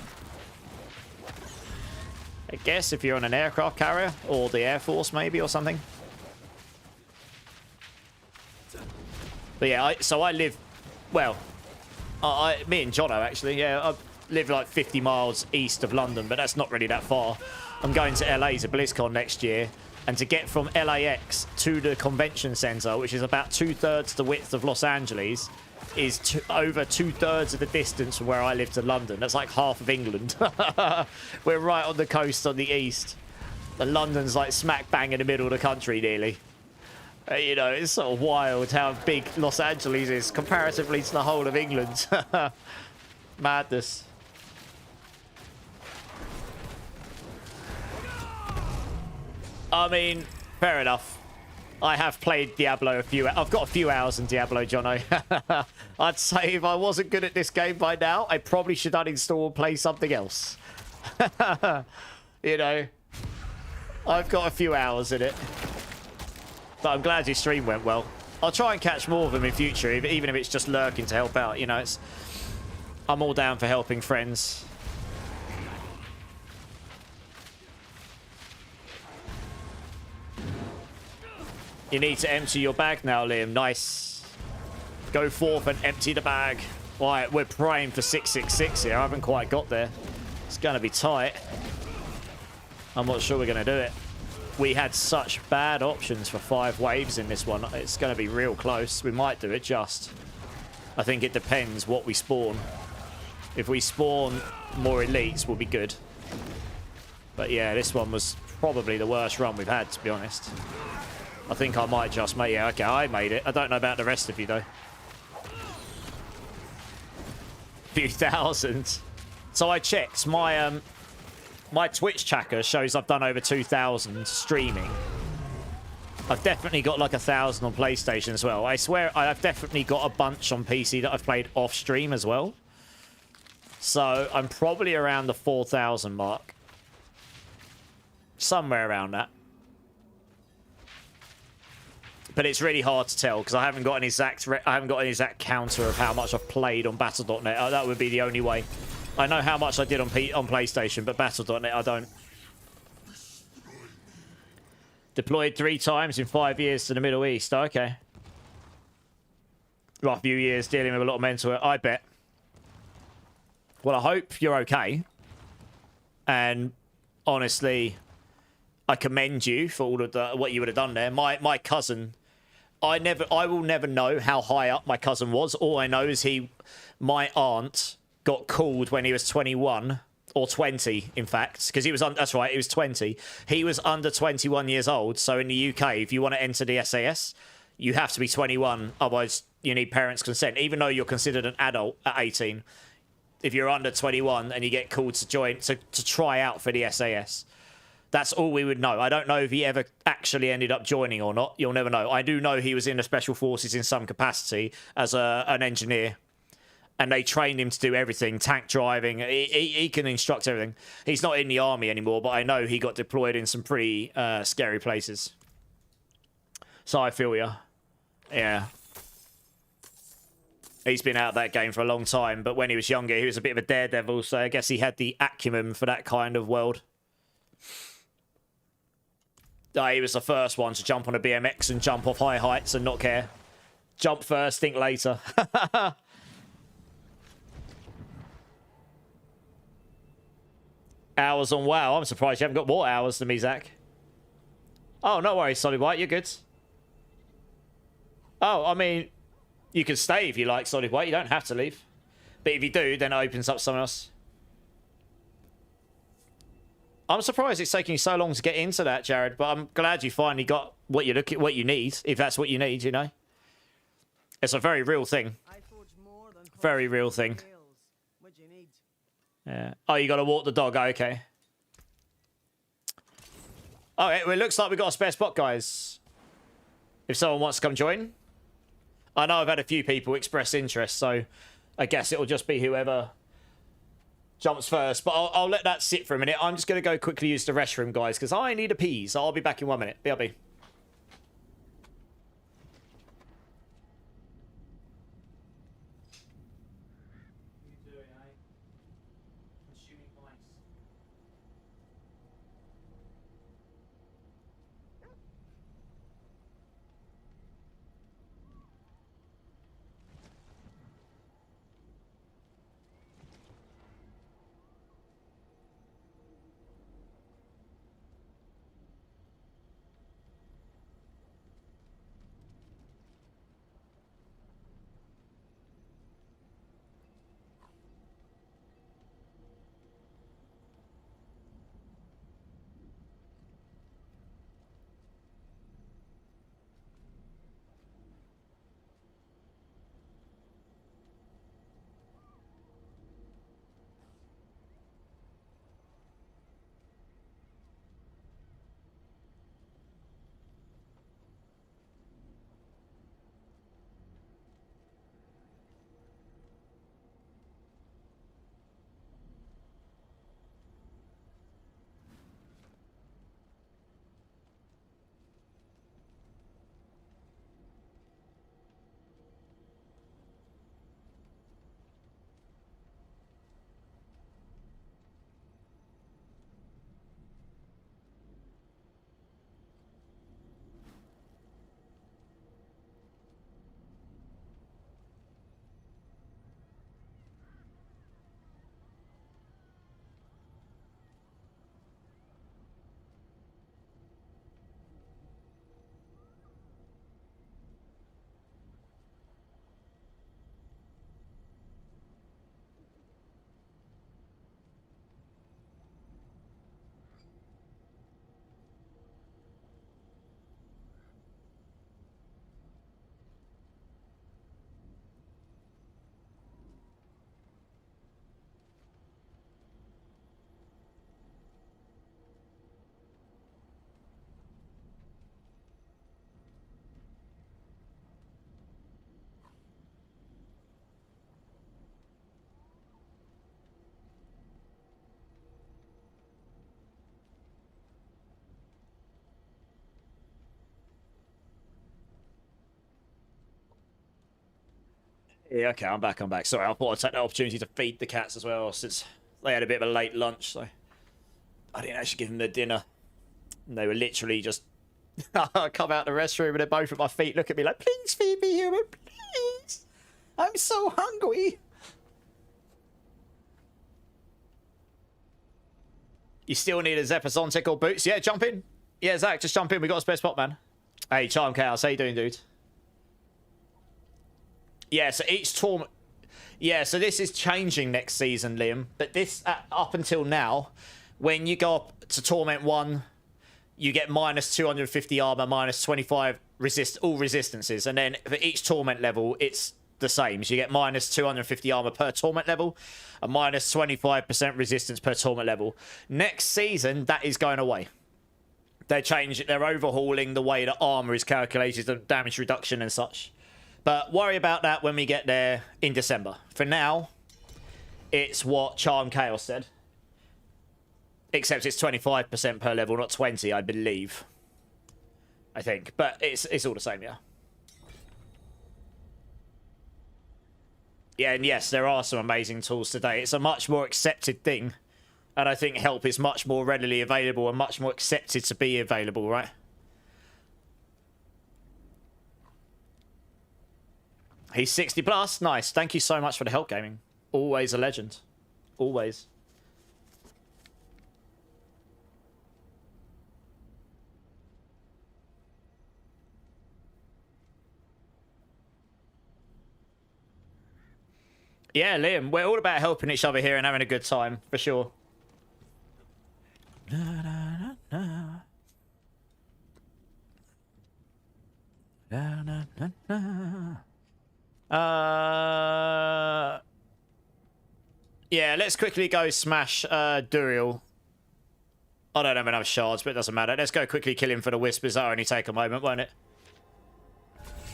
I guess if you're on an aircraft carrier or the Air Force maybe or something. But yeah, so I live, well, me and Jono actually, yeah, I live like 50 miles east of London, but that's not really that far. I'm going to LA to BlizzCon next year, and to get from LAX to the convention center, which is about 2/3 the width of Los Angeles, is over 2/3 of the distance from where I live to London. That's like half of England. We're right on the coast on the east. And London's like smack bang in the middle of the country, nearly. You know, it's sort of wild how big Los Angeles is comparatively to the whole of England. Madness. I mean, fair enough. I have played Diablo I've got a few hours in Diablo, Jono. I'd say if I wasn't good at this game by now, I probably should uninstall and play something else. You know, I've got a few hours in it. But I'm glad your stream went well. I'll try and catch more of them in future, even if it's just lurking to help out. You know, I'm all down for helping friends. You need to empty your bag now, Liam. Nice. Go forth and empty the bag. Right, we're praying for 666 here. I haven't quite got there. It's going to be tight. I'm not sure we're going to do it. We had such bad options for 5 waves in this one. It's going to be real close. We might do it just. I think it depends what we spawn. If we spawn more elites, we'll be good. But yeah, this one was probably the worst run we've had, to be honest. I think I might just make... Yeah, okay, I made it. I don't know about the rest of you, though. Few thousand. So I checked. My Twitch tracker shows I've done over 2,000 streaming. I've definitely got like 1,000 on PlayStation as well. I swear I've definitely got a bunch on PC that I've played off stream as well. So I'm probably around the 4,000 mark. Somewhere around that. But it's really hard to tell because I haven't got an exact counter of how much I've played on Battle.net. That would be the only way. I know how much I did on PlayStation, but Battle.net I don't. Deployed 3 times in 5 years to the Middle East. Okay. Well, a few years dealing with a lot of mental. I bet. Well, I hope you're okay. And honestly, I commend you for all of what you would have done there. My cousin, I will never know how high up my cousin was. All I know is my aunt got called when he was 21 or 20, in fact, because he was that's right, he was 20. He was under 21 years old. So in the UK, if you want to enter the SAS, you have to be 21. Otherwise, you need parents' consent, even though you're considered an adult at 18. If you're under 21 and you get called to join to try out for the SAS. That's all we would know. I don't know if he ever actually ended up joining or not. You'll never know. I do know he was in the Special Forces in some capacity as an engineer. And they trained him to do everything. Tank driving. He can instruct everything. He's not in the army anymore, but I know he got deployed in some pretty scary places. So I feel ya. Yeah. He's been out of that game for a long time. But when he was younger, he was a bit of a daredevil. So I guess he had the acumen for that kind of world. He was the first one to jump on a BMX and jump off high heights and not care. Jump first, think later. Hours on WoW. I'm surprised you haven't got more hours than me, Zach. Oh, no worries, Solid White. You're good. Oh, I mean, you can stay if you like, Solid White. You don't have to leave. But if you do, then it opens up someone else. I'm surprised it's taking you so long to get into that, Jared, but I'm glad you finally got what you need, if that's what you need, you know. It's a very real thing. Very real thing. Yeah. Oh, you got to walk the dog. Okay. Oh, it looks like we got a spare spot, guys. If someone wants to come join. I know I've had a few people express interest, so I guess it'll just be whoever jumps first, but I'll let that sit for a minute. I'm just going to go quickly use the restroom, guys, because I need a pee, so I'll be back in 1 minute. BRB. Yeah, okay, I'm back, I'm back. Sorry, I thought I'd take the opportunity to feed the cats as well, since they had a bit of a late lunch, so I didn't actually give them their dinner. And they were literally just... I come out the restroom and they're both at my feet, look at me like, please feed me, human, please! I'm so hungry! You still need a Zephasonic or boots? Yeah, jump in. Yeah, Zach, just jump in. We got a spare spot, man. Hey, Charm Chaos, how you doing, dude? Yeah, so each tournament... Yeah, so this is changing next season, Liam. But this, up until now, when you go up to Torment 1, you get minus 250 armor, minus 25 all resistances. And then for each Torment level, it's the same. So you get minus 250 armor per Torment level, and minus 25% resistance per Torment level. Next season, that is going away. They're overhauling the way that armor is calculated, the damage reduction and such. But worry about that when we get there in December. For now, it's what Charm Chaos said. Except it's 25% per level, not 20, I believe. I think. But it's all the same, yeah. Yeah, and yes, there are some amazing tools today. It's a much more accepted thing. And I think help is much more readily available and much more accepted to be available, right? He's 60 plus. Nice. Thank you so much for the help, gaming. Always a legend. Always. Yeah, Liam, we're all about helping each other here and having a good time, for sure. Na, na, na, na. Na, na, na, na. Yeah, let's quickly go smash Duriel. I don't have enough shards, but it doesn't matter. Let's go quickly kill him for the whispers. That'll only take a moment, won't it?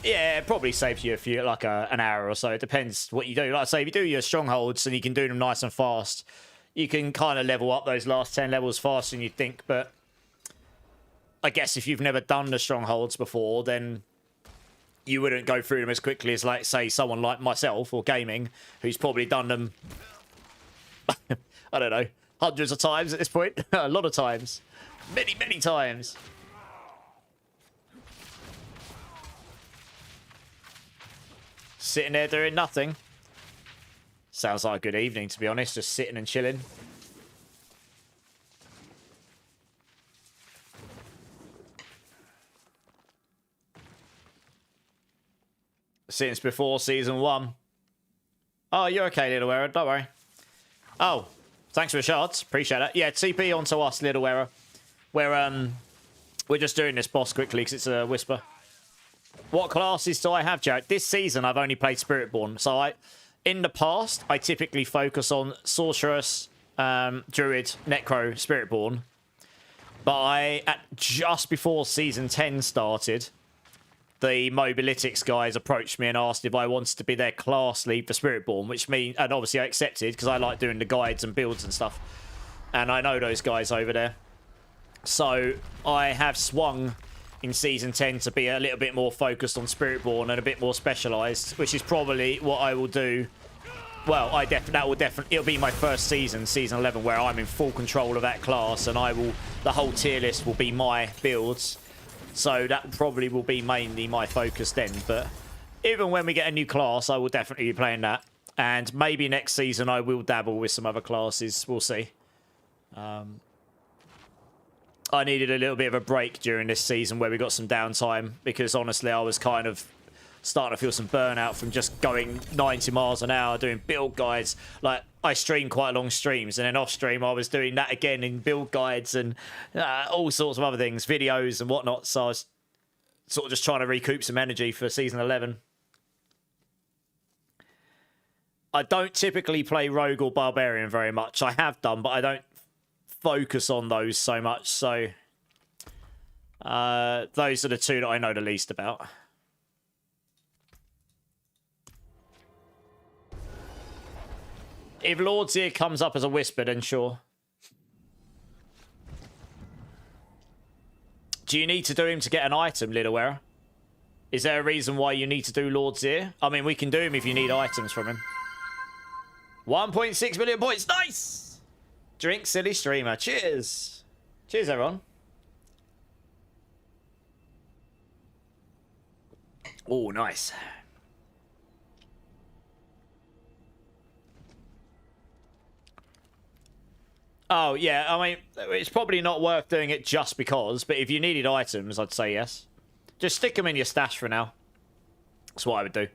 Yeah, it probably saves you a few, like an hour or so. It depends what you do. Like I say, if you do your strongholds and you can do them nice and fast, you can kind of level up those last 10 levels faster than you think. But I guess if you've never done the strongholds before, then you wouldn't go through them as quickly as, like, say, someone like myself or gaming, who's probably done them, I don't know, hundreds of times at this point. A lot of times. Many, many times. Sitting there doing nothing. Sounds like a good evening, to be honest. Just sitting and chilling. Since before season 1. Oh, you're okay, Little Error. Don't worry. Oh, thanks for the shards. Appreciate it. Yeah, TP onto us, Little Error. We're just doing this boss quickly because it's a whisper. What classes do I have, Jared? This season, I've only played Spiritborn. So in the past, I typically focus on Sorceress, Druid, Necro, Spiritborn. But just before Season 10 started, the Mobilytics guys approached me and asked if I wanted to be their class lead for Spiritborn, and obviously I accepted because I like doing the guides and builds and stuff. And I know those guys over there. So I have swung in Season 10 to be a little bit more focused on Spiritborn and a bit more specialised, which is probably what I will do. Well, it'll be my first season, Season 11, where I'm in full control of that class, and the whole tier list will be my builds. So that probably will be mainly my focus then. But even when we get a new class, I will definitely be playing that. And maybe next season I will dabble with some other classes. We'll see. I needed a little bit of a break during this season where we got some downtime, because honestly I was kind of starting to feel some burnout from just going 90 miles an hour doing build guides. Like, I stream quite long streams, and then off stream I was doing that again in build guides and all sorts of other things, videos and whatnot. So I was sort of just trying to recoup some energy for Season 11. I don't typically play Rogue or Barbarian very much. I have done, but I don't focus on those so much. So those are the two that I know the least about. If Lord's Ear comes up as a whisper, then sure. Do you need to do him to get an item, Little Error? Is there a reason why you need to do Lord's Ear? I mean, we can do him if you need items from him. 1.6 million points. Nice! Drink silly streamer. Cheers. Cheers, everyone. Oh, nice. Oh, yeah, I mean, it's probably not worth doing it just because, but if you needed items, I'd say yes. Just stick them in your stash for now. That's what I would do.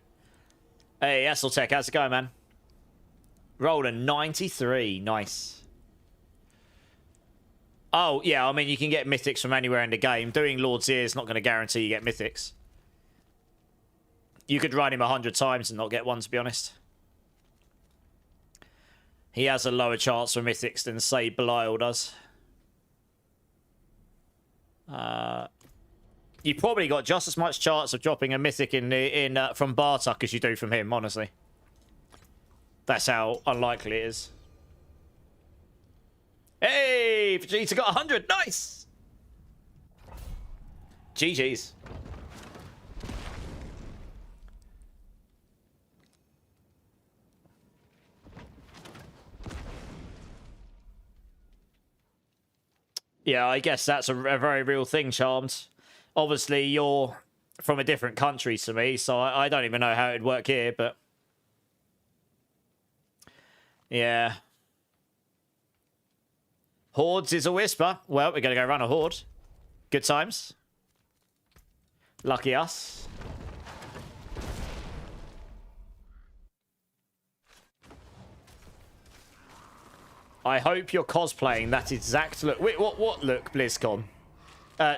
Hey, Esseltech, how's it going, man? Rolled a 93. Nice. Oh, yeah, I mean, you can get mythics from anywhere in the game. Doing Lord's Ear is not going to guarantee you get mythics. You could run him 100 times and not get one, to be honest. He has a lower chance for mythics than, say, Belial does. You probably got just as much chance of dropping a mythic from Bartok as you do from him, honestly. That's how unlikely it is. Hey, Vegeta got 100. Nice! GG's. Yeah, I guess that's a very real thing, Charmed. Obviously, you're from a different country to me, so I don't even know how it'd work here, but... Yeah. Hordes is a whisper. Well, we're going to go run a horde. Good times. Lucky us. I hope you're cosplaying that exact look. Wait, what look, BlizzCon?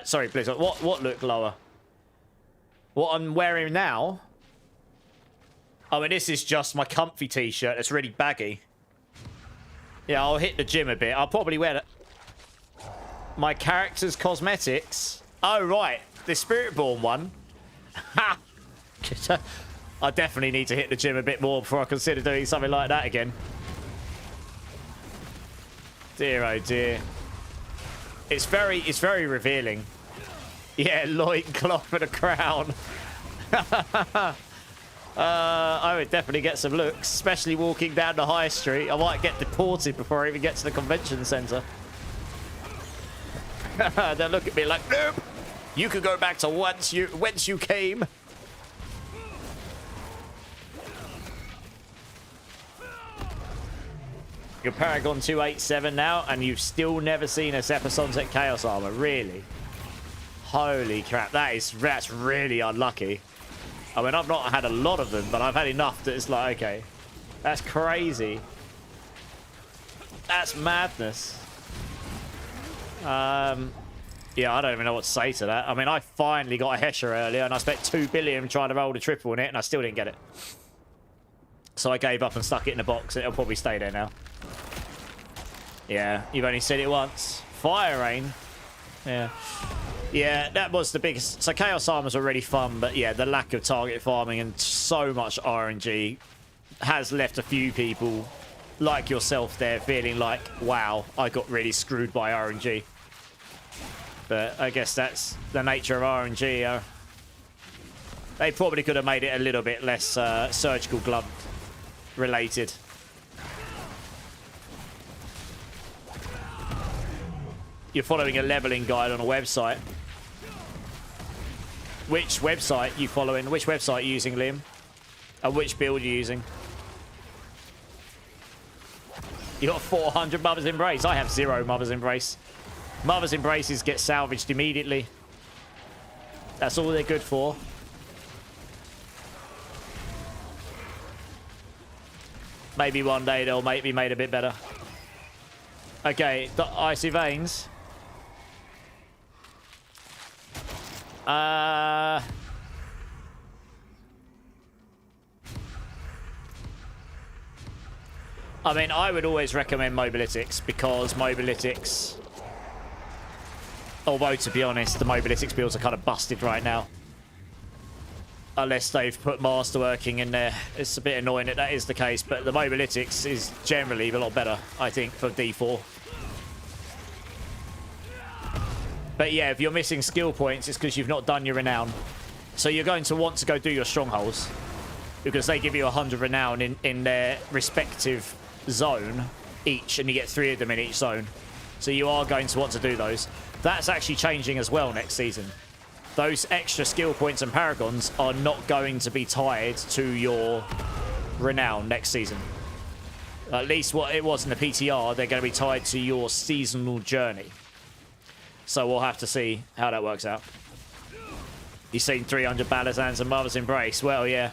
Sorry, BlizzCon. What look, Lower? What I'm wearing now? I mean, this is just my comfy t-shirt. It's really baggy. Yeah, I'll hit the gym a bit. I'll probably wear that. My character's cosmetics. Oh, right. The Spiritborn one. Ha! I definitely need to hit the gym a bit more before I consider doing something like that again. Dear, oh dear. It's very revealing. Yeah, loincloth and a crown. I would definitely get some looks, especially walking down the high street. I might get deported before I even get to the convention centre. They'll look at me like, nope, you could go back to whence you came. You're Paragon 287 now, and you've still never seen a Epicenter Chaos Armor. Really? Holy crap, that's really unlucky. I mean, I've not had a lot of them, but I've had enough that it's like, okay. That's crazy. That's madness. Yeah, I don't even know what to say to that. I mean, I finally got a Hesher earlier, and I spent 2 billion trying to roll the triple in it, and I still didn't get it. So I gave up and stuck it in a box, and it'll probably stay there now. Yeah, you've only said it once. Fire Rain. Yeah. Yeah, that was the biggest. So Chaos Armor's already fun, but yeah, the lack of target farming and so much RNG has left a few people like yourself there feeling like, wow, I got really screwed by RNG. But I guess that's the nature of RNG. They probably could have made it a little bit less surgical glove related. You're following a leveling guide on a website. Which website you following? Which website are you using, Liam? And which build are you using? You got 400 Mother's Embrace. I have 0 Mother's Embrace. Mother's Embraces get salvaged immediately. That's all they're good for. Maybe one day they'll be made a bit better. Okay, the Icy Veins. I mean, I would always recommend Mobilytics because Mobilytics... Although, to be honest, the Mobilytics builds are kind of busted right now. Unless they've put Masterworking in there. It's a bit annoying that that is the case, but the Mobilytics is generally a lot better, I think, for D4. But yeah, if you're missing skill points, it's because you've not done your Renown. So you're going to want to go do your strongholds because they give you 100 renown in their respective zone each, and you get 3 of them in each zone. So you are going to want to do those. That's actually changing as well next season. Those extra skill points and paragons are not going to be tied to your renown next season. At least what it was in the PTR, they're going to be tied to your seasonal journey. So we'll have to see how that works out. You've seen 300 Balazans and Mother's Embrace. Well, yeah.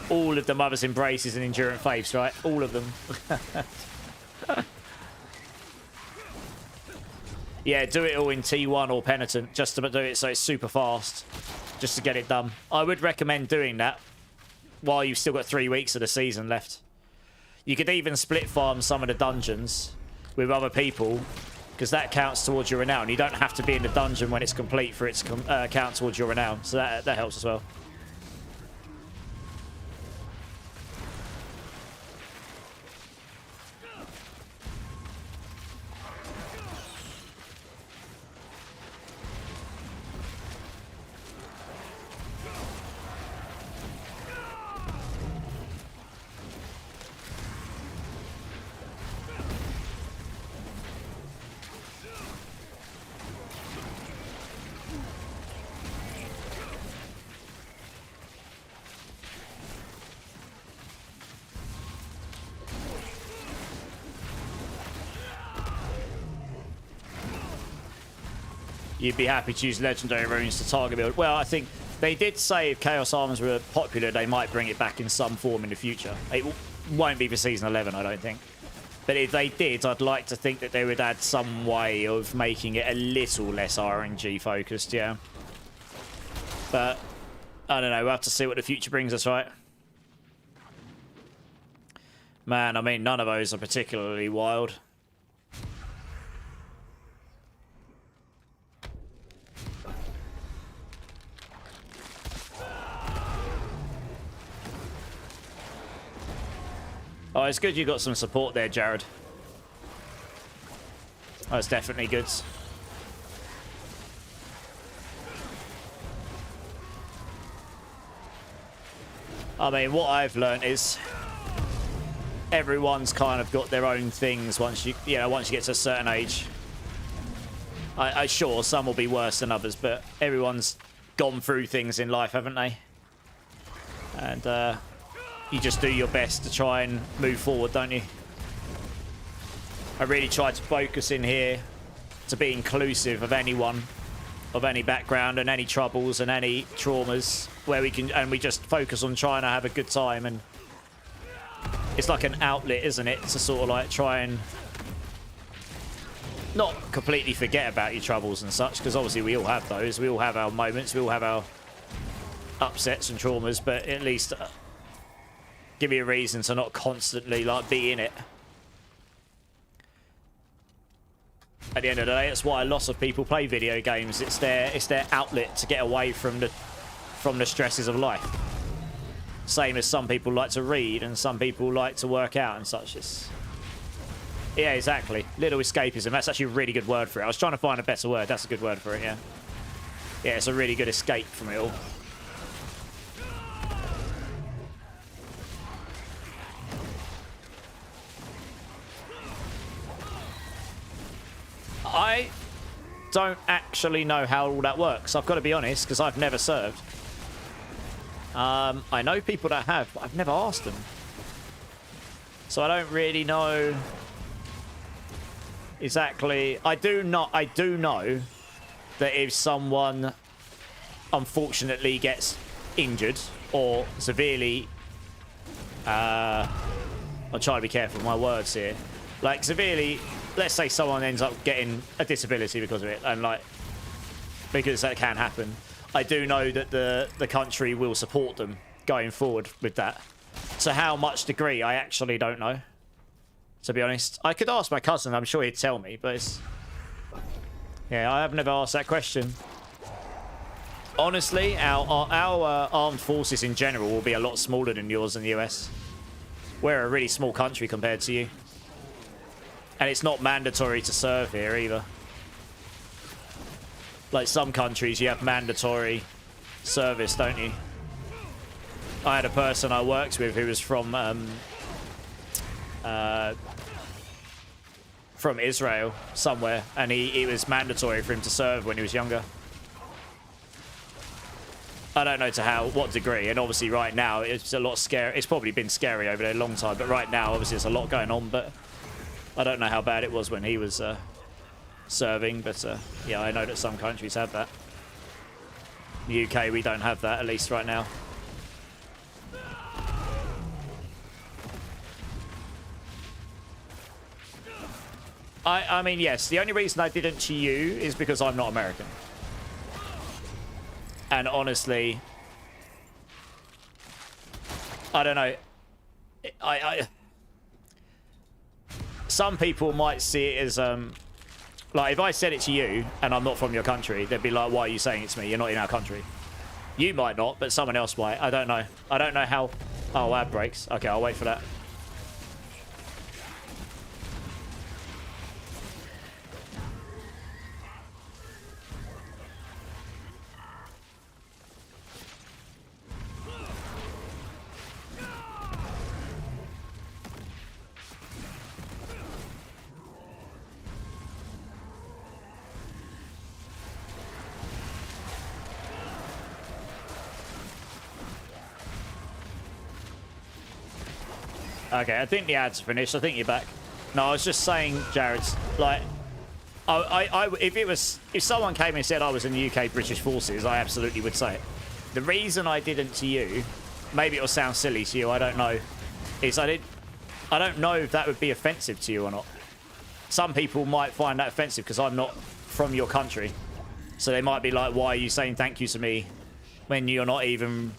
All of the Mother's Embraces and Endurant Faiths, right? All of them. Yeah, do it all in T1 or Penitent, just to do it so it's super fast, just to get it done. I would recommend doing that while you've still got 3 weeks of the season left. You could even split farm some of the dungeons with other people, because that counts towards your renown. You don't have to be in the dungeon when it's complete for it to count towards your renown, so that helps as well. You'd be happy to use legendary runes to target build. Well, I think they did say if Chaos Armors were popular, they might bring it back in some form in the future. It won't be for Season 11, I don't think. But if they did, I'd like to think that they would add some way of making it a little less RNG focused, yeah. But, I don't know, we'll have to see what the future brings us, right? Man, I mean, none of those are particularly wild. Oh, it's good you got some support there, Jared. Oh, it's definitely good. I mean, what I've learned is everyone's kind of got their own things once you get to a certain age. I sure some will be worse than others, but everyone's gone through things in life, haven't they? And you just do your best to try and move forward, don't you? I really try to focus in here to be inclusive of anyone, of any background and any troubles and any traumas, where we can, and we just focus on trying to have a good time. And it's like an outlet, isn't it, to sort of like try and not completely forget about your troubles and such, because obviously we all have those. We all have our moments, we all have our upsets and traumas, but at least give you a reason to not constantly like be in it. At the end of the day, that's why a lot of people play video games. It's their outlet to get away from the stresses of life. Same as some people like to read and some people like to work out and such. Yeah, exactly. Little escapism. That's actually a really good word for it. I was trying to find a better word. That's a good word for it, yeah. Yeah, it's a really good escape from it all. I don't actually know how all that works. I've got to be honest, because I've never served. I know people that have, but I've never asked them. So I don't really know exactly. I do know that if someone unfortunately gets injured or severely, I'm trying to be careful with my words here, like severely, let's say someone ends up getting a disability because of it, and like, because that can happen, I do know that the country will support them going forward with that. To how much degree, I actually don't know, to be honest. I could ask my cousin, I'm sure he'd tell me, but it's... Yeah, I have never asked that question. Honestly, our armed forces in general will be a lot smaller than yours in the US. We're a really small country compared to you. And it's not mandatory to serve here either. Like some countries, you have mandatory service, don't you? I had a person I worked with who was from Israel somewhere, and it was mandatory for him to serve when he was younger. I don't know to what degree, and obviously right now it's a lot scary. It's probably been scary over there a long time, but right now obviously there's a lot going on. But I don't know how bad it was when he was serving. But yeah, I know that some countries have that. In the UK, we don't have that, at least right now. I mean, yes, the only reason I didn't to you is because I'm not American. And honestly, I don't know. Some people might see it as, like, if I said it to you and I'm not from your country, they'd be like, why are you saying it to me? You're not in our country. You might not, but someone else might. I don't know. I don't know how... Oh, ad breaks. Okay, I'll wait for that. Okay, I think the ads are finished. I think you're back. No, I was just saying, Jared, like, if someone came and said I was in the UK British Forces, I absolutely would say it. The reason I didn't to you, maybe it'll sound silly to you, I don't know, is I don't know if that would be offensive to you or not. Some people might find that offensive because I'm not from your country. So they might be like, why are you saying thank you to me when you're not even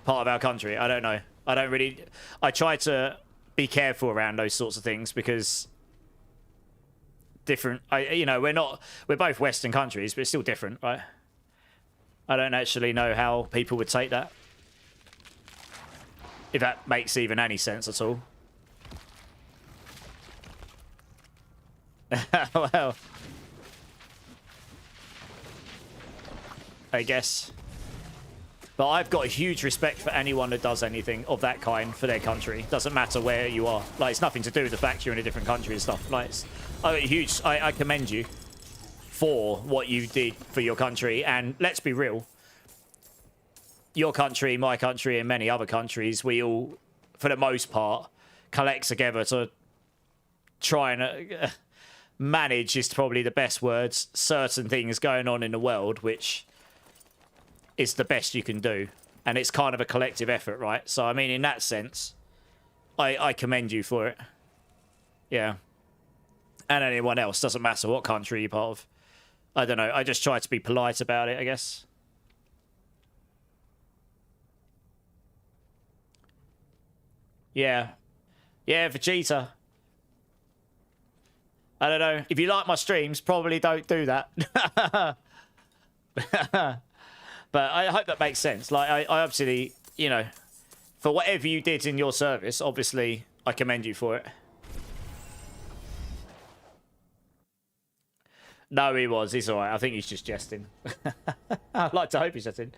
part of our country? I don't know. I try to be careful around those sorts of things because different, you know, we're both Western countries, but it's still different, right? I don't actually know how people would take that. If that makes even any sense at all. Well, I guess. But I've got a huge respect for anyone that does anything of that kind for their country. Doesn't matter where you are. Like, it's nothing to do with the fact you're in a different country and stuff. Like, I commend you for what you did for your country. And let's be real. Your country, my country, and many other countries, we all, for the most part, collect together to try and manage, is probably the best words, certain things going on in the world, which... it's the best you can do. And it's kind of a collective effort, right? So, I mean, in that sense, I commend you for it. Yeah. And anyone else. Doesn't matter what country you're part of. I don't know. I just try to be polite about it, I guess. Yeah. Yeah, Vegeta. I don't know. If you like my streams, probably don't do that. But I hope that makes sense. Like, I obviously, you know, for whatever you did in your service, obviously, I commend you for it. No, he was. He's all right. I think he's just jesting. I'd like to hope he's jesting.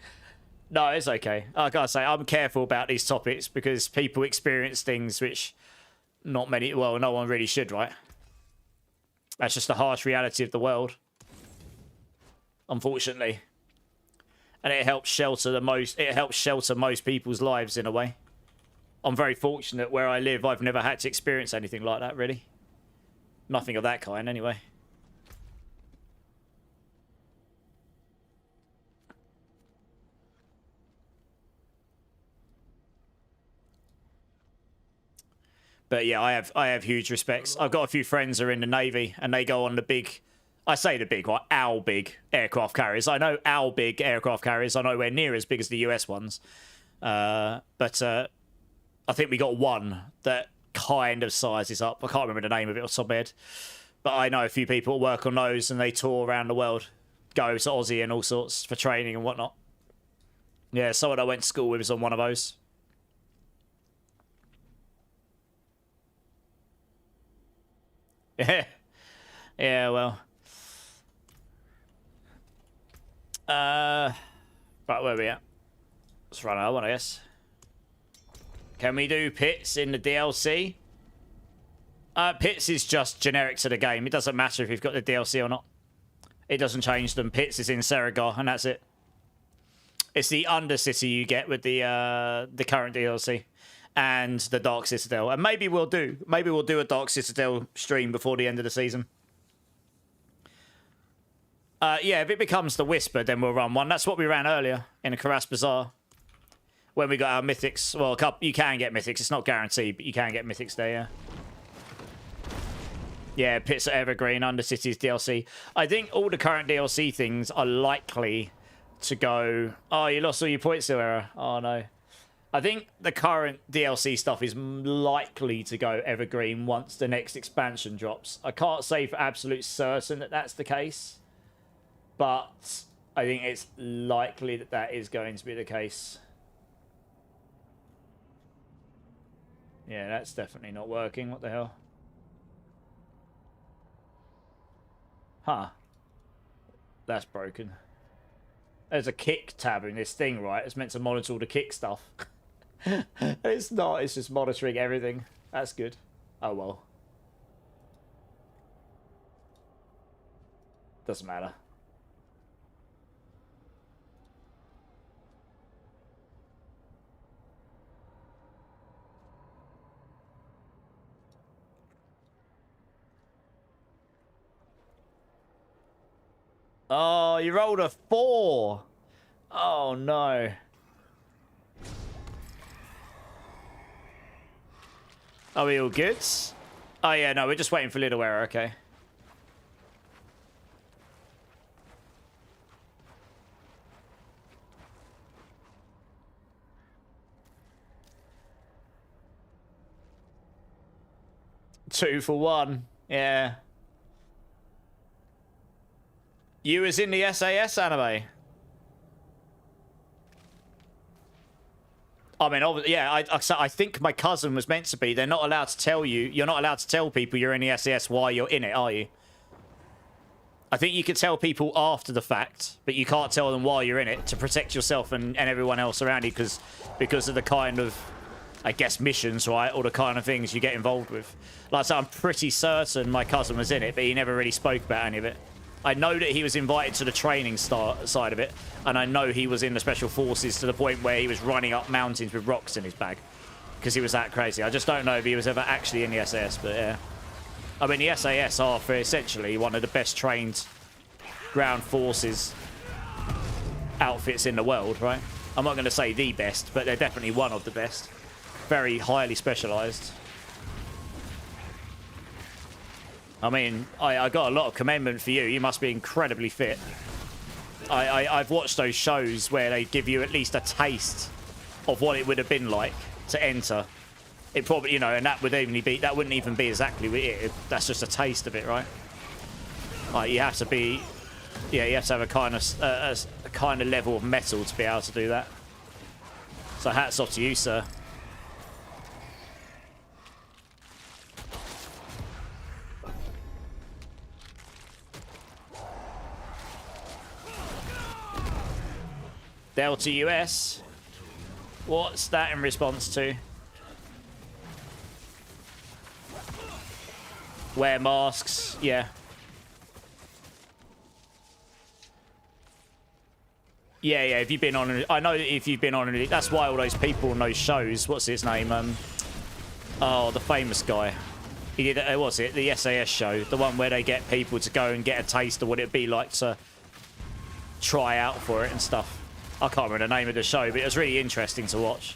No, it's okay. I gotta say, I'm careful about these topics because people experience things which not many, well, no one really should, right? That's just the harsh reality of the world. Unfortunately. And it helps shelter most people's lives in a way. I'm very fortunate where I live. I've never had to experience anything like that, really. Nothing of that kind, anyway. But yeah, I have huge respects. I've got a few friends who are in the Navy, and they go on the big... I say the big, right? Our big aircraft carriers. I know our big aircraft carriers are nowhere near as big as the US ones. But I think we got one that kind of sizes up. I can't remember the name of it off the top of my head. But I know a few people that work on those and they tour around the world. Go to Aussie and all sorts for training and whatnot. Yeah, someone I went to school with is on one of those. Yeah. Yeah, well... Right, where are we at? Let's run another one, I guess. Can we do pits in the DLC? Pits is just generic to the game. It doesn't matter if you've got the DLC or not. It doesn't change them. Pits is in Serigor, and that's it. It's the Undercity you get with the current DLC and the Dark Citadel. And maybe we'll do a Dark Citadel stream before the end of the season. Yeah, if it becomes the Whisper, then we'll run one. That's what we ran earlier in the Karas Bazaar. When we got our mythics. Well, you can get mythics. It's not guaranteed, but you can get mythics there, yeah. Yeah, Pits are Evergreen, Undercity's DLC. I think all the current DLC things are likely to go... Oh, you lost all your points, Silera. Oh, no. I think the current DLC stuff is likely to go Evergreen once the next expansion drops. I can't say for absolute certain that that's the case, but I think it's likely that that is going to be the case. Yeah, that's definitely not working. What the hell? Huh. That's broken. There's a kick tab in this thing, right? It's meant to monitor all the kick stuff. It's not. It's just monitoring everything. That's good. Oh, well. Doesn't matter. Oh, you rolled a 4. Oh, no. Are we all good? Oh, yeah, no, we're just waiting for Little Error, okay. Two for one. Yeah. You was in the SAS anime. I mean, yeah, I think my cousin was meant to be. They're not allowed to tell you. You're not allowed to tell people you're in the SAS while you're in it, are you? I think you can tell people after the fact, but you can't tell them while you're in it to protect yourself and everyone else around you because of the kind of, I guess, missions, right? Or the kind of things you get involved with. Like I said, I'm pretty certain my cousin was in it, but he never really spoke about any of it. I know that he was invited to the training side of it, and I know he was in the Special Forces to the point where he was running up mountains with rocks in his bag because he was that crazy. I just don't know if he was ever actually in the SAS, but yeah. I mean, the SAS are for essentially one of the best trained ground forces outfits in the world, right? I'm not going to say the best, but they're definitely one of the best. Very highly specialized. I mean, I got a lot of commendment for you. You must be incredibly fit. I've watched those shows where they give you at least a taste of what it would have been like to enter. It probably, you know, and that wouldn't even be exactly it. That's just a taste of it, right? Like, you have to be, yeah, you have to have a kind of level of metal to be able to do that. So hats off to you, sir. Delta US. What's that in response to? Wear masks. Yeah. Yeah, yeah. If you've been on, I know if you've been on, that's why all those people on those shows. What's his name? Oh, the famous guy. He did. What's it? The SAS show, the one where they get people to go and get a taste of what it'd be like to try out for it and stuff. I can't remember the name of the show, but it was really interesting to watch.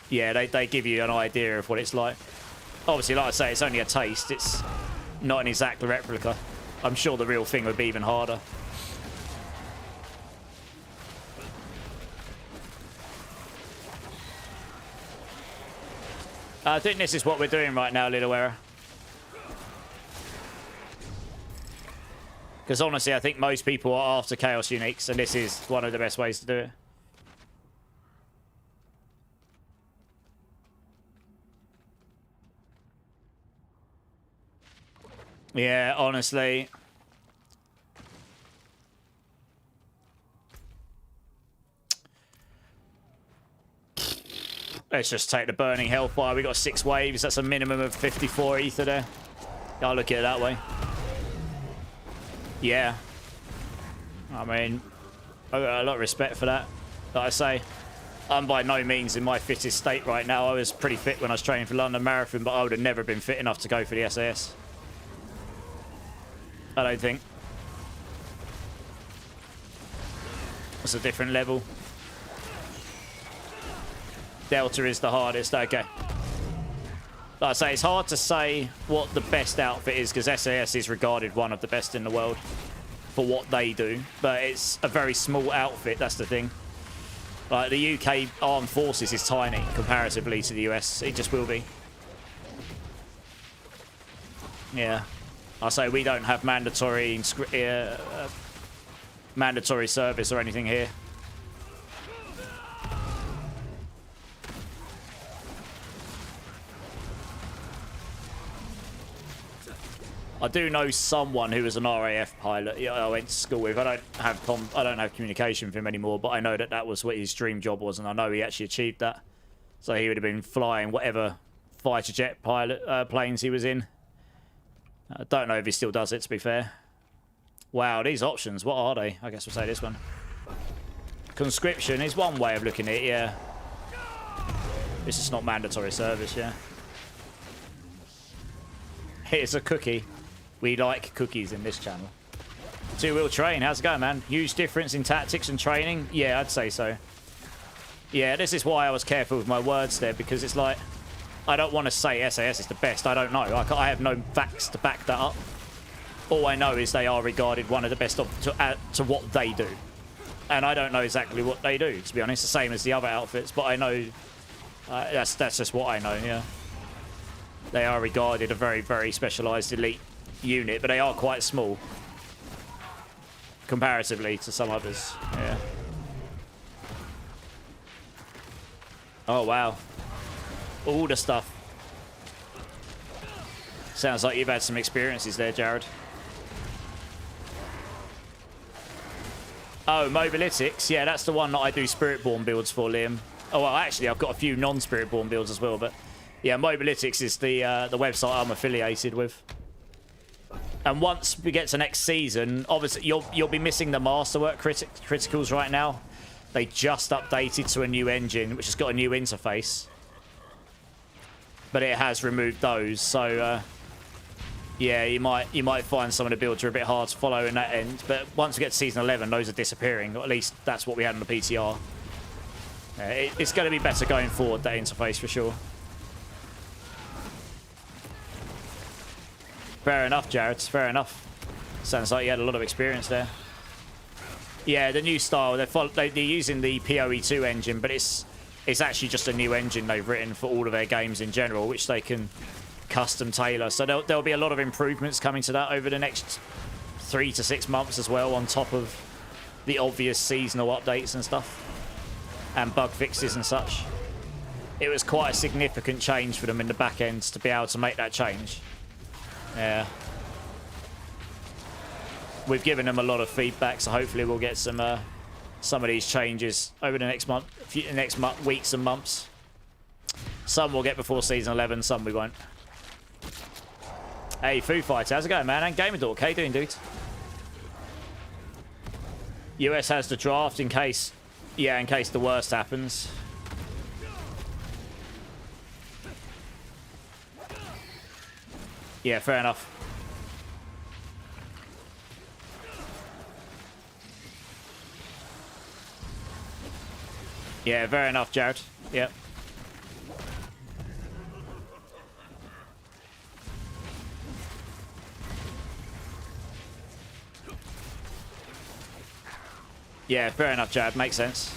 Yeah, they give you an idea of what it's like. Obviously, like I say, it's only a taste. It's not an exact replica. I'm sure the real thing would be even harder. I think this is what we're doing right now, Little Error. Because honestly, I think most people are after Chaos Uniques, and this is one of the best ways to do it. Yeah, honestly. Let's just take the burning hellfire. We got 6 waves. That's a minimum of 54 ether there. I'll look at it that way. Yeah. I mean, I got a lot of respect for that. Like I say, I'm by no means in my fittest state right now. I was pretty fit when I was training for London Marathon, but I would have never been fit enough to go for the SAS. I don't think. It's a different level. Delta is the hardest, okay. Like I say, it's hard to say what the best outfit is because SAS is regarded one of the best in the world for what they do. But it's a very small outfit, that's the thing. Like, the UK Armed Forces is tiny comparatively to the US. It just will be. Yeah. I say we don't have mandatory service or anything here. I do know someone who was an RAF pilot. Yeah, I went to school with. I don't have communication with him anymore, but I know that that was what his dream job was, and I know he actually achieved that. So he would have been flying whatever fighter jet pilot planes he was in. I don't know if he still does it, to be fair. Wow, these options, what are they? I guess we'll say this one. Conscription is one way of looking at it, yeah. This is not mandatory service, yeah. Here's a cookie. We like cookies in this channel. Two-wheel train, how's it going, man? Huge difference in tactics and training? Yeah, I'd say so. Yeah, this is why I was careful with my words there, because it's like, I don't want to say SAS is the best. I don't know. I have no facts to back that up. All I know is they are regarded one of the best to what they do. And I don't know exactly what they do, to be honest. The same as the other outfits, but I know that's just what I know, yeah. They are regarded a very, very specialised elite unit, but they are quite small comparatively to some others, yeah. Oh, wow. All the stuff. Sounds like you've had some experiences there, Jared. Oh, Mobilytics. Yeah, that's the one that I do Spiritborn builds for, Liam. Oh, well, actually, I've got a few non-Spiritborn builds as well, but yeah, Mobilytics is the website I'm affiliated with. And once we get to next season, obviously, you'll be missing the Masterwork criticals right now. They just updated to a new engine, which has got a new interface. But it has removed those, so yeah, you might find some of the builds are a bit hard to follow in that end. But once we get to season 11, those are disappearing. Or at least that's what we had on the PTR. It's going to be better going forward, that interface, for sure. Fair enough, Jared. Fair enough. Sounds like you had a lot of experience there. Yeah, the new style. They're using the PoE2 engine, but it's actually just a new engine they've written for all of their games in general, which they can custom tailor. So there'll be a lot of improvements coming to that over the next 3 to 6 months as well, on top of the obvious seasonal updates and stuff and bug fixes and such. It was quite a significant change for them in the back end to be able to make that change. Yeah. We've given them a lot of feedback, so hopefully we'll get some of these changes over the next weeks and months. Some we'll get before season 11, some we won't. Hey, Foo Fighter, how's it going, man? And Gamer Dork, how you doing, dude? US has the draft in case, yeah, in case the worst happens. Yeah, fair enough. Yeah, fair enough, Jared. Yep. Yeah, fair enough, Jared. Makes sense.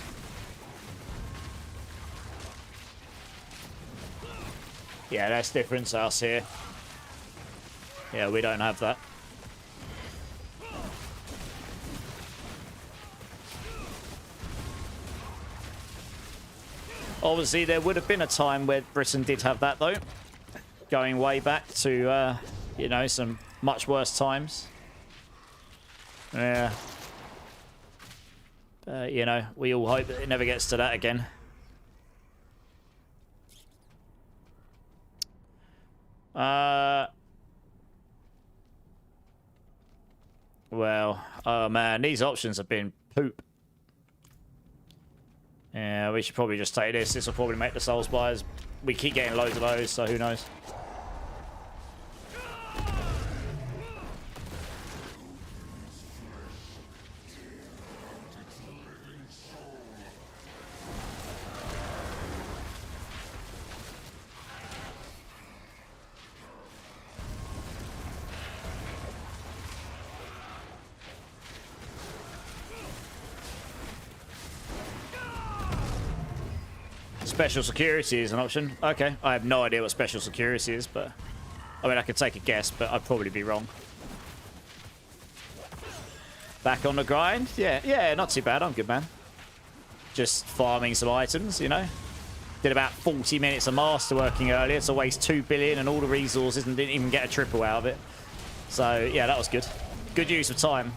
Yeah, that's different to us here. Yeah, we don't have that. Obviously, there would have been a time where Britain did have that, though. Going way back to, you know, some much worse times. Yeah. You know, we all hope that it never gets to that again. Well, oh man, these options have been poop. Yeah, we should probably just take this. This will probably make the Souls buyers. We keep getting loads of those, so who knows? Special security is an option. Okay, I have no idea what special security is, but I mean, I could take a guess, but I'd probably be wrong. Back on the grind? Yeah, not too bad. I'm good, man. Just farming some items, you know. Did about 40 minutes of master working earlier to waste 2 billion and all the resources and didn't even get a triple out of it. So, yeah, that was good. Good use of time.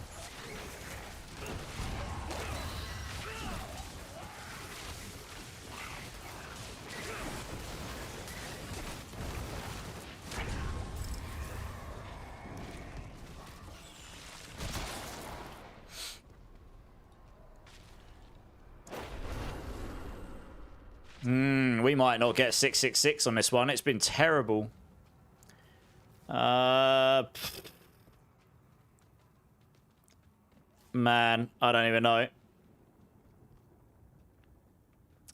We might not get 666 on this one. It's been terrible. Man, I don't even know.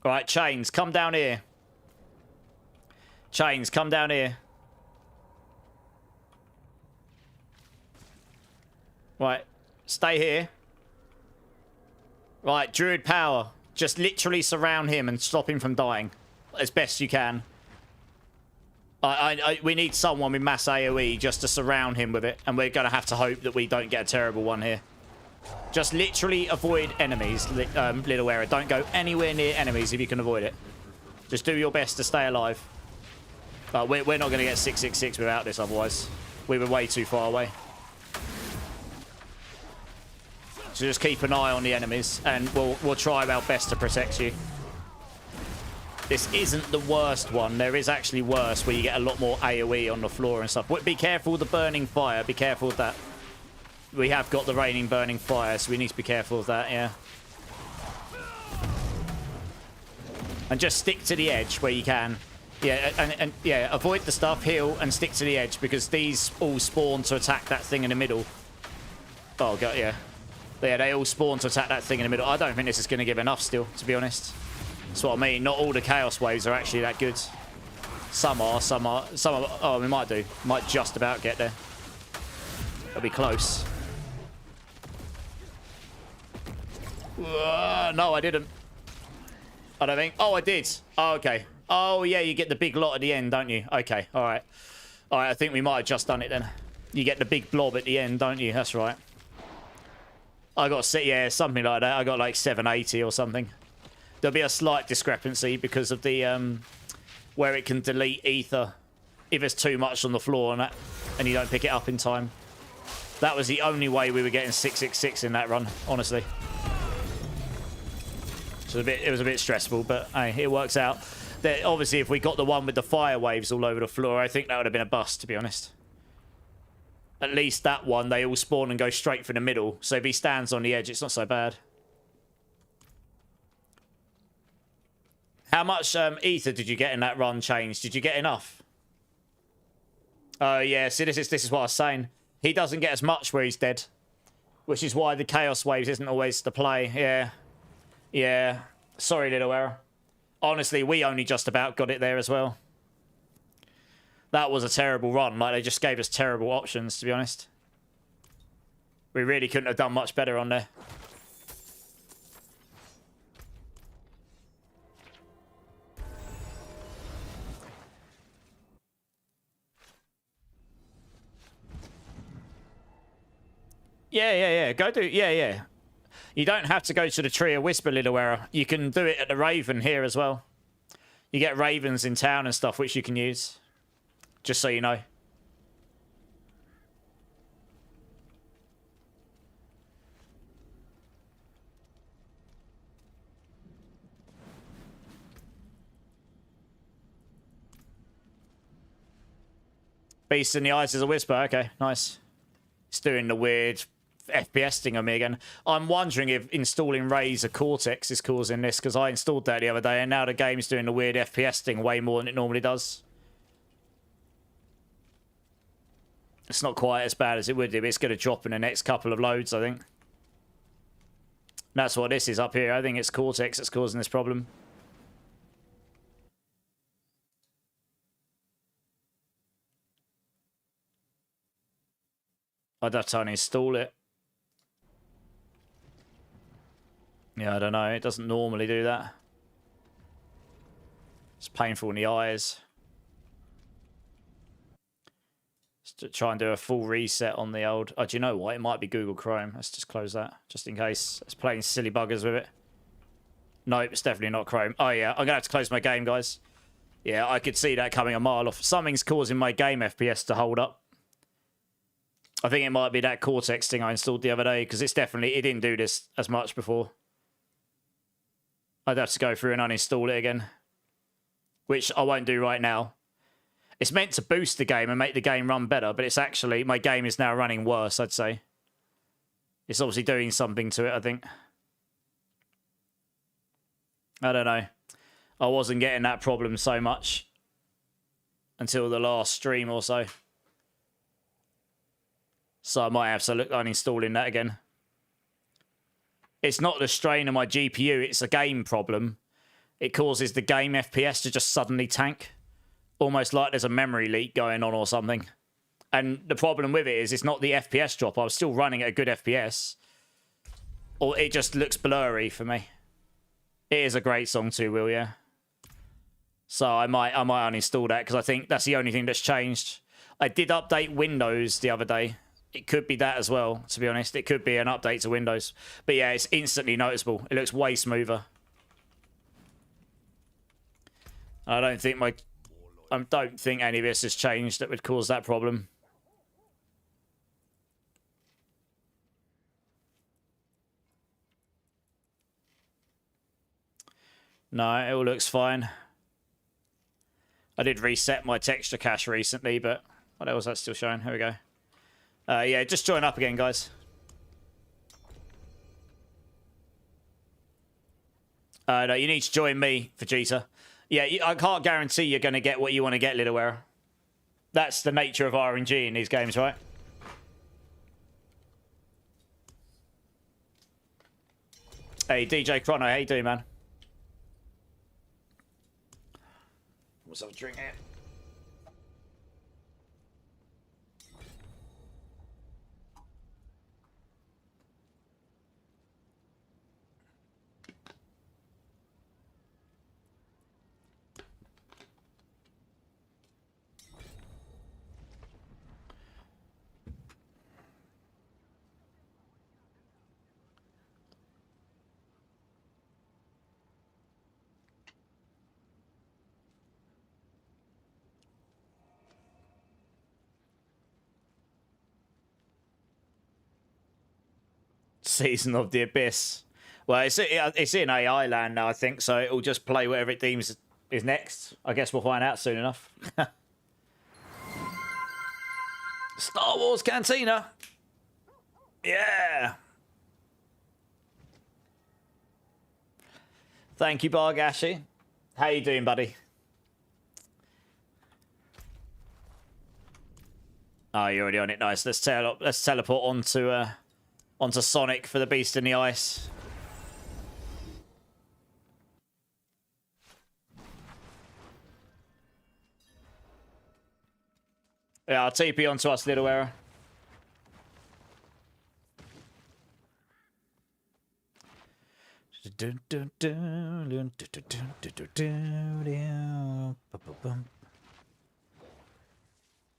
Right, Chains, come down here. Chains, come down here. Right, stay here. Right, Druid Power. Just literally surround him and stop him from dying as best you can. We need someone with mass AoE just to surround him with it, and we're going to have to hope that we don't get a terrible one here. Just literally avoid enemies, Little Era. Don't go anywhere near enemies if you can avoid it. Just do your best to stay alive. We're not going to get 666 without this, otherwise. We were way too far away. So just keep an eye on the enemies, and we'll try our best to protect you. This isn't the worst one. There is actually worse, where you get a lot more AoE on the floor and stuff. Be careful with the burning fire. Be careful with that. We have got the raining burning fire, so we need to be careful of that, yeah. And just stick to the edge where you can. Yeah, and yeah, avoid the stuff, heal, and stick to the edge, because these all spawn to attack that thing in the middle. Oh, God, yeah. Yeah, they all spawn to attack that thing in the middle. I don't think this is going to give enough still, to be honest. That's what I mean. Not all the Chaos Waves are actually that good. Some are. Oh, we might do. Might just about get there. It'll be close. No, I didn't. I don't think. Oh, I did. Oh, okay. Oh, yeah, you get the big lot at the end, don't you? Okay, all right. All right, I think we might have just done it then. You get the big blob at the end, don't you? That's right. I got, yeah, something like that. I got like 780 or something. There'll be a slight discrepancy because of the, where it can delete ether if there's too much on the floor and that, and you don't pick it up in time. That was the only way we were getting 666 in that run, honestly. So it was a bit stressful, but hey, it works out. Obviously, if we got the one with the fire waves all over the floor, I think that would have been a bust, to be honest. At least that one, they all spawn and go straight for the middle. So if he stands on the edge, it's not so bad. How much ether did you get in that run, Change? Did you get enough? Oh, yeah. See, this is what I was saying. He doesn't get as much where he's dead. Which is why the Chaos Waves isn't always the play. Yeah. Yeah. Sorry, Little Error. Honestly, we only just about got it there as well. That was a terrible run. Like, they just gave us terrible options, to be honest. We really couldn't have done much better on there. Yeah. Go do... Yeah. You don't have to go to the Tree of Whisper, Little Error. You can do it at the Raven here as well. You get Ravens in town and stuff, which you can use. Just so you know. Beast in the Eyes is a whisper. Okay, nice. It's doing the weird FPS thing on me again. I'm wondering if installing Razer Cortex is causing this, because I installed that the other day and now the game's doing the weird FPS thing way more than it normally does. It's not quite as bad as it would do, but it's going to drop in the next couple of loads, I think. That's what this is up here. I think it's Cortex that's causing this problem. I'd have to uninstall it. Yeah, I don't know. It doesn't normally do that. It's painful in the eyes. Just try and do a full reset on the old... Oh, do you know what? It might be Google Chrome. Let's just close that, just in case. It's playing silly buggers with it. Nope, it's definitely not Chrome. Oh, yeah. I'm going to have to close my game, guys. Yeah, I could see that coming a mile off. Something's causing my game FPS to hold up. I think it might be that Cortex thing I installed the other day, because it's definitely... It didn't do this as much before. I'd have to go through and uninstall it again, which I won't do right now. It's meant to boost the game and make the game run better, but it's actually... My game is now running worse, I'd say. It's obviously doing something to it, I think. I don't know. I wasn't getting that problem so much until the last stream or so. So I might have to look uninstalling that again. It's not the strain of my GPU, it's a game problem. It causes the game FPS to just suddenly tank. Almost like there's a memory leak going on or something. And the problem with it is it's not the FPS drop. I was still running at a good FPS. Or it just looks blurry for me. It is a great song too, Will, yeah. So I might uninstall that because I think that's the only thing that's changed. I did update Windows the other day. It could be that as well, to be honest. It could be an update to Windows. But yeah, it's instantly noticeable. It looks way smoother. I don't think any of this has changed that would cause that problem. No, it all looks fine. I did reset my texture cache recently, but what else is that still showing? Here we go. Yeah, just join up again, guys. No, you need to join me, Vegeta. Yeah, I can't guarantee you're going to get what you want to get, Little Error. That's the nature of RNG in these games, right? Hey, DJ Chrono, how you doing, man? What's up, drink here? Season of the Abyss. Well, it's in AI land now, I think, so it'll just play whatever it deems is next. I guess we'll find out soon enough. Star Wars Cantina. Yeah. Thank you, Bargashi. How you doing, buddy? Oh, you're already on it. Nice. Let's teleport onto Sonic for the Beast in the Ice. Yeah, I'll TP onto us, Little Error.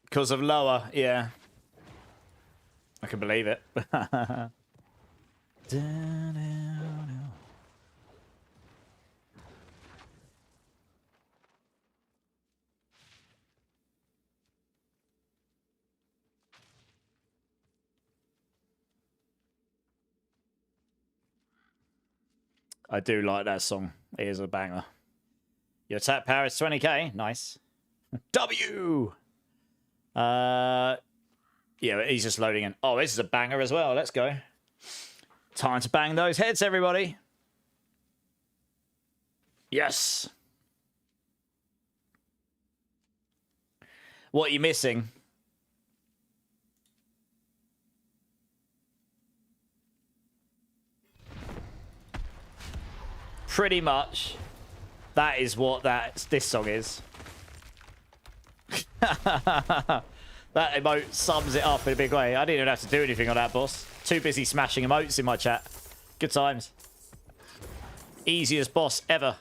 Because of lower, yeah. I can believe it. I do like that song. It is a banger. Your tap power is 20k. Nice. W! Yeah, he's just loading in. Oh, this is a banger as well. Let's go. Time to bang those heads, everybody. Yes. What are you missing? Pretty much. That is what this song is. That emote sums it up in a big way. I didn't even have to do anything on that, boss. Too busy smashing emotes in my chat. Good times. Easiest boss ever.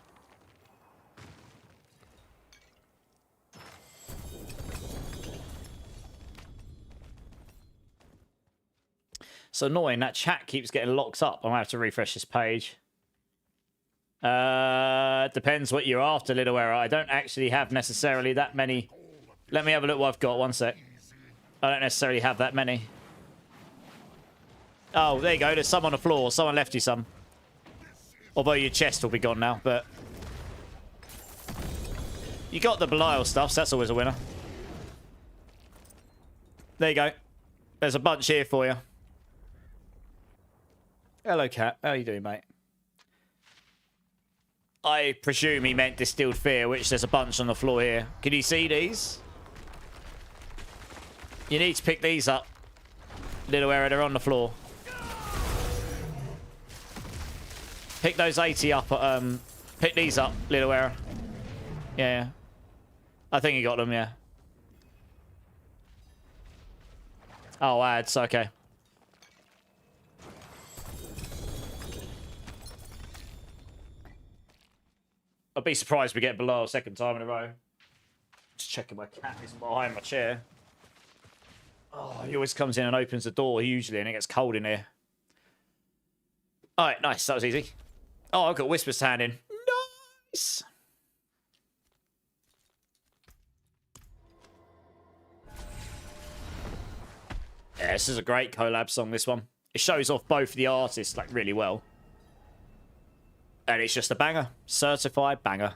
So annoying, that chat keeps getting locked up. I'm gonna have to refresh this page. Depends what you're after, Little Error. I don't actually have necessarily that many. Let me have a look what I've got. One sec. I don't necessarily have that many. Oh, there you go. There's some on the floor. Someone left you some. Although your chest will be gone now, but... You got the Belial stuff, so that's always a winner. There you go. There's a bunch here for you. Hello, Cat. How you doing, mate? I presume he meant Distilled Fear, which there's a bunch on the floor here. Can you see these? You need to pick these up. Little Error, they're on the floor. Pick those 80 up. Pick these up, Little Error. Yeah. I think you got them, yeah. Oh, ads, okay. I'd be surprised we get below a second time in a row. Just checking my cat isn't behind my chair. Oh, he always comes in and opens the door usually and it gets cold in here. Alright, nice. That was easy. Oh, I've got Whisper's hand in. Nice! Yeah, this is a great collab song, this one. It shows off both the artists, like, really well. And it's just a banger. Certified banger.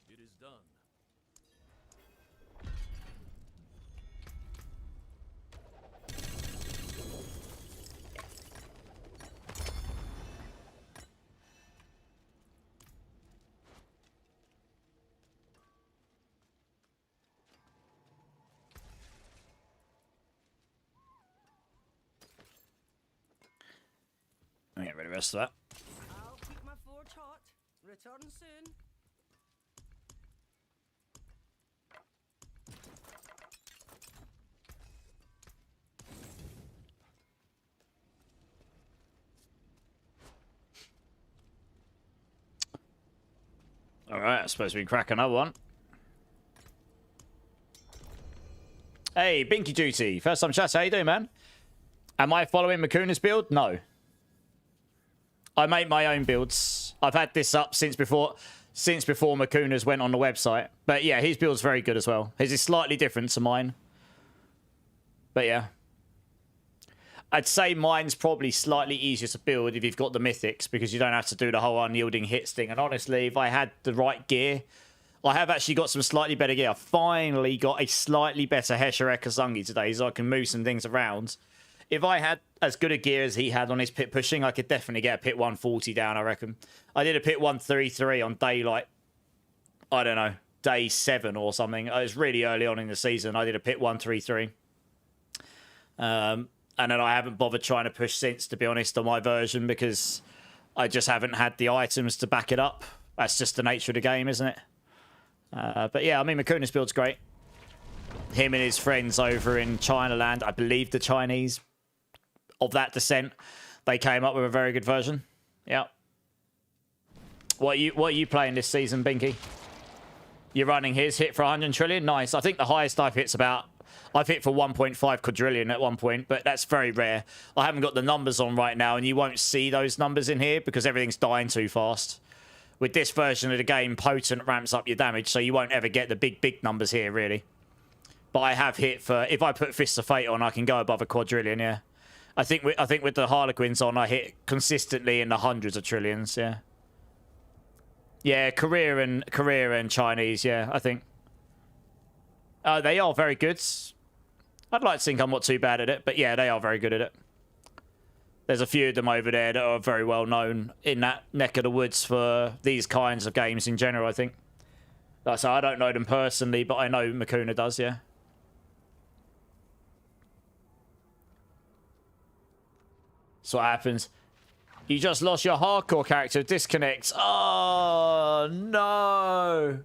It is done. Let me get rid of the rest of that. I'll keep my forge hot. Return soon. Alright, I suppose we can crack another one. Hey, Binky Duty. First time chat, how you doing, man? Am I following Makuna's build? No. I make my own builds. I've had this up since before Makuna's went on the website. But yeah, his build's very good as well. His is slightly different to mine. But yeah. I'd say mine's probably slightly easier to build if you've got the mythics, because you don't have to do the whole unyielding hits thing. And honestly, if I had the right gear, I have actually got some slightly better gear. I finally got a slightly better Hesher Ekazungi today, so I can move some things around. If I had as good a gear as he had on his pit pushing, I could definitely get a pit 140 down, I reckon. I did a pit 133 on day, like, I don't know, day 7 or something. It was really early on in the season. I did a pit 133. And then I haven't bothered trying to push since, to be honest, on my version, because I just haven't had the items to back it up. That's just the nature of the game, isn't it? But yeah, I mean, Makuna's build's great. Him and his friends over in China land, I believe the Chinese of that descent, they came up with a very good version. Yeah. What are you playing this season, Binky? You're running his hit for 100 trillion? Nice. I think the highest I've hit's about... I've hit for 1.5 quadrillion at one point, but that's very rare. I haven't got the numbers on right now, and you won't see those numbers in here because everything's dying too fast. With this version of the game, Potent ramps up your damage, so you won't ever get the big numbers here, really. But I have hit for... If I put Fists of Fate on, I can go above a quadrillion, yeah. I think with the Harlequins on, I hit consistently in the hundreds of trillions, yeah. Yeah, Korea and Chinese, yeah, I think. They are very good. I'd like to think I'm not too bad at it, but yeah, they are very good at it. There's a few of them over there that are very well known in that neck of the woods for these kinds of games in general, I think. So I don't know them personally, but I know Makuna does, yeah. So what happens? You just lost your hardcore character. Disconnect. Oh, no.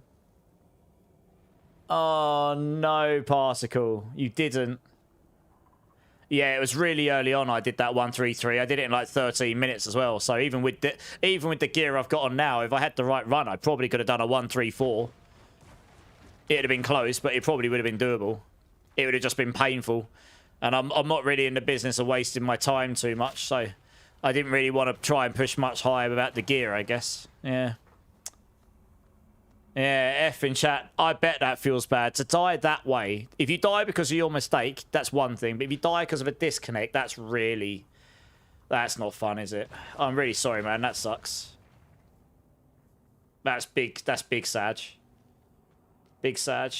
Oh, no, Particle. You didn't. Yeah, it was really early on I did that 133. I did it in like 13 minutes as well. So even with the gear I've got on now, if I had the right run, I probably could have done a 134. It'd have been close, but it probably would have been doable. It would have just been painful. And I'm not really in the business of wasting my time too much, so I didn't really want to try and push much higher without the gear, I guess. Yeah. Yeah, F in chat. I bet that feels bad. To die that way. If you die because of your mistake, that's one thing. But if you die because of a disconnect, that's really... That's not fun, is it? I'm really sorry, man. That sucks. That's big. That's big Sag. Big Sag.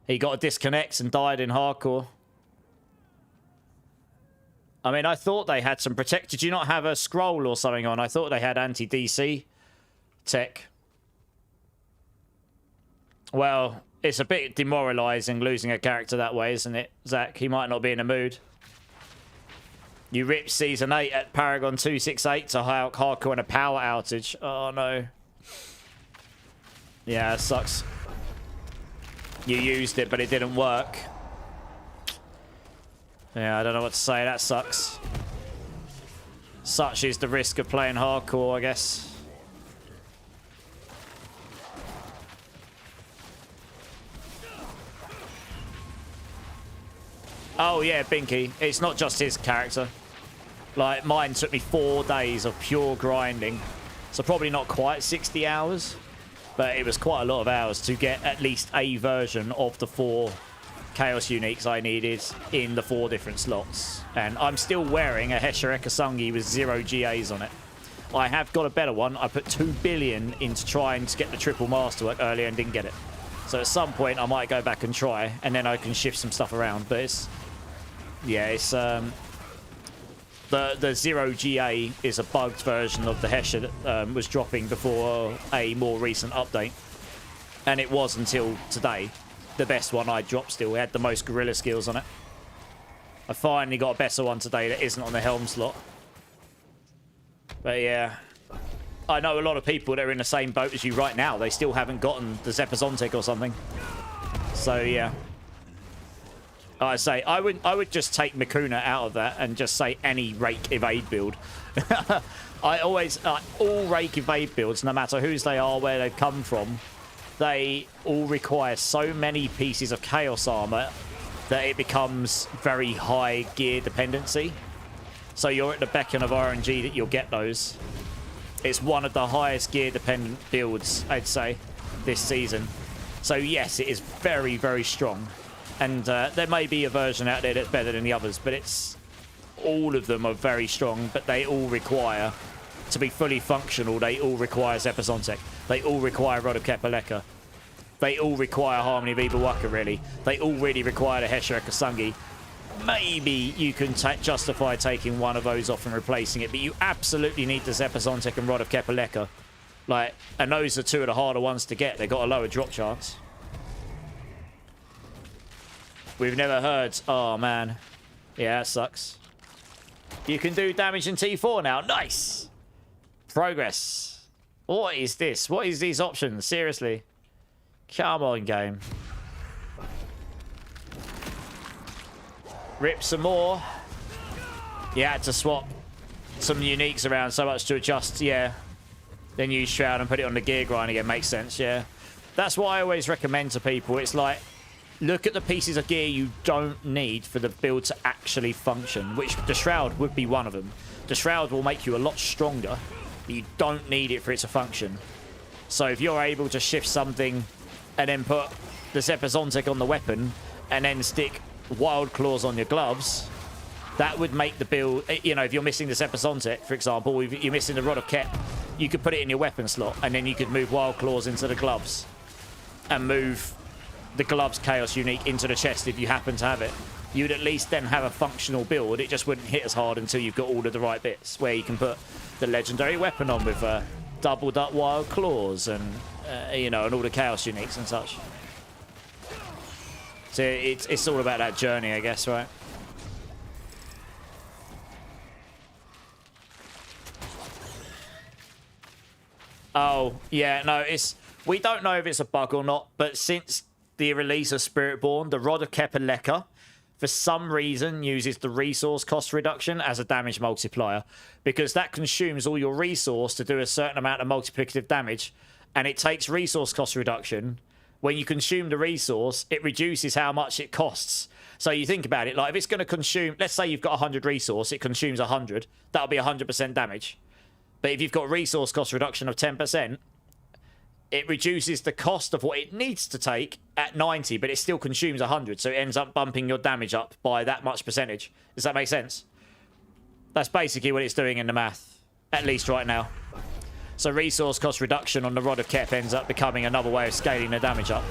He got a disconnect and died in hardcore. I mean, I thought they had some protect. Did you not have a scroll or something on? I thought they had anti-DC tech. Well, it's a bit demoralizing losing a character that way, isn't it, Zach? He might not be in the mood. You ripped Season 8 at Paragon 268 to hardcore in a power outage. Oh, no. Yeah, it sucks. You used it, but it didn't work. Yeah, I don't know what to say. That sucks. Such is the risk of playing hardcore, I guess. Oh, yeah, Binky. It's not just his character. Like, mine took me 4 days of pure grinding. So probably not quite 60 hours. But it was quite a lot of hours to get at least a version of the 4 Chaos Uniques I needed in the 4 different slots. And I'm still wearing a Hesher Ekasungi with 0 GAs on it. I have got a better one. I put 2 billion into trying to get the triple masterwork earlier and didn't get it. So at some point I might go back and try, and then I can shift some stuff around. But it's... Yeah, it's... The 0 GA is a bugged version of the Hesher that was dropping before a more recent update. And it was until today. The best one I dropped still. It had the most gorilla skills on it. I finally got a better one today that isn't on the helm slot. But yeah. I know a lot of people that are in the same boat as you right now. They still haven't gotten the Zepazontic or something. So yeah. I say I would just take Makuna out of that and just say any Rake evade build. I always all Rake evade builds, no matter whose they are, where they've come from, they all require so many pieces of chaos armor that it becomes very high gear dependency. So you're at the beckon of RNG that you'll get those. It's one of the highest gear dependent builds, I'd say, this season. So yes, it is very, very strong. And there may be a version out there that's better than the others, but it's... All of them are very strong, but they all require... To be fully functional, they all require Zepazontic. They all require Rod of Kepaleka. They all require Harmony of Ibawaka, really. They all really require the Hesher Ekasungi. Maybe you can justify taking one of those off and replacing it, but you absolutely need the Zepazontic and Rod of Kepaleka. Like, and those are 2 of the harder ones to get. They've got a lower drop chance. We've never heard... Oh, man. Yeah, that sucks. You can do damage in T4 now. Nice! Progress. What is this? What is these options? Seriously. Come on, game. Rip some more. You had to swap some uniques around so much to adjust. Yeah. Then use Shroud and put it on the gear grind again. Makes sense, yeah. That's what I always recommend to people. It's like... Look at the pieces of gear you don't need for the build to actually function, which the Shroud would be one of them. The Shroud will make you a lot stronger, but you don't need it for it to function. So if you're able to shift something and then put the Zepazontic on the weapon and then stick Wild Claws on your gloves, that would make the build, you know, if you're missing this Epizontic, for example, if you're missing the Rod of Kep, you could put it in your weapon slot, and then you could move Wild Claws into the gloves, and move the gloves Chaos Unique into the chest if you happen to have it. You'd at least then have a functional build. It just wouldn't hit as hard until you've got all of the right bits, where you can put the legendary weapon on with doubled up Wild Claws and, you know, and all the Chaos Uniques and such. So it's all about that journey, I guess, right? Oh, yeah, no, we don't know if it's a bug or not, but since the release of Spiritborn, the Rod of Kepaleka, for some reason, uses the resource cost reduction as a damage multiplier, because that consumes all your resource to do a certain amount of multiplicative damage, and it takes resource cost reduction. When you consume the resource, it reduces how much it costs. So you think about it, like if it's going to consume, let's say you've got 100 resource, it consumes 100, that'll be 100% damage. But if you've got resource cost reduction of 10%, it reduces the cost of what it needs to take at 90, but it still consumes 100, so it ends up bumping your damage up by that much percentage. Does that make sense? That's basically what it's doing in the math, at least right now. So resource cost reduction on the Rod of Kep ends up becoming another way of scaling the damage up.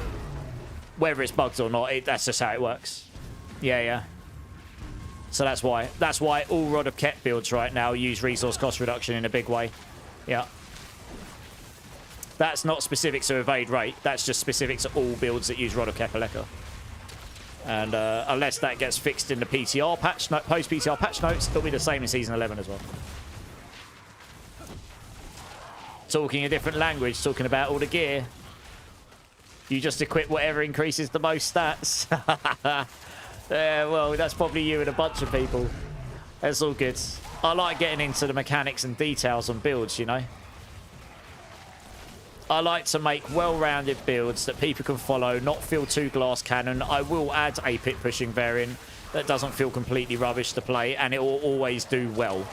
Whether it's bugged or not, that's just how it works. Yeah, yeah. So that's why. That's why all Rod of Kep builds right now use resource cost reduction in a big way. Yeah. That's not specific to Evade Rate. That's just specific to all builds that use Rod of Kepaleka. And unless that gets fixed in the PTR patch, post-PTR patch notes, it'll be the same in Season 11 as well. Talking a different language, talking about all the gear. You just equip whatever increases the most stats. Well, that's probably you and a bunch of people. That's all good. I like getting into the mechanics and details on builds, you know. I like to make well-rounded builds that people can follow, not feel too glass cannon. I will add a pit pushing variant that doesn't feel completely rubbish to play, and it will always do well.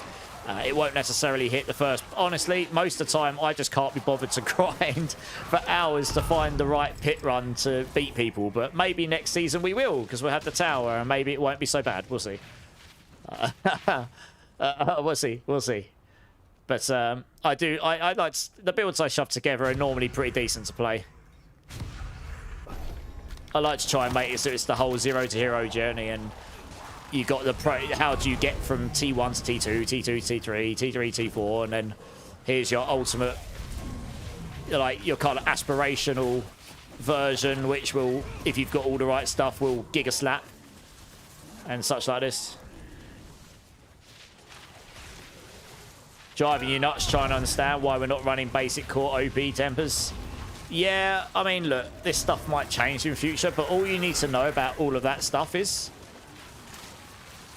It won't necessarily hit the first. Honestly, most of the time, I just can't be bothered to grind for hours to find the right pit run to beat people. But maybe next season we will, because we'll have the tower, and maybe it won't be so bad. We'll see. We'll see. We'll see. But I like the builds I shove together are normally pretty decent to play. I like to try and make it so it's the whole 0 to hero journey, and you got the how do you get from T1 to T2, T2 to T3, T3 T4, and then here's your ultimate, like your kind of aspirational version, which will, if you've got all the right stuff, will giga slap and such like this. Driving you nuts trying to understand why we're not running basic core OP tempers. Yeah, I mean, look, this stuff might change in future, but all you need to know about all of that stuff is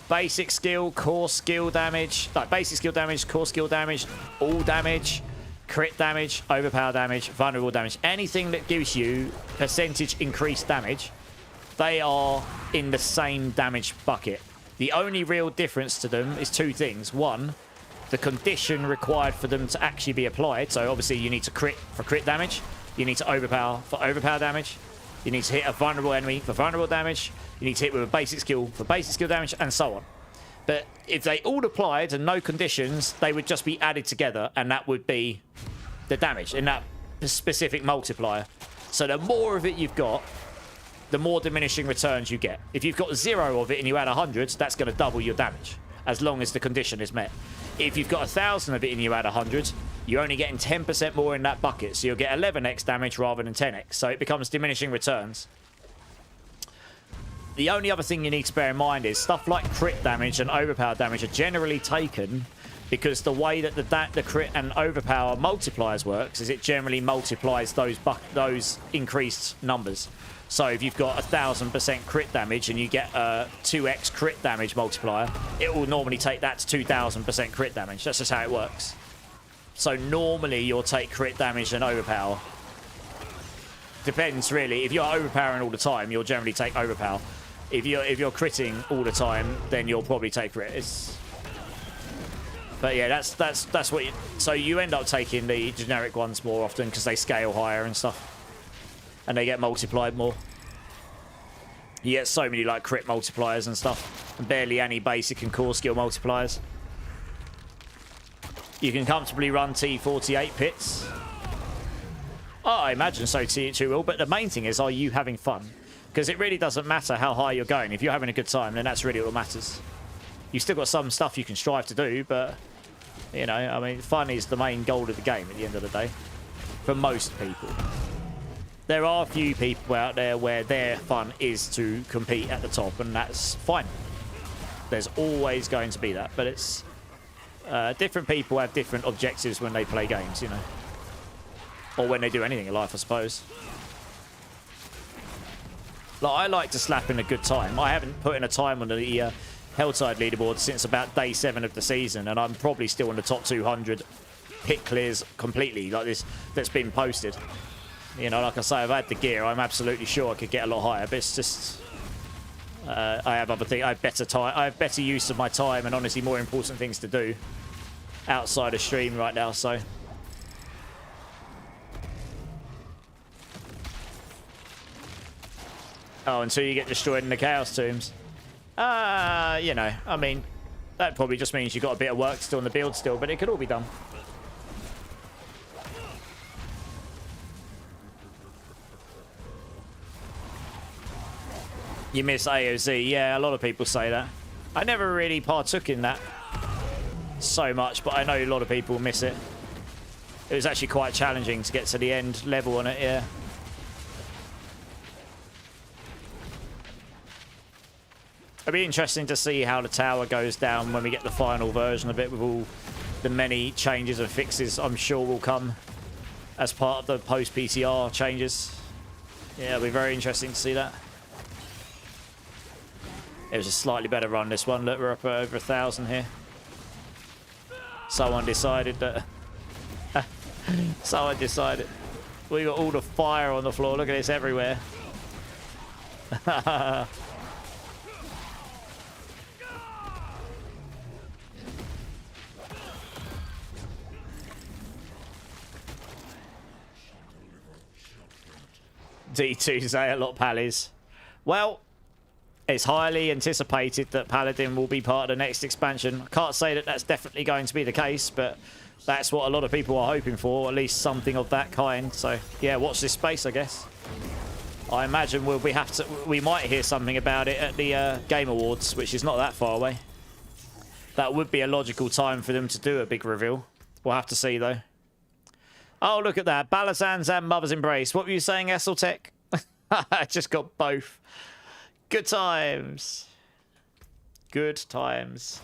basic skill, core skill damage, like basic skill damage, core skill damage, all damage, crit damage, overpower damage, vulnerable damage. Anything that gives you percentage increased damage, they are in the same damage bucket. The only real difference to them is two things. One, the condition required for them to actually be applied. So obviously you need to crit for crit damage. You need to overpower for overpower damage. You need to hit a vulnerable enemy for vulnerable damage. You need to hit with a basic skill for basic skill damage, and so on. But if they all applied and no conditions, they would just be added together, and that would be the damage in that specific multiplier. So the more of it you've got, the more diminishing returns you get. If you've got 0 of it and you add 100, that's going to double your damage, as long as the condition is met. If you've got 1,000 of it and you add 100, you're only getting 10% more in that bucket. So you'll get 11x damage rather than 10x. So it becomes diminishing returns. The only other thing you need to bear in mind is stuff like crit damage and overpower damage are generally taken because the way that the crit and overpower multipliers works is it generally multiplies those increased numbers. So if you've got 1,000% crit damage and you get a 2x crit damage multiplier, it will normally take that to 2,000% crit damage. That's just how it works. So normally you'll take crit damage and overpower. Depends really. If you're overpowering all the time, you'll generally take overpower. If you're critting all the time, then you'll probably take crit. But yeah, that's what you... So you end up taking the generic ones more often because they scale higher and stuff. And they get multiplied more. You get so many like crit multipliers and stuff, and barely any basic and core skill multipliers. You can comfortably run T48 pits. Oh, I imagine so T2 will, but the main thing is, are you having fun? Because it really doesn't matter how high you're going. If you're having a good time, then that's really what matters. You've still got some stuff you can strive to do, but, you know, I mean, fun is the main goal of the game at the end of the day. For most people. There are a few people out there where their fun is to compete at the top, and that's fine. There's always going to be that, but it's... different people have different objectives when they play games, you know. Or when they do anything in life, I suppose. Like, I like to slap in a good time. I haven't put in a time on the Helltide leaderboard since about day 7 of the season, and I'm probably still in the top 200 hit clears completely, like this, that's been posted. You know, like I say, I've had the gear. I'm absolutely sure I could get a lot higher, but it's just... I have other things. I have better time. I have better use of my time, and honestly, more important things to do outside of stream right now. So, oh, until you get destroyed in the Chaos Tombs. You know, I mean, that probably just means you've got a bit of work still on the build still, but it could all be done. You miss AOZ. Yeah, a lot of people say that. I never really partook in that so much, but I know a lot of people miss it. It was actually quite challenging to get to the end level on it, yeah. It'll be interesting to see how the tower goes down when we get the final version of it, with all the many changes and fixes I'm sure will come as part of the post-PTR changes. Yeah, it'll be very interesting to see that. It was a slightly better run, this one. Look, we're up at over 1,000 here. Someone decided that... Someone decided. We got all the fire on the floor. Look at this everywhere. D2 say a lot, Pallies. Well... It's highly anticipated that Paladin will be part of the next expansion. I can't say that that's definitely going to be the case, but that's what a lot of people are hoping for, at least something of that kind. So, yeah, watch this space, I guess. I imagine we might hear something about it at the Game Awards, which is not that far away. That would be a logical time for them to do a big reveal. We'll have to see, though. Oh, look at that. Balazans and Mother's Embrace. What were you saying, Esseltech? I just got both. Good times. Good times.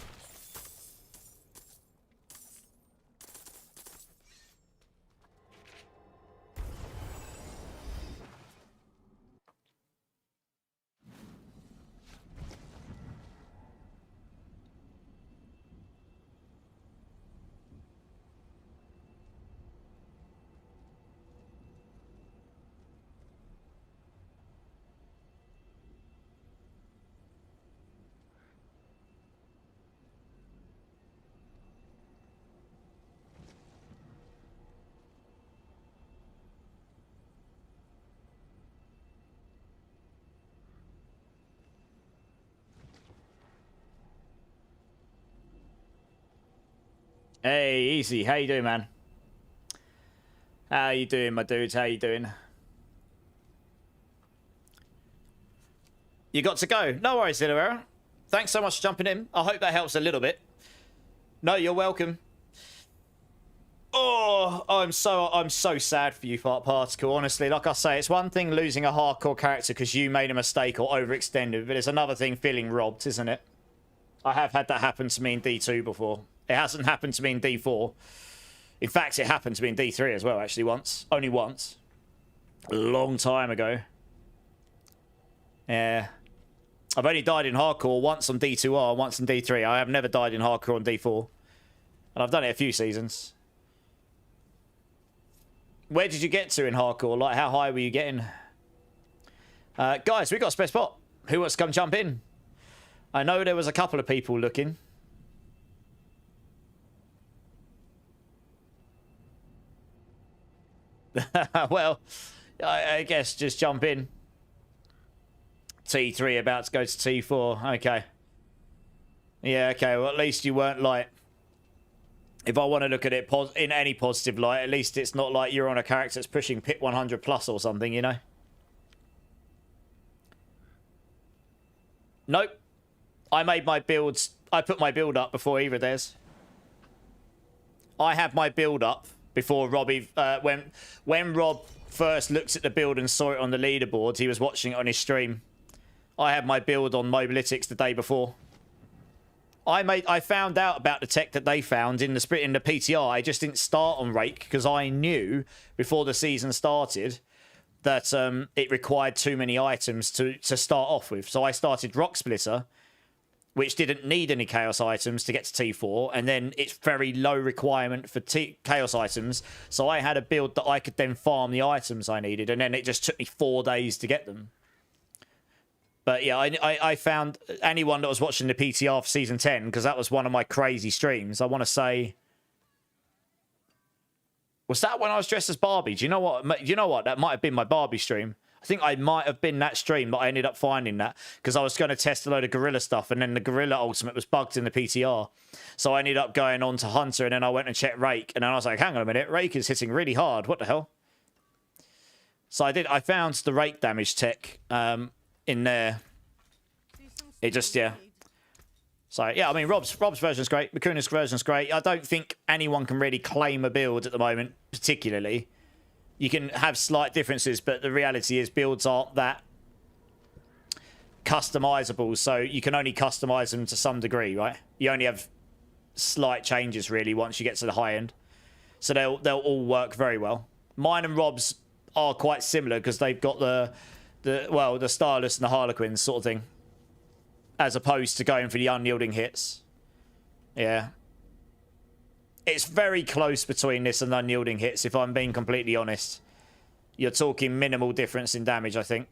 Hey, easy. How you doing, man? How you doing, my dudes? How you doing? You got to go. No worries, Zillow. Thanks so much for jumping in. I hope that helps a little bit. No, you're welcome. Oh, I'm so sad for you, Particle. Honestly, like I say, it's one thing losing a hardcore character because you made a mistake or overextended, but it's another thing feeling robbed, isn't it? I have had that happen to me in D2 before. It hasn't happened to me in D4. In fact, it happened to me in D3 as well, actually, once. Only once. A long time ago. Yeah. I've only died in hardcore once on D2R, once on D3. I have never died in hardcore on D4. And I've done it a few seasons. Where did you get to in hardcore? Like, how high were you getting? Guys, we got a spare spot. Who wants to come jump in? I know there was a couple of people looking. Well, I guess just jump in. T3 about to go to T4. Okay. Yeah, okay. Well, at least you weren't like... If I want to look at it in any positive light, at least it's not like you're on a character that's pushing pit 100 plus or something, you know? Nope. I made my builds... I put my build up before either of theirs. I had my build up before Robbie... when Rob first looked at the build and saw it on the leaderboard, he was watching it on his stream. I had my build on Mobalytics the day before. I found out about the tech that they found in the PTR. I just didn't start on Rake because I knew before the season started that it required too many items to start off with. So I started Rock Splitter, which didn't need any Chaos items to get to T4, and then it's very low requirement for Chaos items. So I had a build that I could then farm the items I needed, and then it just took me 4 days to get them. But yeah, I found anyone that was watching the PTR for Season 10, because that was one of my crazy streams, I want to say... Was that when I was dressed as Barbie? Do you know what? You know what? That might have been my Barbie stream. I think I might have been that stream, but I ended up finding that because I was going to test a load of Gorilla stuff, and then the Gorilla Ultimate was bugged in the PTR. So I ended up going on to Hunter, and then I went and checked Rake, and then I was like, hang on a minute, Rake is hitting really hard. What the hell? So I found the Rake damage tech in there. It just, yeah. So, yeah, I mean, Rob's version's great. Makuna's version's great. I don't think anyone can really claim a build at the moment, particularly. You can have slight differences, but the reality is builds aren't that customizable, so you can only customize them to some degree, right? You only have slight changes, really, once you get to the high end. So they'll all work very well. Mine and Rob's are quite similar because they've got the Starless and the Harlequins sort of thing, as opposed to going for the unyielding hits. Yeah. It's very close between this and unyielding hits, if I'm being completely honest. You're talking minimal difference in damage, I think.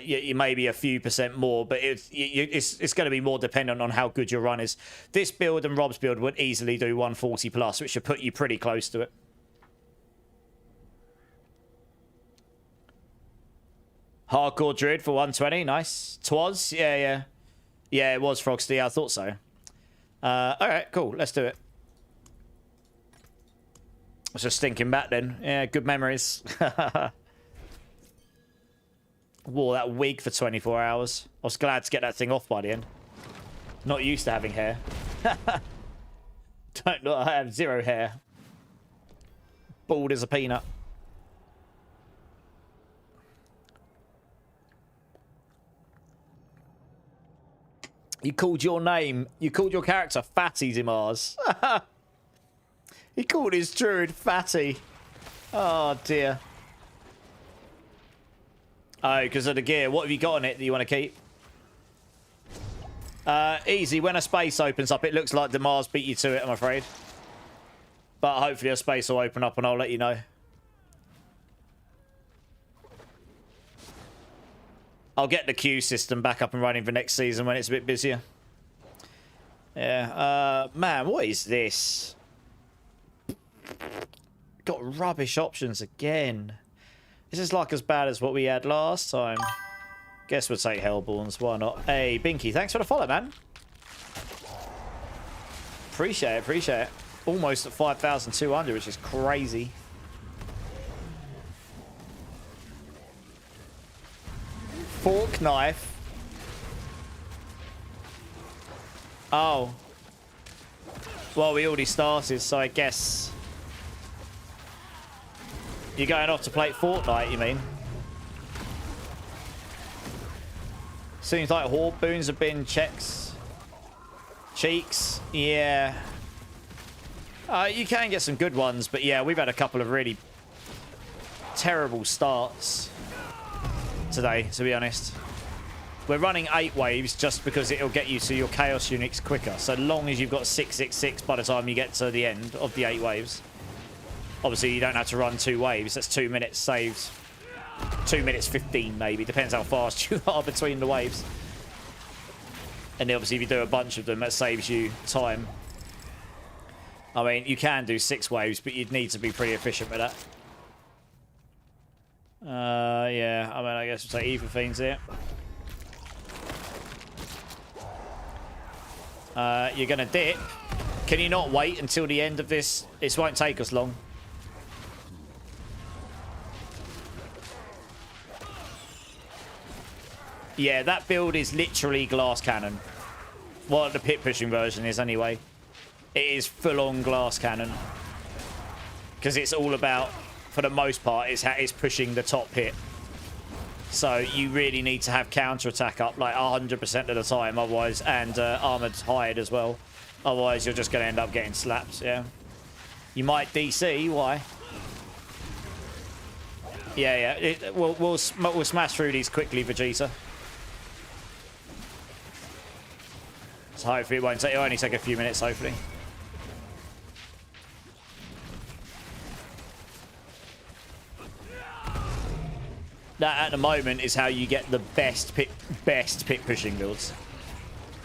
You maybe a few % more, but it's going to be more dependent on how good your run is. This build and Rob's build would easily do 140 plus, which should put you pretty close to it. Hardcore Druid for 120, nice. Twas, yeah. Yeah, it was Frogster, I thought so. Alright, cool, let's do it. I was just thinking back then. Yeah, good memories. Wore that wig for 24 hours. I was glad to get that thing off by the end. Not used to having hair. Don't know, I have zero hair. Bald as a peanut. You called your name. You called your character Fatty Dimars. He called his druid Fatty. Oh, dear. Oh, because of the gear. What have you got on it that you want to keep? Easy. When a space opens up, it looks like Dimars beat you to it, I'm afraid. But hopefully a space will open up and I'll let you know. I'll get the queue system back up and running for next season when it's a bit busier. Yeah. Man, what is this? Got rubbish options again. This is like as bad as what we had last time. Guess we'll take Hellborns. Why not? Hey, Binky, thanks for the follow, man. Appreciate it, appreciate it. Almost at 5,200, which is crazy. Fork knife. Oh. Well, we already started, so I guess... You're going off to play Fortnite, you mean? Seems like Horde boons have been cheeks. Yeah. You can get some good ones, but yeah, we've had a couple of really terrible starts today, to be honest. We're running 8 waves just because it'll get you to your Chaos Units quicker, so long as you've got 666 by the time you get to the end of the 8 waves. Obviously, you don't have to run 2 waves. That's 2 minutes saved. 2 minutes 15, maybe. Depends how fast you are between the waves. And then obviously, if you do a bunch of them, that saves you time. I mean, you can do 6 waves, but you'd need to be pretty efficient with that. Yeah, I mean, I guess we'll take Ether Fiends here. You're going to dip. Can you not wait until the end of this? This won't take us long. Yeah, that build is literally glass cannon. Well, the pit pushing version is anyway. It is full-on glass cannon. Because it's all about, for the most part, it's pushing the top pit. So you really need to have counter-attack up like 100% of the time, otherwise, and armored hide as well. Otherwise, you're just going to end up getting slapped, yeah. You might DC, why? Yeah. We'll smash through these quickly, Vegeta. So hopefully it'll only take a few minutes, hopefully. That at the moment is how you get the best pit pushing builds.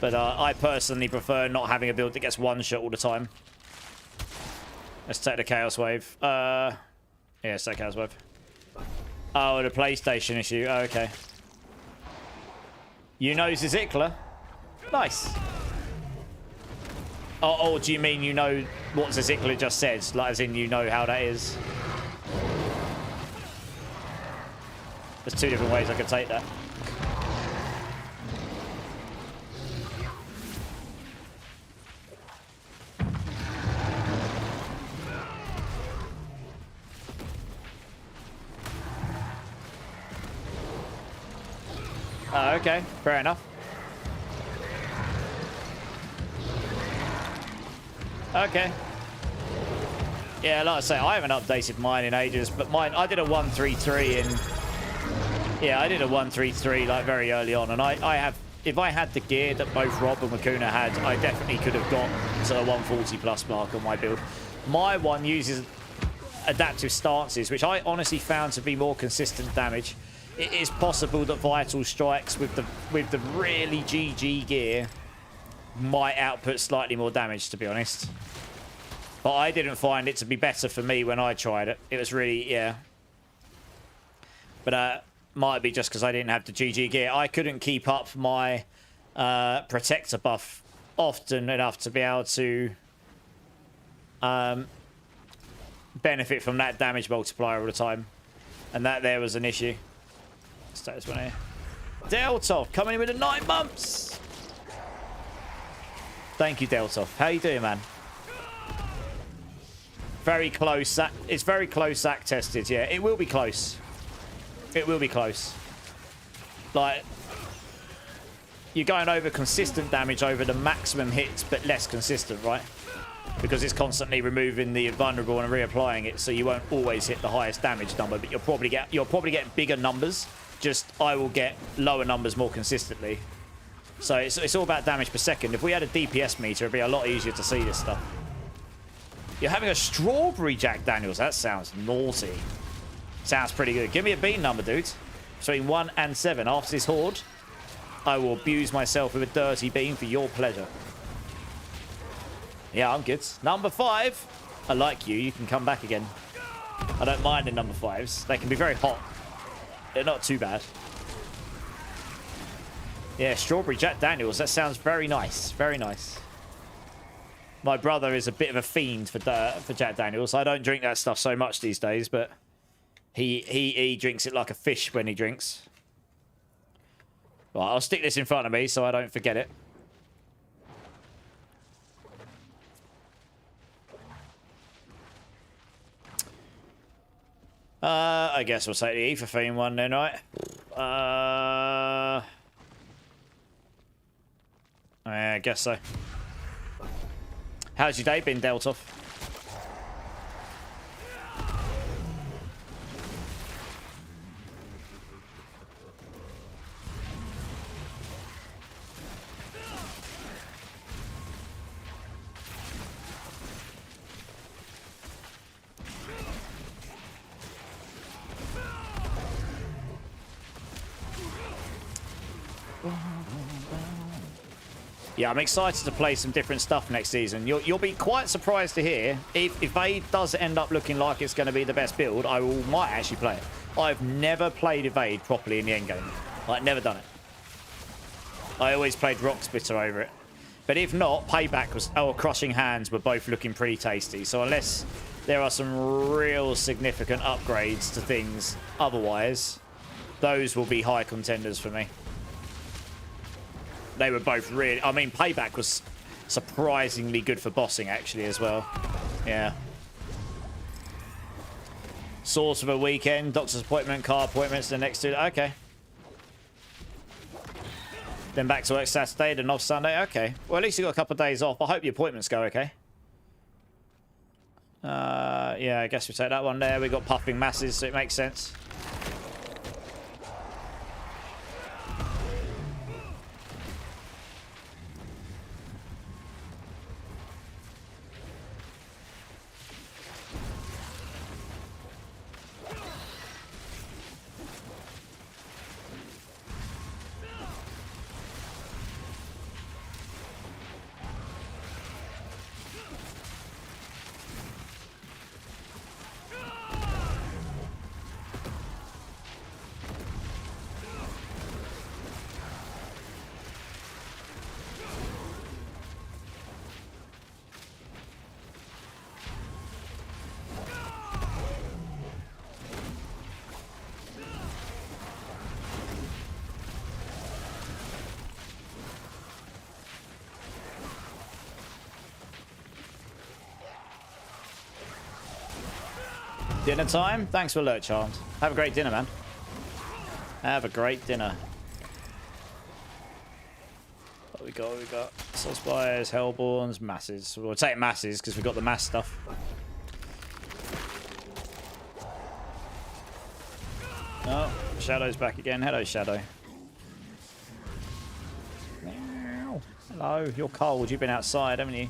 But I personally prefer not having a build that gets one shot all the time. Let's take the Chaos Wave. Yeah, let's take Chaos Wave. Oh, the PlayStation issue. Oh, okay. You know Zizikler? Nice. Oh, do you mean you know what Zizikler just said? Like, as in you know how that is? There's two different ways I could take that. Oh, okay. Fair enough. Okay. Yeah, like I say, I haven't updated mine in ages, but mine, I did a 133 in... Yeah, I did a 133 like very early on, and I have... If I had the gear that both Rob and Makuna had, I definitely could have got to the 140 plus mark on my build. My one uses adaptive stances, which I honestly found to be more consistent damage. It is possible that Vital Strikes with the really GG gear might output slightly more damage, to be honest. But I didn't find it to be better for me when I tried it. It was really, yeah. But might be just because I didn't have the GG gear. I couldn't keep up my protector buff often enough to be able to benefit from that damage multiplier all the time. And that there was an issue. Let's take this one here. Deltov coming in with the 9 months. Thank you, Deltov. How you doing, man? Very close. It's very close sack tested. Yeah, it will be close. It will be close. Like, you're going over consistent damage over the maximum hits, but less consistent, right? Because it's constantly removing the vulnerable and reapplying it, so you won't always hit the highest damage number, but you'll probably get bigger numbers. Just I will get lower numbers more consistently. So it's all about damage per second. If we had a DPS meter, it'd be a lot easier to see this stuff. You're having a strawberry Jack Daniels. That sounds naughty. Sounds pretty good. Give me a bean number, dude. Between 1 and 7. After this horde, I will abuse myself with a dirty bean for your pleasure. Yeah, I'm good. Number 5. I like you. You can come back again. I don't mind the number 5s. They can be very hot. They're not too bad. Yeah, strawberry Jack Daniels. That sounds very nice. Very nice. My brother is a bit of a fiend for Jack Daniels. I don't drink that stuff so much these days, but he drinks it like a fish when he drinks. Well, I'll stick this in front of me so I don't forget it. I guess we'll take the Ether Fiend one then, right? I guess so. How's your day been, Deltov? Yeah, I'm excited to play some different stuff next season. You'll be quite surprised to hear if Aid does end up looking like it's going to be the best build, might actually play it. I've never played Evade properly in the endgame. Like, never done it. I always played Rock Splitter over it. But if not, Payback was... Oh, Crushing Hands were both looking pretty tasty. So unless there are some real significant upgrades to things otherwise, those will be high contenders for me. They were both really... I mean, Payback was surprisingly good for bossing, actually, as well. Yeah. Source of a weekend, doctor's appointment, car appointments, the next two. Okay. Then back to work Saturday, then off Sunday. Okay. Well, at least you got a couple of days off. I hope your appointments go okay. Yeah, I guess we take that one there. We got puffing masses, so it makes sense. Dinner time? Thanks for alert, Charms. Have a great dinner, man. Have a great dinner. What we got? We got Soulspires, Hellborns, Masses. We'll take Masses because we got the mass stuff. Oh, Shadow's back again. Hello, Shadow. Hello, you're cold. You've been outside, haven't you?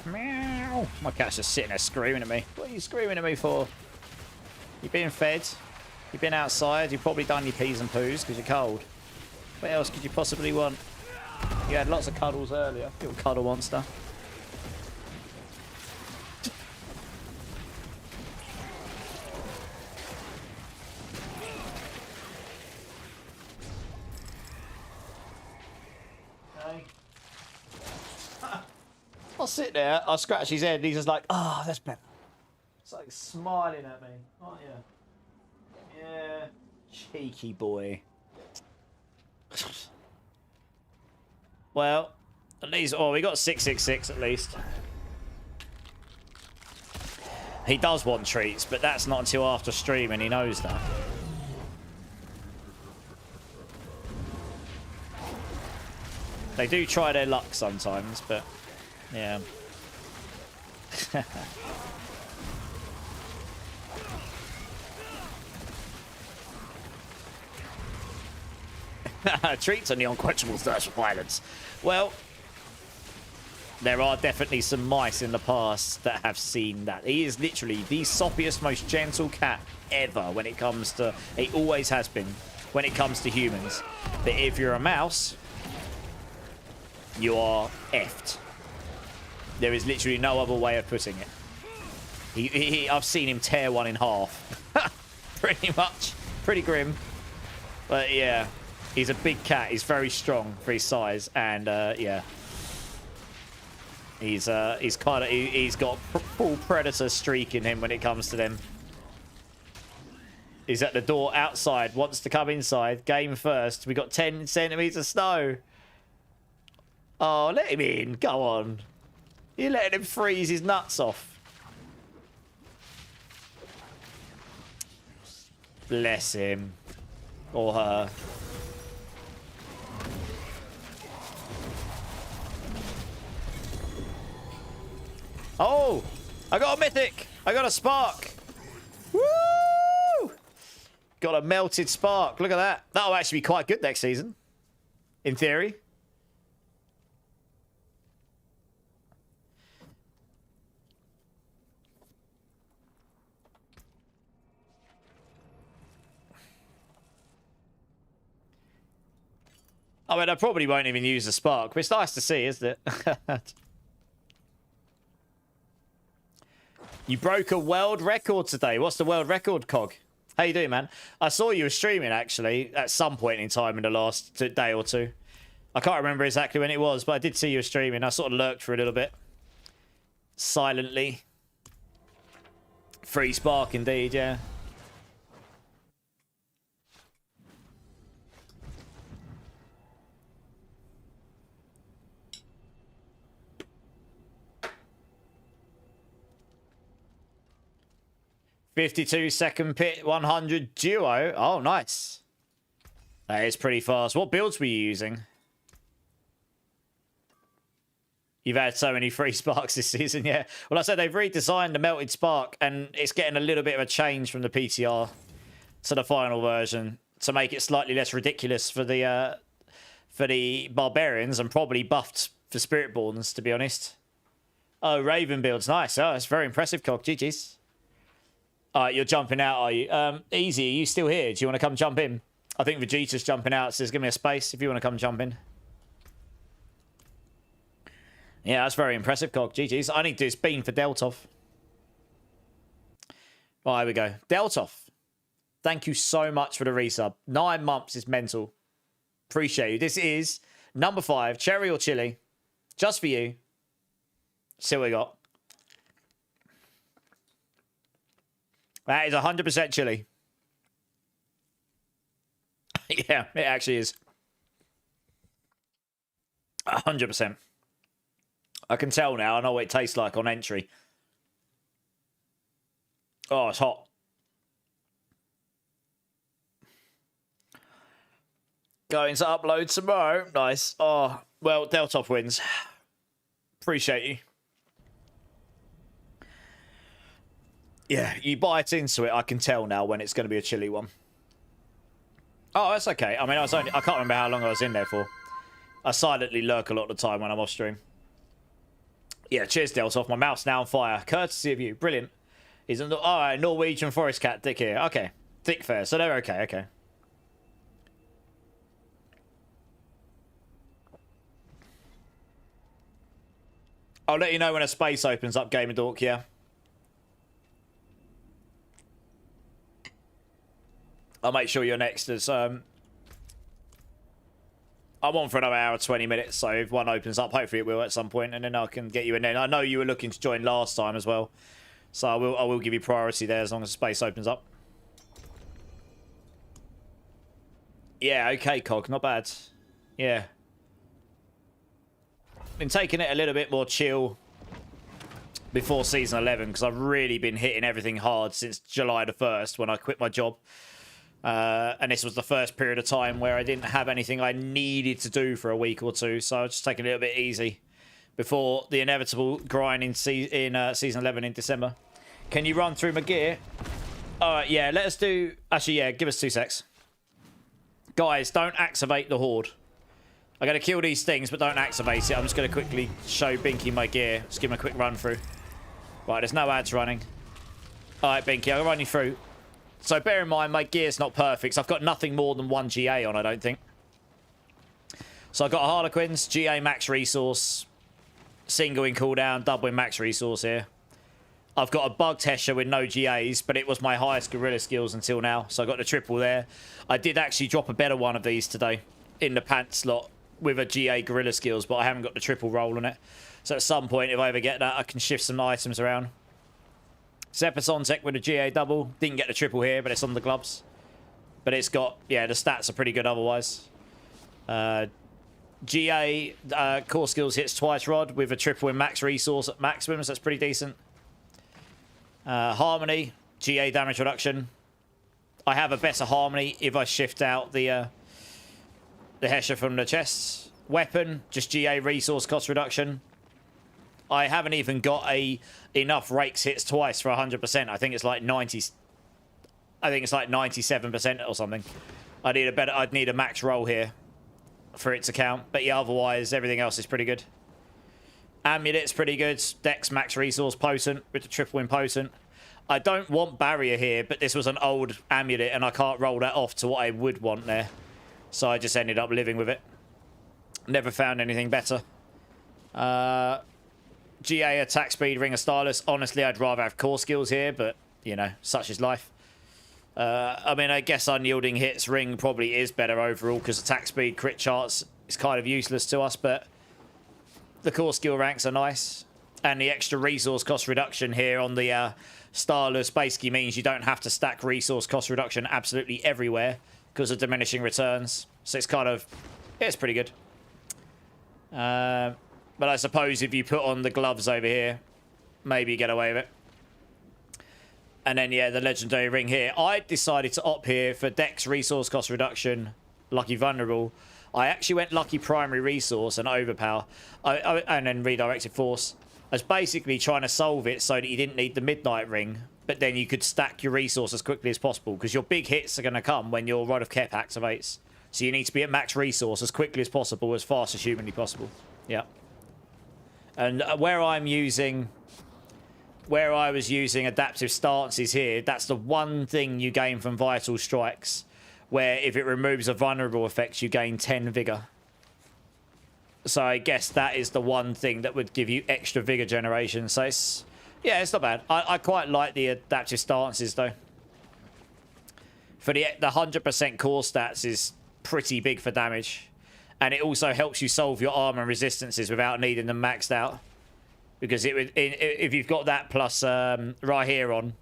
Meow. My cat's just sitting there screaming at me. What are you screaming at me for? You've been fed. You've been outside. You've probably done your peas and poos because you're cold. What else could you possibly want? You had lots of cuddles earlier. Little cuddle monster. I'll sit there, I'll scratch his head, and he's just like, oh, that's better. It's like smiling at me, aren't you? Yeah, cheeky boy. Well, at least, oh, we got 666 at least. He does want treats, but that's not until after stream, and he knows that. They do try their luck sometimes, but... yeah. Treats on the unquenchable thirst for violence. Well, there are definitely some mice in the past that have seen that. He is literally the soppiest, most gentle cat ever when it comes to... He always has been when it comes to humans. But if you're a mouse, you are effed. There is literally no other way of putting it. I've seen him tear one in half. Pretty much. Pretty grim. But yeah, he's a big cat. He's very strong for his size. And yeah. He's got full predator streak in him when it comes to them. He's at the door outside. Wants to come inside. Game first. We got 10 centimeters of snow. Oh, let him in. Go on. You're letting him freeze his nuts off. Bless him. Or her. Oh! I got a mythic! I got a spark! Woo! Got a melted spark. Look at that. That'll actually be quite good next season. In theory. I mean, I probably won't even use the spark, but it's nice to see, isn't it? You broke a world record today. What's the world record, Cog? How you doing, man? I saw you were streaming, actually, at some point in time in the last day or two. I can't remember exactly when it was, but I did see you were streaming. I sort of lurked for a little bit. Silently. Free spark, indeed, yeah. "52-second pit, 100 duo." Oh, nice. That is pretty fast. What builds were you using? You've had so many free sparks this season, yeah. Well, I said they've redesigned the melted spark, and it's getting a little bit of a change from the PTR to the final version to make it slightly less ridiculous for the barbarians, and probably buffed for Spiritborns, to be honest. Oh, Raven builds. Nice. Oh, that's very impressive, Cog. GG's. You're jumping out, are you? Easy, are you still here? Do you want to come jump in? I think Vegeta's jumping out, so give me a space if you want to come jump in. Yeah, that's very impressive, Cog. GG's. I need to do is bean for Deltov. Oh, here we go. Deltov, thank you so much for the resub. 9 months is mental. Appreciate you. This is number 5, cherry or chili. Just for you. See what we got. That is 100% chili. Yeah, it actually is. 100%. I can tell now. I know what it tastes like on entry. Oh, it's hot. Going to upload tomorrow. Nice. Oh, well, Deltov wins. Appreciate you. Yeah, you bite into it. I can tell now when it's going to be a chilly one. Oh, that's okay. I mean, I can't remember how long I was in there for. I silently lurk a lot of the time when I'm off stream. Yeah, cheers, Deltov. My mouth's now on fire. Courtesy of you. Brilliant. He's a Norwegian forest cat. Dick here. Okay. Dick fair. So they're okay. Okay. I'll let you know when a space opens up, Gamer Dork, yeah. I'll make sure you're next as I'm on for another hour, 20 minutes, so if one opens up, hopefully it will at some point, and then I can get you in there. I know you were looking to join last time as well, so I will give you priority there as long as the space opens up. Yeah, okay, Cog, not bad. Yeah. Been taking it a little bit more chill before Season 11, because I've really been hitting everything hard since July the 1st when I quit my job. And this was the first period of time where I didn't have anything I needed to do for a week or two, so I was just taking it a little bit easy before the inevitable grind in Season 11 in December. Can you run through my gear? Alright, yeah, let us do... Actually, yeah, give us 2 secs. Guys, don't activate the Horde. I'm going to kill these things, but don't activate it. I'm just going to quickly show Binky my gear. Just give him a quick run through. Right, there's no ads running. Alright, Binky, I'll run you through. So bear in mind, my gear's not perfect. So I've got nothing more than 1 GA on, I don't think. So I've got a Harlequins, GA max resource, single in cooldown, double in max resource here. I've got a bugged Hesher with no GAs, but it was my highest gorilla skills until now. So I got the triple there. I did actually drop a better one of these today in the pants slot with a GA gorilla skills, but I haven't got the triple roll on it. So at some point, if I ever get that, I can shift some items around. Zeppelin tech with a GA double. Didn't get the triple here, but it's on the gloves. But it's got, yeah, the stats are pretty good otherwise. GA core skills hits twice rod with a triple in max resource at maximum, so that's pretty decent. Harmony, GA damage reduction. I have a better Harmony if I shift out the Hesher from the chests. Weapon, just GA resource cost reduction. I haven't even got enough rakes hits twice for 100%. I think it's like 90. I think it's like 97% or something. I'd need a max roll here. for it to count. But yeah, otherwise, everything else is pretty good. Amulet's pretty good. Dex max resource potent with the triple impotent. I don't want barrier here, but this was an old amulet and I can't roll that off to what I would want there. So I just ended up living with it. Never found anything better. GA attack speed, ring of stylus. Honestly, I'd rather have core skills here, but you know, such is life. I mean, I guess unyielding hits ring probably is better overall because attack speed, crit charts is kind of useless to us, but the core skill ranks are nice. And the extra resource cost reduction here on the stylus basically means you don't have to stack resource cost reduction absolutely everywhere because of diminishing returns. So it's kind of, yeah, it's pretty good. But I suppose if you put on the gloves over here, maybe you get away with it. And then, yeah, the legendary ring here. I decided to opt here for Dex resource cost reduction, Lucky Vulnerable. I actually went Lucky Primary Resource and Overpower. And then Redirected Force. I was basically trying to solve it so that you didn't need the Midnight Ring, but then you could stack your resource as quickly as possible, because your big hits are going to come when your Rod of Kep activates. So you need to be at max resource as quickly as possible, as fast as humanly possible. Yeah. And where I was using adaptive stances here, that's the one thing you gain from Vital Strikes, where if it removes a vulnerable effect, you gain 10 vigor. So I guess that is the one thing that would give you extra vigor generation. So it's, yeah, it's not bad. I quite like the adaptive stances though. For the 100% core stats is pretty big for damage. And it also helps you solve your armor and resistances without needing them maxed out. Because it would, if you've got that plus right here on,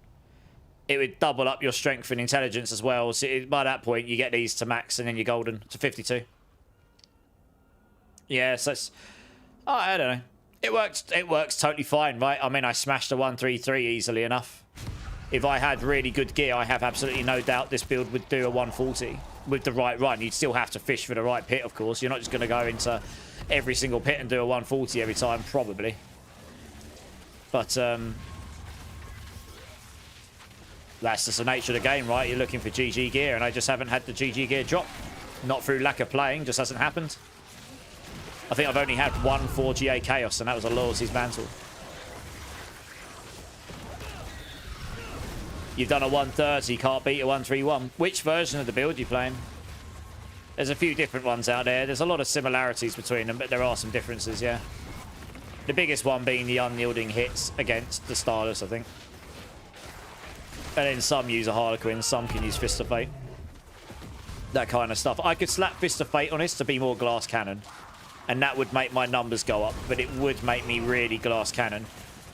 it would double up your strength and intelligence as well. So by that point, you get these to max and then you're golden to 52. Yeah, so it's, oh, I don't know. It works totally fine, right? I mean, I smashed a 133 easily enough. If I had really good gear, I have absolutely no doubt this build would do a 140 with the right run. You'd still have to fish for the right pit, of course. You're not just going to go into every single pit and do a 140 every time, probably. But that's just the nature of the game, right? You're looking for GG gear, and I just haven't had the GG gear drop. Not through lack of playing, just hasn't happened. I think I've only had one 4GA Chaos, and that was a Loyalty's Mantle. You've done a 130, can't beat a 131. Which version of the build are you playing? There's a few different ones out there. There's a lot of similarities between them, but there are some differences, yeah. The biggest one being the unyielding hits against the Stardust, I think. And then some use a Harlequin, some can use Fist of Fate. That kind of stuff. I could slap Fist of Fate on this to be more glass cannon. And that would make my numbers go up, but it would make me really glass cannon.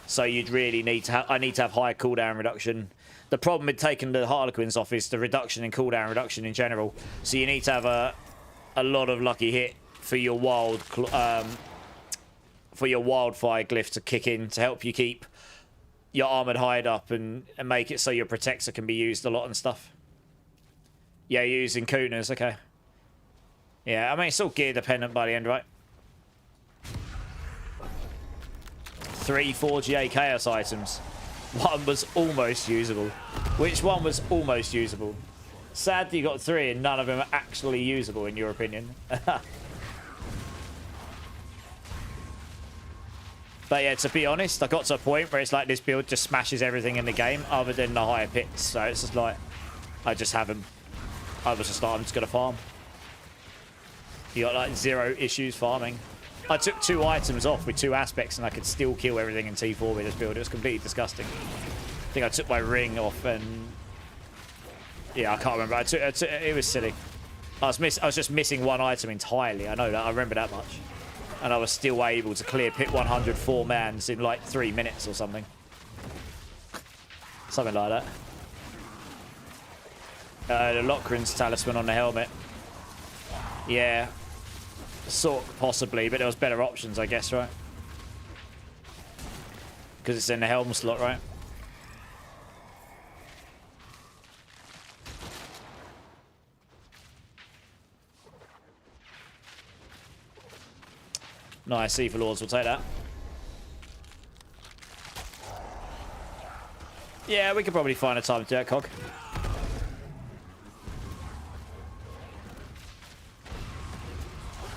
So you'd really need to have, I need to have higher cooldown reduction. The problem with taking the Harlequins off is the reduction in cooldown reduction in general. So you need to have a lot of lucky hit for your wildfire glyph to kick in to help you keep your armored hide up and make it so your protector can be used a lot and stuff. Yeah, you're using Kunas, okay. Yeah, I mean, it's all gear dependent by the end, right? 3 4GA Chaos items. One was almost usable. Which one was almost usable? Sad that you got 3 and none of them are actually usable, in your opinion. But yeah, to be honest, I got to a point where it's like this build just smashes everything in the game other than the higher pits. So it's just like, I just haven't. I was just like, I'm just going to farm. You got like 0 issues farming. I took 2 items off with 2 aspects and I could still kill everything in T4 with this build. It was completely disgusting. I think I took my ring off and... yeah, I can't remember. It was silly. I was just missing 1 item entirely. I know that. I remember that much. And I was still able to clear pit 104 mans in like 3 minutes or something. Something like that. The Lochran's talisman on the helmet. Yeah. Sort possibly, but there was better options, I guess, right? Because it's in the helm slot, right? Nice, Evil Lords, we'll take that. Yeah, we could probably find a time to do that, Cog.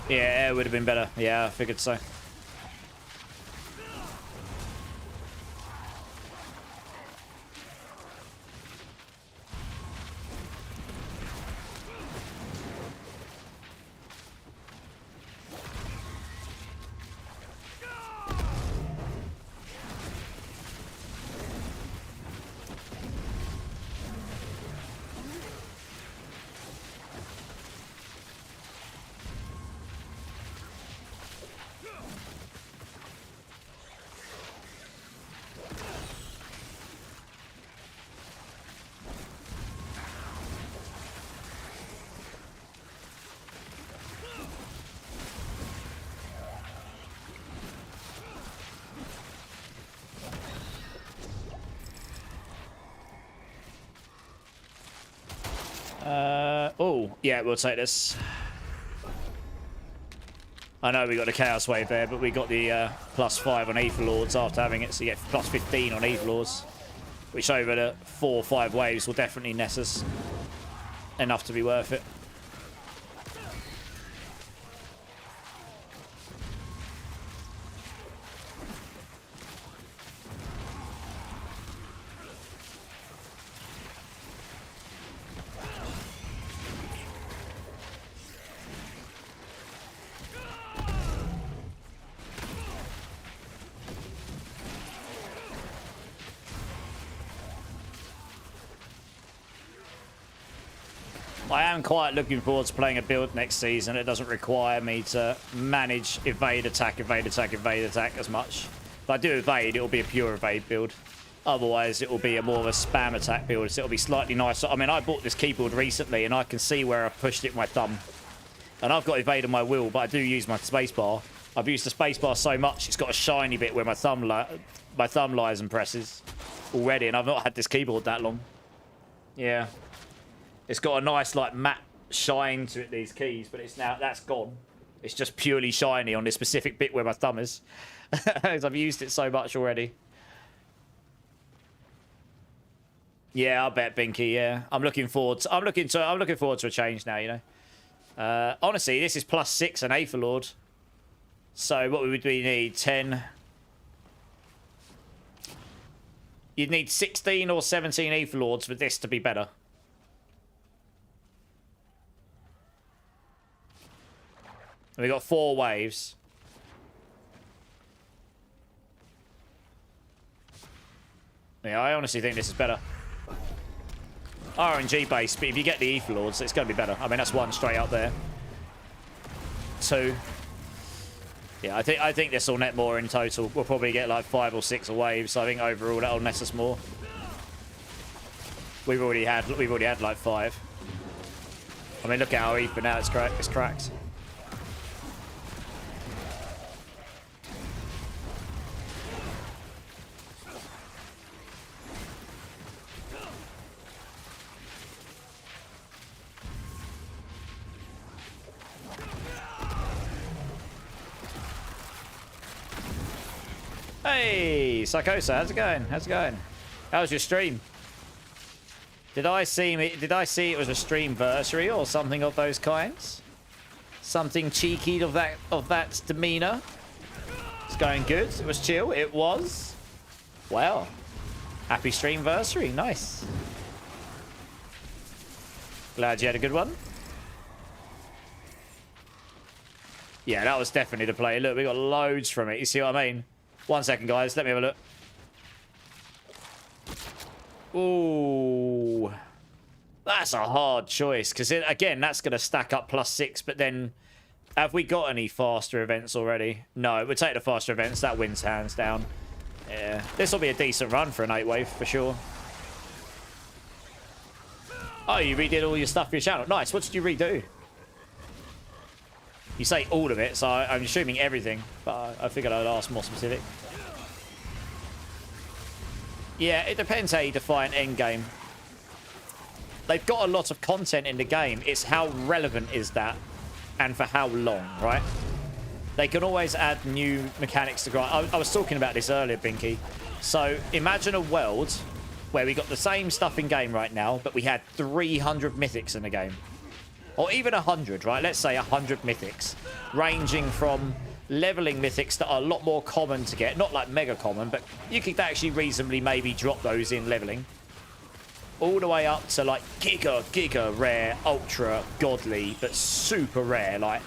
Yeah, it would have been better. Yeah, I figured so. Oh, yeah, we'll take this. I know we got the Chaos Wave there, but we got the +5 on Aether Lords after having it, so you get +15 on Aether Lords, which over the 4 or 5 waves will definitely net us enough to be worth it. I am quite looking forward to playing a build next season. It doesn't require me to manage evade, attack, evade, attack, evade, attack as much. If I do evade, it will be a pure evade build. Otherwise, it will be a more of a spam attack build, so it'll be slightly nicer. I mean, I bought this keyboard recently, and I can see where I pushed it with my thumb. And I've got evade on my wheel, but I do use my spacebar. I've used the spacebar so much, it's got a shiny bit where my thumb lies and presses already, and I've not had this keyboard that long. Yeah. It's got a nice, like, matte shine to it, these keys, but it's now, that's gone. It's just purely shiny on this specific bit where my thumb is. Because I've used it so much already. Yeah, I bet, Binky, yeah. I'm looking forward to a change now, you know. Honestly, this is +6 and Aether Lord. So what would we need? 10. You'd need 16 or 17 Aether Lords for this to be better. We got 4 waves. Yeah, I honestly think this is better. RNG based, but if you get the Aether Lords, it's going to be better. I mean, that's 1 straight up there. 2. Yeah, I think this will net more in total. We'll probably get like 5 or 6 waves. So I think overall that'll net us more. We've already had like 5. I mean, look at our Aether now. It's cracked. Hey, Psychosa, how's it going? How's it going? How was your stream? Did I see it was a streamversary or something of those kinds? Something cheeky of that demeanor? It's going good. It was chill. It was. Wow. Happy streamversary. Nice. Glad you had a good one. Yeah, that was definitely the play. Look, we got loads from it. You see what I mean? 1 second, guys. Let me have a look. Ooh. That's a hard choice. Because, again, that's going to stack up +6. But then, have we got any faster events already? No, we'll take the faster events. That wins hands down. Yeah. This will be a decent run for an 8-wave, for sure. Oh, you redid all your stuff for your channel. Nice. What did you redo? You say all of it, so I'm assuming everything. But I figured I'd ask more specific. Yeah, it depends how you define endgame. They've got a lot of content in the game. It's how relevant is that and for how long, right? They can always add new mechanics to grind. I was talking about this earlier, Binky. So imagine a world where we got the same stuff in game right now, but we had 300 mythics in the game. or even 100, right? Let's say 100 mythics, ranging from leveling mythics that are a lot more common to get, not like mega common, but you could actually reasonably maybe drop those in leveling, all the way up to like giga rare, ultra godly, but super rare. Like,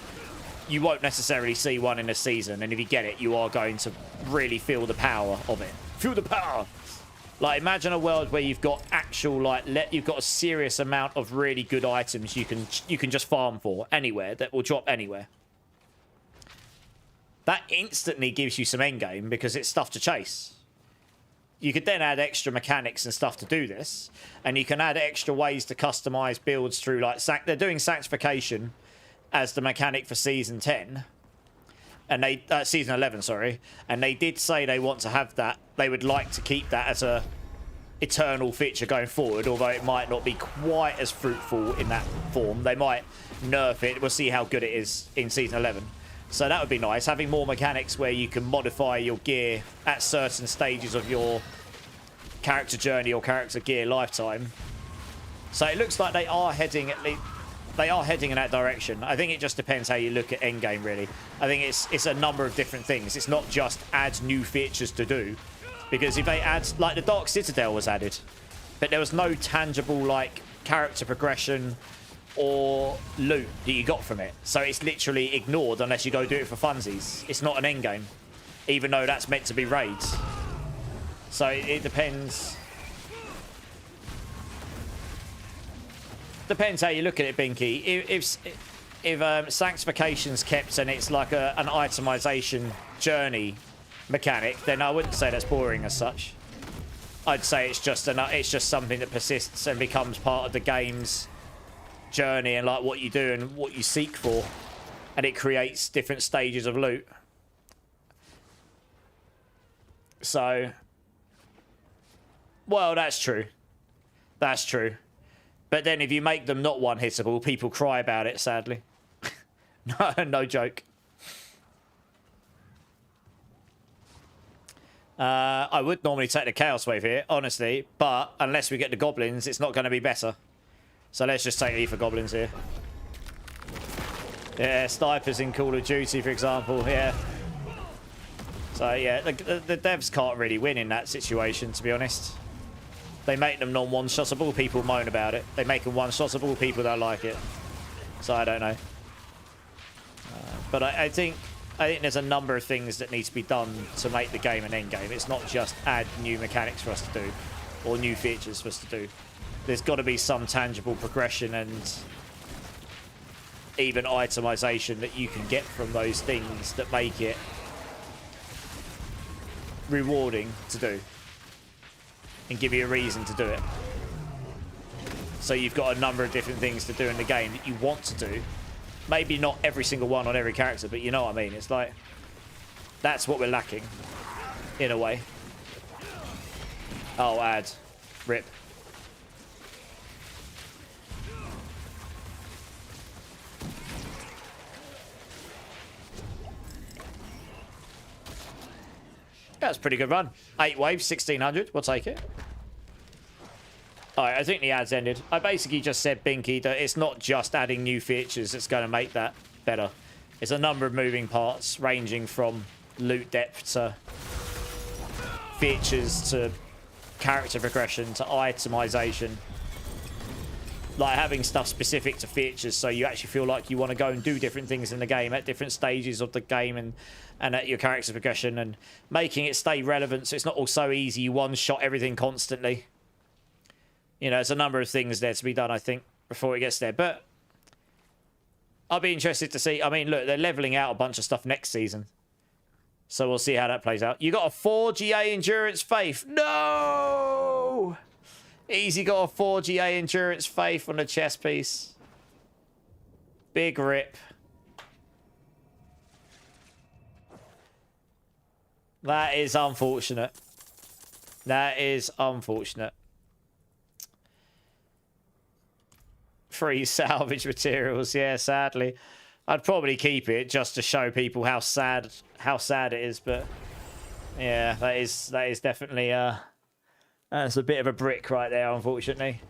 you won't necessarily see one in a season, and if you get it, you are going to really feel the power of it. Feel the power. Like, imagine a world where you've got actual, like, you've got a serious amount of really good items you can just farm for anywhere, that will drop anywhere. That instantly gives you some endgame because it's stuff to chase. You could then add extra mechanics and stuff to do this, and you can add extra ways to customize builds through, like, they're doing sanctification as the mechanic for season 10, and they season 11, sorry, and they did say they want to have that. They would like to keep that as a eternal feature going forward, although it might not be quite as fruitful in that form. They might nerf it. We'll see how good it is in season 11. So that would be nice, having more mechanics where you can modify your gear at certain stages of your character journey or character gear lifetime. So it looks like they are heading in that direction. I think it just depends how you look at endgame, really. I think it's a number of different things. It's not just add new features to do, because if they add, like, the Dark Citadel was added, but there was no tangible, like, character progression or loot that you got from it. So it's literally ignored unless you go do it for funsies. It's not an endgame, even though that's meant to be raids. So it depends. Depends how you look at it, Binky. If sanctification's kept and it's like an itemization journey mechanic, then I wouldn't say that's boring as such. I'd say it's just something that persists and becomes part of the game's journey and like what you do and what you seek for, and it creates different stages of loot. So, well, that's true. That's true. But then if you make them not one-hittable, people cry about it, sadly. No joke. I would normally take the Chaos Wave here, honestly, but unless we get the Goblins, it's not going to be better. So let's just take Ether Goblins here. Yeah, snipers in Call of Duty, for example, yeah. So, yeah, the devs can't really win in that situation, to be honest. They make them non-one-shottable, people moan about it. They make them one-shottable, people don't like it. So I don't know. But I think there's a number of things that need to be done to make the game an endgame. It's not just add new mechanics for us to do, or new features for us to do. There's got to be some tangible progression and even itemization that you can get from those things that make it rewarding to do and give you a reason to do it. So you've got a number of different things to do in the game that you want to do. Maybe not every single one on every character, but you know what I mean. It's like, that's what we're lacking, in a way. Oh, add. Rip. That's a pretty good run. 8 waves, 1600. We'll take it. Alright, I think the ads ended. I basically just said, Binky, that it's not just adding new features that's going to make that better. It's a number of moving parts, ranging from loot depth to features to character progression to itemization. Like having stuff specific to features so you actually feel like you want to go and do different things in the game at different stages of the game and at your character progression, and making it stay relevant so it's not all so easy you one-shot everything constantly. You know, there's a number of things there to be done, I think, before it gets there. But I'll be interested to see. I mean, look, they're leveling out a bunch of stuff next season. So we'll see how that plays out. You got a 4 GA Endurance Faith. No! Easy got a 4 GA Endurance Faith on the chest piece. Big rip. That is unfortunate. That is unfortunate. Free salvage materials, yeah, sadly. I'd probably keep it just to show people how sad it is, but yeah, that is definitely that's a bit of a brick right there, unfortunately.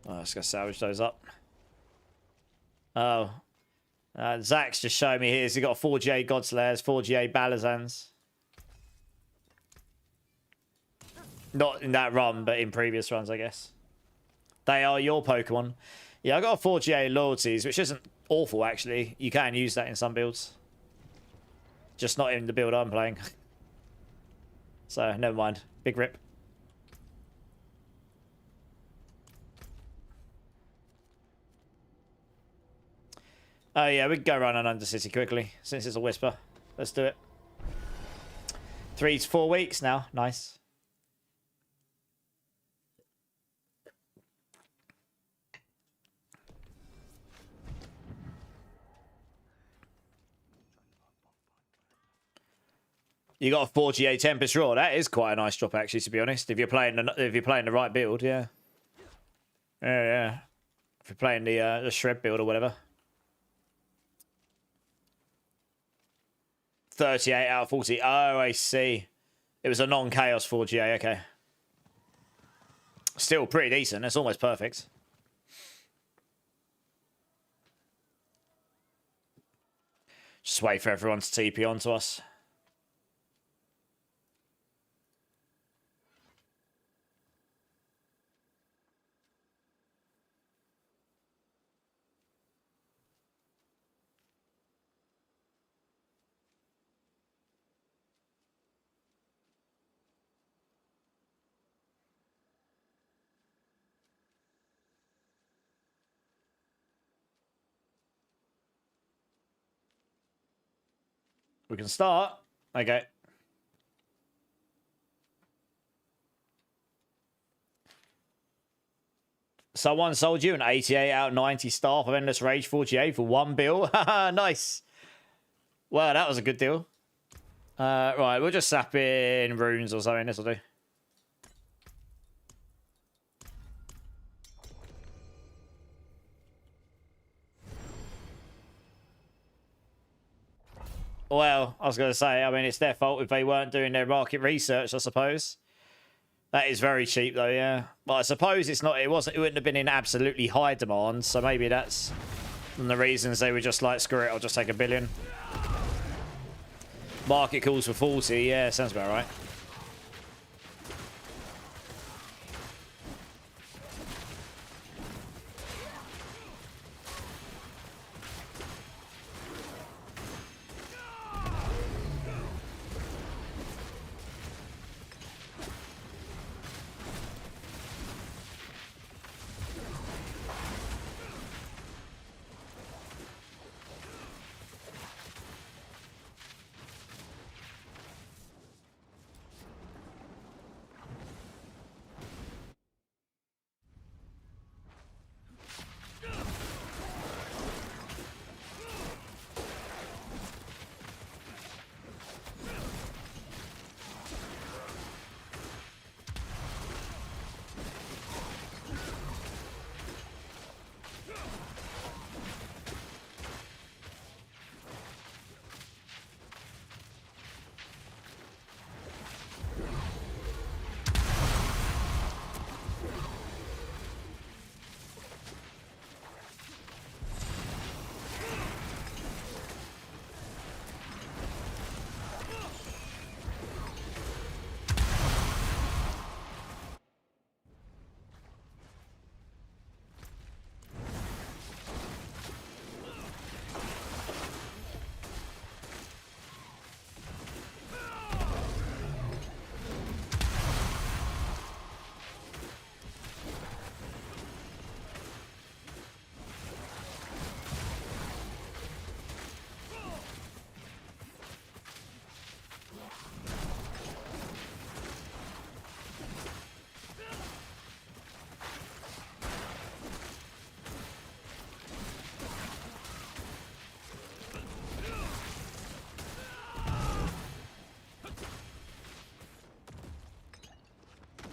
Oh, let's go salvage those up. Oh. Zach's just showing me here. He's got 4GA Godslayers, 4GA Balazans. Not in that run, but in previous runs, I guess. They are your Pokemon. Yeah, I got a 4GA Loyalties, which isn't awful, actually. You can use that in some builds. Just not in the build I'm playing. So, never mind. Big rip. Oh, yeah, we can go run an Undercity quickly, since it's a Whisper. Let's do it. 3 to 4 weeks now. Nice. You got a 4GA Tempest Roar. That is quite a nice drop, actually, to be honest. If you're playing the right build, yeah. Yeah. If you're playing the Shred build or whatever. 38 out of 40. Oh, I see. It was a non-chaos 4GA. Okay. Still pretty decent. It's almost perfect. Just wait for everyone to TP onto us. We can start. Okay. Someone sold you an 88 out of 90 Staff of Endless Rage 48 for 1 bill. Nice. Well, that was a good deal. Right, we'll just sap in runes or something. This'll do. Well, I was going to say, I mean, it's their fault if they weren't doing their market research, I suppose. That is very cheap, though, yeah. But I suppose it's not. It wouldn't have been in absolutely high demand, so maybe that's one of the reasons they were just like, screw it, I'll just take $1 billion. Market calls for 40, yeah, sounds about right.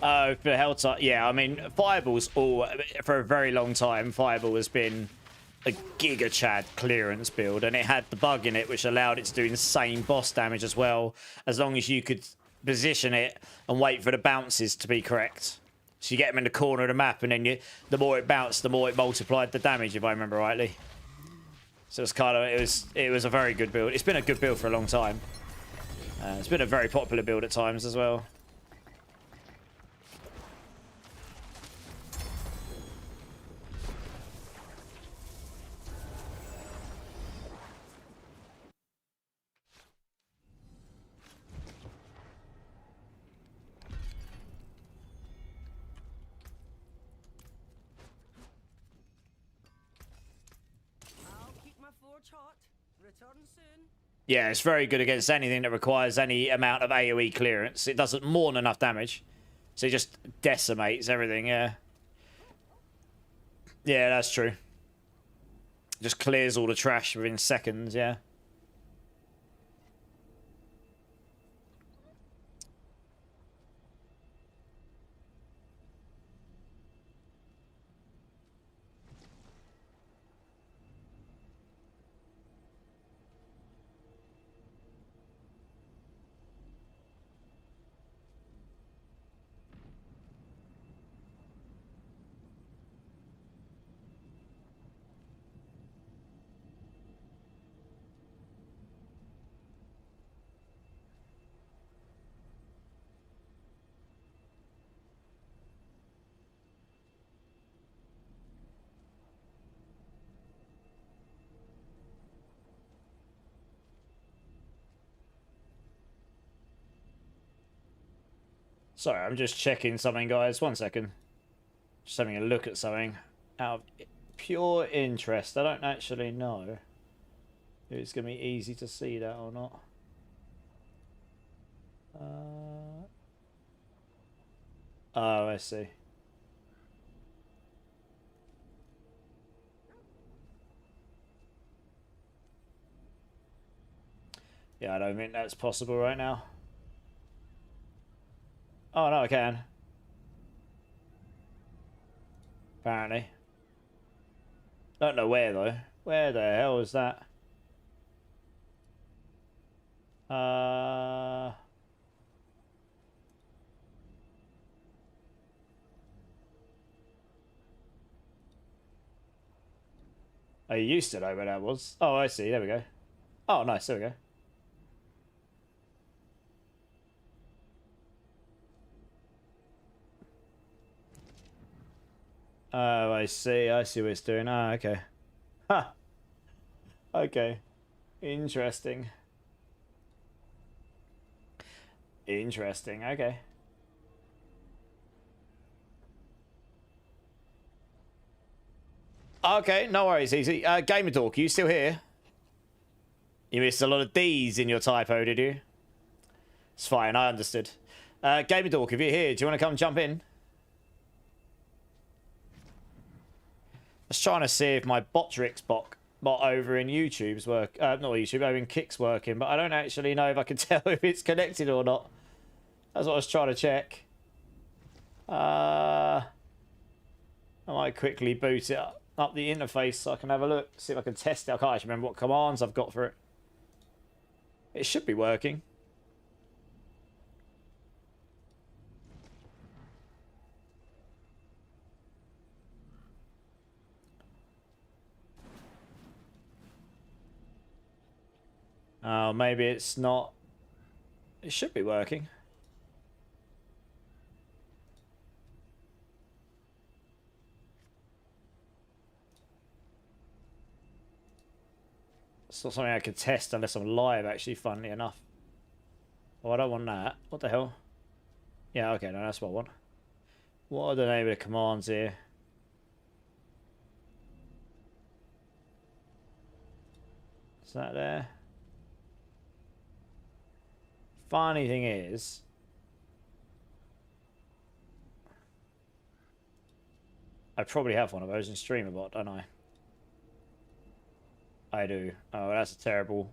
Oh, for Helltide, yeah, I mean, Fireball's all, for a very long time, Fireball has been a Giga Chad clearance build, and it had the bug in it which allowed it to do insane boss damage as well, as long as you could position it and wait for the bounces to be correct. So you get them in the corner of the map, and then the more it bounced, the more it multiplied the damage, if I remember rightly. So it's kind of it was a very good build. It's been a good build for a long time. It's been a very popular build at times as well. I'll keep my forge hot. Return soon. Yeah, it's very good against anything that requires any amount of AoE clearance. It doesn't more than enough damage. So it just decimates everything, yeah. Yeah, that's true. Just clears all the trash within seconds, yeah. Sorry, I'm just checking something, guys. 1 second. Just having a look at something. Out of pure interest. I don't actually know if it's going to be easy to see that or not. Oh, I see. Yeah, I don't think that's possible right now. Oh, no, I can. Apparently. Don't know where, though. Where the hell is that? I used to know where that was. Oh, I see. There we go. Oh, nice. There we go. Oh, I see. I see what it's doing. Ah, okay. Ha! Okay. Interesting. Interesting. Okay. Okay, no worries, easy. Gamer Dork, you still here? You missed a lot of D's in your typo, did you? It's fine, I understood. Gamer Dork, if you're here, do you want to come jump in? I was trying to see if my Botrix bot over in YouTube's work, not YouTube, over in Kick's working, but I don't actually know if I can tell if it's connected or not. That's what I was trying to check. I might quickly boot it up the interface so I can have a look, see if I can test it. I can't actually remember what commands I've got for it. It should be working. Oh, maybe it's not. It should be working. It's not something I can test unless I'm live, actually, funnily enough. Oh, I don't want that. What the hell? Yeah, okay, no, that's what I want. What are the name of the commands here? Is that there? Funny thing is, I probably have one of those in StreamerBot, don't I? I do. Oh, that's a terrible.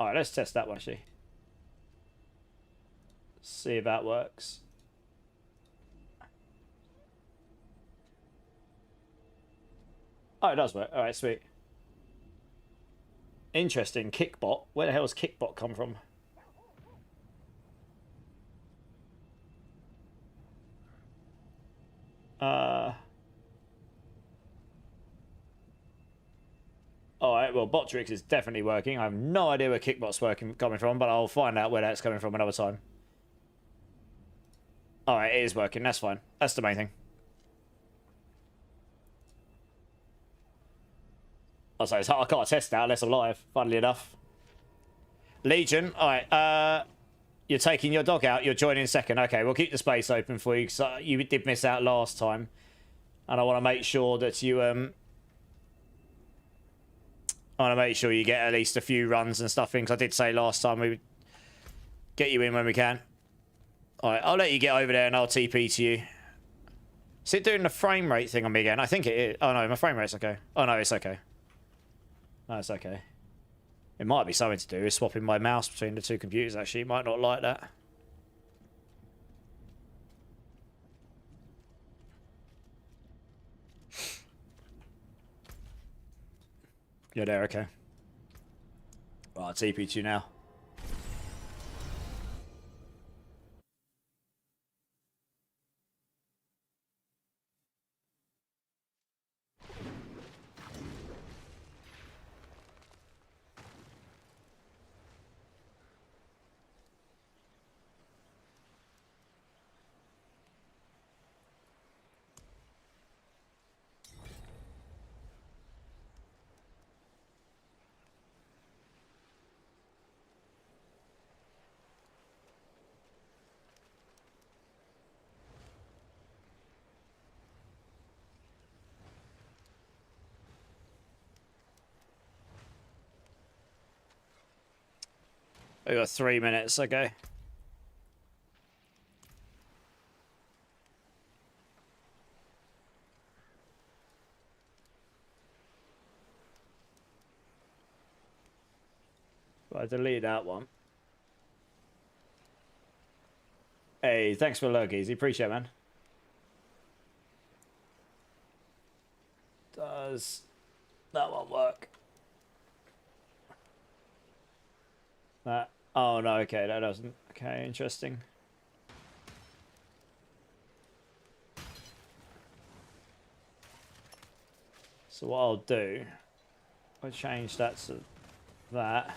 Alright, let's test that one, actually. See if that works. Oh, it does work. Alright, sweet. Interesting. Kickbot. Where the hell has Kickbot come from? Alright, well, Botrix is definitely working. I have no idea where Kickbot's coming from, but I'll find out where that's coming from another time. Alright, it is working. That's fine. That's the main thing. I can't test that unless I'm live, funnily enough. Legion, alright, you're taking your dog out, you're joining second. Okay, we'll keep the space open for you, because you did miss out last time. And I want to make sure that you, I want to make sure you get at least a few runs and stuff in, because I did say last time we would get you in when we can. Alright, I'll let you get over there and I'll TP to you. Is it doing the frame rate thing on me again? I think it is. Oh no, my frame rate's okay. Oh no, it's okay. No, it's okay. It might be something to do with swapping my mouse between the two computers, actually. You might not like that. You're there, okay. Right, I'll TP to you now. We got 3 minutes, okay. I delete that one. Hey, thanks for the lurk, Easy. Appreciate it, man. Does that one work? That. Oh, no, okay, that doesn't. Okay, interesting. So what I'll do, I'll change that to that.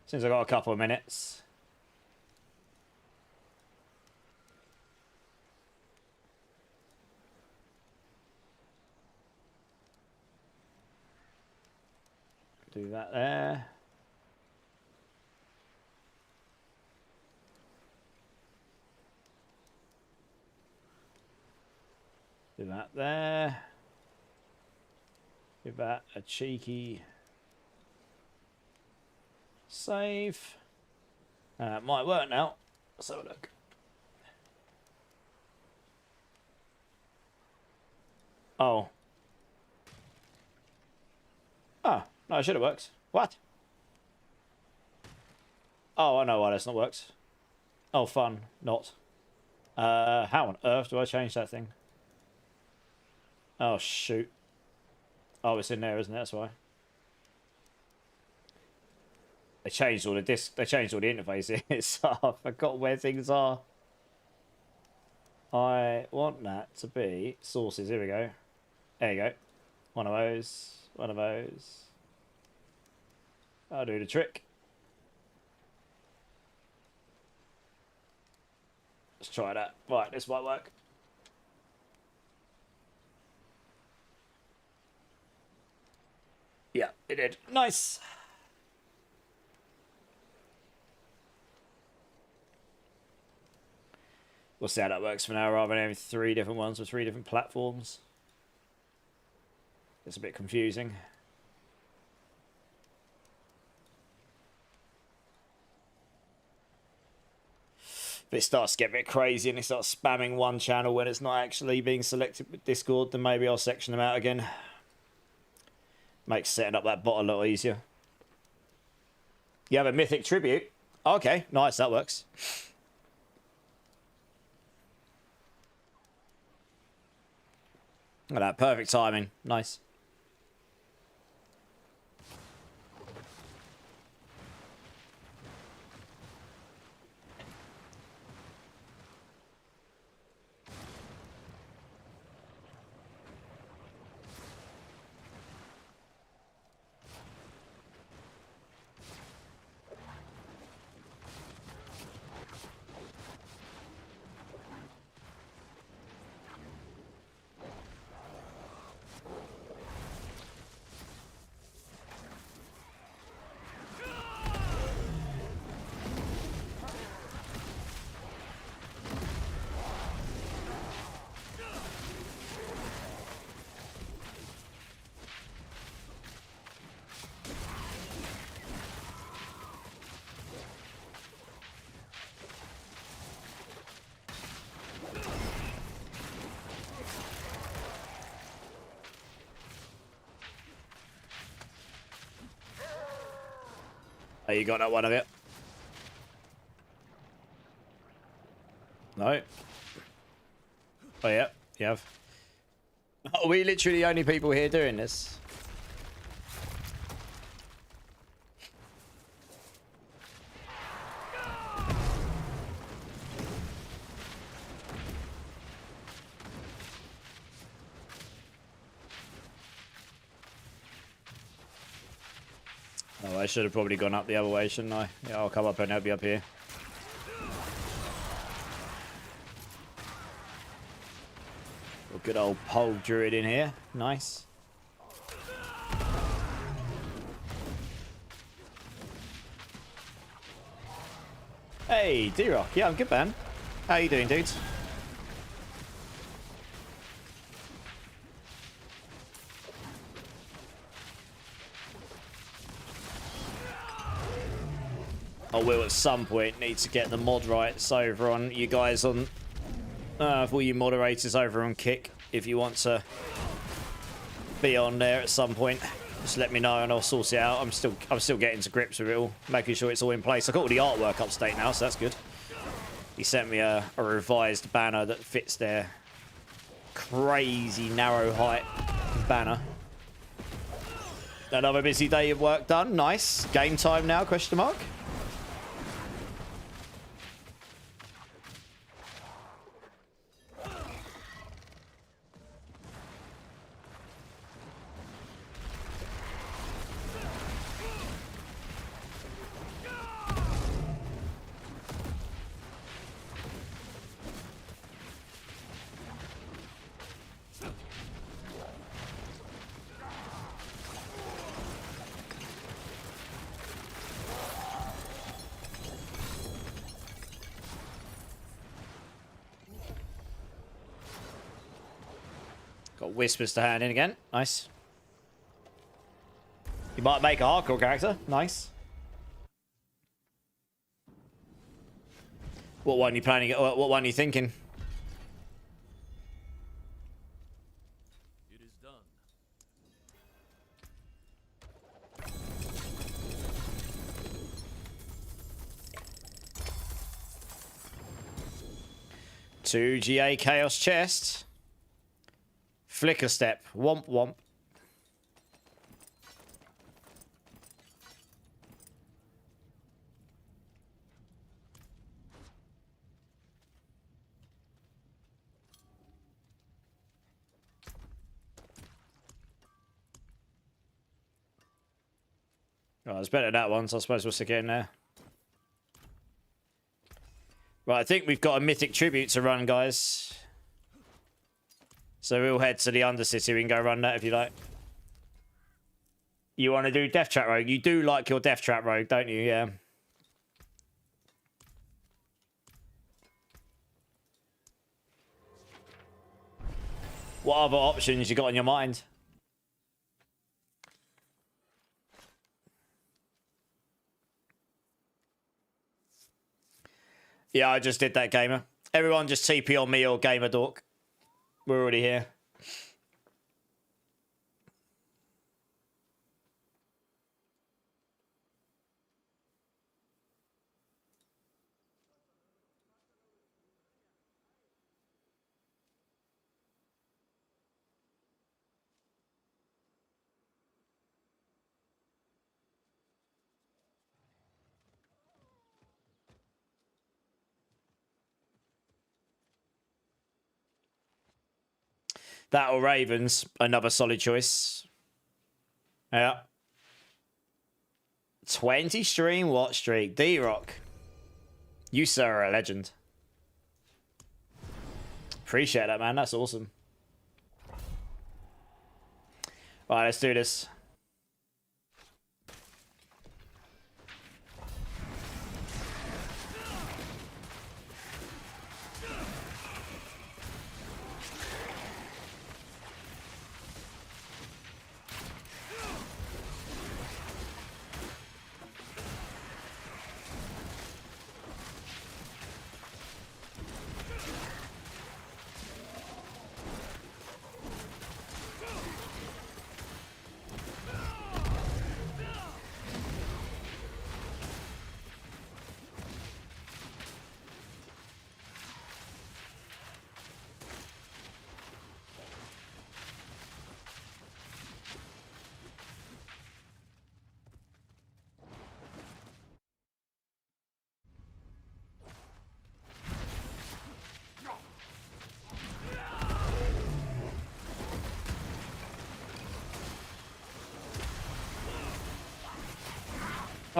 Since I've got a couple of minutes. Do that there. Do that there. Give that a cheeky save. It might work now. Let's have a look. Oh. Oh, no, it should have worked. What? Oh, I know why that's not worked. Oh, fun. Not. How on earth do I change that thing? Oh, shoot. Oh, it's in there, isn't it? That's why. They changed all the they changed all the interfaces, so I forgot where things are. I want that to be sources. Here we go. There you go. One of those. One of those. I'll do the trick. Let's try that. Right, this might work. Yeah, it did. Nice. We'll see how that works for now, rather than having 3 different ones with 3 different platforms. It's a bit confusing. If it starts to get a bit crazy and it starts spamming one channel when it's not actually being selected with Discord, then maybe I'll section them out again. Makes setting up that bot a lot easier. You have a mythic tribute. Okay, nice, that works. Look at that, perfect timing. Nice. Oh, you got that one of it? No. Oh, yeah. You have. Are we literally the only people here doing this? Oh, I should have probably gone up the other way, shouldn't I? Yeah, I'll come up and help you up here. A good old pole druid in here. Nice. Hey, D-Rock. Yeah, I'm good, man. How you doing, dudes? I will at some point need to get the mod rights over on you guys on for all you moderators over on Kick. If you want to be on there at some point, just let me know and I'll sort it out. I'm still getting to grips with it all, making sure it's all in place. I got all the artwork up to date now, so that's good. He sent me a revised banner that fits their crazy narrow height banner. Another busy day of work done. Nice. Game time now, question mark. Got Whispers to hand in again. Nice. You might make a hardcore character. Nice. What one are you planning? What one are you thinking? It is done. 2 GA Chaos Chest. Flicker Step. Womp womp. Oh, it's better than that one, so I suppose we'll stick it in there. Right, I think we've got a mythic tribute to run, guys. So we'll head to the Undercity. We can go run that if you like. You want to do Death Trap Rogue? You do like your Death Trap Rogue, don't you? Yeah. What other options you got in your mind? Yeah, I just did that, Gamer. Everyone just TP on me or Gamer Dork. We're already here. That or Ravens, another solid choice. Yeah. 20 stream watch streak. D-Rock. You, sir, are a legend. Appreciate that, man. That's awesome. Alright, let's do this.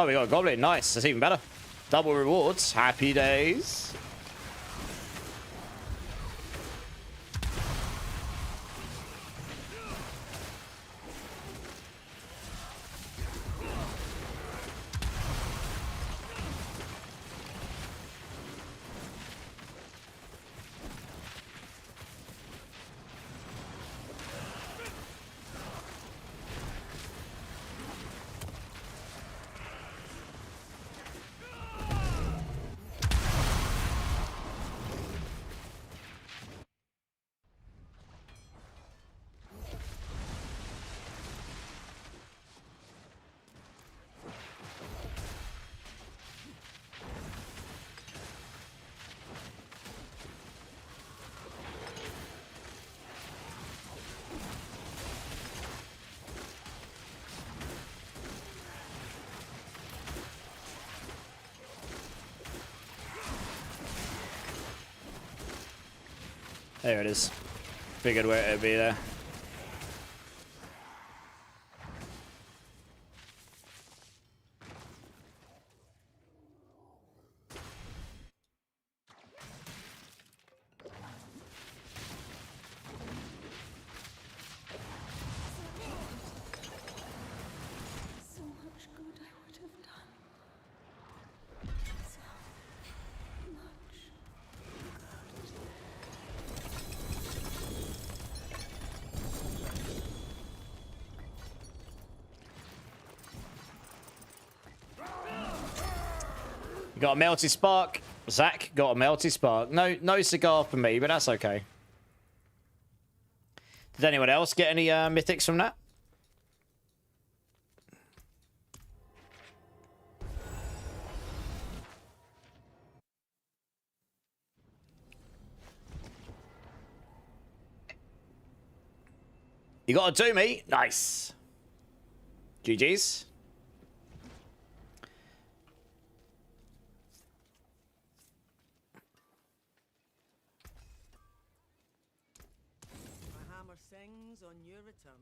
Oh, we got a goblin. Nice. That's even better. Double rewards. Happy days. There it is. Figured where it'd be there. So much good I would have done. So much good. Got a melty spark. Zach got a melty spark. No cigar for me, but that's okay. Did anyone else get any mythics from that? You got a do me. Nice. GG's. My hammer sings on your return.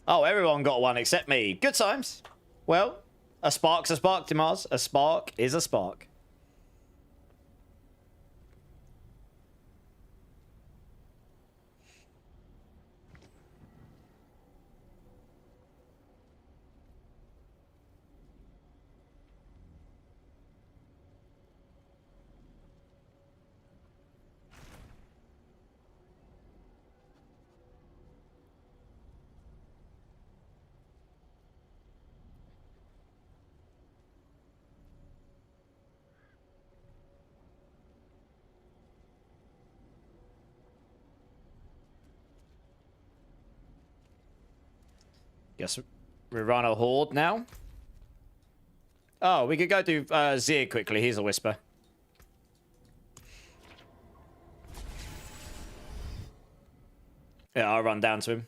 Oh, everyone got one except me. Good times. Well, a spark's a spark, Dimars. A spark is a spark. Guess we run a horde now. Oh, we could go do Zir quickly. He's a whisper. Yeah, I'll run down to him.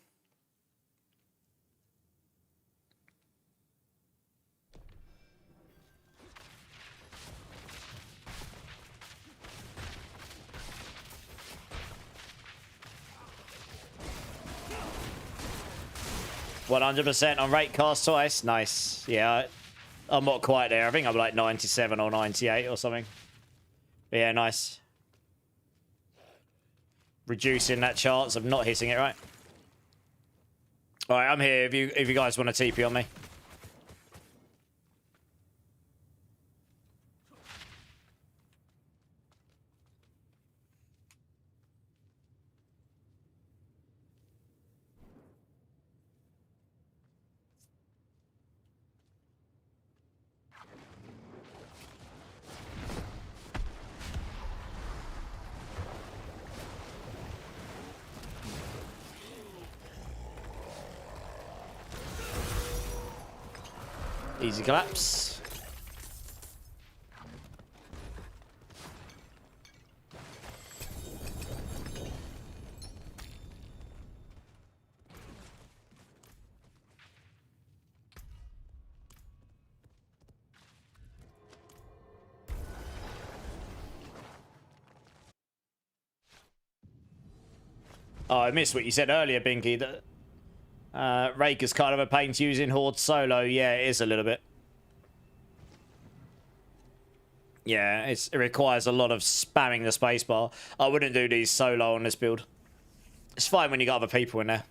"100% on rate cast twice." Nice. Yeah, I'm not quite there. I think I'm like 97 or 98 or something. But yeah, nice. Reducing that chance of not hitting it, right? All right, I'm here if you guys want to TP on me. Easy collapse. Oh, I missed what you said earlier, Binky. Rake is kind of a pain to use in Horde solo. Yeah, it is a little bit. Yeah, it requires a lot of spamming the spacebar. I wouldn't do these solo on this build. It's fine when you got other people in there,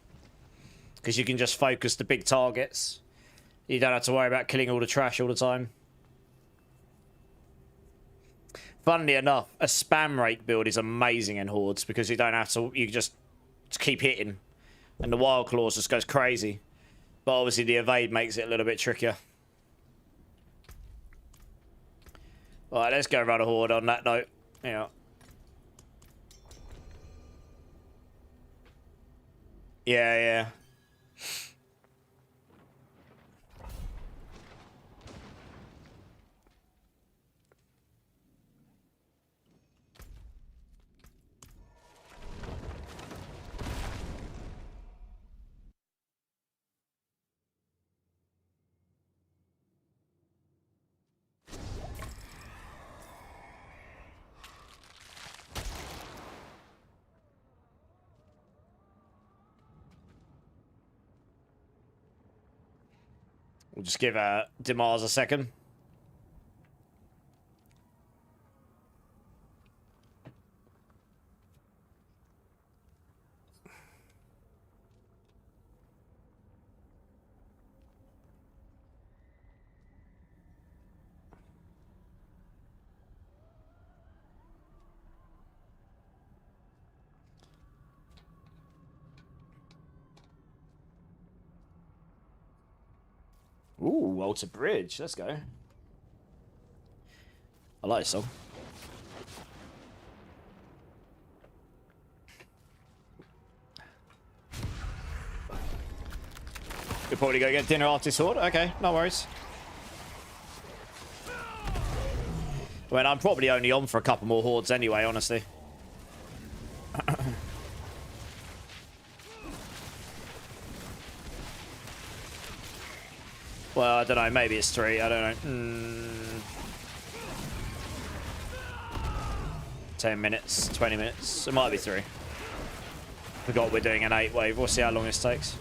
because you can just focus the big targets. You don't have to worry about killing all the trash all the time. Funnily enough, a spam Rake build is amazing in Hordes, because you don't have to, you just keep hitting. And the Wild Claws just goes crazy. But obviously the evade makes it a little bit trickier. Alright, let's go run a Horde on that note. Yeah. Yeah. We'll just give Demars a second. Ooh, Walter Bridge. Let's go. I like this song. We're probably going to get dinner after this Horde. Okay, no worries. I mean, I'm probably only on for a couple more Hordes anyway, honestly. Well, I don't know. Maybe it's 3. I don't know. 10 minutes, 20 minutes. It might be 3. Forgot we're doing an 8 wave. We'll see how long this takes.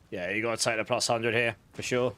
Yeah, you got to take the plus 100 here, for sure.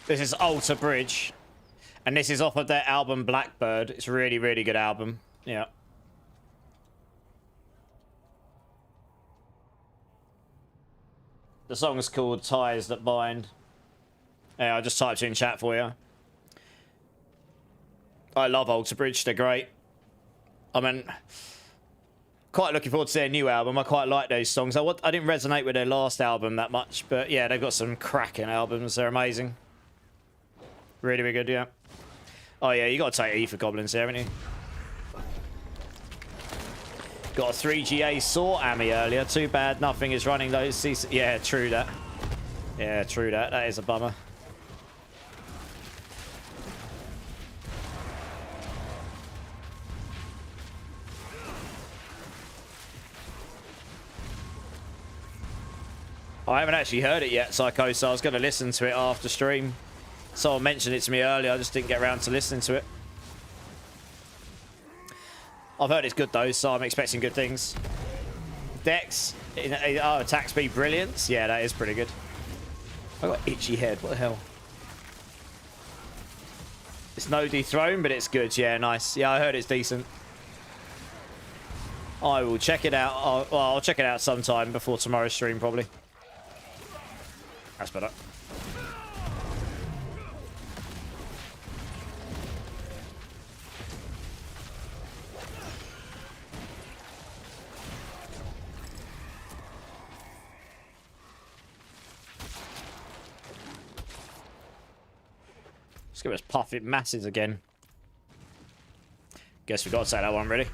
This is Alter Bridge. And this is off of their album Blackbird. It's a really, really good album. Yeah. The song is called Ties That Bind. Yeah, I just typed it in chat for you. I love Alter Bridge. They're great. I mean, quite looking forward to their new album. I quite like those songs. I didn't resonate with their last album that much, but yeah, they've got some cracking albums. They're amazing. Really, really good, yeah. Oh yeah, you got to take E for goblins there, haven't you? Got a 3GA saw Ami earlier. Too bad nothing is running those CC. Yeah, true that. Yeah, true that. That is a bummer. I haven't actually heard it yet, Psycho, so I was going to listen to it after stream. Someone mentioned it to me earlier. I just didn't get around to listening to it. I've heard it's good, though, so I'm expecting good things. Dex, oh, attack speed brilliance. Yeah, that is pretty good. I got itchy head. What the hell? It's no dethrone, but it's good. Yeah, nice. Yeah, I heard it's decent. I will check it out. I'll check it out sometime before tomorrow's stream, probably. That's better. Let's give us puffy masses again. Guess we got to say that one, ready?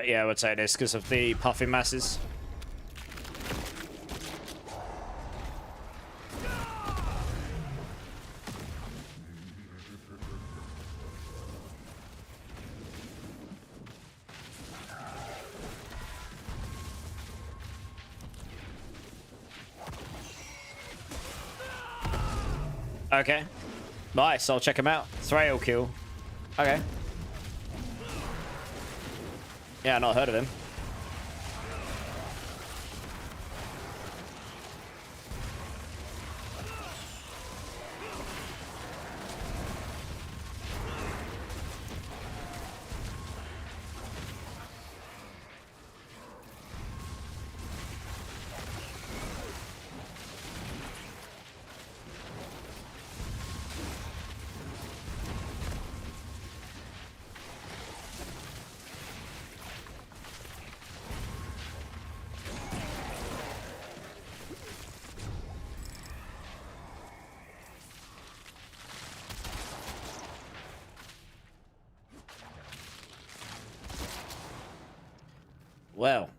Yeah, I would say this because of the puffing masses. Okay. Nice, I'll check him out. Thrail kill. Okay. Yeah, I've not heard of him. Well,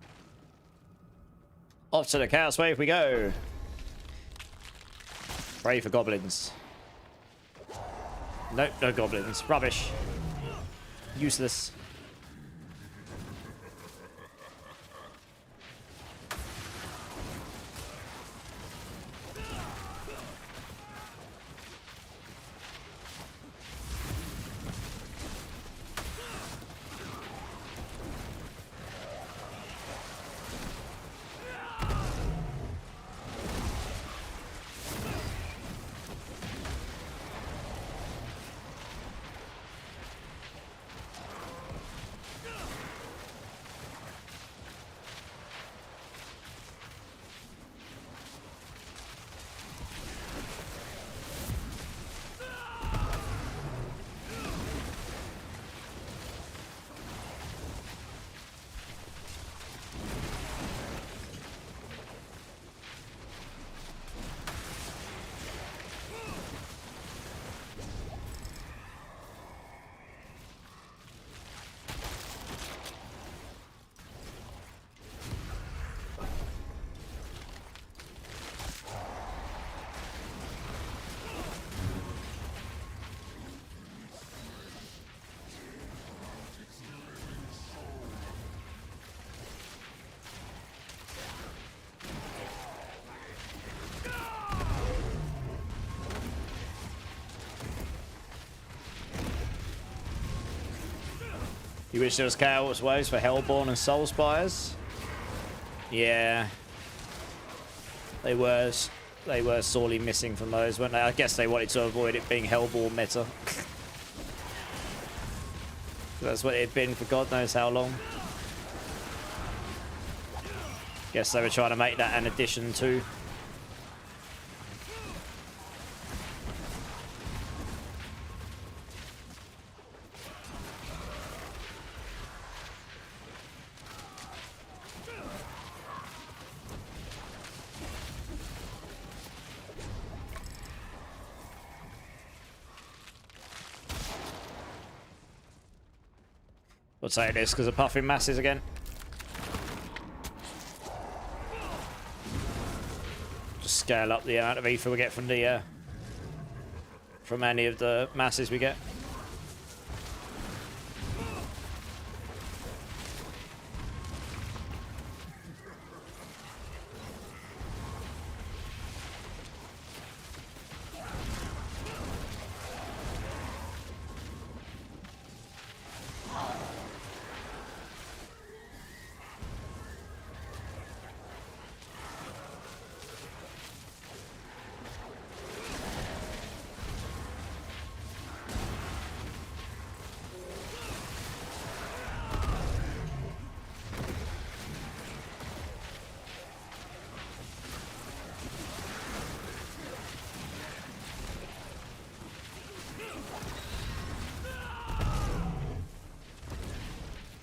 off to the Chaos Wave we go. Pray for goblins. Nope, no goblins. Rubbish. Useless. You wish there was Chaos Waves for Hellborn and Soulspires? Yeah. They were sorely missing from those, weren't they? I guess they wanted to avoid it being Hellborn meta. That's what it had been for God knows how long. Guess they were trying to make that an addition too. We'll take this because of puffing masses again. Just scale up the amount of ether we get from the from any of the masses we get.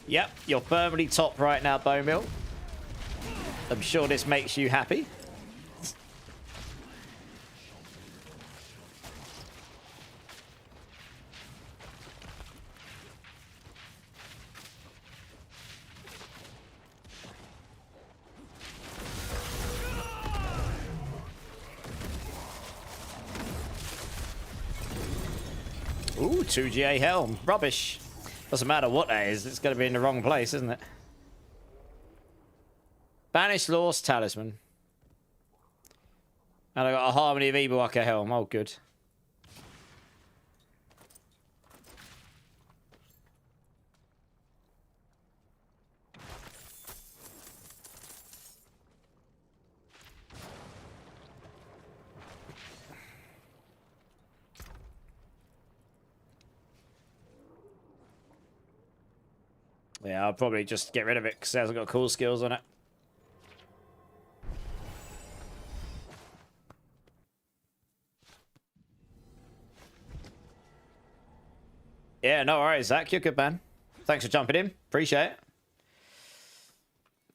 Yep, you're firmly top right now, Bone Mill. I'm sure this makes you happy. Ooh, 2GA Helm. Rubbish. Doesn't matter what that is, it's going to be in the wrong place, isn't it? Banished Lost Talisman. And I got a Harmony of Ebawaka Helm. Oh, good. Yeah, I'll probably just get rid of it because it hasn't got cool skills on it. Yeah, no worries, Zach. You're good, man. Thanks for jumping in. Appreciate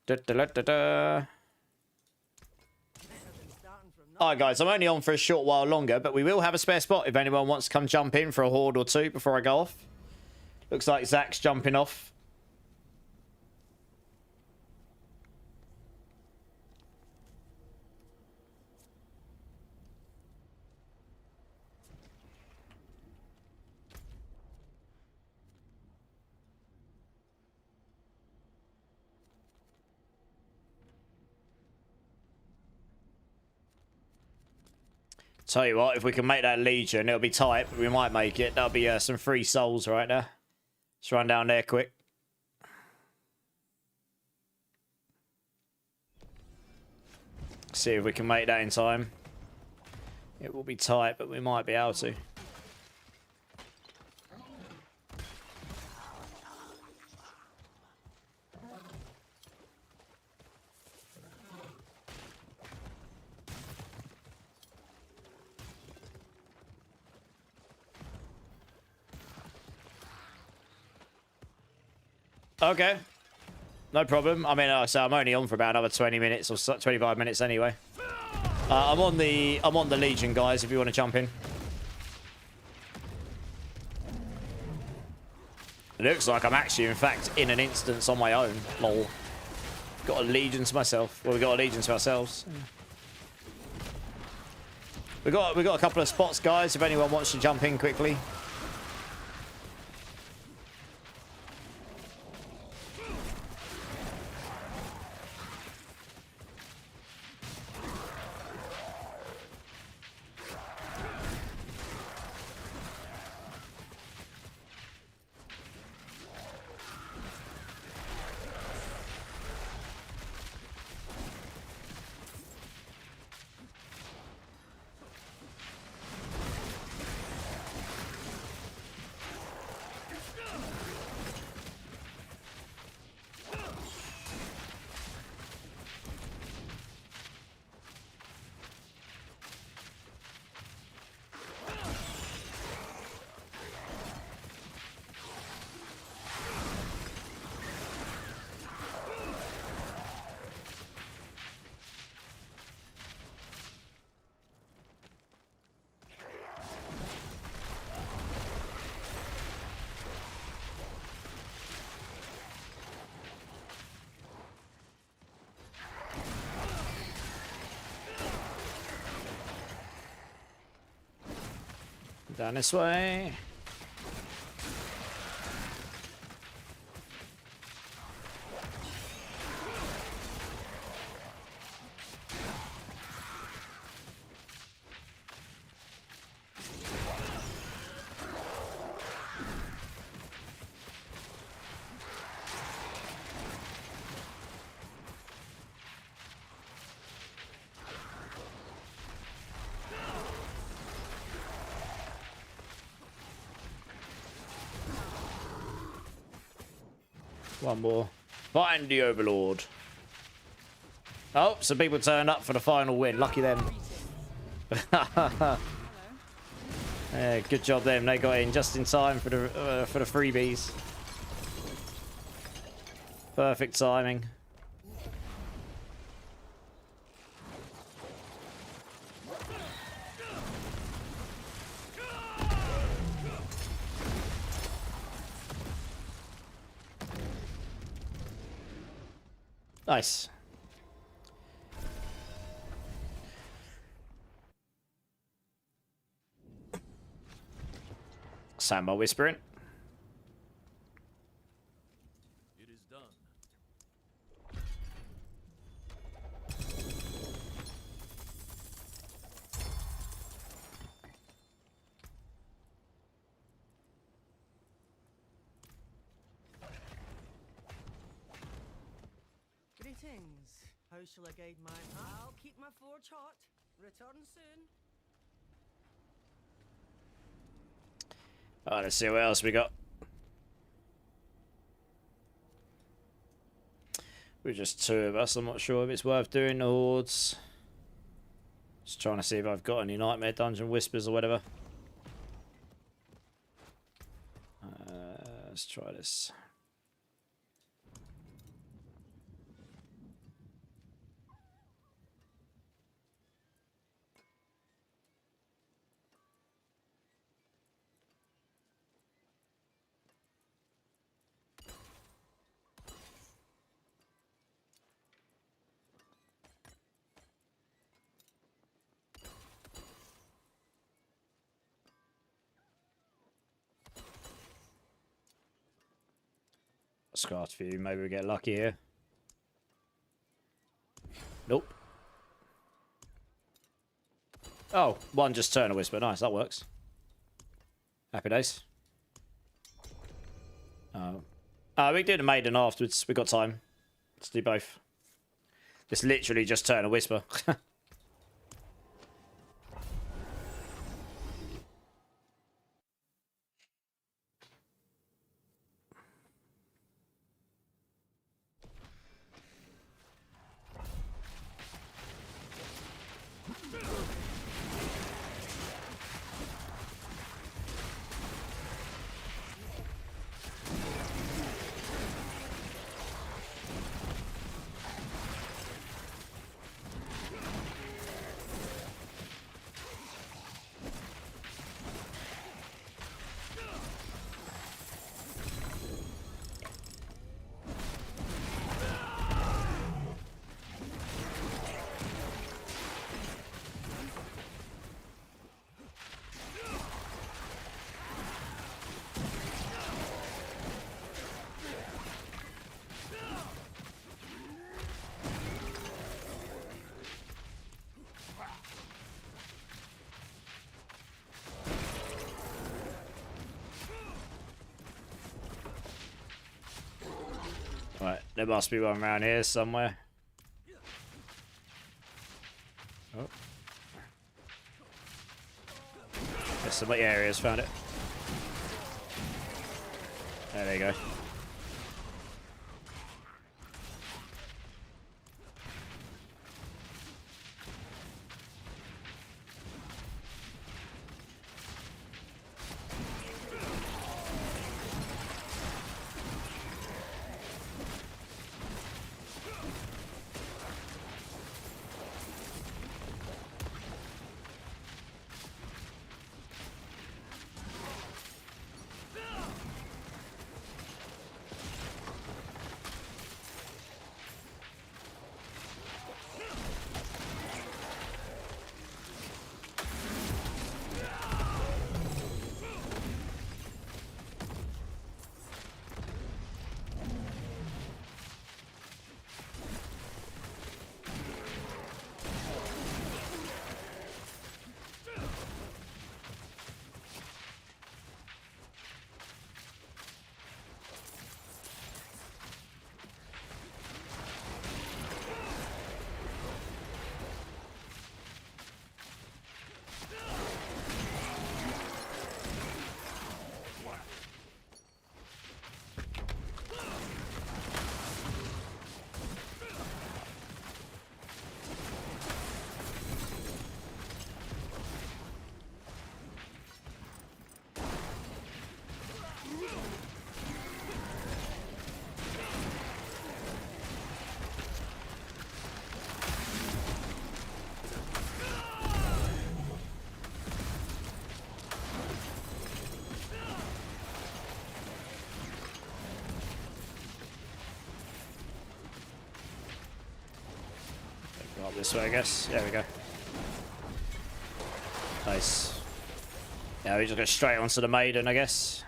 it. Alright, guys. I'm only on for a short while longer, but we will have a spare spot if anyone wants to come jump in for a horde or two before I go off. Looks like Zach's jumping off. Tell you what, if we can make that Legion, it'll be tight, but we might make it. That'll be some free souls right there. Let's run down there quick. See if we can make that in time. It will be tight, but we might be able to. Okay. No problem. I mean, so I'm only on for about another 20 minutes or 25 minutes anyway. I'm on the Legion, guys, if you want to jump in. It looks like I'm actually, in fact, in an instance on my own. Lol. Got a Legion to myself. Well, we got a Legion to ourselves. We got a couple of spots, guys, if anyone wants to jump in quickly. Down this way. One more. Find the Overlord. Oh, some people turned up for the final win. Lucky them. Yeah, good job them. They got in just in time for the freebies. Perfect timing. Nice. Sandbar whispering. It is done. Greetings. How shall I guide my... I'll keep my forge hot. Return soon. Alright, let's see what else we got. We're just two of us. I'm not sure if it's worth doing the hordes. Just trying to see if I've got any Nightmare Dungeon Whispers or whatever. Let's try this. Scarred for you. Maybe we get lucky here. Nope. Oh, one just turn a whisper. Nice, that works. Happy days. Oh. We did a maiden afterwards. We got time. Let's do both. Just literally just turn a whisper. Right, there must be one around here somewhere. Oh. There's some areas, found it. There you go. Up this way, I guess. There we go. Nice. Yeah, we just go straight onto the maiden, I guess.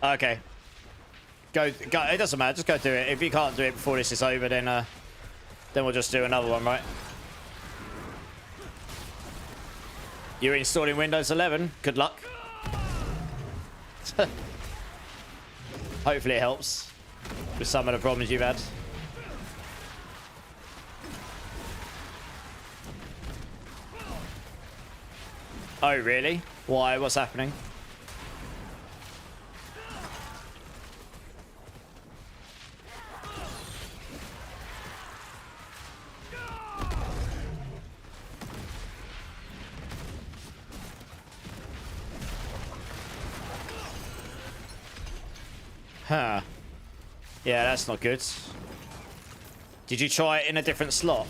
Okay. Go. It doesn't matter. Just go do it. If you can't do it before this is over, then we'll just do another one, right? You're installing Windows 11. Good luck. Hopefully it helps with some of the problems you've had. Oh, really? Why? What's happening? Huh. Yeah, that's not good. Did you try it in a different slot?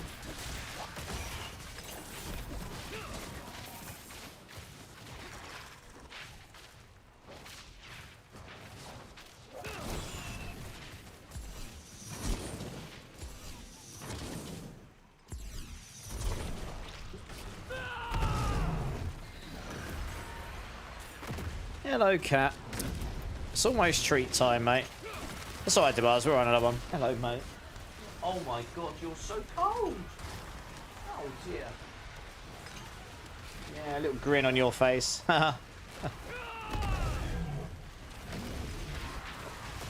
Hello, cat. It's almost treat time, mate. That's alright, Debars. We're on another one. Hello, mate. Oh my god, you're so cold. Oh dear. Yeah, a little grin on your face.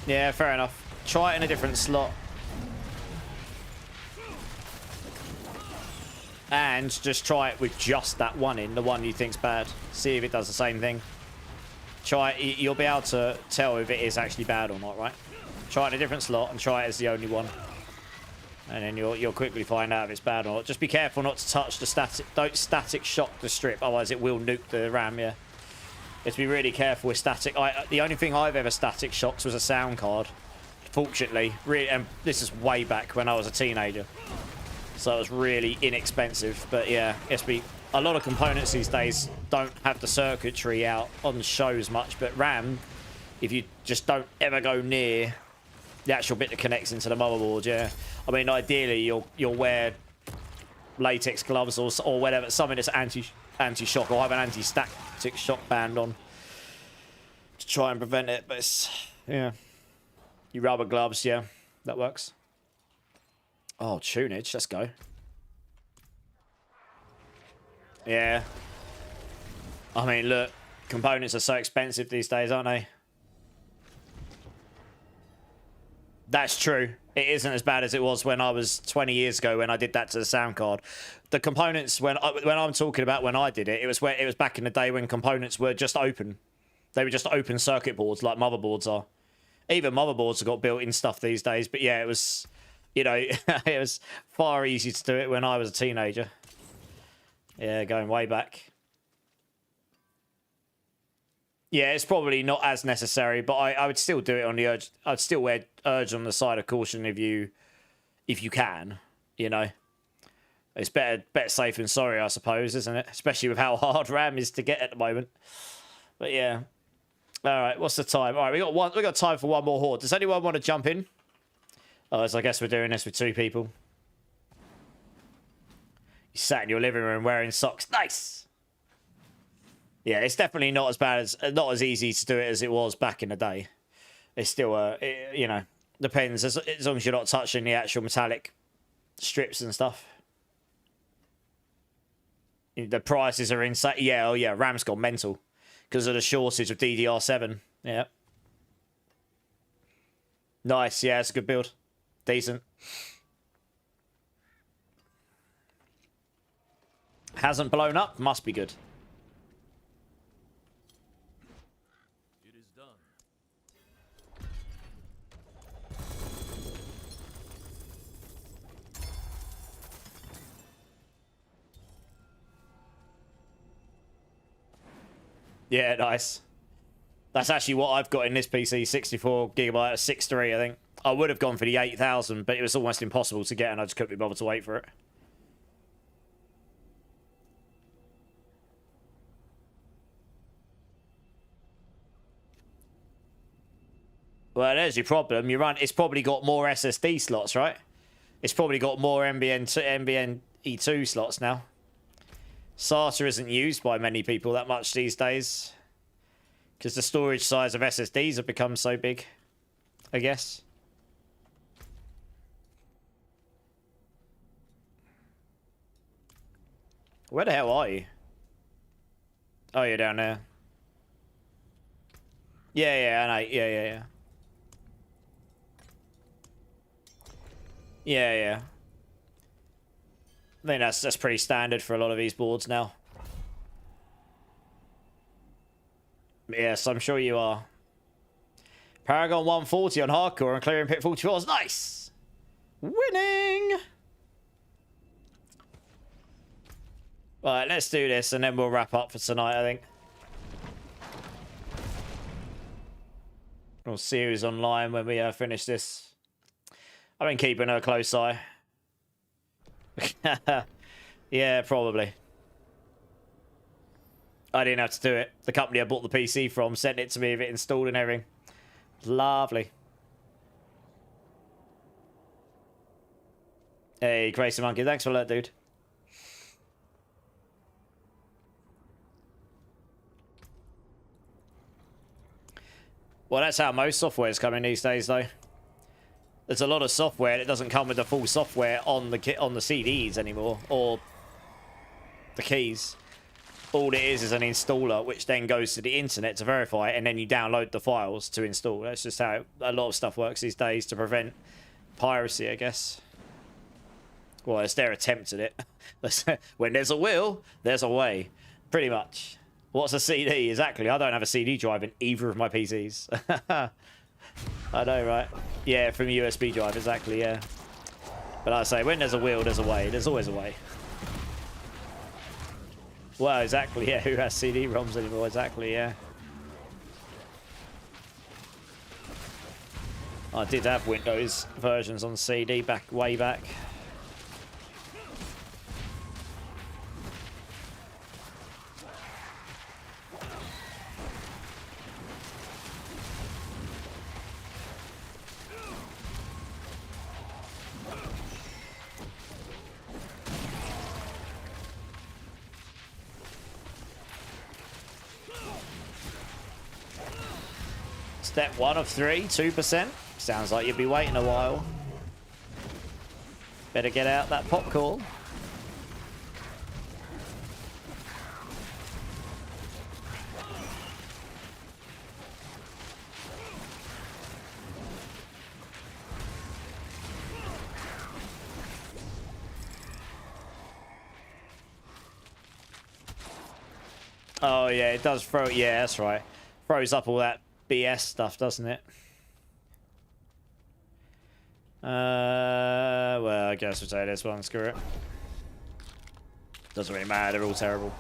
Yeah, fair enough. Try it in a different slot. And just try it with just that one in, the one you think's bad. See if it does the same thing. Try it. You'll be able to tell if it is actually bad or not, right? Try it in a different slot and try it as the only one. And then you'll quickly find out if it's bad or not. Just be careful not to touch the static. Don't static shock the strip, otherwise it will nuke the RAM, yeah. You have to be really careful with static. The only thing I've ever static shocked was a sound card. Fortunately, really, and this is way back when I was a teenager. So it was really inexpensive. But yeah, a lot of components these days don't have the circuitry out on the shows much. But RAM, if you just don't ever go near the actual bit that connects into the motherboard, yeah. I mean, ideally, you'll wear latex gloves or whatever, something that's anti-shock, or have an anti-static shock band on to try and prevent it. But it's, yeah, you rubber gloves, yeah, that works. Oh, tunage, let's go. Yeah. I mean, look, components are so expensive these days, aren't they? That's true. It isn't as bad as it was when I was 20 years ago when I did that to the sound card. The components, when I'm talking about when I did it, it was back in the day when components were just open. They were just open circuit boards like motherboards are. Even motherboards have got built-in stuff these days. But yeah, it was, you know, it was far easier to do it when I was a teenager. Yeah, going way back. Yeah, it's probably not as necessary, but I would still do it on the urge. I'd still urge on the side of caution if you can, you know. It's better safe than sorry, I suppose, isn't it? Especially with how hard RAM is to get at the moment. But yeah. All right, what's the time? All right, we got time for one more horde. Does anyone want to jump in? Oh, so I guess we're doing this with 2 people. You sat in your living room wearing socks. Nice. Yeah, it's definitely not as bad as not as easy to do it as it was back in the day. It's still you know, depends as long as you're not touching the actual metallic strips and stuff. The prices are insane. Yeah, oh yeah, RAM's gone mental because of the shortage of DDR7. Yeah. Nice. Yeah, it's a good build. Decent. Hasn't blown up. Must be good. It is done. Yeah, nice. That's actually what I've got in this PC, 64 gigabyte, 6.3, I think. I would have gone for the 8,000, but it was almost impossible to get, and I just couldn't be bothered to wait for it. Well, there's your problem. It's probably got more SSD slots, right? It's probably got more NVMe2 slots now. SATA isn't used by many people that much these days. Because the storage size of SSDs have become so big, I guess. Where the hell are you? Oh, you're down there. Yeah, I know. Yeah. Yeah. I think that's pretty standard for a lot of these boards now. Yes, I'm sure you are. Paragon 140 on hardcore and clearing pit 44s. Nice! Winning! Right, let's do this and then we'll wrap up for tonight, I think. We'll see who's online when we finish this. I've been keeping a close eye. Yeah, probably. I didn't have to do it. The company I bought the PC from sent it to me with it installed and everything. Lovely. Hey, Crazy Monkey. Thanks for that, dude. Well, that's how most software is coming these days, though. There's a lot of software that doesn't come with the full software on the CDs anymore, or the keys. All it is an installer, which then goes to the internet to verify it, and then you download the files to install. That's just how a lot of stuff works these days to prevent piracy, I guess. Well, it's their attempt at it. When there's a will, there's a way. Pretty much. What's a CD? Exactly. I don't have a CD drive in either of my PCs. I know, right? Yeah, from a USB drive, exactly, yeah. But I say, when there's a will, there's a way. There's always a way. Well, exactly, yeah. Who has CD-ROMs anymore? Exactly, yeah. I did have Windows versions on CD way back. Step 1 of 3, 2%. Sounds like you'll be waiting a while. Better get out that popcorn. Oh yeah, it does throw. Yeah, that's right. Throws up all that BS stuff, doesn't it? Well, I guess we'll take this one. Screw it. Doesn't really matter. They're all terrible.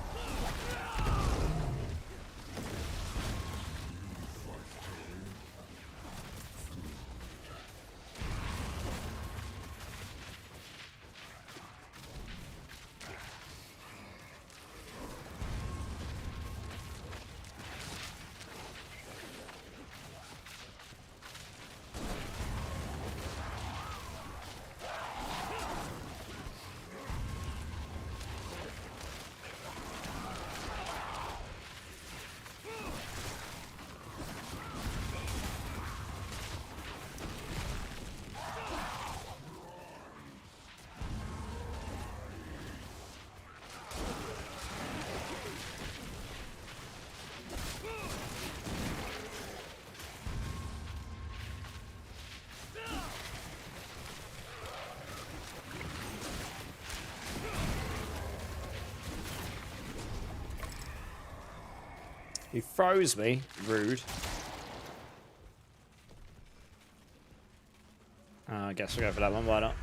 He froze me. Rude. I guess we'll go for that one. Why not?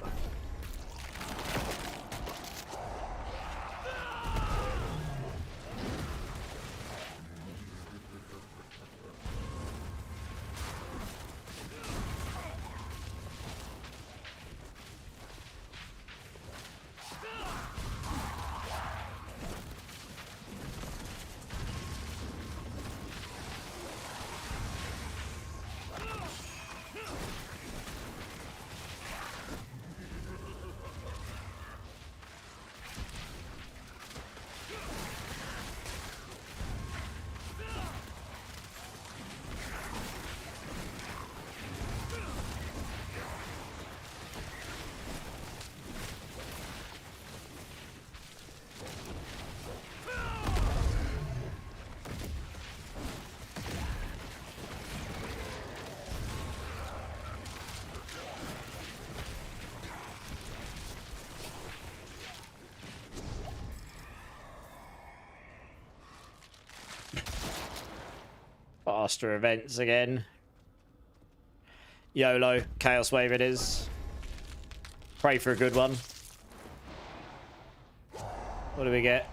Faster events again. YOLO. Chaos Wave it is. Pray for a good one. What do we get?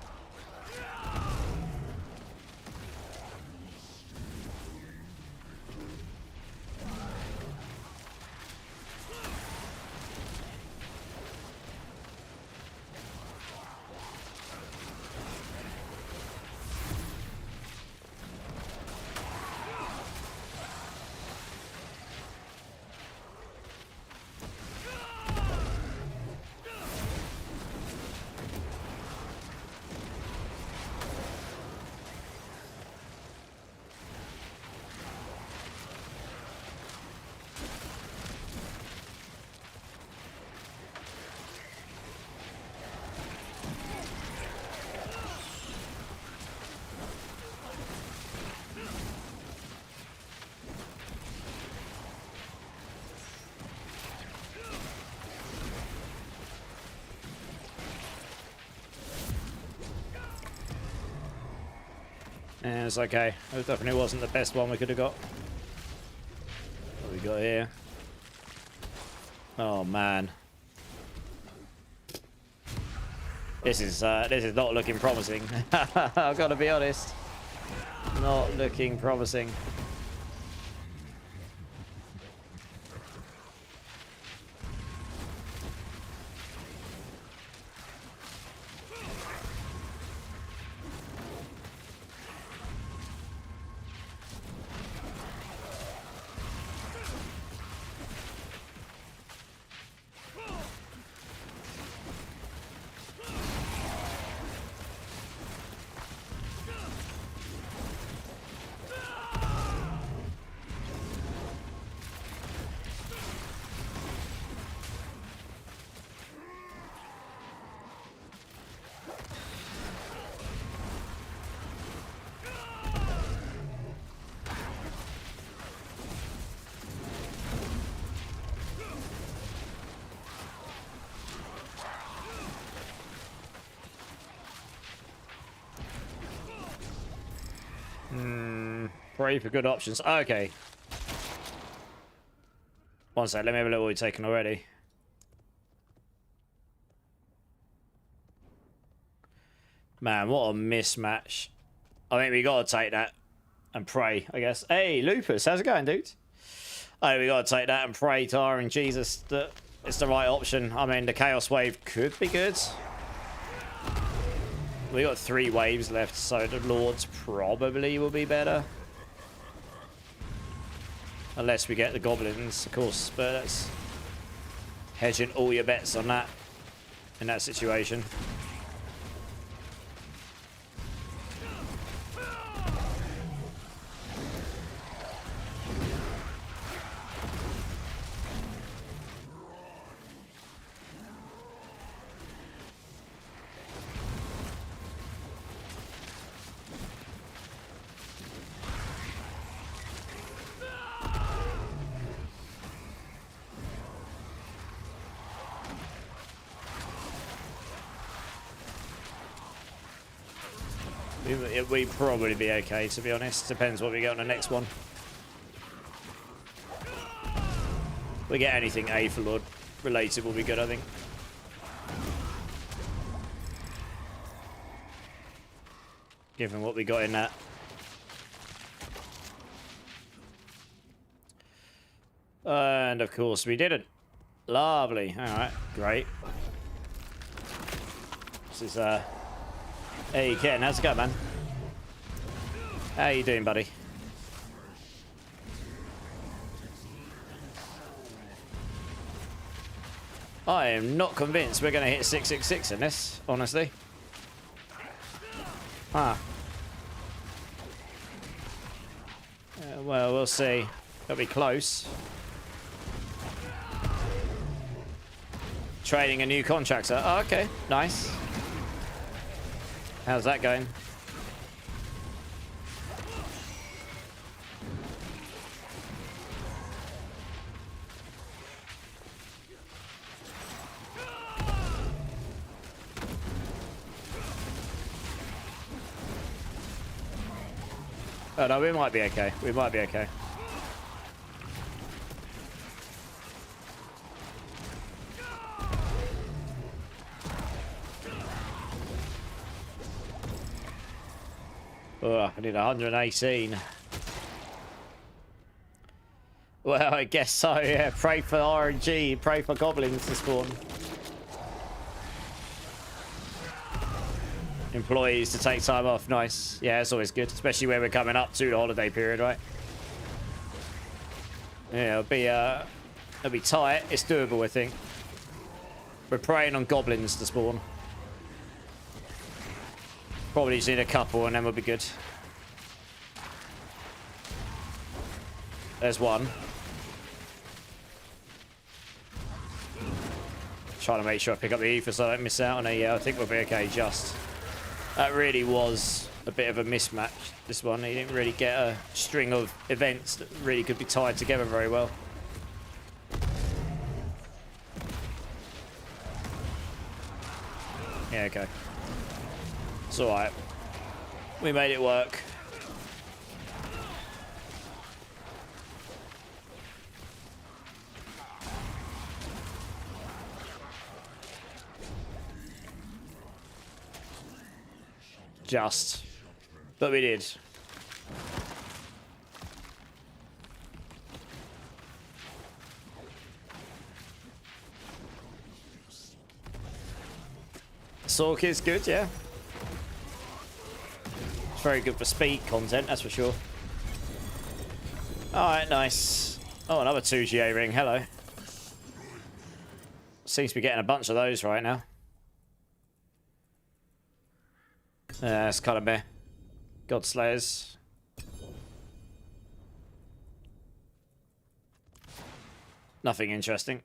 Yeah, it's okay. It definitely wasn't the best one we could have got. What we got here? Oh man, this is not looking promising. I've got to be honest, not looking promising. Pray for good options. Okay. One sec, let me have a look what we've taken already. Man, what a mismatch. I think we gotta take that and pray, I guess. Hey, Lupus, how's it going, dude? I think we gotta take that and pray to our and Jesus that it's the right option. I mean, the Chaos Wave could be good. We got 3 waves left, so the Lords probably will be better. Unless we get the Goblins, of course, but that's hedging all your bets on that in that situation. we'd probably be okay, to be honest. Depends what we get on the next one. We get anything Aether related will be good, I think. Given what we got in that. And of course we didn't. Lovely. Alright, great. This is Hey Ken, how's it going, man? How you doing, buddy? I am not convinced we're going to hit 666 in this, honestly. Ah. Well, we'll see. It'll be close. Trading a new contractor. Oh, okay. Nice. How's that going? Oh no, we might be okay. We might be okay. Oh, I need 118. Well, I guess so, yeah. Pray for RNG, pray for goblins to spawn. Employees to take time off, nice. Yeah, it's always good, especially when we're coming up to the holiday period, right? Yeah, it'll be tight. It's doable, I think. We're preying on goblins to spawn. Probably just need a couple and then we'll be good. There's one. Trying to make sure I pick up the ether so I don't miss out on it. Yeah, I think we'll be okay just. That really was a bit of a mismatch, this one. He didn't really get a string of events that really could be tied together very well. Yeah, okay. It's alright. We made it work. Just. But we did. Sork is good, yeah. It's very good for speed content, that's for sure. Alright, nice. Oh, another 2GA ring, hello. Seems to be getting a bunch of those right now. Yeah, it's kind of meh. Godslayers. Nothing interesting.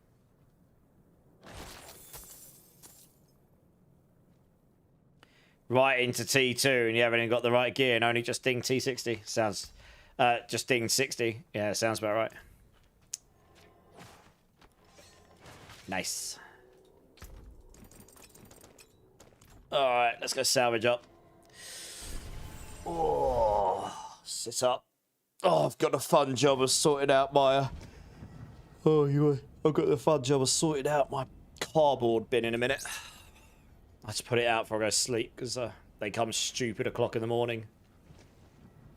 Right into T2 and you haven't even got the right gear and only just dinged T60. Sounds... just dinged 60. Yeah, sounds about right. Nice. Alright, let's go salvage up. Oh, sit up. Oh, I've got the fun job of sorting out my... I've got the fun job of sorting out my cardboard bin in a minute. I just put it out before I go to sleep because they come stupid o'clock in the morning.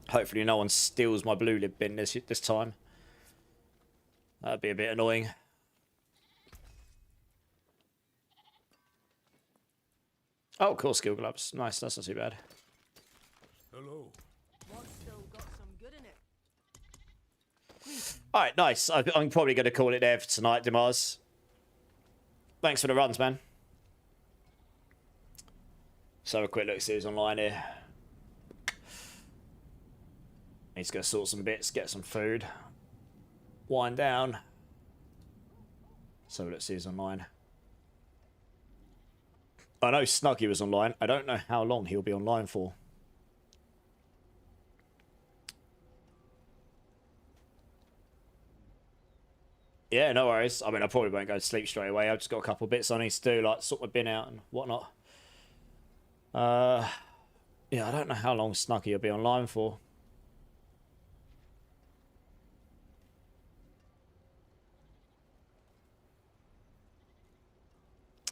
Hopefully no one steals my blue lid bin this time. That'd be a bit annoying. Oh, cool, skill gloves. Nice, that's not too bad. Hello. What's still got some good in it? Alright, nice. I'm probably going to call it there for tonight, Dimars. Thanks for the runs, man. Let's have a quick look, see who's online here. Need to go sort some bits, get some food. Wind down. So let's see who's online. I know Snuggy was online. I don't know how long he'll be online for. Yeah, no worries. I mean, I probably won't go to sleep straight away. I've just got a couple of bits I need to do, like sort my bin out and whatnot. Yeah, I don't know how long Snuggy will be online for.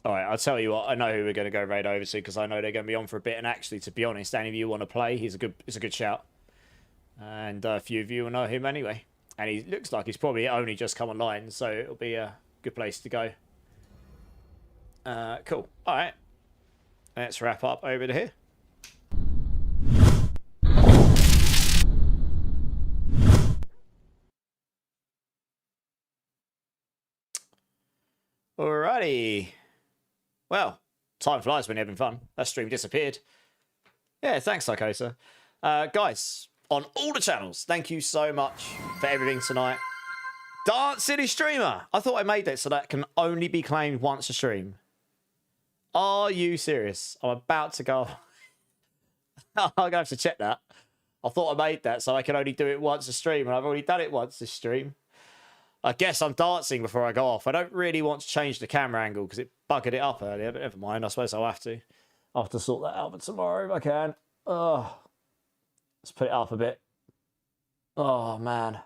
All right, I'll tell you what. I know who we're going to go raid over to because I know they're going to be on for a bit. And actually, to be honest, any of you want to play, it's a good shout. And a few of you will know him anyway. And he looks like he's probably only just come online, so it'll be a good place to go. Cool. All right, let's wrap up over to here. Alrighty. Well, time flies when you're having fun. That stream disappeared. Yeah, thanks, Psychosa. Guys, on all the channels, thank you so much for everything tonight. Dance City Streamer. I thought I made that so that can only be claimed once a stream. Are you serious? I'm about to go. I'm going to have to check that. I thought I made that so I can only do it once a stream, and I've already done it once this stream. I guess I'm dancing before I go off. I don't really want to change the camera angle because it buggered it up earlier, but never mind. I suppose I'll have to. I'll have to sort that out for tomorrow if I can. Oh, let's put it up a bit. Oh, man.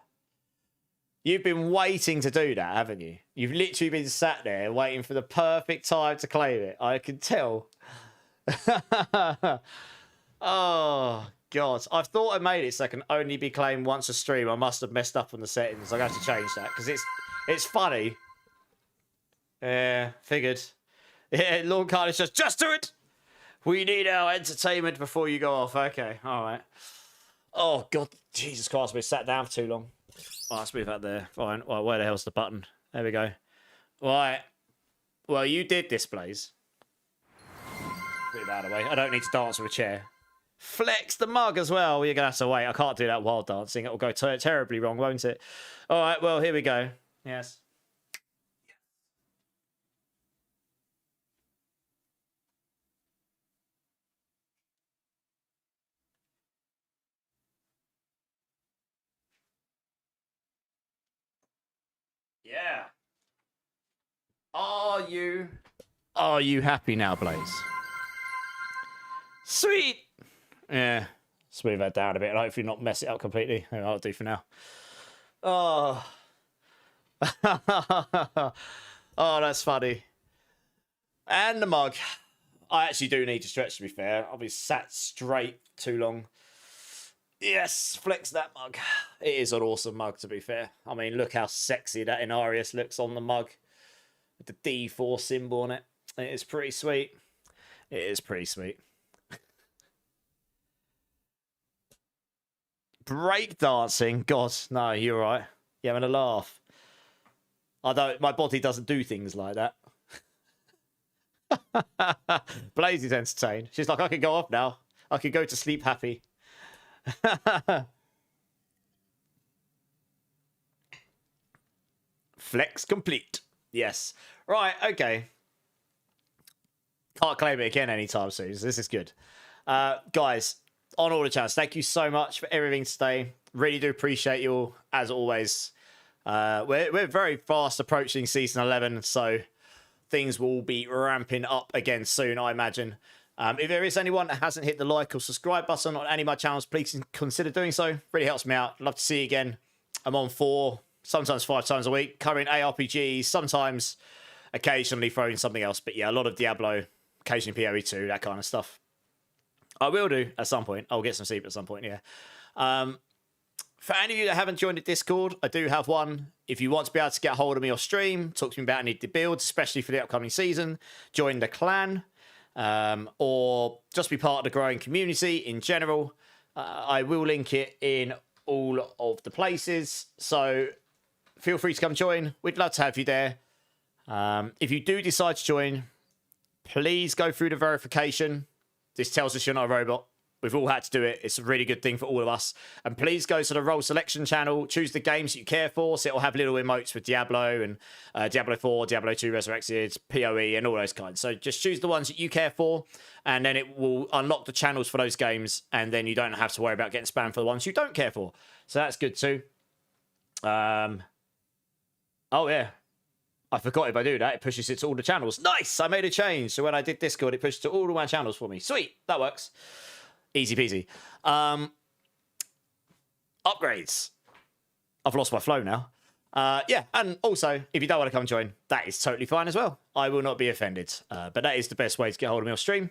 You've been waiting to do that, haven't you? You've literally been sat there waiting for the perfect time to claim it. I can tell. Oh, God. I thought I made it so I can only be claimed once a stream. I must have messed up on the settings. I'm going to have to change that because it's funny. Yeah, figured. Yeah, Lord Carlos just do it. We need our entertainment before you go off. Okay, all right. Oh, God. Jesus Christ, we sat down for too long. Oh, let's move out there. Fine. Well, where the hell's the button? There we go. Right. Well, you did this, Blaze. Move that out of the way. I don't need to dance with a chair. Flex the mug as well. You're going to have to wait. I can't do that while dancing. It will go terribly wrong, won't it? All right, well, here we go. Yes. Yeah. Are you happy now, Blaze? Sweet. Yeah. Smooth that down a bit and hopefully not mess it up completely. I'll do for now. Oh. Oh, that's funny. And the mug. I actually do need to stretch, to be fair. I'll be sat straight too long. Yes, flex that mug. It is an awesome mug, to be fair. I mean, look how sexy that Inarius looks on the mug. With the D4 symbol on it. It is pretty sweet. It is pretty sweet. Break dancing? God, no, you're right. You're having a laugh. My body doesn't do things like that. Blaze is entertained. She's like, I can go off now. I can go to sleep happy. Flex complete. Yes. Right, okay. Can't claim it again anytime soon, so this is good. Guys, on all the channels, thank you so much for everything today. Really do appreciate you all, as always. We're very fast approaching season 11, so things will be ramping up again soon, I imagine. If there is anyone that hasn't hit the like or subscribe button on any of my channels, please consider doing so. Really helps me out. Love to see you again. I'm on 4, sometimes 5 times a week, covering ARPGs, sometimes occasionally throwing something else. But yeah, a lot of Diablo, occasionally PoE 2, that kind of stuff. I will do at some point. I'll get some sleep at some point, yeah. For any of you that haven't joined the Discord, I do have one. If you want to be able to get a hold of me or stream, talk to me about any of the builds, especially for the upcoming season, join the clan, or just be part of the growing community in general. I will link it in all of the places, so feel free to come join. We'd love to have you there. If you do decide to join, please go through the verification. This tells us you're not a robot. We've all had to do it. It's a really good thing for all of us. And please go to the role selection channel. Choose the games that you care for. So it'll have little emotes with Diablo and Diablo 4, Diablo 2 Resurrected, PoE, and all those kinds. So just choose the ones that you care for. And then it will unlock the channels for those games. And then you don't have to worry about getting spammed for the ones you don't care for. So that's good too. Oh, yeah. I forgot if I do that, it pushes it to all the channels. Nice! I made a change. So when I did Discord, it pushed to all of my channels for me. Sweet! That works. Easy peasy. Upgrades. I've lost my flow now. Yeah, and also, if you don't want to come join, that is totally fine as well. I will not be offended. But that is the best way to get hold of me on stream.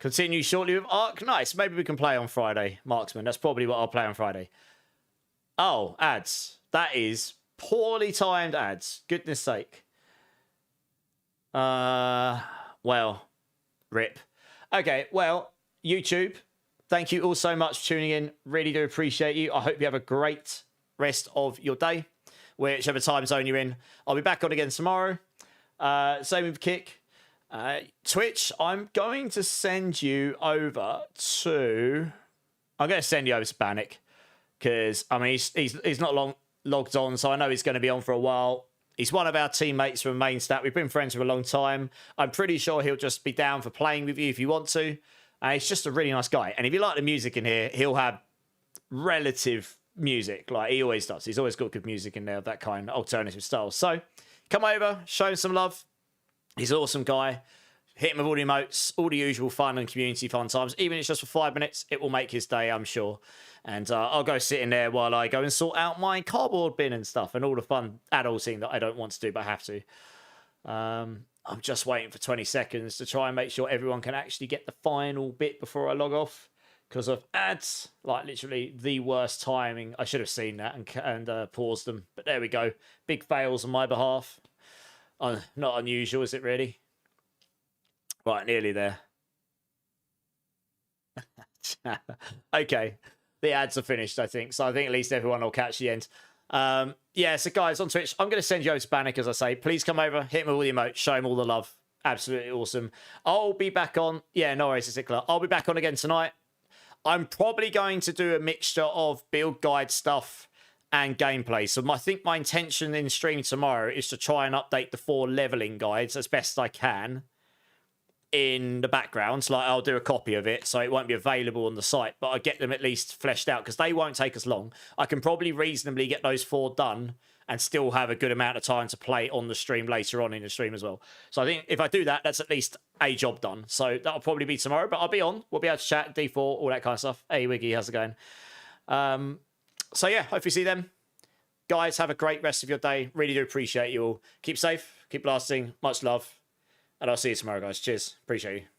Continue shortly with Ark. Nice. Maybe we can play on Friday, Marksman. That's probably what I'll play on Friday. Oh, ads. That is poorly timed ads. Goodness sake. Well, rip. Okay, well, YouTube, thank you all so much for tuning in. Really do appreciate you. I hope you have a great rest of your day, whichever time zone you're in. I'll be back on again tomorrow. Same with Kick. Twitch, I'm going to send you over to... I'm going to send you over to Bannock because, I mean, he's not long logged on, so I know he's going to be on for a while. He's one of our teammates from Main Stat. We've been friends for a long time. I'm pretty sure he'll just be down for playing with you if you want to. He's just a really nice guy. And if you like the music in here, he'll have relative music like he always does. He's always got good music in there of that kind, alternative style. So come over, show him some love. He's an awesome guy. Hit him with all the emotes, all the usual fun and community fun times. Even if it's just for 5 minutes, it will make his day, I'm sure. And I'll go sit in there while I go and sort out my cardboard bin and stuff and all the fun adulting that I don't want to do but have to. I'm just waiting for 20 seconds to try and make sure everyone can actually get the final bit before I log off because of ads. Like literally the worst timing. I should have seen that and paused them. But there we go. Big fails on my behalf. Not unusual, is it really? Right, nearly there. Okay. The ads are finished, I think. So I think at least everyone will catch the end. Yeah, so guys, on Twitch, I'm going to send you over to Bannock, as I say. Please come over, hit him with all the emotes, show him all the love. Absolutely awesome. I'll be back on. Yeah, no worries, Sickler. I'll be back on again tonight. I'm probably going to do a mixture of build guide stuff and gameplay. So I think my intention in stream tomorrow is to try and update the 4 leveling guides as best I can in the background. So like I'll do a copy of it so it won't be available on the site, but I get them at least fleshed out because they won't take us long. I can probably reasonably get those 4 done and still have a good amount of time to play on the stream later on in the stream as well. So I think if I do that, that's at least a job done. So that'll probably be tomorrow, but I'll be on. We'll be able to chat, D4, all that kind of stuff. Hey, Wiggy, how's it going? So yeah, hope you see them. Guys, have a great rest of your day. Really do appreciate you all. Keep safe, keep blasting. Much love. And I'll see you tomorrow, guys. Cheers. Appreciate you.